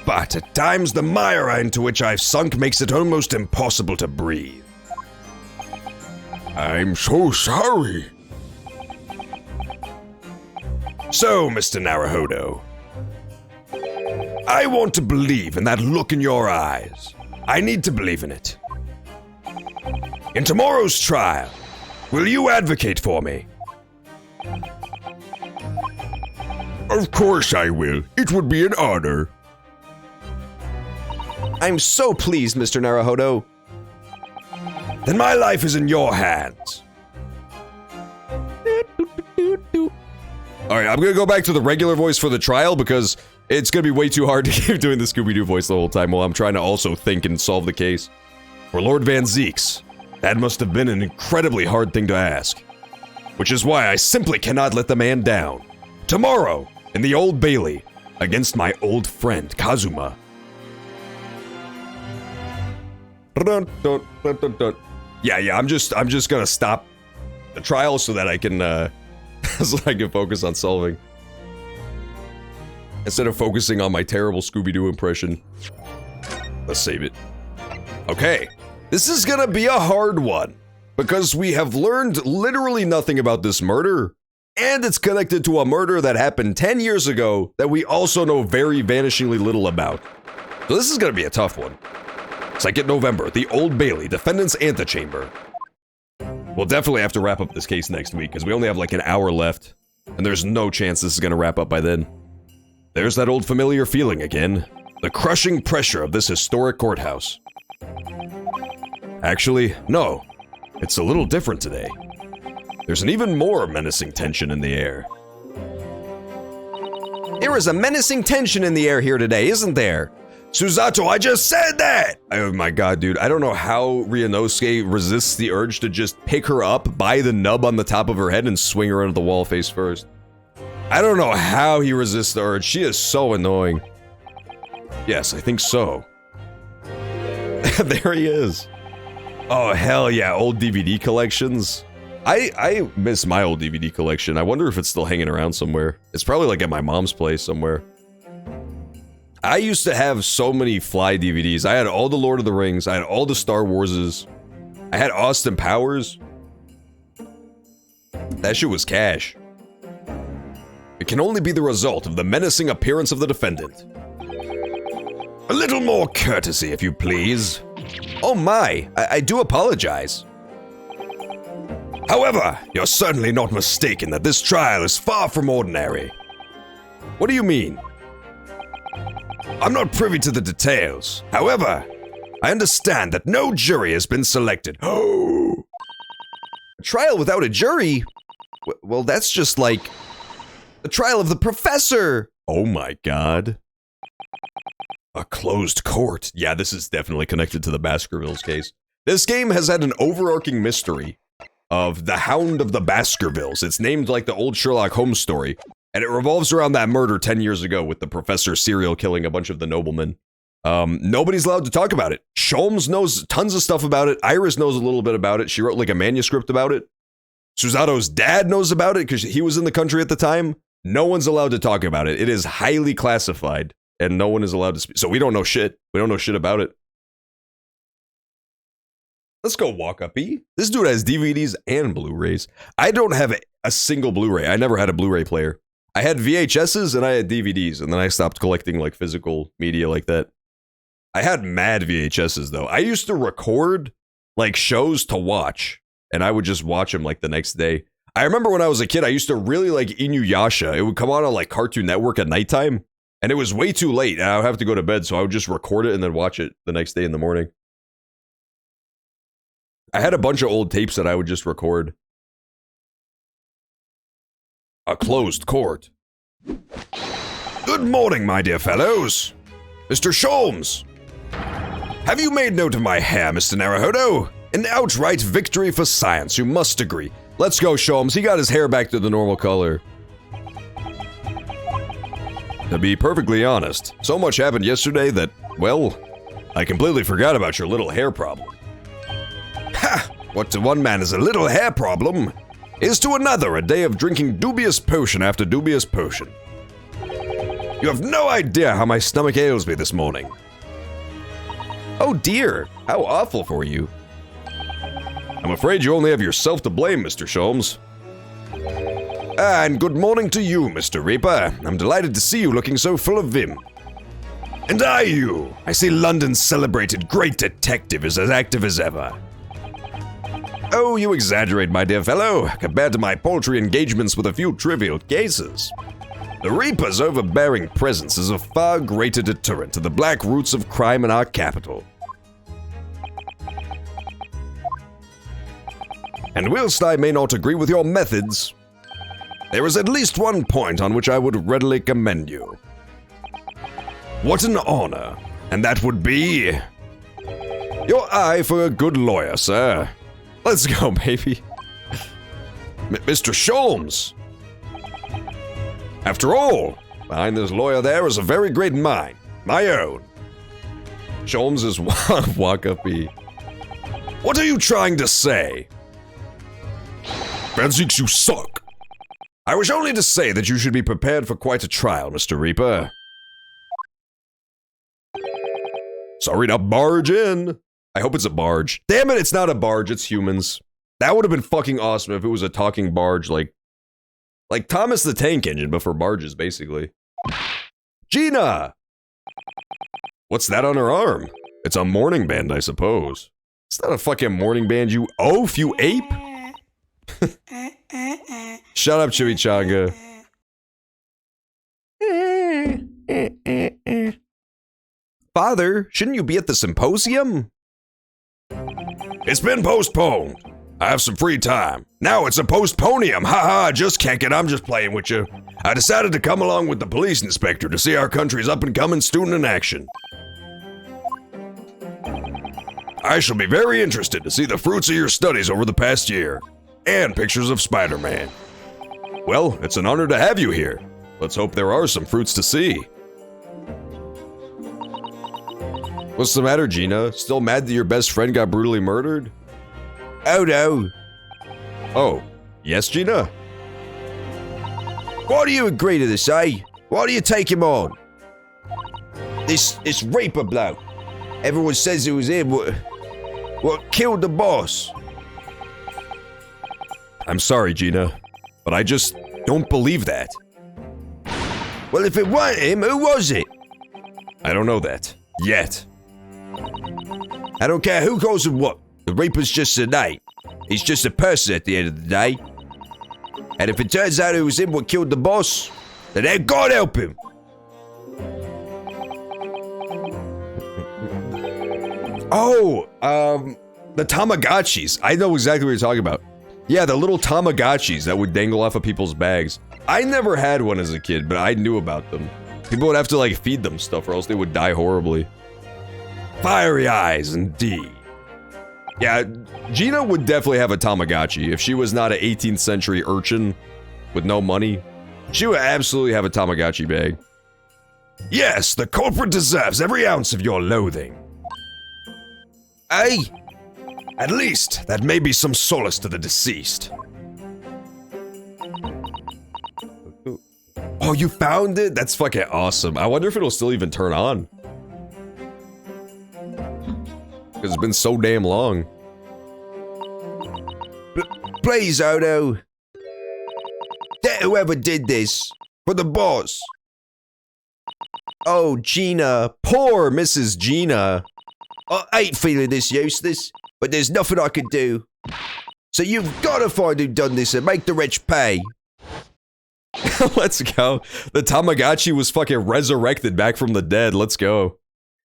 But at times, the mire into which I've sunk makes it almost impossible to breathe. I'm so sorry. So, Mr. Naruhodo, I want to believe in that look in your eyes. I need to believe in it. In tomorrow's trial, will you advocate for me? Of course I will. It would be an honor. I'm so pleased, Mr. Naruhodo. Then my life is in your hands. Alright, I'm gonna go back to the regular voice for the trial because it's gonna be way too hard to keep doing the Scooby-Doo voice the whole time while I'm trying to also think and solve the case. For Lord Van Zeeks, that must have been an incredibly hard thing to ask. Which is why I simply cannot let the man down. Tomorrow, in the Old Bailey, against my old friend, Kazuma. Yeah, I'm just gonna stop the trial so that I can, so I can focus on solving. Instead of focusing on my terrible Scooby-Doo impression. Let's save it. Okay, this is gonna be a hard one, because we have learned literally nothing about this murder, and it's connected to a murder that happened 10 years ago that we also know very vanishingly little about. So this is gonna be a tough one. 2nd November, the Old Bailey, defendant's antechamber. We'll definitely have to wrap up this case next week, because we only have like an hour left, and there's no chance this is gonna wrap up by then. There's that old familiar feeling again. The crushing pressure of this historic courthouse. Actually, no. It's a little different today. There's an even more menacing tension in the air. There is a menacing tension in the air here today, isn't there? Susato, I just said that! Oh my god, dude. I don't know how Ryunosuke resists the urge to just pick her up by the nub on the top of her head and swing her into the wall face first. I don't know how he resists the urge. She is so annoying. Yes, I think so. There he is. Oh, hell yeah, old DVD collections. I miss my old DVD collection. I wonder if it's still hanging around somewhere. It's probably like at my mom's place somewhere. I used to have so many Fly DVDs. I had all the Lord of the Rings. I had all the Star Warses. I had Austin Powers. That shit was cash. It can only be the result of the menacing appearance of the defendant. A little more courtesy, if you please. Oh my, I do apologize. However, you're certainly not mistaken that this trial is far from ordinary. What do you mean? I'm not privy to the details. However, I understand that no jury has been selected. A trial without a jury? Well, that's just like the trial of the professor. Oh my god. A closed court. Yeah, this is definitely connected to the Baskervilles case. This game has had an overarching mystery of the Hound of the Baskervilles. It's named like the old Sherlock Holmes story. And it revolves around that murder 10 years ago with the professor serial killing a bunch of the noblemen. Nobody's allowed to talk about it. Sholmes knows tons of stuff about it. Iris knows a little bit about it. She wrote like a manuscript about it. Susato's dad knows about it because he was in the country at the time. No one's allowed to talk about it. It is highly classified and no one is allowed to speak. So we don't know shit. We don't know shit about it. Let's go walk up, E. This dude has DVDs and Blu-rays. I don't have a single Blu-ray. I never had a Blu-ray player. I had VHSs and I had DVDs, and then I stopped collecting like physical media like that. I had mad VHSs though. I used to record like shows to watch, and I would just watch them like the next day. I remember when I was a kid, I used to really like Inuyasha. It would come on like Cartoon Network at nighttime, and it was way too late, and I would have to go to bed, so I would just record it and then watch it the next day in the morning. I had a bunch of old tapes that I would just record. A closed court. Good morning, my dear fellows. Mr. Sholmes. Have you made note of my hair, Mr. Naruhodo? An outright victory for science, you must agree. Let's go, Sholmes. He got his hair back to the normal color. To be perfectly honest, so much happened yesterday that, well, I completely forgot about your little hair problem. Ha! What to one man is a little hair problem is to another a day of drinking dubious potion after dubious potion. You have no idea how my stomach ails me this morning. Oh dear, how awful for you. I'm afraid you only have yourself to blame, Mr. Sholmes. And good morning to you, Mr. Reaper. I'm delighted to see you looking so full of vim. And are you? I see London's celebrated great detective is as active as ever. Oh, you exaggerate, my dear fellow, compared to my paltry engagements with a few trivial cases. The Reaper's overbearing presence is a far greater deterrent to the black roots of crime in our capital. And whilst I may not agree with your methods, there is at least one point on which I would readily commend you. What an honor, and that would be your eye for a good lawyer, sir. Let's go, baby. Mr. Sholmes. After all, behind this lawyer there is a very great mind, my own. Sholmes is walk-uppy. What are you trying to say? Van Zeeks, you suck. I wish only to say that you should be prepared for quite a trial, Mr. Reaper. Sorry to barge in. I hope it's a barge. Damn it, it's not a barge, it's humans. That would have been fucking awesome if it was a talking barge like Thomas the Tank Engine, but for barges, basically. Gina! What's that on her arm? It's a morning band, I suppose. It's not a fucking morning band, you oaf, you ape! Shut up, Chimichanga. Father, shouldn't you be at the symposium? It's been postponed. I have some free time. Now it's a postponium. Haha, just kicking. I'm just playing with you. I decided to come along with the police inspector to see our country's up-and-coming student in action. I shall be very interested to see the fruits of your studies over the past year. And pictures of Spider-Man. Well, it's an honor to have you here. Let's hope there are some fruits to see. What's the matter, Gina? Still mad that your best friend got brutally murdered? Oh no. Oh, yes, Gina? Why do you agree to this, eh? Why do you take him on? This Reaper bloke. Everyone says it was him what killed the boss. I'm sorry, Gina, but I just don't believe that. Well, if it weren't him, who was it? I don't know that. Yet. I don't care who calls him what. The Reaper's just a name. He's just a person at the end of the day. And if it turns out it was him what killed the boss, then God help him. Oh, the Tamagotchis. I know exactly what you're talking about. Yeah, the little Tamagotchis that would dangle off of people's bags. I never had one as a kid, but I knew about them. People would have to, like, feed them stuff or else they would die horribly. Fiery eyes, indeed. Yeah, Gina would definitely have a Tamagotchi. If she was not an 18th century urchin with no money, she would absolutely have a Tamagotchi bag. Yes, the culprit deserves every ounce of your loathing. Hey! At least, that may be some solace to the deceased. Oh, you found it? That's fucking awesome. I wonder if it'll still even turn on. Because it's been so damn long. Please, Odo. Get whoever did this. For the boss. Oh, Gina. Poor Mrs. Gina. I ain't feeling this useless, but there's nothing I can do. So you've got to find who done this and make the wretch pay. Let's go. The Tamagotchi was fucking resurrected back from the dead. Let's go.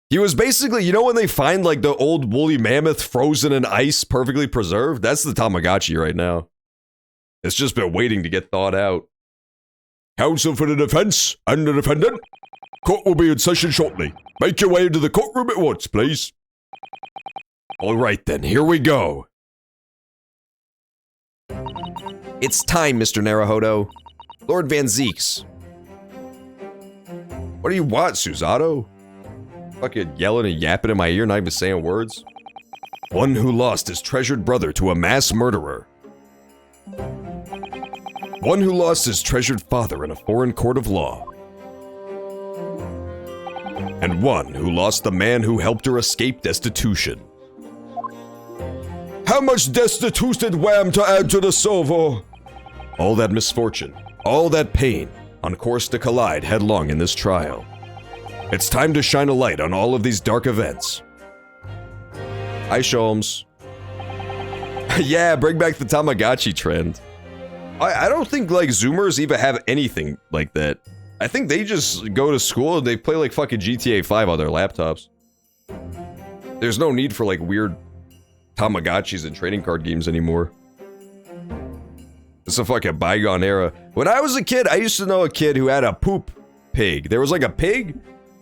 He was basically, you know when they find like the old woolly mammoth frozen in ice, perfectly preserved? That's the Tamagotchi right now. It's just been waiting to get thawed out. Counsel for the defense and the defendant. Court will be in session shortly. Make your way into the courtroom at once, please. All right then, here we go. It's time, Mr. Naruhodo. Lord Van Zeeks. What do you want, Susato? Fucking yelling and yapping in my ear, not even saying words. One who lost his treasured brother to a mass murderer. One who lost his treasured father in a foreign court of law. And one who lost the man who helped her escape destitution. How much destituted wham to add to the salvo? All that misfortune, all that pain, on course to collide headlong in this trial. It's time to shine a light on all of these dark events. Hi, Sholmes. Yeah, bring back the Tamagotchi trend. I don't think, like, Zoomers even have anything like that. I think they just go to school and they play like fucking GTA 5 on their laptops. There's no need for like weird Tamagotchis and trading card games anymore. It's a fucking bygone era. When I was a kid, I used to know a kid who had a poop pig. There was like a pig,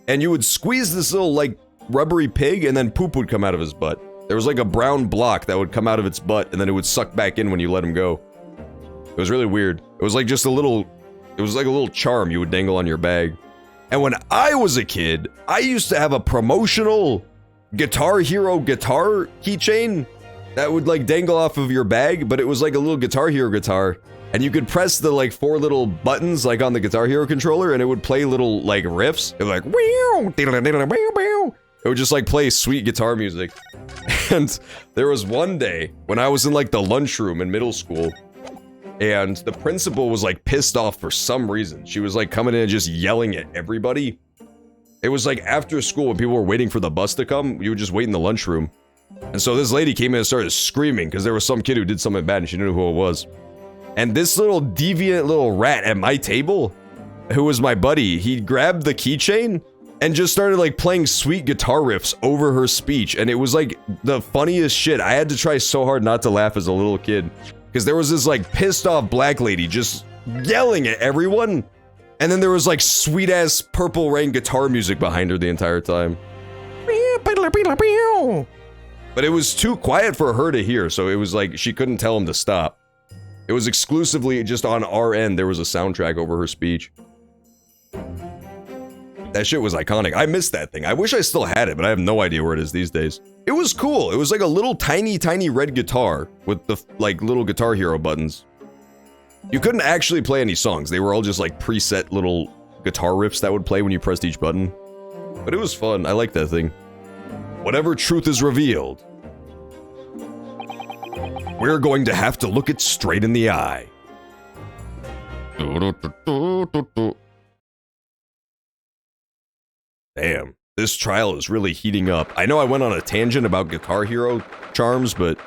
and you would squeeze this little like rubbery pig, and then poop would come out of his butt. There was like a brown block that would come out of its butt, and then it would suck back in when you let him go. It was really weird. It was like just a little, it was like a little charm you would dangle on your bag. And when I was a kid, I used to have a promotional Guitar Hero guitar keychain that would like dangle off of your bag, but it was like a little Guitar Hero guitar, and you could press the like 4 little buttons like on the Guitar Hero controller, and it would play little like riffs. It would like it would just like play sweet guitar music. And there was one day when I was in like the lunchroom in middle school, and the principal was like pissed off for some reason. She was like coming in and just yelling at everybody. It was like after school when people were waiting for the bus to come, you would just wait in the lunchroom. And so this lady came in and started screaming because there was some kid who did something bad and she didn't know who it was. And this little deviant little rat at my table, who was my buddy, he grabbed the keychain and just started like playing sweet guitar riffs over her speech. And it was like the funniest shit. I had to try so hard not to laugh as a little kid because there was this like pissed off black lady just yelling at everyone. And then there was like sweet ass Purple Rain guitar music behind her the entire time. But it was too quiet for her to hear, so it was like she couldn't tell him to stop. It was exclusively just on our end, there was a soundtrack over her speech. That shit was iconic. I missed that thing. I wish I still had it, but I have no idea where it is these days. It was cool. It was like a little tiny red guitar with the like little Guitar Hero buttons. You couldn't actually play any songs. They were all just like preset little guitar riffs that would play when you pressed each button. But it was fun. I like that thing. Whatever truth is revealed, we're going to have to look it straight in the eye. Damn, this trial is really heating up. I know I went on a tangent about Guitar Hero charms, but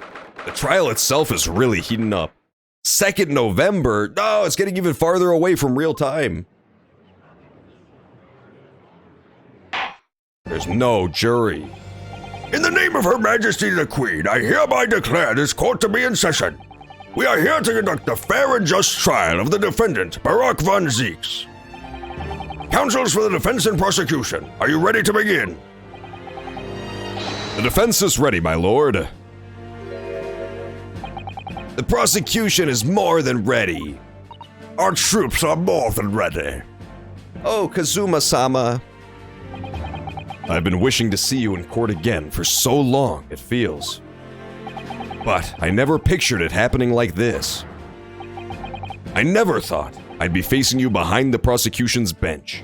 the trial itself is really heating up. 2nd November? No, it's getting even farther away from real time. There's no jury. In the name of Her Majesty the Queen, I hereby declare this court to be in session. We are here to conduct a fair and just trial of the defendant, Barak von Zeeks. Counsels for the defense and prosecution, are you ready to begin? The defense is ready, my lord. The prosecution is more than ready. Our troops are more than ready. Oh, Kazuma-sama. I've been wishing to see you in court again for so long, it feels. But I never pictured it happening like this. I never thought I'd be facing you behind the prosecution's bench.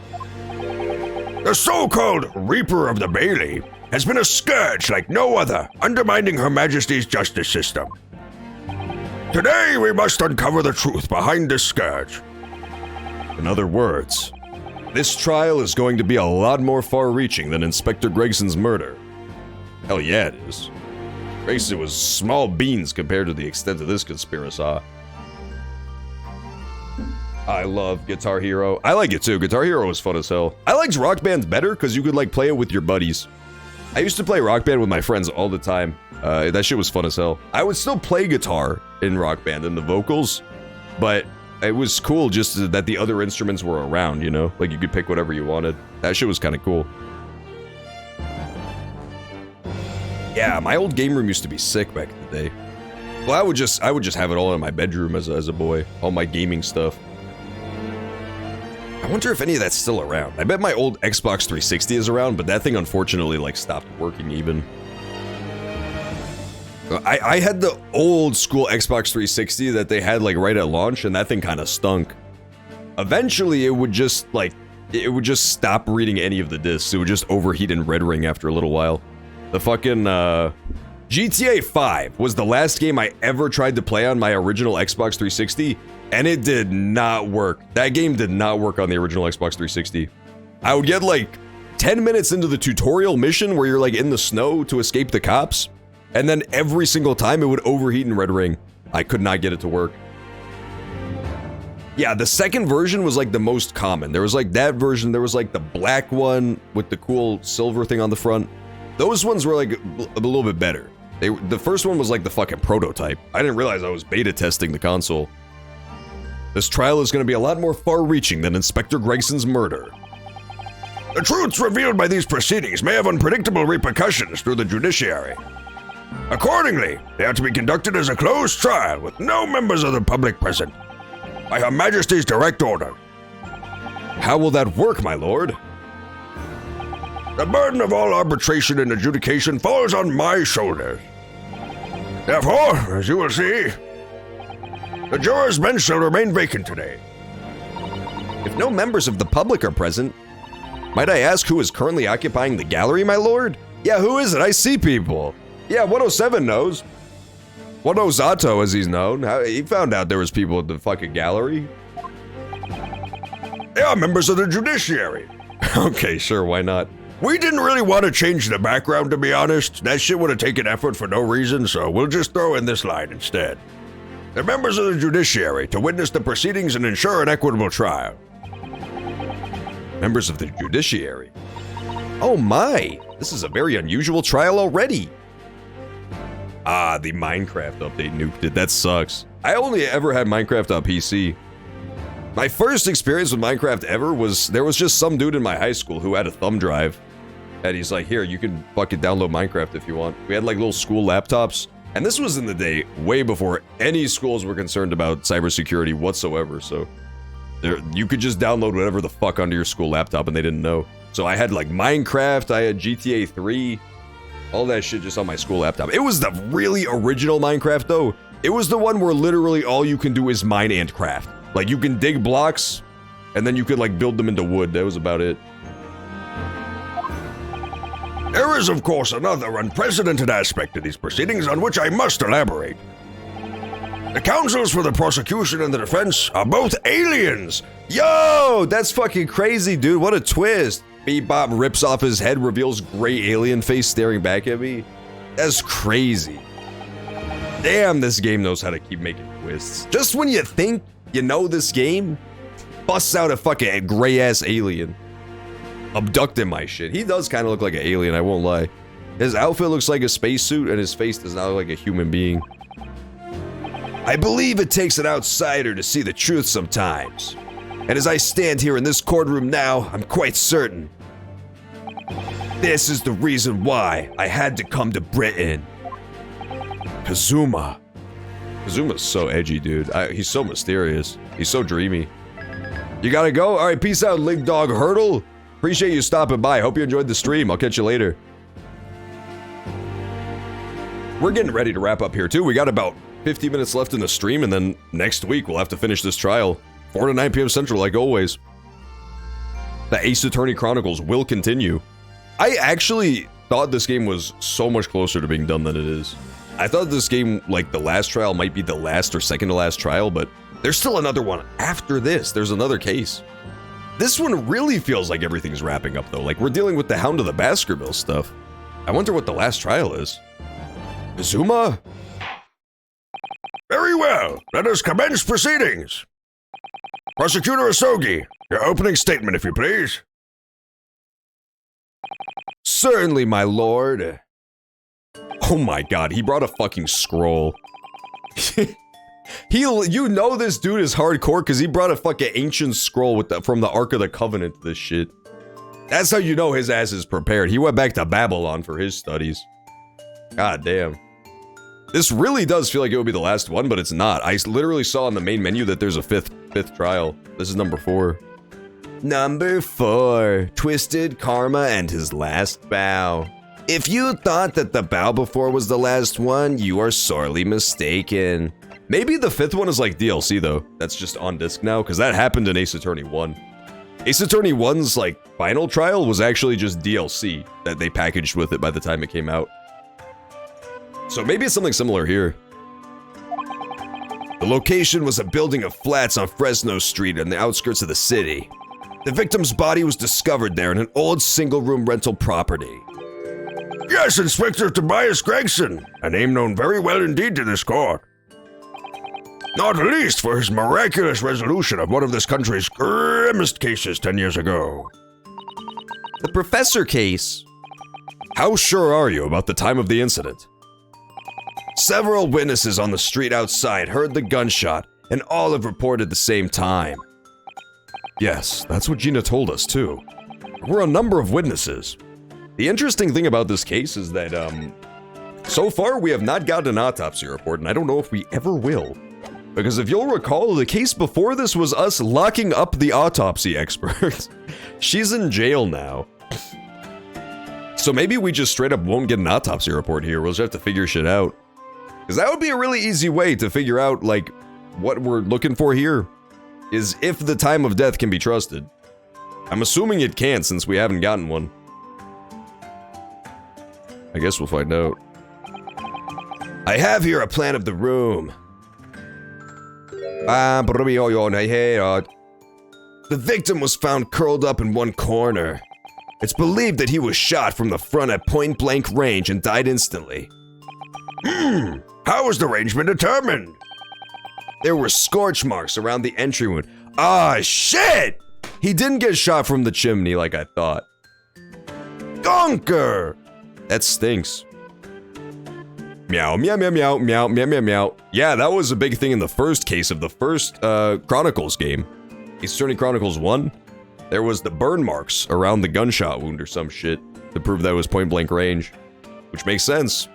The so-called Reaper of the Bailey has been a scourge like no other, undermining Her Majesty's justice system. Today, we must uncover the truth behind this scourge. In other words, this trial is going to be a lot more far-reaching than Inspector Gregson's murder. Hell yeah, it is. Gregson was small beans compared to the extent of this conspiracy. I love Guitar Hero. I like it too. Guitar Hero was fun as hell. I liked Rock Band better because you could like play it with your buddies. I used to play Rock Band with my friends all the time. That shit was fun as hell. I would still play guitar in Rock Band and the vocals, but it was cool just that the other instruments were around, you know? Like you could pick whatever you wanted. That shit was kind of cool. Yeah, my old game room used to be sick back in the day. Well, I would just have it all in my bedroom as a boy. All my gaming stuff. I wonder if any of that's still around. I bet my old Xbox 360 is around, but that thing unfortunately like stopped working even. I had the old school Xbox 360 that they had like right at launch, and that thing kind of stunk. Eventually it would just stop reading any of the discs. It would just overheat and red ring after a little while. The fucking GTA 5 was the last game I ever tried to play on my original Xbox 360, and it did not work. That game did not work on the original Xbox 360. I would get like 10 minutes into the tutorial mission where you're like in the snow to escape the cops, and then every single time it would overheat and red ring. I could not get it to work. Yeah, the second version was like the most common. There was like that version, there was like the black one with the cool silver thing on the front. Those ones were like a little bit better. The first one was like the fucking prototype. I didn't realize I was beta testing the console. This trial is going to be a lot more far-reaching than Inspector Gregson's murder. The truths revealed by these proceedings may have unpredictable repercussions through the judiciary. Accordingly, they are to be conducted as a closed trial with no members of the public present. By Her Majesty's direct order. How will that work, my lord? The burden of all arbitration and adjudication falls on my shoulders. Therefore, as you will see, the jurors' bench shall remain vacant today. If no members of the public are present, might I ask who is currently occupying the gallery, my lord? Yeah, who is it? I see people. Yeah, 107 knows. 107 Zato, as he's known. He found out there was people at the fucking gallery. They are members of the judiciary. Okay, sure, why not? We didn't really want to change the background, to be honest. That shit would have taken effort for no reason, so we'll just throw in this line instead. They're members of the judiciary to witness the proceedings and ensure an equitable trial. Members of the judiciary? Oh my! This is a very unusual trial already. Ah, the Minecraft update nuked it. That sucks. I only ever had Minecraft on PC. My first experience with Minecraft ever was, there was just some dude in my high school who had a thumb drive. And he's like, here, you can fucking download Minecraft if you want. We had like little school laptops. And this was in the day way before any schools were concerned about cybersecurity whatsoever. So you could just download whatever the fuck onto your school laptop and they didn't know. So I had like Minecraft, I had GTA 3, all that shit just on my school laptop. It was the really original Minecraft though. It was the one where literally all you can do is mine and craft. Like you can dig blocks and then you could like build them into wood. That was about it. There is, of course, another unprecedented aspect of these proceedings on which I must elaborate. The counsels for the prosecution and the defense are both aliens. Yo, that's fucking crazy, dude. What a twist. Bebop rips off his head, reveals gray alien face staring back at me. That's crazy. Damn, this game knows how to keep making twists. Just when you think you know this game, busts out a fucking gray-ass alien. Abducting my shit. He does kind of look like an alien, I won't lie. His outfit looks like a spacesuit, and his face does not look like a human being. I believe it takes an outsider to see the truth sometimes. And as I stand here in this courtroom now, I'm quite certain. This is the reason why I had to come to Britain. Kazuma. Kazuma's so edgy, dude. He's so mysterious. He's so dreamy. You gotta go? Alright, peace out, Link Dog Hurdle. Appreciate you stopping by. Hope you enjoyed the stream. I'll catch you later. We're getting ready to wrap up here, too. We got about 50 minutes left in the stream, and then next week we'll have to finish this trial. 4 to 9 p.m. Central, like always. The Ace Attorney Chronicles will continue. I actually thought this game was so much closer to being done than it is. I thought this game, like the last trial, might be the last or second to last trial, but there's still another one after this. There's another case. This one really feels like everything's wrapping up, though. Like, we're dealing with the Hound of the Baskerville stuff. I wonder what the last trial is. Kazuma? Very well. Let us commence proceedings. Prosecutor Asogi, your opening statement, if you please. Certainly, my lord. Oh my god, he brought a fucking scroll. You know this dude is hardcore because he brought a fucking ancient scroll from the Ark of the Covenant to this shit. That's how you know his ass is prepared. He went back to Babylon for his studies. God damn. This really does feel like it would be the last one, but it's not. I literally saw on the main menu that there's a fifth trial. This is number 4. Number 4. Twisted Karma and his last bow. If you thought that the bow before was the last one, you are sorely mistaken. Maybe the 5th one is like DLC though. That's just on disc now, because that happened in Ace Attorney 1. Ace Attorney 1's like final trial was actually just DLC that they packaged with it by the time it came out. So maybe it's something similar here. The location was a building of flats on Fresno Street on the outskirts of the city. The victim's body was discovered there in an old single-room rental property. Yes, Inspector Tobias Gregson, a name known very well indeed to this court. Not least for his miraculous resolution of one of this country's grimmest cases 10 years ago. The professor case. How sure are you about the time of the incident? Several witnesses on the street outside heard the gunshot, and all have reported the same time. Yes, that's what Gina told us too. There were a number of witnesses. The interesting thing about this case is that, so far we have not gotten an autopsy report, and I don't know if we ever will. Because if you'll recall, the case before this was us locking up the autopsy expert. She's in jail now. So maybe we just straight up won't get an autopsy report here. We'll just have to figure shit out. Because that would be a really easy way to figure out, like, what we're looking for here. Is if the time of death can be trusted. I'm assuming it can since we haven't gotten one. I guess we'll find out. I have here a plan of the room. The victim was found curled up in one corner. It's believed that he was shot from the front at point-blank range and died instantly. How was the range been determined? There were scorch marks around the entry wound. Ah, shit! He didn't get shot from the chimney like I thought. Gonker! That stinks. Meow, meow, meow, meow, meow, meow, meow, meow. Yeah, that was a big thing in the first case of the first Chronicles game. Attorney Chronicles 1. There was the burn marks around the gunshot wound or some shit to prove that it was point-blank range. Which makes sense.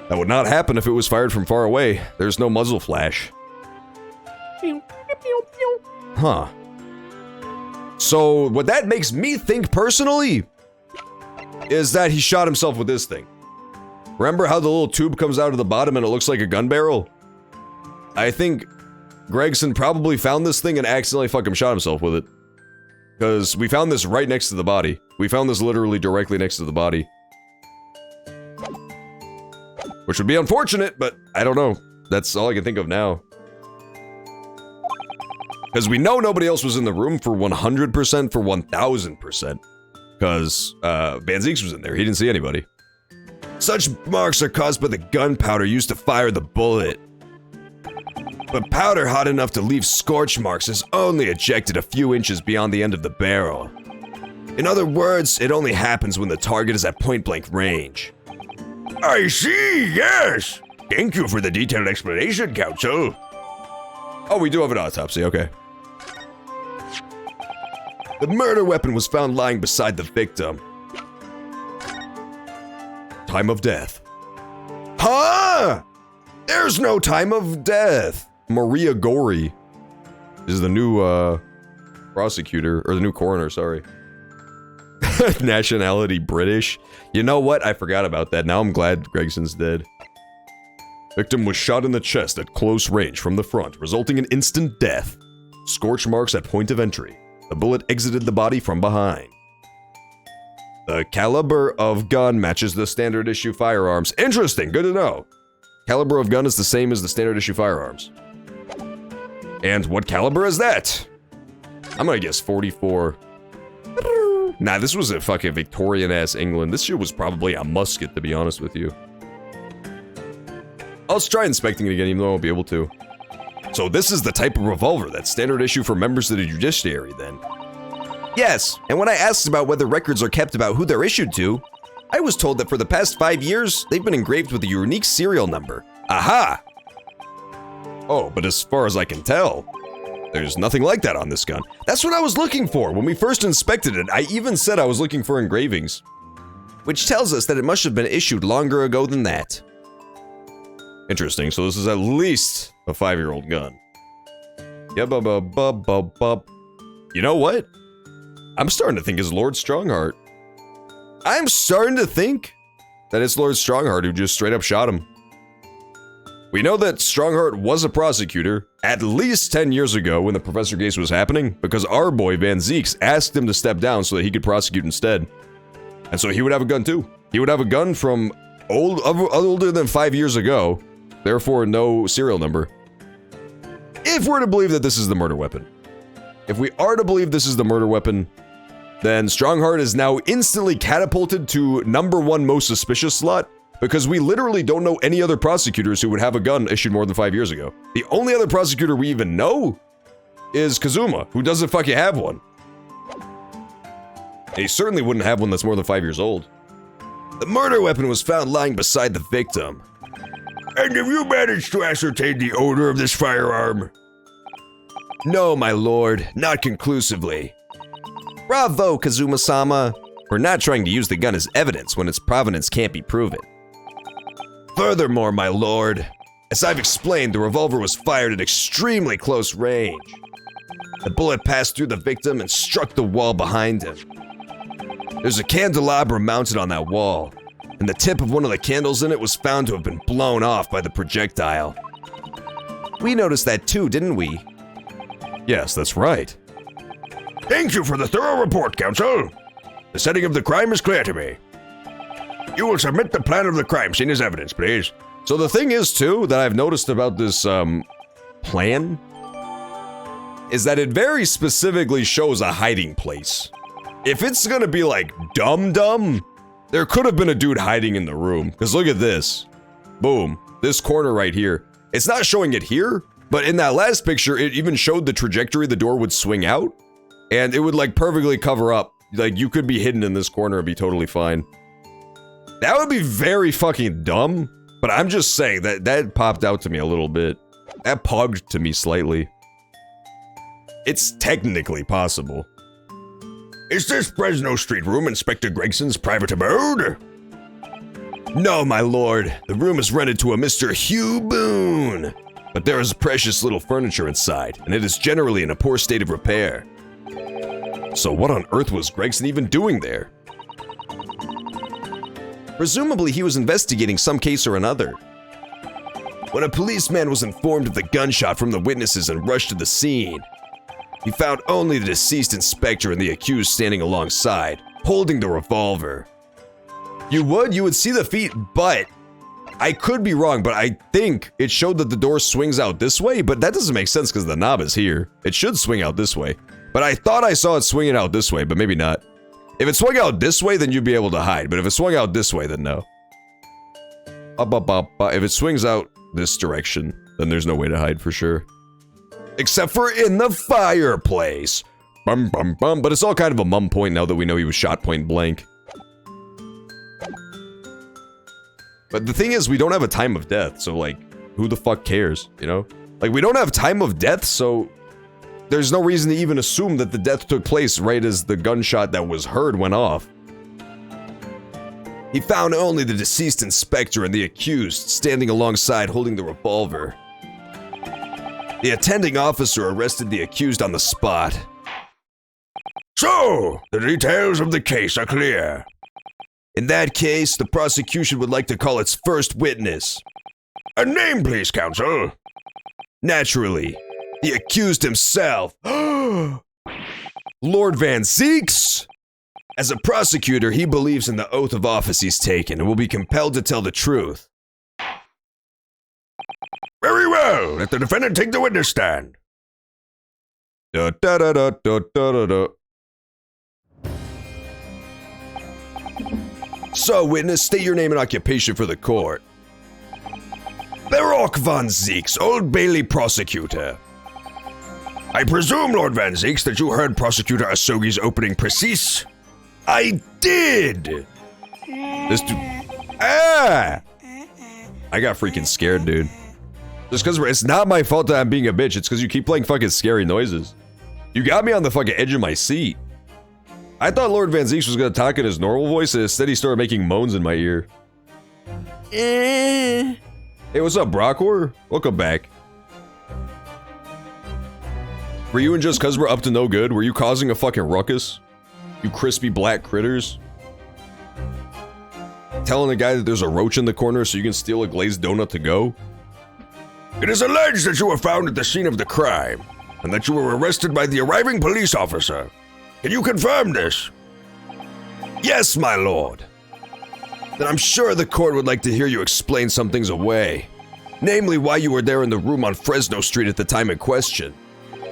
That would not happen if it was fired from far away. There's no muzzle flash. Huh. So, what that makes me think personally is that he shot himself with this thing. Remember how the little tube comes out of the bottom and it looks like a gun barrel? I think Gregson probably found this thing and accidentally fucking shot himself with it. Because we found this right next to the body. We found this literally directly next to the body. Which would be unfortunate, but I don't know. That's all I can think of now. Because we know nobody else was in the room for 100%, for 1000%. Because Van Zeeks was in there. He didn't see anybody. Such marks are caused by the gunpowder used to fire the bullet. But powder hot enough to leave scorch marks is only ejected a few inches beyond the end of the barrel. In other words, it only happens when the target is at point-blank range. I see, yes! Thank you for the detailed explanation, Counsel. Oh, we do have an autopsy, okay. The murder weapon was found lying beside the victim. Time of death. Huh? There's no time of death. Maria Gorey is the new prosecutor, or the new coroner, sorry. Nationality British. You know what? I forgot about that. Now I'm glad Gregson's dead. Victim was shot in the chest at close range from the front, resulting in instant death. Scorch marks at point of entry. The bullet exited the body from behind. The caliber of gun matches the standard issue firearms. Interesting, good to know. Caliber of gun is the same as the standard issue firearms. And what caliber is that? I'm gonna guess 44. Nah, this was a fucking Victorian-ass England. This shit was probably a musket, to be honest with you. I'll try inspecting it again, even though I won't be able to. So this is the type of revolver that's standard issue for members of the judiciary, then? Yes, and when I asked about whether records are kept about who they're issued to, I was told that for the past 5 years, they've been engraved with a unique serial number. Aha! Oh, but as far as I can tell, there's nothing like that on this gun. That's what I was looking for when we first inspected it. I even said I was looking for engravings. Which tells us that it must have been issued longer ago than that. Interesting, so this is at least a 5-year-old gun. You know what? I'm starting to think it's Lord Strongheart. I'm starting to think that it's Lord Strongheart who just straight up shot him. We know that Strongheart was a prosecutor at least 10 years ago when the professor case was happening, because our boy Van Zeeks asked him to step down so that he could prosecute instead. And so he would have a gun too. He would have a gun from older than 5 years ago, therefore no serial number. If we're to believe that this is the murder weapon. If we are to believe this is the murder weapon, then Strongheart is now instantly catapulted to #1 most suspicious slot, because we literally don't know any other prosecutors who would have a gun issued more than 5 years ago. The only other prosecutor we even know is Kazuma, who doesn't fucking have one. And he certainly wouldn't have one that's more than 5 years old. The murder weapon was found lying beside the victim. And have you managed to ascertain the owner of this firearm? No, my lord, not conclusively. Bravo, Kazuma-sama. We're not trying to use the gun as evidence when its provenance can't be proven. Furthermore, my lord, as I've explained, the revolver was fired at extremely close range. The bullet passed through the victim and struck the wall behind him. There's a candelabra mounted on that wall, and the tip of one of the candles in it was found to have been blown off by the projectile. We noticed that too, didn't we? Yes, that's right. Thank you for the thorough report, Counsel. The setting of the crime is clear to me. You will submit the plan of the crime scene as evidence, please. So the thing is, too, that I've noticed about this, plan, is that it very specifically shows a hiding place. If it's gonna be like dumb, there could have been a dude hiding in the room. Because look at this. Boom. This corner right here. It's not showing it here, but in that last picture, it even showed the trajectory the door would swing out. And it would like perfectly cover up. Like you could be hidden in this corner and be totally fine. That would be very fucking dumb. But I'm just saying that popped out to me a little bit. That pugged to me slightly. It's technically possible. Is this Fresno Street room Inspector Gregson's private abode? No, my lord. The room is rented to a Mr. Hugh Boone. But there is precious little furniture inside, and it is generally in a poor state of repair. So what on earth was Gregson even doing there? Presumably he was investigating some case or another. When a policeman was informed of the gunshot from the witnesses and rushed to the scene, he found only the deceased inspector and the accused standing alongside, holding the revolver. You would see the feet, but I could be wrong, but I think it showed that the door swings out this way, but that doesn't make sense because the knob is here. It should swing out this way. But I thought I saw it swinging out this way, but maybe not. If it swung out this way, then you'd be able to hide, but if it swung out this way, then no. If it swings out this direction, then there's no way to hide for sure. Except for in the fireplace. Bum bum bum, but it's all kind of a mum point now that we know he was shot point blank. But the thing is, we don't have a time of death, so like, who the fuck cares, you know? Like, we don't have time of death, so there's no reason to even assume that the death took place right as the gunshot that was heard went off. He found only the deceased inspector and the accused standing alongside holding the revolver. The attending officer arrested the accused on the spot. So, the details of the case are clear. In that case, the prosecution would like to call its first witness. A name, please, counsel. Naturally, the accused himself. Lord Van Zeeks? As a prosecutor, he believes in the oath of office he's taken and will be compelled to tell the truth. Very well, let the defendant take the witness stand. Da da da da da da da. So, witness, state your name and occupation for the court. Baroque Van Zeeks, Old Bailey prosecutor. I presume, Lord Van Zeeks, that you heard Prosecutor Asogi's opening précis? I did! This dude. Ah! I got freaking scared, dude. Just because it's not my fault that I'm being a bitch, it's because you keep playing fucking scary noises. You got me on the fucking edge of my seat. I thought Lord Van Zeeks was gonna talk in his normal voice, and instead he started making moans in my ear. Hey, what's up, Brockhor? Welcome back. Were you and Just Cuz we're up to no good? Were you causing a fucking ruckus? You crispy black critters? Telling the guy that there's a roach in the corner so you can steal a glazed donut to go? It is alleged that you were found at the scene of the crime, and that you were arrested by the arriving police officer. Can you confirm this? Yes, my lord. Then I'm sure the court would like to hear you explain some things away. Namely, why you were there in the room on Fresno Street at the time in question,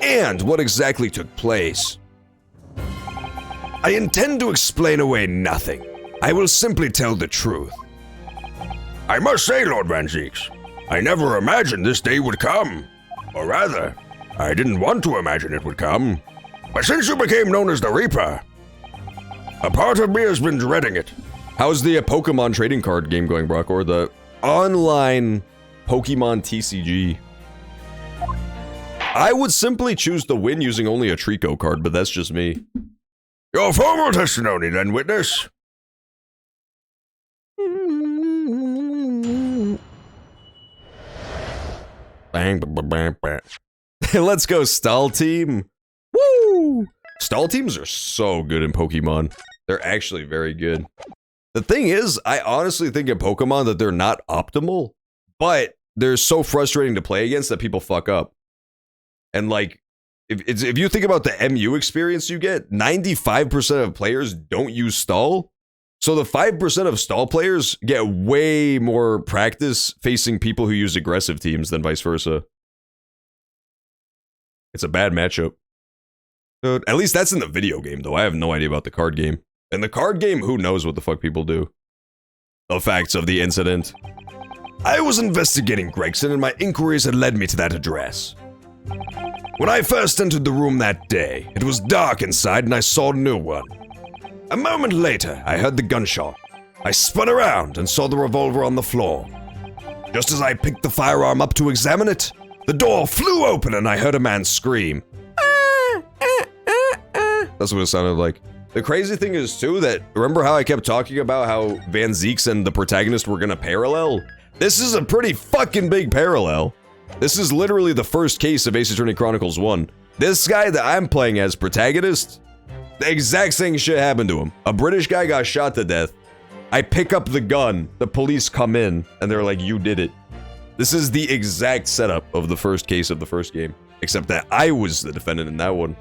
and what exactly took place. I intend to explain away nothing. I will simply tell the truth. I must say, Lord Van Zeeks, I never imagined this day would come. Or rather, I didn't want to imagine it would come. But since you became known as the Reaper, a part of me has been dreading it. How's the Pokemon trading card game going, Brock? Or the online Pokemon TCG? I would simply choose to win using only a Trico card, but that's just me. Your formal testimony, then, witness. Bang, bang, bang, bang. Let's go, Stall Team. Woo! Stall teams are so good in Pokemon. They're actually very good. The thing is, I honestly think in Pokemon that they're not optimal, but they're so frustrating to play against that people fuck up. And like, if you think about the MU experience you get, 95% of players don't use stall. So the 5% of stall players get way more practice facing people who use aggressive teams than vice versa. It's a bad matchup. Dude, at least that's in the video game, though. I have no idea about the card game. In the card game, who knows what the fuck people do? The facts of the incident. I was investigating Gregson, and my inquiries had led me to that address. When I first entered the room that day, it was dark inside and I saw no one. A moment later, I heard the gunshot. I spun around and saw the revolver on the floor. Just as I picked the firearm up to examine it, the door flew open and I heard a man scream. That's what it sounded like. The crazy thing is, too, that remember how I kept talking about how Van Zeeks and the protagonist were gonna parallel? This is a pretty fucking big parallel. This is literally the first case of Ace Attorney Chronicles 1. This guy that I'm playing as protagonist, the exact same shit happened to him. A British guy got shot to death. I pick up the gun, the police come in, and they're like, you did it. This is the exact setup of the first case of the first game, except that I was the defendant in that one.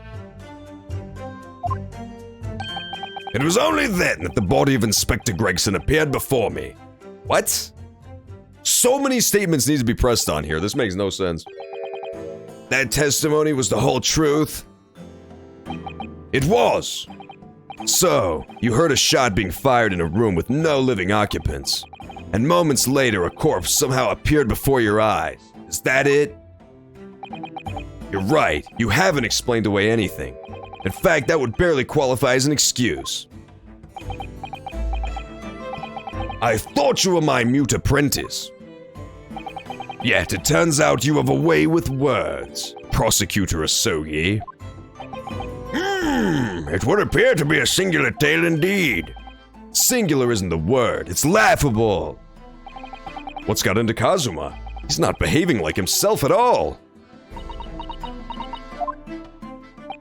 It was only then that the body of Inspector Gregson appeared before me. What? So many statements need to be pressed on here. This makes no sense. That testimony was the whole truth? It was. So, you heard a shot being fired in a room with no living occupants, and moments later a corpse somehow appeared before your eyes. Is that it? You're right, you haven't explained away anything. In fact, that would barely qualify as an excuse. I thought you were my mute apprentice. Yet it turns out you have a way with words, Prosecutor Asogi. It would appear to be a singular tale indeed. Singular isn't the word, it's laughable. What's got into Kazuma? He's not behaving like himself at all.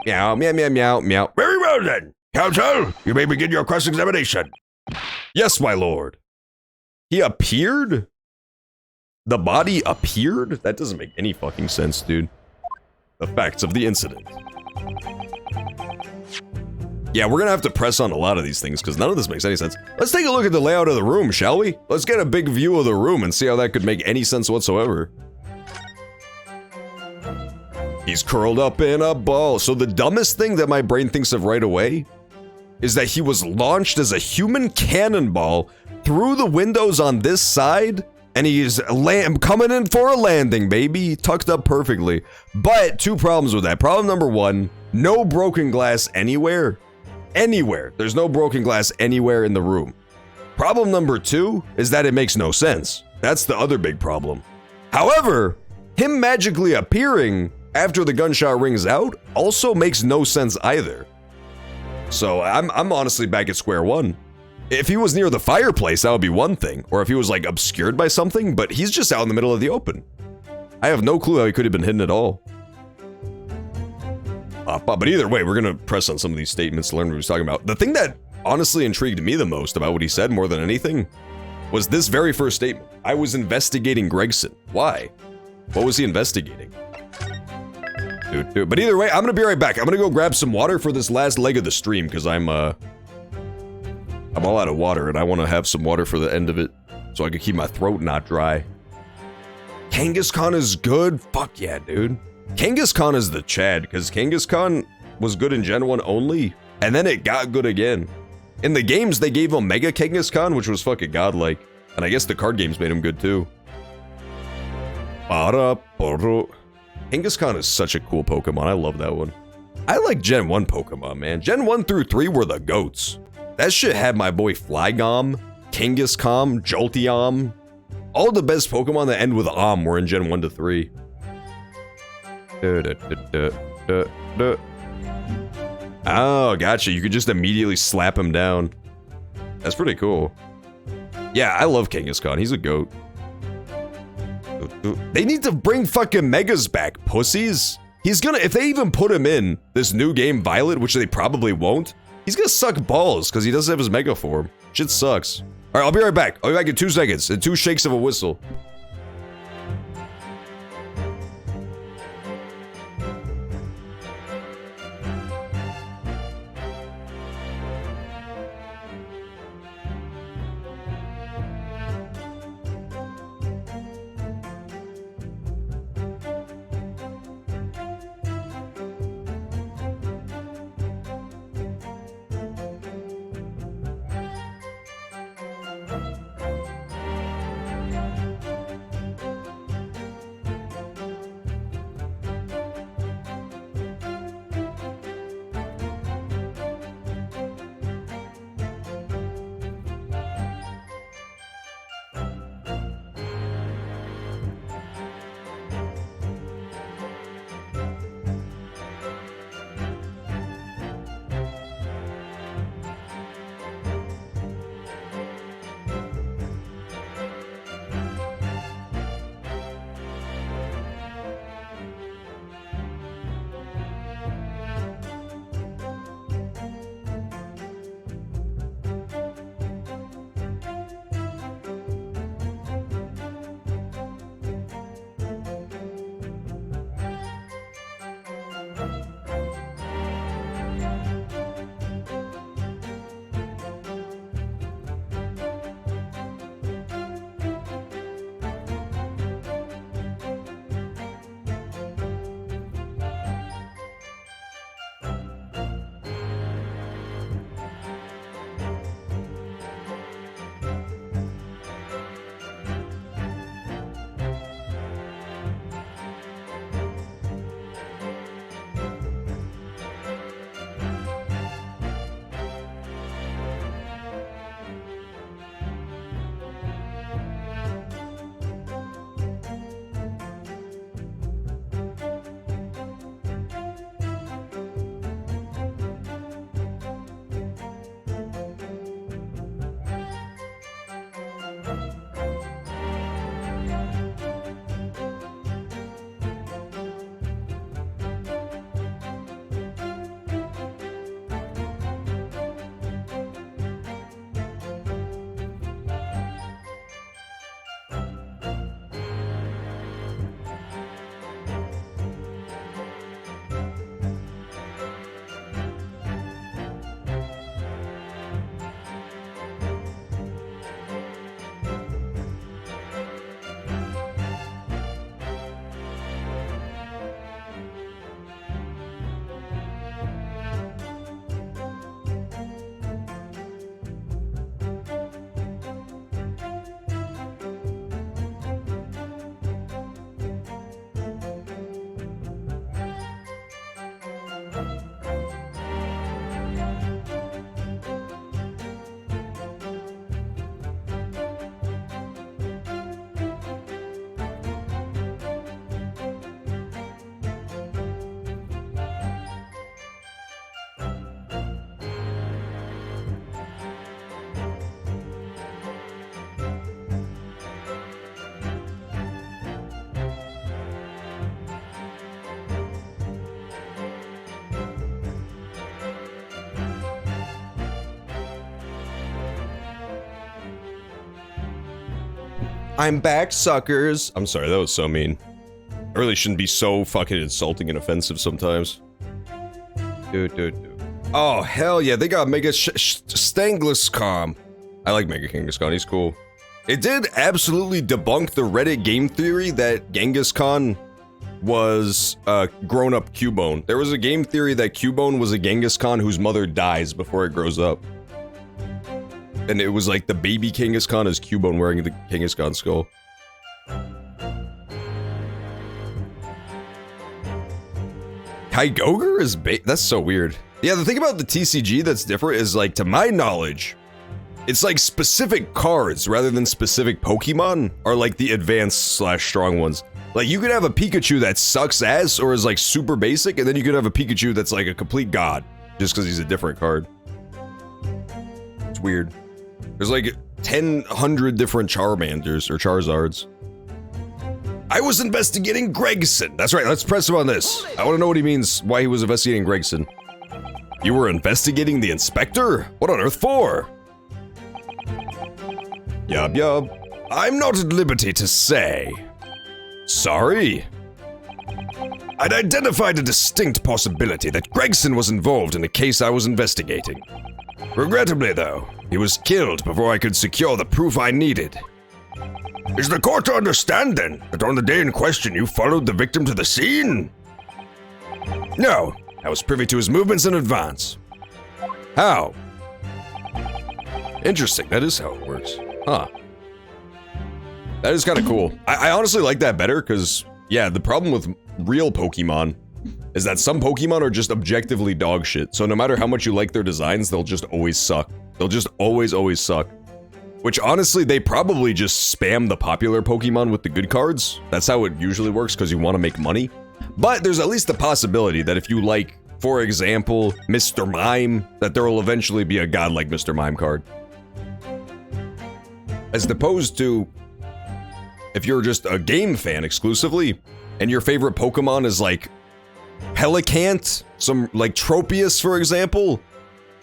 Meow, meow, meow, meow, meow. Very well then. Counsel, you may begin your cross-examination. Yes, my lord. He appeared? The body appeared? That doesn't make any fucking sense, dude. The facts of the incident. Yeah, we're gonna have to press on a lot of these things because none of this makes any sense. Let's take a look at the layout of the room, shall we? Let's get a big view of the room and see how that could make any sense whatsoever. He's curled up in a ball. So the dumbest thing that my brain thinks of right away is that he was launched as a human cannonball through the windows on this side, and he's coming in for a landing, baby. Tucked up perfectly. But two problems with that. Problem number one, no broken glass anywhere. Anywhere. There's no broken glass anywhere in the room. Problem number two is that it makes no sense. That's the other big problem. However, him magically appearing after the gunshot rings out also makes no sense either. So I'm honestly back at square one. If he was near the fireplace, that would be one thing. Or if he was like obscured by something, but he's just out in the middle of the open. I have no clue how he could have been hidden at all. But either way, we're gonna press on some of these statements to learn what he was talking about. The thing that honestly intrigued me the most about what he said more than anything was this very first statement. I was investigating Gregson. Why? What was he investigating? Dude. But either way, I'm gonna be right back. I'm gonna go grab some water for this last leg of the stream because I'm all out of water and I want to have some water for the end of it so I can keep my throat not dry. Kangaskhan is good? Fuck yeah, dude. Kangaskhan is the Chad because Kangaskhan was good in Gen 1 only and then it got good again. In the games, they gave him Mega Kangaskhan, which was fucking godlike. And I guess the card games made him good too. Kangaskhan is such a cool Pokemon. I love that one. I like Gen 1 Pokemon, man. Gen 1 through 3 were the goats. That shit had my boy Flygom, Kangaskhan, Jolteon. All the best Pokemon that end with Om were in Gen 1 to 3. Oh, gotcha. You could just immediately slap him down. That's pretty cool. Yeah, I love Kangaskhan. He's a goat. They need to bring fucking Megas back, pussies. He's gonna, if they even put him in this new game, Violet, which they probably won't, he's gonna suck balls because he doesn't have his Mega form. Shit sucks. All right, I'll be right back. I'll be back in 2 seconds and 2 shakes of a whistle. I'm back, suckers. I'm sorry, that was so mean. I really shouldn't be so fucking insulting and offensive sometimes. Oh, hell yeah, they got Mega Stangliscom. I like Mega Kangaskhan, he's cool. It did absolutely debunk the Reddit game theory that Kangaskhan was a grown-up Cubone. There was a game theory that Cubone was a Kangaskhan whose mother dies before it grows up. and it was like the baby Kangaskhan as Cubone wearing the Kangaskhan skull. Kyogre is that's so weird. Yeah, the thing about the TCG that's different is, like, to my knowledge, it's like specific cards rather than specific Pokemon are like the advanced / strong ones. Like, you could have a Pikachu that sucks ass or is like super basic, and then you could have a Pikachu that's like a complete god just because he's a different card. It's weird. There's like 100 different Charmanders or Charizards. I was investigating Gregson. That's right, let's press him on this. I want to know what he means, why he was investigating Gregson. You were investigating the inspector? What on earth for? Yup. I'm not at liberty to say. Sorry. I'd identified a distinct possibility that Gregson was involved in a case I was investigating. Regrettably, though, he was killed before I could secure the proof I needed. Is the court to understand, then, that on the day in question you followed the victim to the scene? No, I was privy to his movements in advance. How? Interesting, that is how it works. Huh. That is kind of cool. I honestly like that better, because, yeah, the problem with real Pokemon is that some Pokemon are just objectively dog shit, so no matter how much you like their designs, they'll just always suck. They'll just always suck. Which, honestly, they probably just spam the popular Pokemon with the good cards. That's how it usually works, because you want to make money. But there's at least the possibility that if you like, for example, Mr. Mime, that there will eventually be a god like Mr. Mime card. As opposed to, if you're just a game fan exclusively, and your favorite Pokemon is like Pelicant, some like Tropius, for example,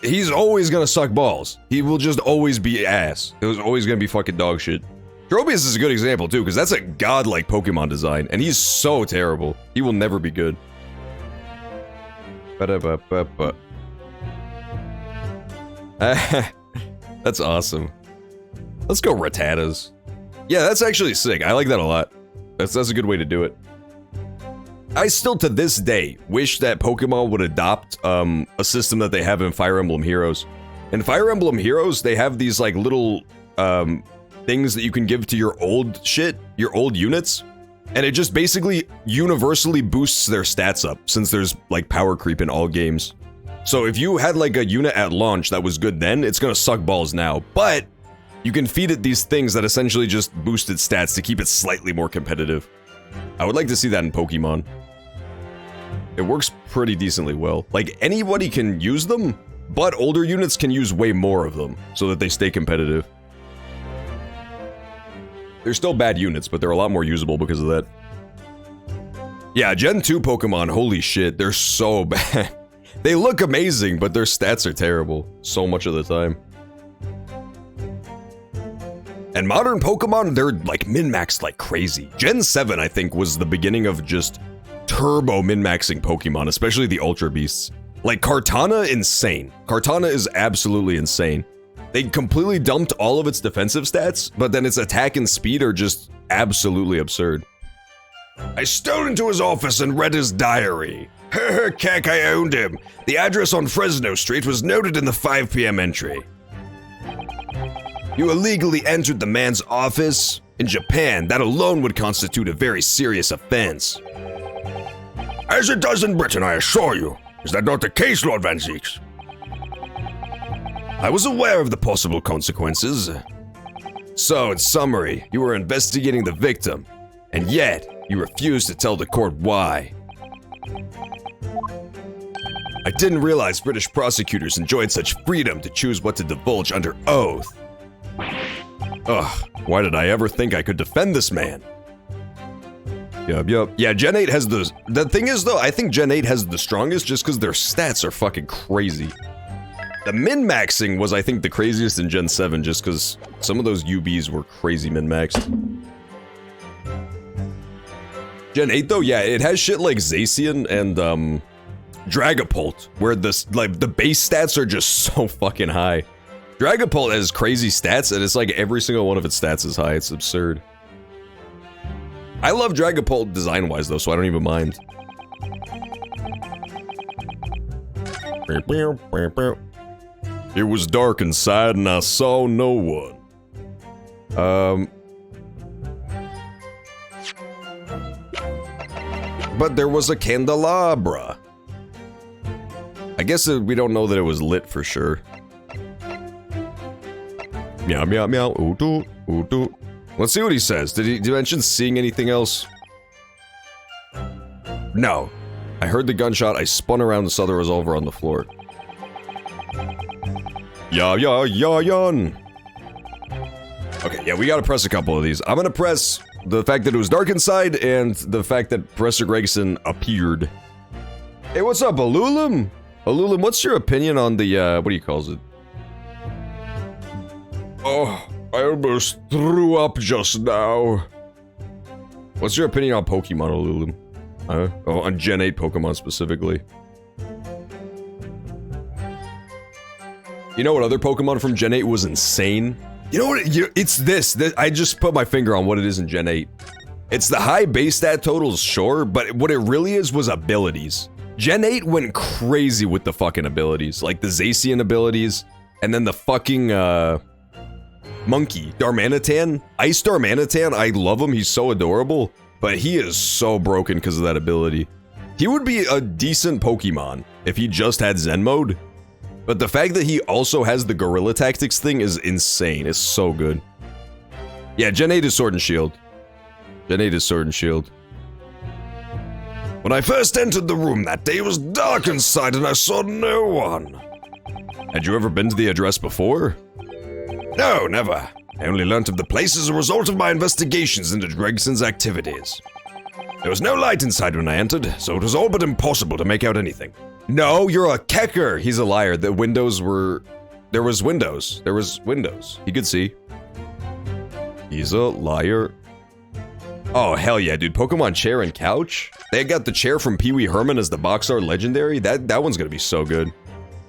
he's always gonna suck balls. He will just always be ass. It was always gonna be fucking dog shit. Tropius is a good example too, because that's a godlike Pokemon design, and he's so terrible. He will never be good. That's awesome. Let's go Rattatas. Yeah, that's actually sick. I like that a lot. That's a good way to do it. I still, to this day, wish that Pokemon would adopt a system that they have in Fire Emblem Heroes. In Fire Emblem Heroes, they have these like little things that you can give to your old shit, your old units, and it just basically universally boosts their stats up, since there's like power creep in all games. So if you had like a unit at launch that was good then, it's gonna suck balls now, but you can feed it these things that essentially just boost its stats to keep it slightly more competitive. I would like to see that in Pokemon. It works pretty decently well. Like, anybody can use them, but older units can use way more of them, so that they stay competitive. They're still bad units, but they're a lot more usable because of that. Yeah, Gen 2 Pokemon, holy shit, they're so bad. They look amazing, but their stats are terrible, so much of the time. And modern Pokemon, they're like min-maxed like crazy. Gen 7, I think, was the beginning of just turbo min-maxing Pokemon, especially the Ultra Beasts. Like, Kartana, insane. Kartana is absolutely insane. They completely dumped all of its defensive stats, but then its attack and speed are just absolutely absurd. I stole into his office and read his diary. Keck, I owned him. The address on Fresno Street was noted in the 5 p.m. entry. You illegally entered the man's office. In Japan, that alone would constitute a very serious offense. As it does in Britain, I assure you. Is that not the case, Lord Van Zieks? I was aware of the possible consequences. So, in summary, you were investigating the victim, and yet, you refused to tell the court why. I didn't realize British prosecutors enjoyed such freedom to choose what to divulge under oath. Ugh, why did I ever think I could defend this man? Yup. Yeah, Gen 8 has the thing is though, I think Gen 8 has the strongest just because their stats are fucking crazy. The min-maxing was, I think, the craziest in Gen 7 just because some of those UBs were crazy min-maxed. Gen 8 though, yeah, it has shit like Zacian and Dragapult, where the base stats are just so fucking high. Dragapult has crazy stats, and it's like every single one of its stats is high. It's absurd. I love Dragapult design-wise, though, so I don't even mind. It was dark inside and I saw no one. But there was a candelabra. I guess we don't know that it was lit for sure. Meow, meow, meow. Ooh, doo, ooh, doo. Let's see what he says. Did he mention seeing anything else? No. I heard the gunshot. I spun around and saw the revolver on the floor. Yawn. Okay, yeah, we gotta press a couple of these. I'm gonna press the fact that it was dark inside and the fact that Professor Gregson appeared. Hey, what's up, Alulim? Alulim, what's your opinion on the, what do you call it? Oh, I almost threw up just now. What's your opinion on Pokemon, Alulim? Oh, on Gen 8 Pokemon specifically. You know what other Pokemon from Gen 8 was insane? You know what? It's this. I just put my finger on what it is in Gen 8. It's the high base stat totals, sure, but what it really is was abilities. Gen 8 went crazy with the fucking abilities, like the Zacian abilities, and then the fucking, monkey, Darmanitan. Ice Darmanitan, I love him, he's so adorable, but he is so broken because of that ability. He would be a decent Pokemon if he just had Zen mode. But the fact that he also has the Guerrilla Tactics thing is insane. It's so good. Yeah, Gen 8 is Sword and Shield. Gen 8 is Sword and Shield. When I first entered the room that day, it was dark inside and I saw no one. Had you ever been to the address before? No, never. I only learnt of the place as a result of my investigations into Gregson's activities. There was no light inside when I entered, so it was all but impossible to make out anything. No, you're a kecker! He's a liar. The windows were... There was windows. There was windows. He could see. He's a liar. Oh, hell yeah, dude. Pokemon Chair and Couch? They got the chair from Pee Wee Herman as the box art legendary? That one's gonna be so good.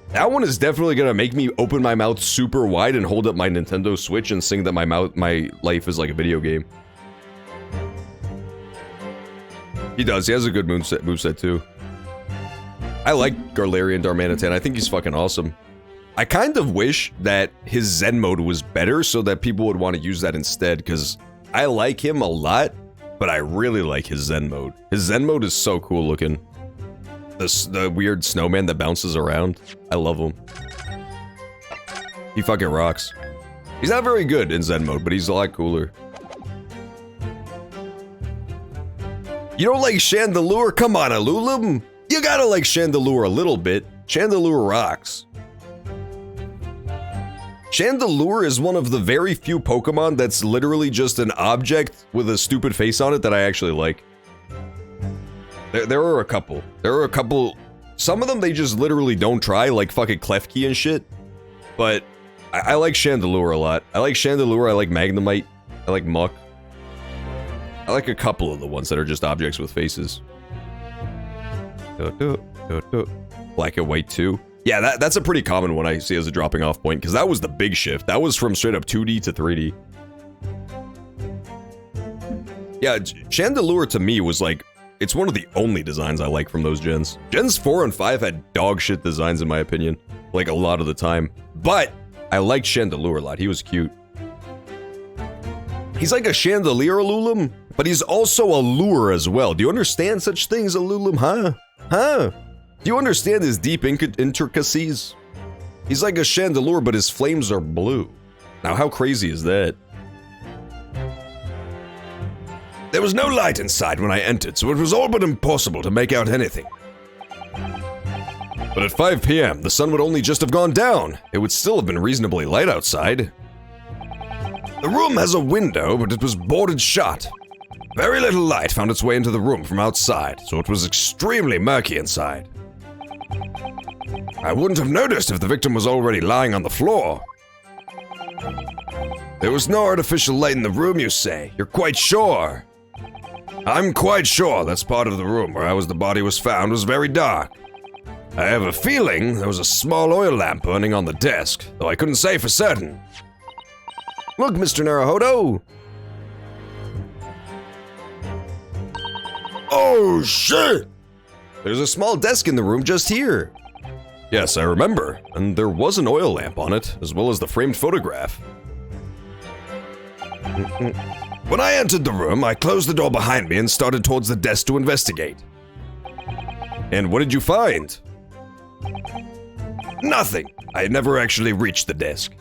That one is definitely gonna make me open my mouth super wide and hold up my Nintendo Switch and sing that my life is like a video game. He does. He has a good moveset too. I like Galarian Darmanitan. I think he's fucking awesome. I kind of wish that his Zen mode was better so that people would want to use that instead, because I like him a lot, but I really like his Zen mode. His Zen mode is so cool looking. The weird snowman that bounces around. I love him. He fucking rocks. He's not very good in Zen mode, but he's a lot cooler. You don't like Chandelure? Come on, Alulim! You gotta like Chandelure a little bit. Chandelure rocks. Chandelure is one of the very few Pokemon that's literally just an object with a stupid face on it that I actually like. There are a couple. Some of them they just literally don't try, like fucking Klefki and shit. But I like Chandelure a lot. I like Chandelure, I like Magnemite, I like Muck. I like a couple of the ones that are just objects with faces. Black and white too. Yeah, that's a pretty common one I see as a dropping off point, because that was the big shift. That was from straight up 2D to 3D. Yeah, Chandelure to me was like, it's one of the only designs I like from those gens. Gens 4 and 5 had dog shit designs in my opinion, like a lot of the time. But I liked Chandelure a lot, he was cute. He's like a chandelier, Alulim, but he's also a lure as well. Do you understand such things, Alulim, huh? Huh? Do you understand his deep intricacies? He's like a chandelier, but his flames are blue. Now, how crazy is that? There was no light inside when I entered, so it was all but impossible to make out anything. But at 5 p.m., the sun would only just have gone down. It would still have been reasonably light outside. The room has a window, but it was boarded shut. Very little light found its way into the room from outside, so it was extremely murky inside. I wouldn't have noticed if the victim was already lying on the floor. There was no artificial light in the room, you say? You're quite sure? I'm quite sure that's part of the room where the body was found was very dark. I have a feeling there was a small oil lamp burning on the desk, though I couldn't say for certain. Look, Mr. Naruhodo! Oh, shit! There's a small desk in the room just here. Yes, I remember. And there was an oil lamp on it, as well as the framed photograph. When I entered the room, I closed the door behind me and started towards the desk to investigate. And what did you find? Nothing. I had never actually reached the desk.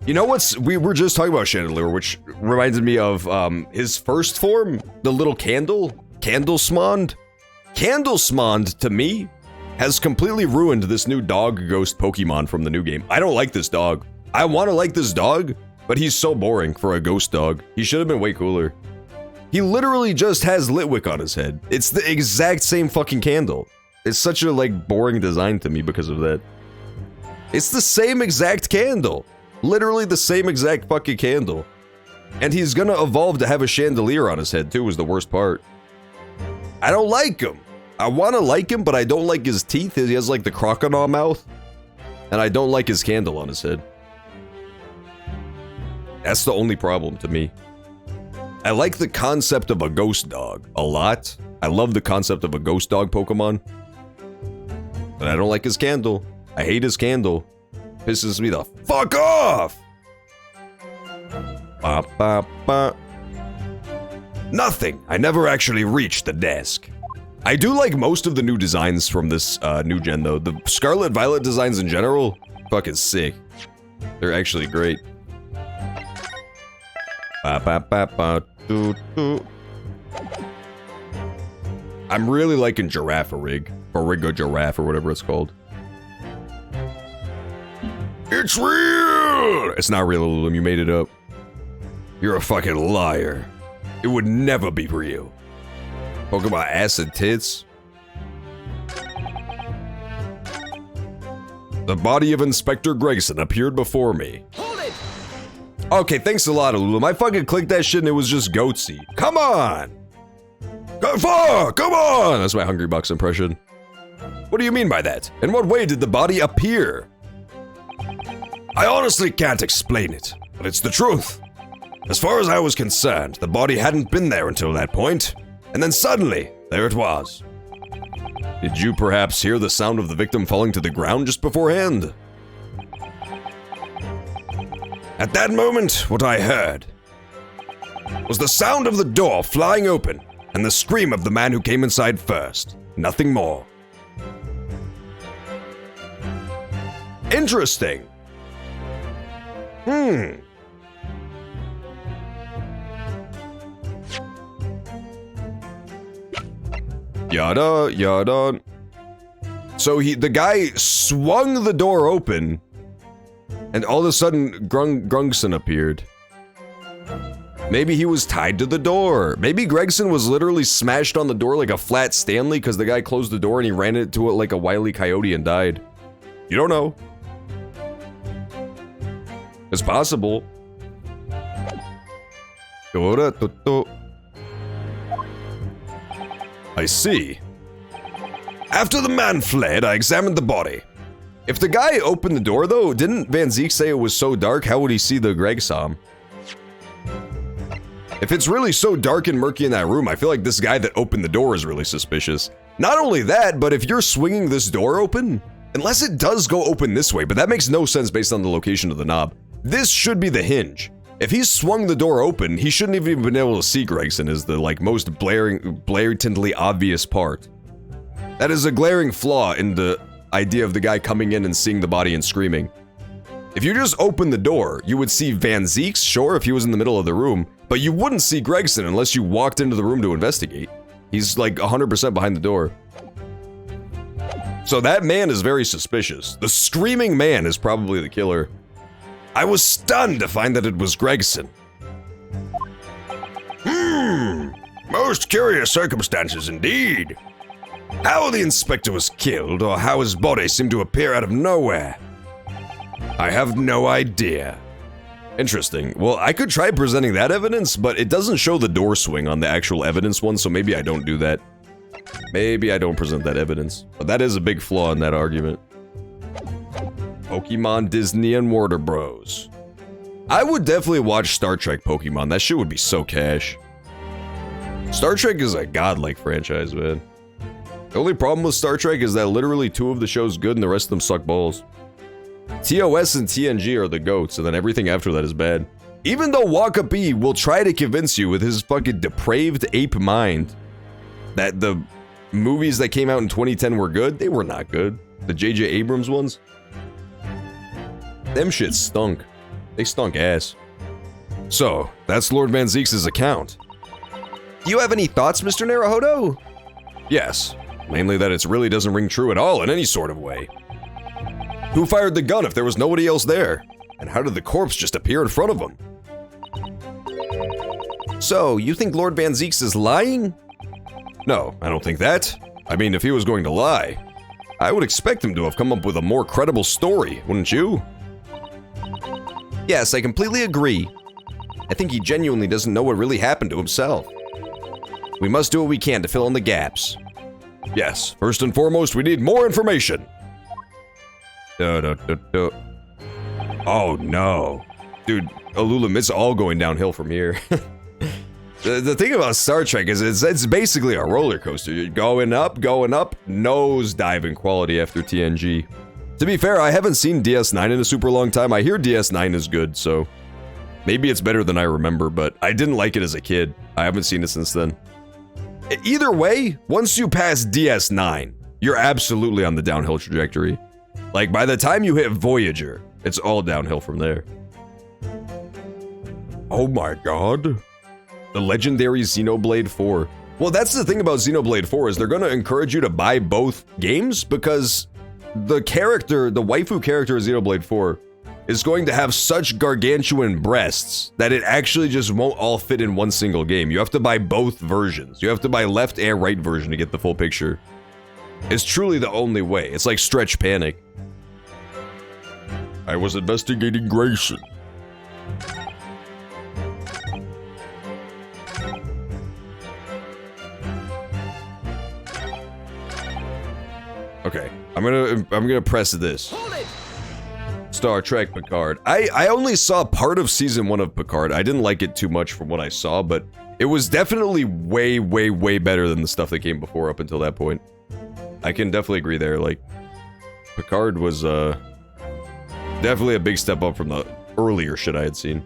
You know what's... We were just talking about Chandelier, which reminded me of his first form, the little candle. Candlesmond. Candlesmond, to me, has completely ruined this new dog ghost Pokemon from the new game. I don't like this dog. I want to like this dog, but he's so boring for a ghost dog. He should have been way cooler. He literally just has Litwick on his head. It's the exact same fucking candle. It's such a, like, boring design to me because of that. It's the same exact candle. Literally the same exact fucking candle. And he's gonna evolve to have a chandelier on his head, too, is the worst part. I don't like him. I want to like him, but I don't like his teeth. He has, like, the crocodile mouth. And I don't like his candle on his head. That's the only problem to me. I like the concept of a ghost dog a lot. I love the concept of a ghost dog Pokemon. But I don't like his candle. I hate his candle. Pisses me the fuck off! Ba, ba, ba. Nothing. I never actually reached the desk. I do like most of the new designs from this new gen though. The Scarlet Violet designs in general, fucking sick. They're actually great. Ba, ba, ba, ba, doo, doo. I'm really liking Giraffe-a-Rig. Or Rig-a-Giraffe or whatever it's called. It's real! It's not real, Lulum. You made it up. You're a fucking liar. It would never be real. Pokemon acid tits. The body of Inspector Gregson appeared before me. Hold it! Okay, thanks a lot, Lulum. I fucking clicked that shit and it was just goatsy. Come on! Go far! Come on! That's my Hungry Bucks impression. What do you mean by that? In what way did the body appear? I honestly can't explain it, but it's the truth. As far as I was concerned, the body hadn't been there until that point, and then suddenly, there it was. Did you perhaps hear the sound of the victim falling to the ground just beforehand? At that moment, what I heard was the sound of the door flying open and the scream of the man who came inside first. Nothing more. Interesting. Yada, yada. So the guy swung the door open, and all of a sudden, Grungson appeared. Maybe he was tied to the door. Maybe Gregson was literally smashed on the door like a flat Stanley because the guy closed the door and he ran into it like a wily coyote and died. You don't know. It's possible. I see. After the man fled, I examined the body. If the guy opened the door though, didn't Van Zeke say it was so dark, how would he see the Gregsom? If it's really so dark and murky in that room, I feel like this guy that opened the door is really suspicious. Not only that, but if you're swinging this door open, unless it does go open this way, but that makes no sense based on the location of the knob. This should be the hinge. If he swung the door open, he shouldn't have even been able to see Gregson as the like most blatantly obvious part. That is a glaring flaw in the idea of the guy coming in and seeing the body and screaming. If you just open the door, you would see Van Zeek's, sure, if he was in the middle of the room, but you wouldn't see Gregson unless you walked into the room to investigate. He's like 100% behind the door. So that man is very suspicious. The screaming man is probably the killer. I was stunned to find that it was Gregson. Most curious circumstances indeed. How the inspector was killed, or how his body seemed to appear out of nowhere, I have no idea. Interesting. Well, I could try presenting that evidence, but it doesn't show the door swing on the actual evidence one, so maybe I don't do that. Maybe I don't present that evidence. But that is a big flaw in that argument. Pokemon, Disney, and Warner Bros. I would definitely watch Star Trek Pokemon. That shit would be so cash. Star Trek is a godlike franchise, man. The only problem with Star Trek is that literally 2 of the show's good and the rest of them suck balls. TOS and TNG are the goats, and then everything after that is bad. Even though Waka B will try to convince you with his fucking depraved ape mind that the movies that came out in 2010 were good, they were not good. The J.J. Abrams ones, them shit stunk. They stunk ass. So, that's Lord Van Zeeks' account. Do you have any thoughts, Mr. Naruhodo? Yes, mainly that it really doesn't ring true at all in any sort of way. Who fired the gun if there was nobody else there? And how did the corpse just appear in front of him? So, you think Lord Van Zeeks is lying? No, I don't think that. I mean, if he was going to lie, I would expect him to have come up with a more credible story, wouldn't you? Yes, I completely agree. I think he genuinely doesn't know what really happened to himself. We must do what we can to fill in the gaps. Yes, first and foremost, we need more information. Oh no. Dude, Alulim, it's all going downhill from here. The thing about Star Trek is it's basically a roller coaster. You're going up, nose dive in quality after TNG. To be fair, I haven't seen DS9 in a super long time. I hear DS9 is good, so maybe it's better than I remember, but I didn't like it as a kid. I haven't seen it since then. Either way, once you pass DS9, you're absolutely on the downhill trajectory. Like, by the time you hit Voyager, it's all downhill from there. Oh my god. The legendary Xenoblade 4. Well, that's the thing about Xenoblade 4 is they're going to encourage you to buy both games because the waifu character of Xenoblade 4 is going to have such gargantuan breasts that it actually just won't all fit in one single game. You have to buy both versions. You have to buy left and right version to get the full picture. It's truly the only way. It's like Stretch Panic. I was investigating Grayson. Okay, I'm gonna press this. Star Trek Picard. I only saw part of season 1 of Picard. I didn't like it too much from what I saw, but it was definitely way, way, way better than the stuff that came before up until that point. I can definitely agree there. Like, Picard was definitely a big step up from the earlier shit I had seen.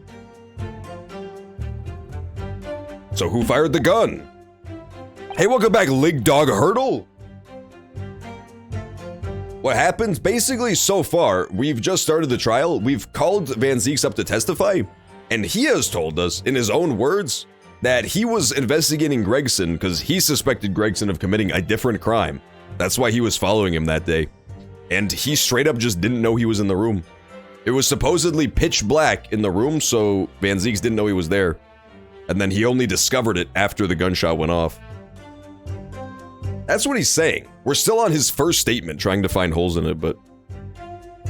So who fired the gun? Hey, welcome back, Lig Dog Hurdle. What happens? Basically, so far, we've just started the trial. We've called Van Zeeks up to testify, and he has told us, in his own words, that he was investigating Gregson because he suspected Gregson of committing a different crime. That's why he was following him that day. And he straight up just didn't know he was in the room. It was supposedly pitch black in the room, so Van Zeeks didn't know he was there. And then he only discovered it after the gunshot went off. That's what he's saying. We're still on his first statement, trying to find holes in it, but...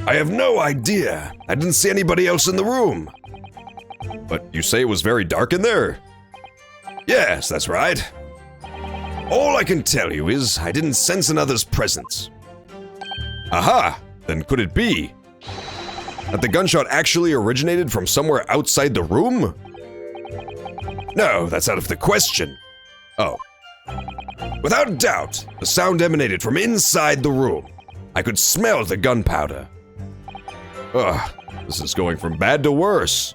I have no idea. I didn't see anybody else in the room. But you say it was very dark in there? Yes, that's right. All I can tell you is I didn't sense another's presence. Aha! Then could it be that the gunshot actually originated from somewhere outside the room? No, that's out of the question. Oh. Without doubt, the sound emanated from inside the room. I could smell the gunpowder. Ugh, this is going from bad to worse.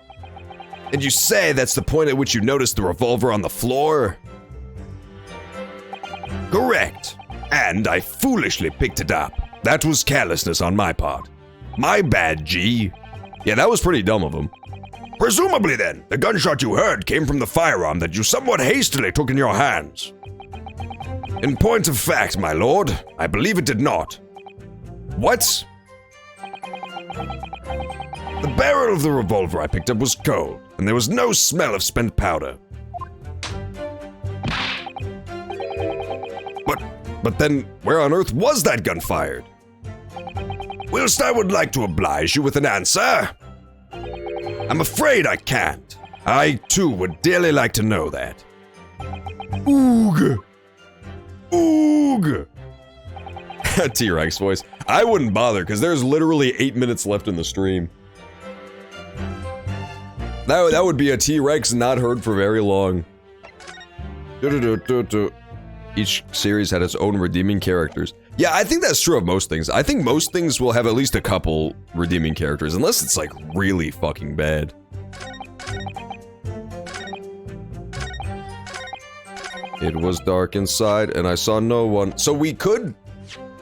And you say that's the point at which you noticed the revolver on the floor? Correct. And I foolishly picked it up. That was carelessness on my part. My bad, G. Yeah, that was pretty dumb of him. Presumably then, the gunshot you heard came from the firearm that you somewhat hastily took in your hands. In point of fact, my lord, I believe it did not. What? The barrel of the revolver I picked up was cold, and there was no smell of spent powder. But then, where on earth was that gun fired? Whilst I would like to oblige you with an answer, I'm afraid I can't. I, too, would dearly like to know that. Oog! Oog! T-Rex voice. I wouldn't bother, because there's literally 8 minutes left in the stream. That would be a T-Rex not heard for very long. Each series had its own redeeming characters. Yeah, I think that's true of most things. I think most things will have at least a couple redeeming characters, unless it's like really fucking bad. It was dark inside and I saw no one. So we could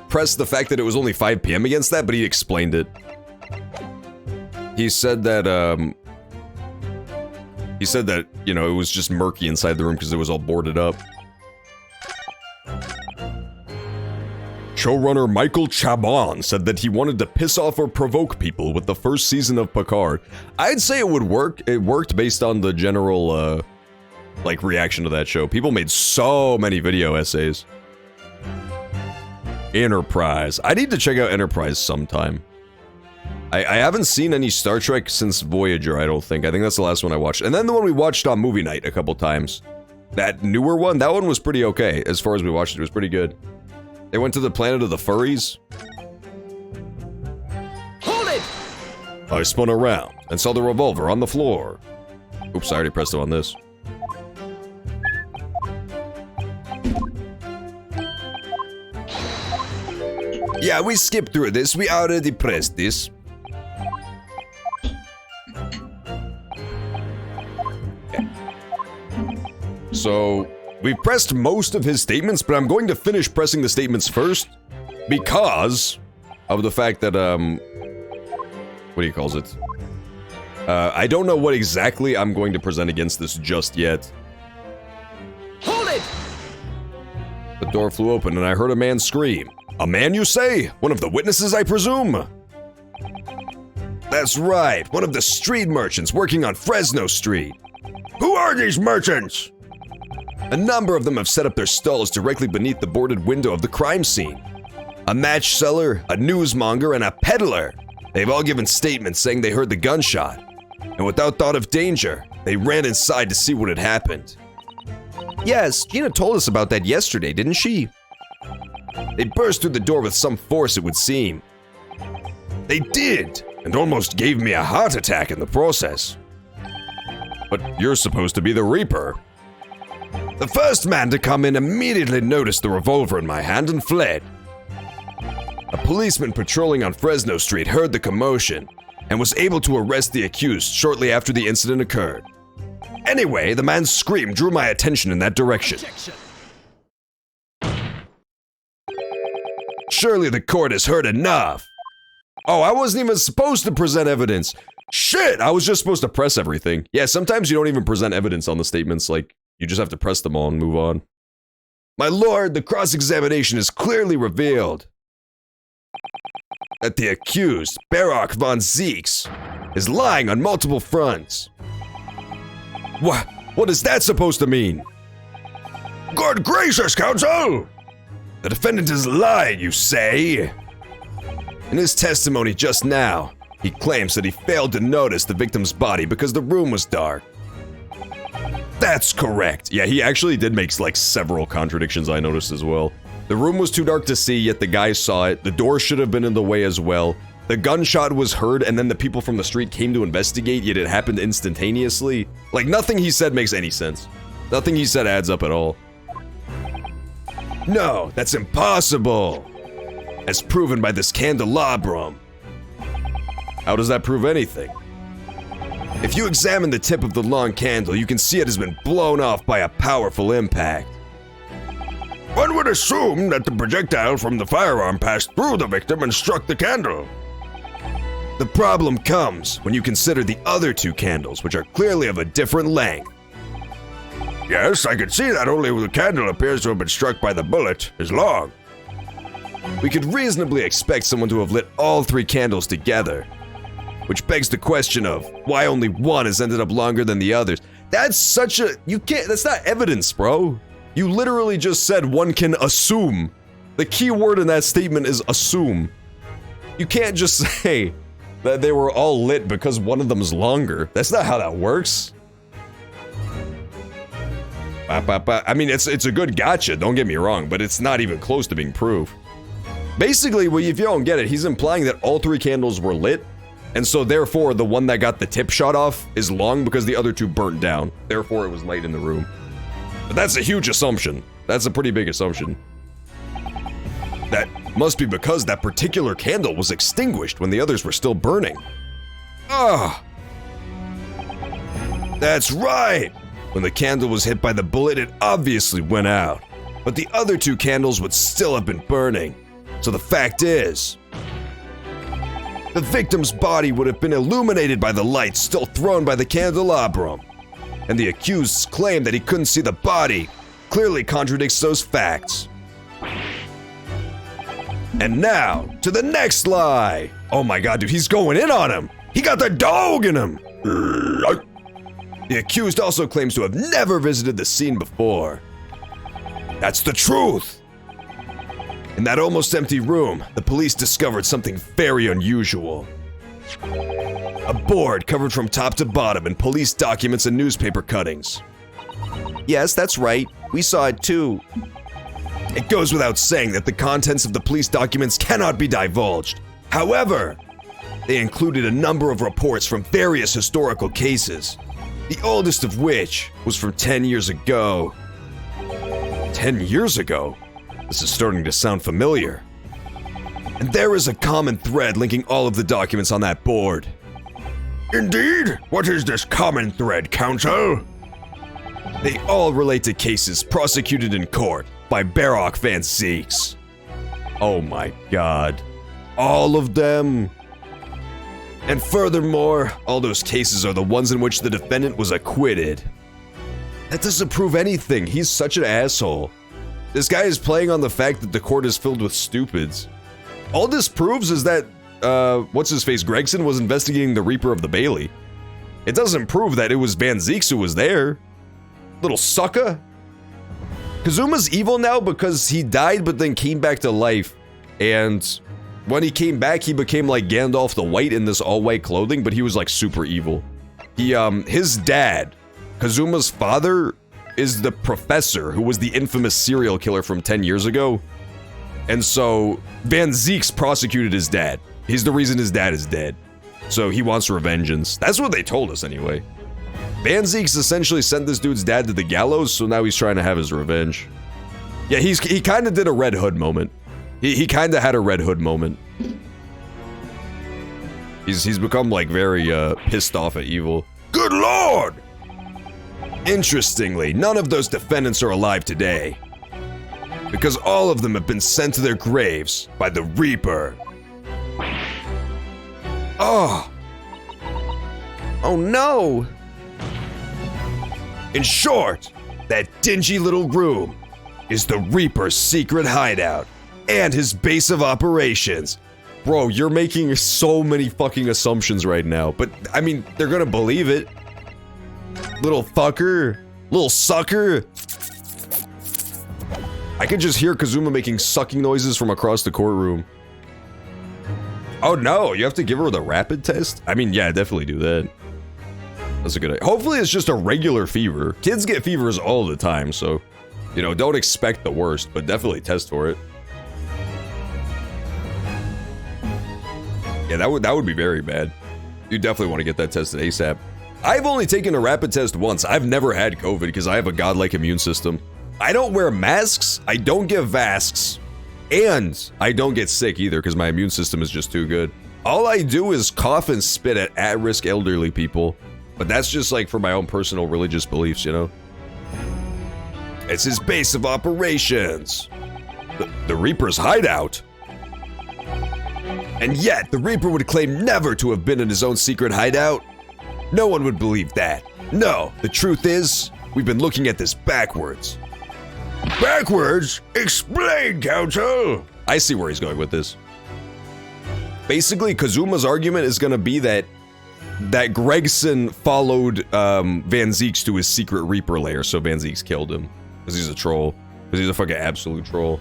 press the fact that it was only 5 p.m. against that, but he explained it. He said that, you know, it was just murky inside the room because it was all boarded up. Showrunner Michael Chabon said that he wanted to piss off or provoke people with the first season of Picard. I'd say it would work. It worked based on the general, like, reaction to that show. People made so many video essays. Enterprise. I need to check out Enterprise sometime. I haven't seen any Star Trek since Voyager, I don't think. I think that's the last one I watched. And then the one we watched on movie night a couple times. That newer one, that one was pretty okay. As far as we watched it, it was pretty good. They went to the planet of the furries. Hold it! I spun around and saw the revolver on the floor. Oops, I already pressed it on this. Yeah, we skipped through this. We already pressed this. So, we've pressed most of his statements, but I'm going to finish pressing the statements first because of the fact that, what do you call it? I don't know what exactly I'm going to present against this just yet. Hold it! The door flew open and I heard a man scream. A man, you say? One of the witnesses, I presume? That's right, one of the street merchants working on Fresno Street. Who are these merchants? A number of them have set up their stalls directly beneath the boarded window of the crime scene. A match seller, a newsmonger, and a peddler. They've all given statements saying they heard the gunshot. And without thought of danger, they ran inside to see what had happened. Yes, Gina told us about that yesterday, didn't she? They burst through the door with some force, it would seem. They did, and almost gave me a heart attack in the process. But you're supposed to be the Reaper. The first man to come in immediately noticed the revolver in my hand and fled. A policeman patrolling on Fresno Street heard the commotion and was able to arrest the accused shortly after the incident occurred. Anyway, the man's scream drew my attention in that direction. Surely the court has heard enough. Oh, I wasn't even supposed to present evidence. Shit, I was just supposed to press everything. Yeah, sometimes you don't even present evidence on the statements, like, you just have to press them all and move on. My lord, the cross-examination has clearly revealed that the accused, Barak von Zeeks, is lying on multiple fronts. What is that supposed to mean? Good gracious, counsel! The defendant has lied, you say? In his testimony just now, he claims that he failed to notice the victim's body because the room was dark. That's correct. Yeah, he actually did make like several contradictions I noticed as well. The room was too dark to see, yet the guy saw it. The door should have been in the way as well. The gunshot was heard, and then the people from the street came to investigate, yet it happened instantaneously. Like, nothing he said makes any sense. Nothing he said adds up at all. No, that's impossible! As proven by this candelabrum. How does that prove anything? If you examine the tip of the long candle, you can see it has been blown off by a powerful impact. One would assume that the projectile from the firearm passed through the victim and struck the candle. The problem comes when you consider the other two candles, which are clearly of a different length. Yes, I can see that only the candle appears to have been struck by the bullet is long. We could reasonably expect someone to have lit all three candles together, which begs the question of why only one has ended up longer than the others. That's such a... that's not evidence, bro. You literally just said one can assume. The key word in that statement is assume. You can't just say that they were all lit because one of them's longer. That's not how that works. I mean, it's a good gotcha, don't get me wrong, but it's not even close to being proof. Basically, well, if you don't get it, he's implying that all three candles were lit, and so therefore the one that got the tip shot off is long because the other two burnt down. Therefore, it was light in the room. But that's a huge assumption. That's a pretty big assumption. That must be because that particular candle was extinguished when the others were still burning. Ah! That's right! When the candle was hit by the bullet, it obviously went out. But the other 2 candles would still have been burning. So the fact is, the victim's body would have been illuminated by the light still thrown by the candelabrum. And the accused's claim that he couldn't see the body clearly contradicts those facts. And now, to the next lie! Oh my god, dude, he's going in on him! He got the dog in him! The accused also claims to have never visited the scene before. That's the truth! In that almost empty room, the police discovered something very unusual. A board covered from top to bottom in police documents and newspaper cuttings. Yes, that's right. We saw it too. It goes without saying that the contents of the police documents cannot be divulged. However, they included a number of reports from various historical cases, the oldest of which was from 10 years ago. 10 years ago? This is starting to sound familiar. And there is a common thread linking all of the documents on that board. Indeed? What is this common thread, counsel? They all relate to cases prosecuted in court by Baroque Van Zeeks. Oh my god. All of them? And furthermore, all those cases are the ones in which the defendant was acquitted. That doesn't prove anything. He's such an asshole. This guy is playing on the fact that the court is filled with stupids. All this proves is that, what's-his-face, Gregson was investigating the Reaper of the Bailey. It doesn't prove that it was Van Zeeks who was there. Little sucker. Kazuma's evil now because he died but then came back to life. And when he came back, he became like Gandalf the White in this all-white clothing, but he was like super evil. His dad, Kazuma's father, is the professor who was the infamous serial killer from 10 years ago. And so Van Zeeks prosecuted his dad. He's the reason his dad is dead. So he wants revengeance. That's what they told us anyway. Van Zeeks essentially sent this dude's dad to the gallows, so now he's trying to have his revenge. Yeah, he kind of did a Red Hood moment. He kind of had a Red Hood moment. He's become like very pissed off at evil. Good lord! Interestingly, none of those defendants are alive today. Because all of them have been sent to their graves by the Reaper. Oh! Oh no! In short, that dingy little room is the Reaper's secret hideout and his base of operations. Bro, you're making so many fucking assumptions right now, but I mean, they're gonna believe it. Little fucker, little sucker. I could just hear Kazuma making sucking noises from across the courtroom. Oh no, you have to give her the rapid test? I mean, yeah, definitely do that. That's a good idea. Hopefully it's just a regular fever. Kids get fevers all the time, so, you know, don't expect the worst, but definitely test for it. Yeah, that would be very bad. You definitely want to get that tested ASAP. I've only taken a rapid test once. I've never had COVID because I have a godlike immune system. I don't wear masks, I don't get vasks, and I don't get sick either because my immune system is just too good. All I do is cough and spit at at-risk elderly people, but that's just like for my own personal religious beliefs, you know? It's his base of operations. The Reaper's hideout. And yet, the Reaper would claim never to have been in his own secret hideout. No one would believe that. No, the truth is, we've been looking at this backwards. Backwards? Explain, counsel! I see where he's going with this. Basically, Kazuma's argument is gonna be that Gregson followed Van Zeeks to his secret Reaper lair, so Van Zeeks killed him. Because he's a troll. Because he's a fucking absolute troll.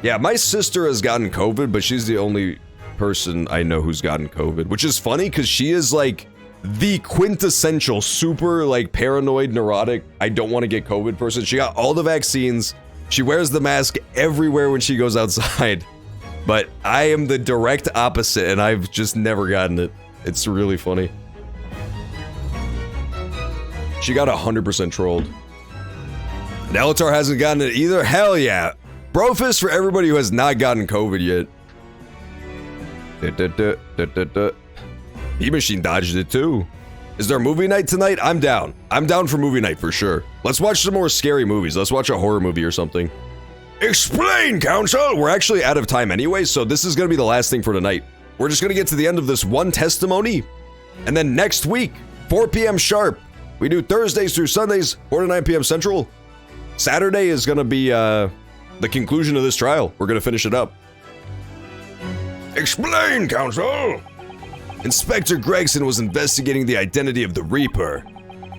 Yeah, my sister has gotten COVID, but she's the only person I know who's gotten COVID. Which is funny, because she is like the quintessential super like paranoid, neurotic, I don't want to get COVID person. She got all the vaccines. She wears the mask everywhere when she goes outside. But I am the direct opposite, and I've just never gotten it. It's really funny. She got 100% trolled. Nelatar hasn't gotten it either? Hell yeah. Brofist for everybody who has not gotten COVID yet. E-Machine dodged it too. Is there a movie night tonight? I'm down. I'm down for movie night for sure. Let's watch some more scary movies. Let's watch a horror movie or something. Explain, Council! We're actually out of time anyway, so this is gonna be the last thing for tonight. We're just gonna get to the end of this one testimony, and then next week, 4 p.m. sharp, we do Thursdays through Sundays, 4 to 9 p.m. Central. Saturday is gonna be, the conclusion of this trial. We're gonna finish it up. Explain, Council! Inspector Gregson was investigating the identity of the Reaper,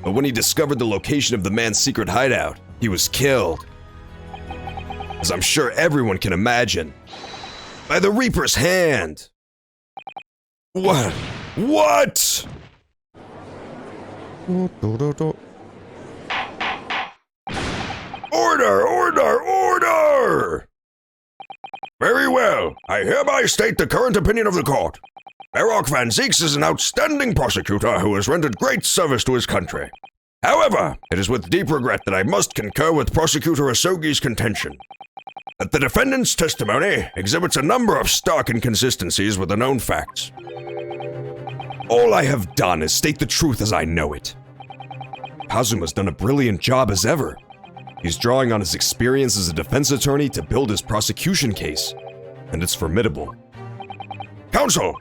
but when he discovered the location of the man's secret hideout, he was killed. As I'm sure everyone can imagine, by the Reaper's hand. What? What? Order! Order! Order! Very well. I hereby state the current opinion of the court. Barok Van Zeeks is an outstanding prosecutor who has rendered great service to his country. However, it is with deep regret that I must concur with Prosecutor Asogi's contention that the defendant's testimony exhibits a number of stark inconsistencies with the known facts. All I have done is state the truth as I know it. Kazuma's done a brilliant job as ever. He's drawing on his experience as a defense attorney to build his prosecution case, and it's formidable. Counsel,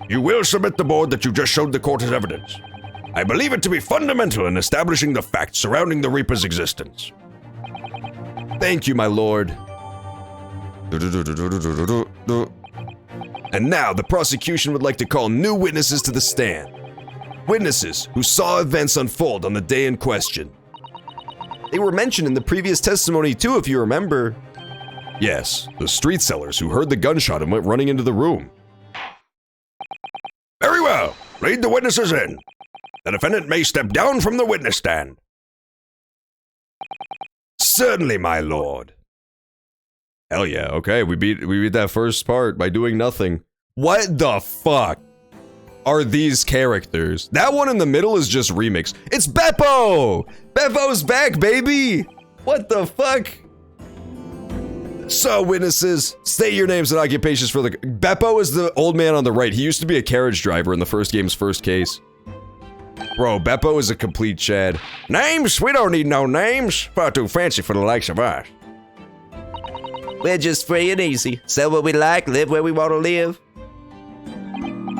you will submit the board that you just showed the court as evidence. I believe it to be fundamental in establishing the facts surrounding the Reaper's existence. Thank you, my lord. And now the prosecution would like to call new witnesses to the stand. Witnesses who saw events unfold on the day in question. They were mentioned in the previous testimony too, if you remember. Yes, the street sellers who heard the gunshot and went running into the room. Very well. Lead the witnesses in. The defendant may step down from the witness stand. Certainly, my lord. Hell yeah, okay, we beat that first part by doing nothing. What the fuck are these characters? That one in the middle is just remix. It's Beppo! Beppo's back, baby! What the fuck? So, witnesses, state your names and occupations for the... Beppo is the old man on the right. He used to be a carriage driver in the first game's first case. Bro, Beppo is a complete Chad. Names? We don't need no names. Far too fancy for the likes of us. We're just free and easy. Sell what we like, live where we want to live.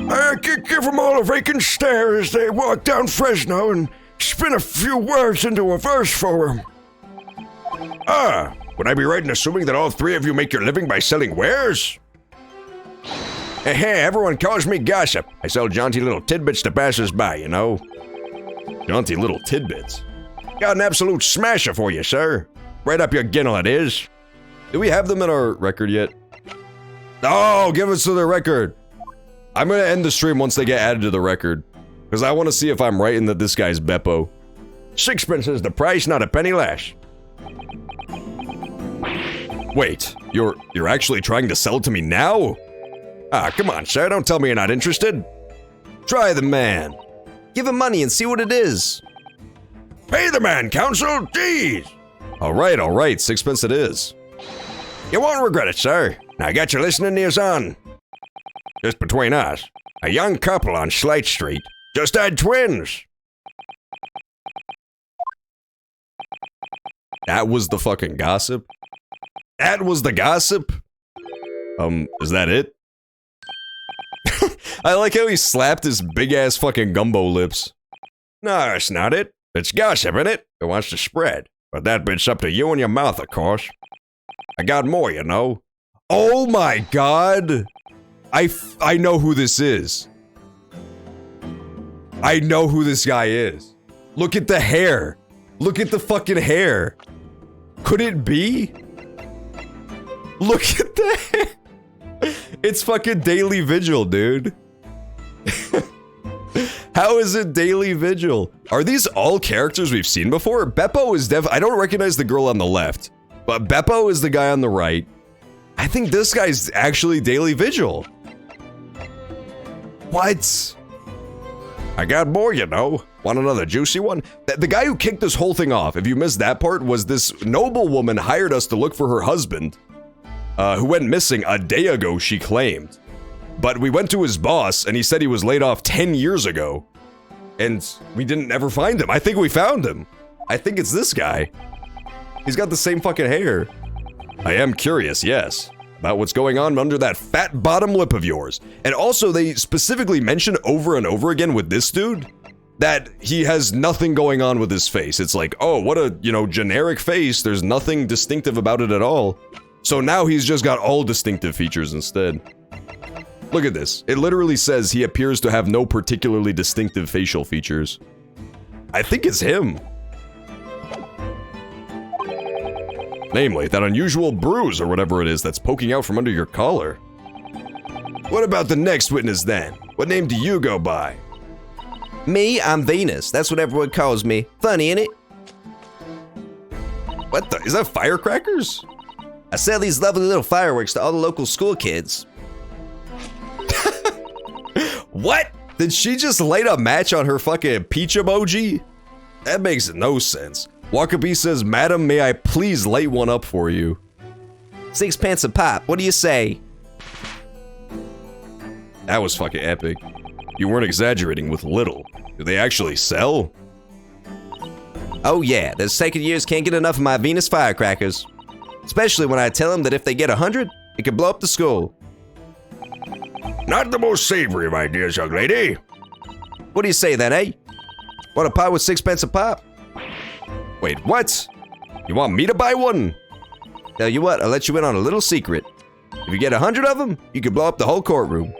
I could give them all a vacant stare as they walk down Fresno and spin a few words into a verse for them. Ah, would I be right in assuming that all three of you make your living by selling wares? Hey, everyone calls me Gossip. I sell jaunty little tidbits to passers-by, you know. Jaunty little tidbits? Got an absolute smasher for you, sir. Right up your ginnel it is. Do we have them in our record yet? Oh, give us to the record. I'm gonna end the stream once they get added to the record. Because I want to see if I'm right in that this guy's Beppo. 6 is the price, not a penny less. Wait, you're actually trying to sell to me now? Ah, come on, sir, don't tell me you're not interested. Try the man. Give him money and see what it is. Pay the man, counsel, jeez. All right, 6 it is. You won't regret it, sir. Now I got your listening ears on. Just between us, a young couple on Slate Street just had twins. That was the fucking gossip? That was the gossip? Is that it? I like how he slapped his big-ass fucking gumbo lips. No, that's not it. It's gossip, innit? It wants to spread. But that bit's up to you and your mouth, of course. I got more, you know. Oh my god! I know who this is. I know who this guy is. Look at the hair. Look at the fucking hair. Could it be? Look at the hair. It's fucking Daily Vigil, dude. How is it Daily Vigil? Are these all characters we've seen before? Beppo is I don't recognize the girl on the left, but Beppo is the guy on the right. I think this guy's actually Daily Vigil. What? I got more, you know. Want another juicy one? The guy who kicked this whole thing off, if you missed that part, was this noblewoman hired us to look for her husband, who went missing a day ago, she claimed. But we went to his boss, and he said he was laid off 10 years ago. And we didn't ever find him. I think we found him. I think it's this guy. He's got the same fucking hair. I am curious, yes, about what's going on under that fat bottom lip of yours. And also, they specifically mention over and over again with this dude that he has nothing going on with his face. It's like, oh, what a, generic face. There's nothing distinctive about it at all. So now he's just got all distinctive features instead. Look at this. It literally says he appears to have no particularly distinctive facial features. I think it's him. Namely, that unusual bruise or whatever it is that's poking out from under your collar. What about the next witness then? What name do you go by? Me, I'm Venus. That's what everyone calls me. Funny, innit? What the? Is that firecrackers? I sell these lovely little fireworks to all the local school kids. What? Did she just light a match on her fucking peach emoji? That makes no sense. Wakabi says, Madam, may I please light one up for you? 6 pence a pop. What do you say? That was fucking epic. You weren't exaggerating with little. Do they actually sell? Oh yeah, the second years can't get enough of my Venus firecrackers. Especially when I tell them that if they get 100, it could blow up the school. Not the most savory of ideas, young lady. What do you say then, eh? Want a pie with 6 pence a pop? Wait, what? You want me to buy one? Tell you what, I'll let you in on a little secret. If you get 100 of them, you could blow up the whole courtroom.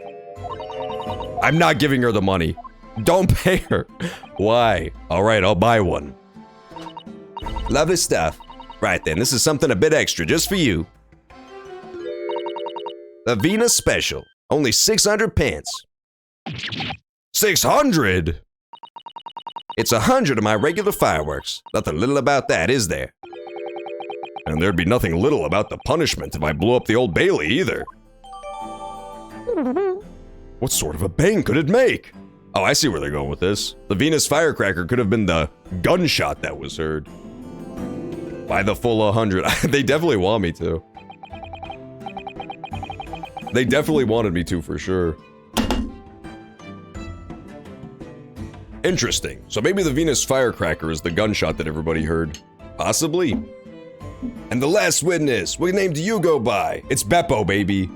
I'm not giving her the money. Don't pay her. Why? All right, I'll buy one. Lovely stuff. Right then, this is something a bit extra just for you. The Venus Special. Only 600 pence. 600? It's 100 of my regular fireworks. Nothing little about that, is there? And there'd be nothing little about the punishment if I blew up the Old Bailey either. What sort of a bang could it make? Oh, I see where they're going with this. The Venus firecracker could have been the gunshot that was heard. By the full 100. They definitely want me to. They definitely wanted me to, for sure. Interesting. So maybe the Venus firecracker is the gunshot that everybody heard. Possibly. And the last witness, what name do you go by? It's Beppo, baby.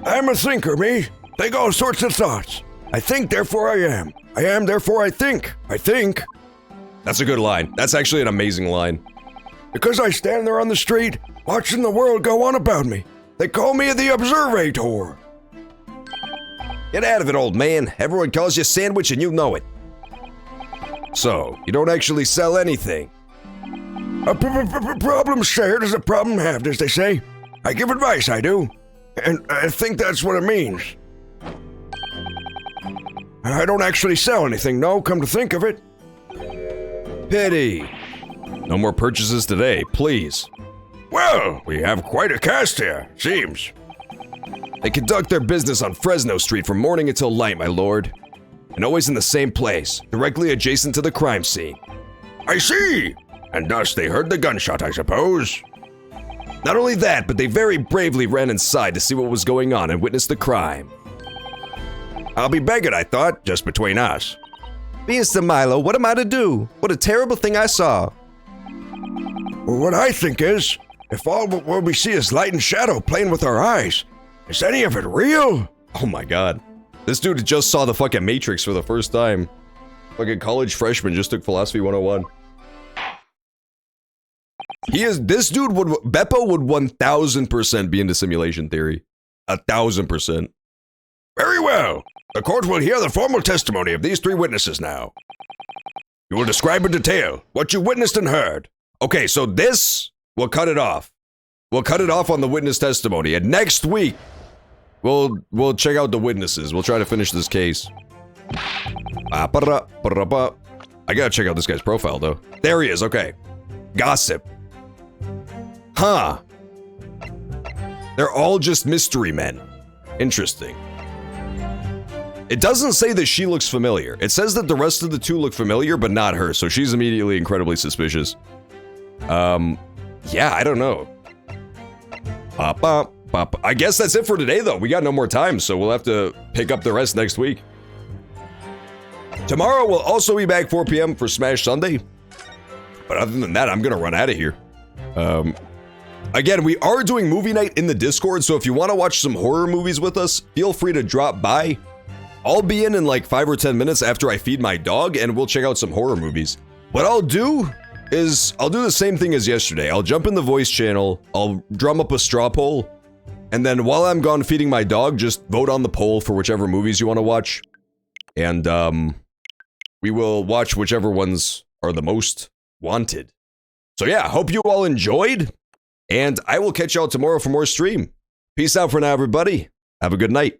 I'm a thinker, me. Think all sorts of thoughts. I think, therefore I am. I am, therefore I think. I think. That's a good line. That's actually an amazing line. Because I stand there on the street, watching the world go on about me. They call me the Observator. Get out of it, old man. Everyone calls you Sandwich and you know it. So, you don't actually sell anything? A problem shared is a problem halved, as they say. I give advice, I do. And I think that's what it means. I don't actually sell anything, no, come to think of it. Pity. No more purchases today, please. Well, we have quite a cast here, seems. They conduct their business on Fresno Street from morning until night, my lord. And always in the same place, directly adjacent to the crime scene. I see! And thus they heard the gunshot, I suppose. Not only that, but they very bravely ran inside to see what was going on and witness the crime. I'll be begging, I thought, just between us. Mr. Milo, what am I to do? What a terrible thing I saw. Well, what I think is, if all what we see is light and shadow playing with our eyes, is any of it real? Oh my god. This dude just saw the fucking Matrix for the first time. Like a college freshman just took Philosophy 101. Beppo would 1000% be into simulation theory. 1000%. Very well. The court will hear the formal testimony of these three witnesses now. You will describe in detail what you witnessed and heard. Okay, so this, we'll cut it off. We'll cut it off on the witness testimony, and next week, we'll check out the witnesses. We'll try to finish this case. I gotta check out this guy's profile, though. There he is, okay. Gossip. Huh. They're all just mystery men. Interesting. It doesn't say that she looks familiar. It says that the rest of the two look familiar, but not her, so she's immediately incredibly suspicious. Yeah, I don't know. I guess that's it for today, though. We got no more time, so we'll have to pick up the rest next week. Tomorrow, we'll also be back 4 p.m. for Smash Sunday. But other than that, I'm gonna run out of here. Again, we are doing movie night in the Discord, so if you want to watch some horror movies with us, feel free to drop by. I'll be in like 5 or 10 minutes after I feed my dog, and we'll check out some horror movies. What I'll do is, I'll do the same thing as yesterday. I'll jump in the voice channel, I'll drum up a straw poll, and then while I'm gone feeding my dog, just vote on the poll for whichever movies you want to watch. And, we will watch whichever ones are the most wanted. So yeah, hope you all enjoyed, and I will catch y'all tomorrow for more stream. Peace out for now, everybody. Have a good night.